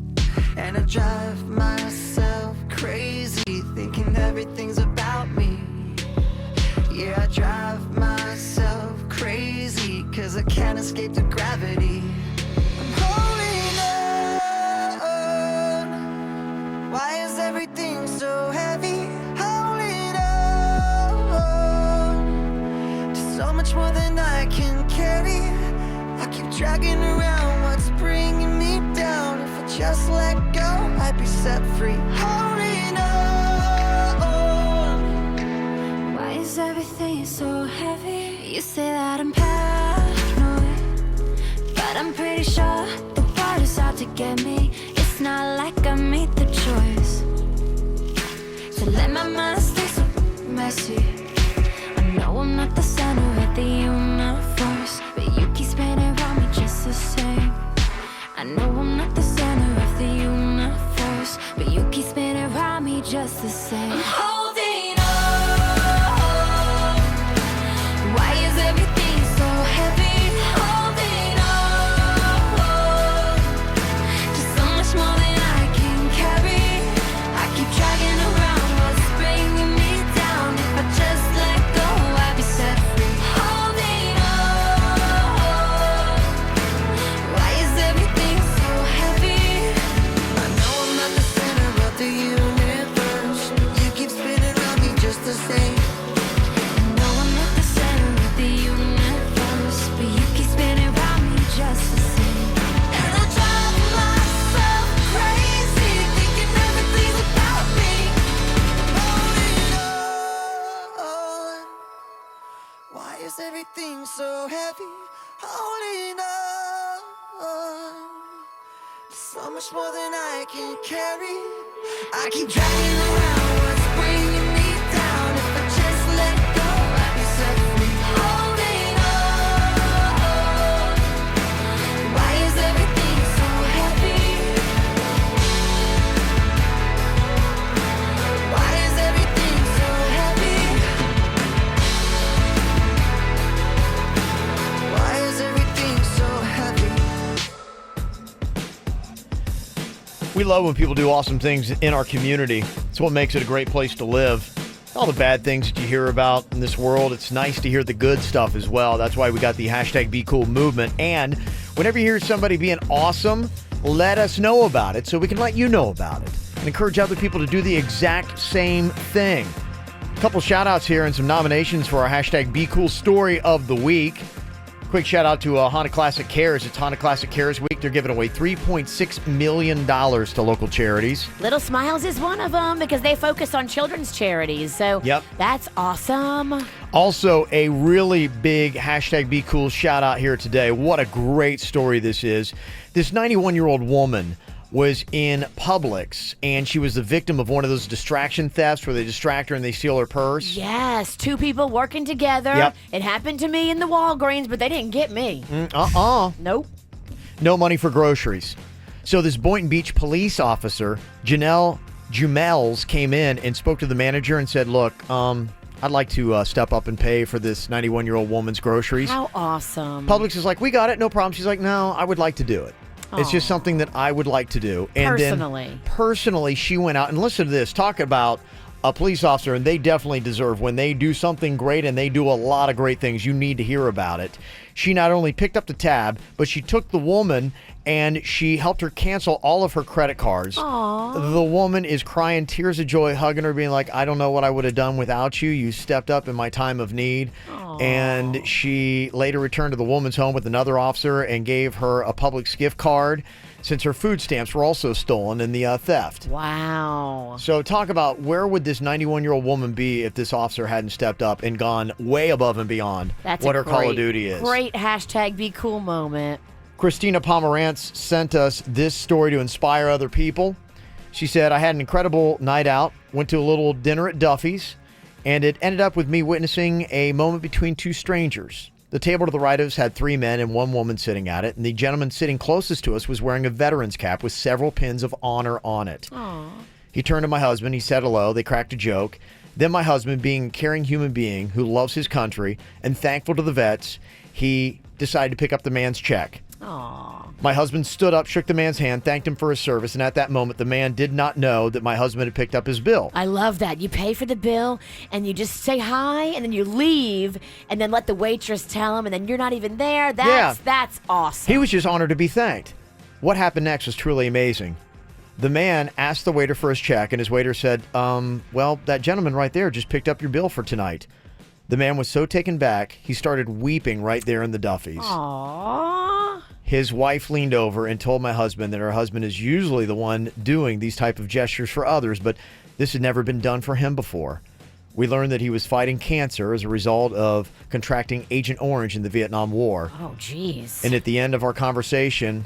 And I drive myself crazy, thinking everything's about me. Yeah, I drive myself crazy, 'cause I can't escape the gravity. I'm holding on. Why is everything so heavy? Holding on to so much more than I can carry. I keep dragging around what's bringing me down. If I just let go, I'd be set free. Holding on. Why is everything so heavy? You say that I'm paranoid, but I'm pretty sure the world is out to get me. It's not like I made the choice to let my mind stay so messy. I know I'm not the center of the universe, but you keep spinning around me just the same. I know I'm not the center of the universe, but you keep spinning around me just the same. I'm holding on. Why is everything so heavy? Holding on to so much more than I can carry. I keep dragging around what's bringing me down. If I just let go, I'd be set free. Holding on. Why is everything so heavy? I know I'm not the center of the universe. You keep spinning around me just the same. I know I'm not the center of the universe, but you keep spinning around me just the same. And I drive myself crazy, thinking everything's about me. Holding on. Why is everything so heavy? Holding on. So much more than I can carry. I keep dragging around what's bringing me down. If I just let go, I'd be set free. Holding on. Why is everything so heavy? Why is everything so heavy? Why is everything so heavy? We love when people do awesome things in our community. It's what makes it a great place to live. All the bad things that you hear about in this world, it's nice to hear the good stuff as well. That's why we got the hashtag Be Cool movement. And whenever you hear somebody being awesome, let us know about it so we can let you know about it and encourage other people to do the exact same thing. A couple shout outs here and some nominations for our hashtag Be Cool story of the week. Quick shout out to Honda Classic Cares. It's Honda Classic Cares Week. They're giving away $3.6 million to local charities. Little Smiles is one of them because they focus on children's charities. So that's awesome. Also, a really big hashtag Be Cool shout out here today. What a great story this is. This 91-year-old woman was in Publix, and she was the victim of one of those distraction thefts where they distract her and they steal her purse. Yes, two people working together. Yep. It happened to me in the Walgreens, but they didn't get me. Nope. No money for groceries. So this Boynton Beach police officer, Janelle Jumels, came in and spoke to the manager and said, look, I'd like to step up and pay for this 91-year-old woman's groceries. How awesome. Publix is like, we got it, no problem. She's like, no, I would like to do it. It's just something that I would like to do. And Personally. then personally, she went out and listen to this. Talk about a police officer, and they definitely deserve when they do something great, and they do a lot of great things. You need to hear about it. She not only picked up the tab, but she took the woman and she helped her cancel all of her credit cards. Aww. The woman is crying tears of joy, hugging her, being like, I don't know what I would have done without you. You stepped up in my time of need. Aww. And she later returned to the woman's home with another officer and gave her a Publix gift card, since her food stamps were also stolen in the theft. Wow. So talk about where would this 91-year-old woman be if this officer hadn't stepped up and gone way above and beyond That's what a her Call of Duty is. Great hashtag be cool moment. Christina Pomerantz sent us this story to inspire other people. She said, I had an incredible night out, went to a little dinner at Duffy's, and it ended up with me witnessing a moment between two strangers. The table to the right of us had 3 men and 1 woman sitting at it, and the gentleman sitting closest to us was wearing a veteran's cap with several pins of honor on it. Aww. He turned to my husband, he said hello, they cracked a joke. Then my husband, being a caring human being who loves his country and thankful to the vets, he decided to pick up the man's check. Aww. My husband stood up, shook the man's hand, thanked him for his service, and at that moment, the man did not know that my husband had picked up his bill. I love that. You pay for the bill, and you just say hi, and then you leave, and then let the waitress tell him, and then you're not even there. That's awesome. He was just honored to be thanked. What happened next was truly amazing. The man asked the waiter for his check, and his waiter said, well, that gentleman right there just picked up your bill for tonight. The man was so taken back, he started weeping right there in the Duffy's. Aww. His wife leaned over and told my husband that her husband is usually the one doing these type of gestures for others, but this had never been done for him before. We learned that he was fighting cancer as a result of contracting Agent Orange in the Vietnam War. Oh, jeez. And at the end of our conversation,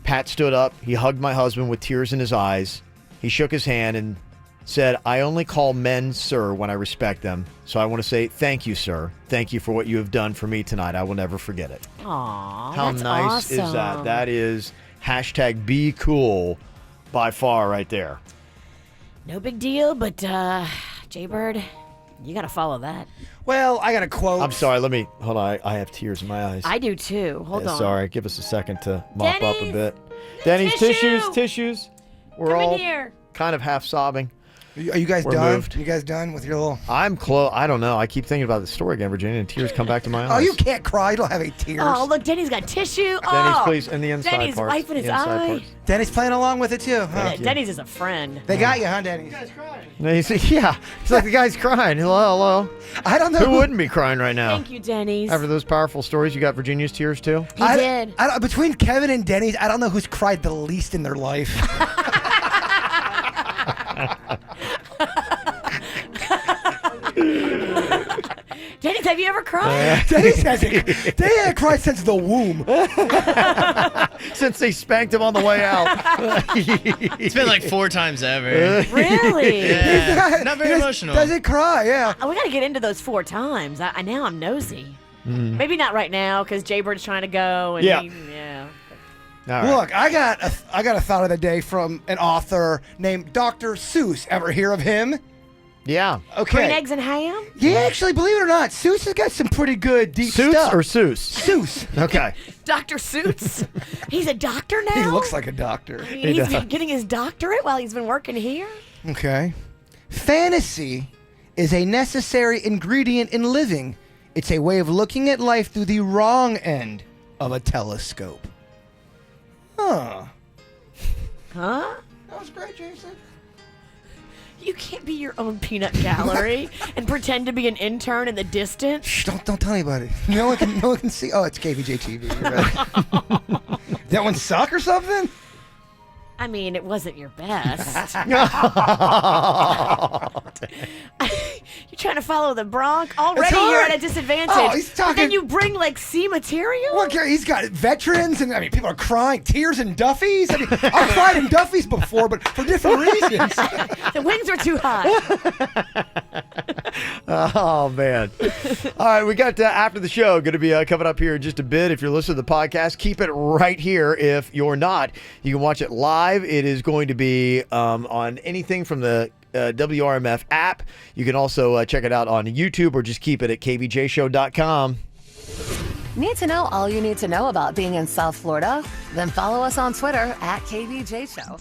Pat stood up. He hugged my husband with tears in his eyes. He shook his hand and said, I only call men sir when I respect them. So I want to say thank you, sir. Thank you for what you have done for me tonight. I will never forget it. Aww, How that's nice awesome. is that? That is hashtag be cool by far right there. No big deal, but Jaybird, you got to follow that. Well, I got a quote. I'm sorry. Hold on. I have tears in my eyes. I do too. Hold on. Sorry. Give us a second to mop up a Denny's. bit. Denny's, Tissue. tissues. We're Come in all here. kind of half sobbing. Are you guys We're done? moved. You guys done with your little... I'm close. I don't know. I keep thinking about the story again, Virginia, and tears come back to my eyes. Oh, you can't cry. You don't have any tears. Oh, look, Denny's got tissue. Denny's, Oh, please, and the inside Denny's parts. wiping his The inside eye. parts. Denny's playing along with it, too. Huh? Denny's is a friend. They got you, huh, Denny's? No, you see, yeah. It's like the guy's crying. Hello. I don't know. Who wouldn't be crying right now? Thank you, Denny's. After those powerful stories, you got Virginia's tears, too? He did. Between Kevin and Denny's, I don't know who's cried the least in their life. Denny's, have you ever cried? Denny's hasn't cried since the womb. Since they spanked him on the way out. It's been like 4 times ever. Really? Yeah. Not very emotional. Doesn't cry, yeah. We got to get into those 4 times. Now I'm nosy. Mm. Maybe not right now because Jaybird's trying to go. And Yeah. Yeah. All right. Look, I got a thought of the day from an author named Dr. Seuss. Ever hear of him? Yeah. Okay. Green eggs and ham? Yeah, actually, believe it or not, Seuss has got some pretty good deep Suits stuff. or Seuss? Seuss. Okay. Dr. Seuss? He's a doctor now? He looks like a doctor. He's been getting his doctorate while he's been working here? Okay. Fantasy is a necessary ingredient in living. It's a way of looking at life through the wrong end of a telescope. Huh. Huh? That was great, Jason. You can't be your own peanut gallery and pretend to be an intern in the distance. Shh, don't tell anybody. No one can see. Oh, it's Kvj Tv. You're right. That one suck or something? I mean, it wasn't your best. You're trying to follow the Bronx? Already you're at a disadvantage. Oh, he's But talking. then you bring like C material? Look, he's got veterans, and I mean, people are crying, tears in Duffy's. I mean, I've cried in Duffy's before, but for different reasons. The wings are too high. Oh, man. All right, we got after the show going to be coming up here in just a bit. If you're listening to the podcast, keep it right here. If you're not, you can watch it live. It is going to be on anything from the WRMF app. You can also check it out on YouTube or just keep it at kvjshow.com. Need to know all you need to know about being in South Florida? Then follow us on Twitter at KVJ Show.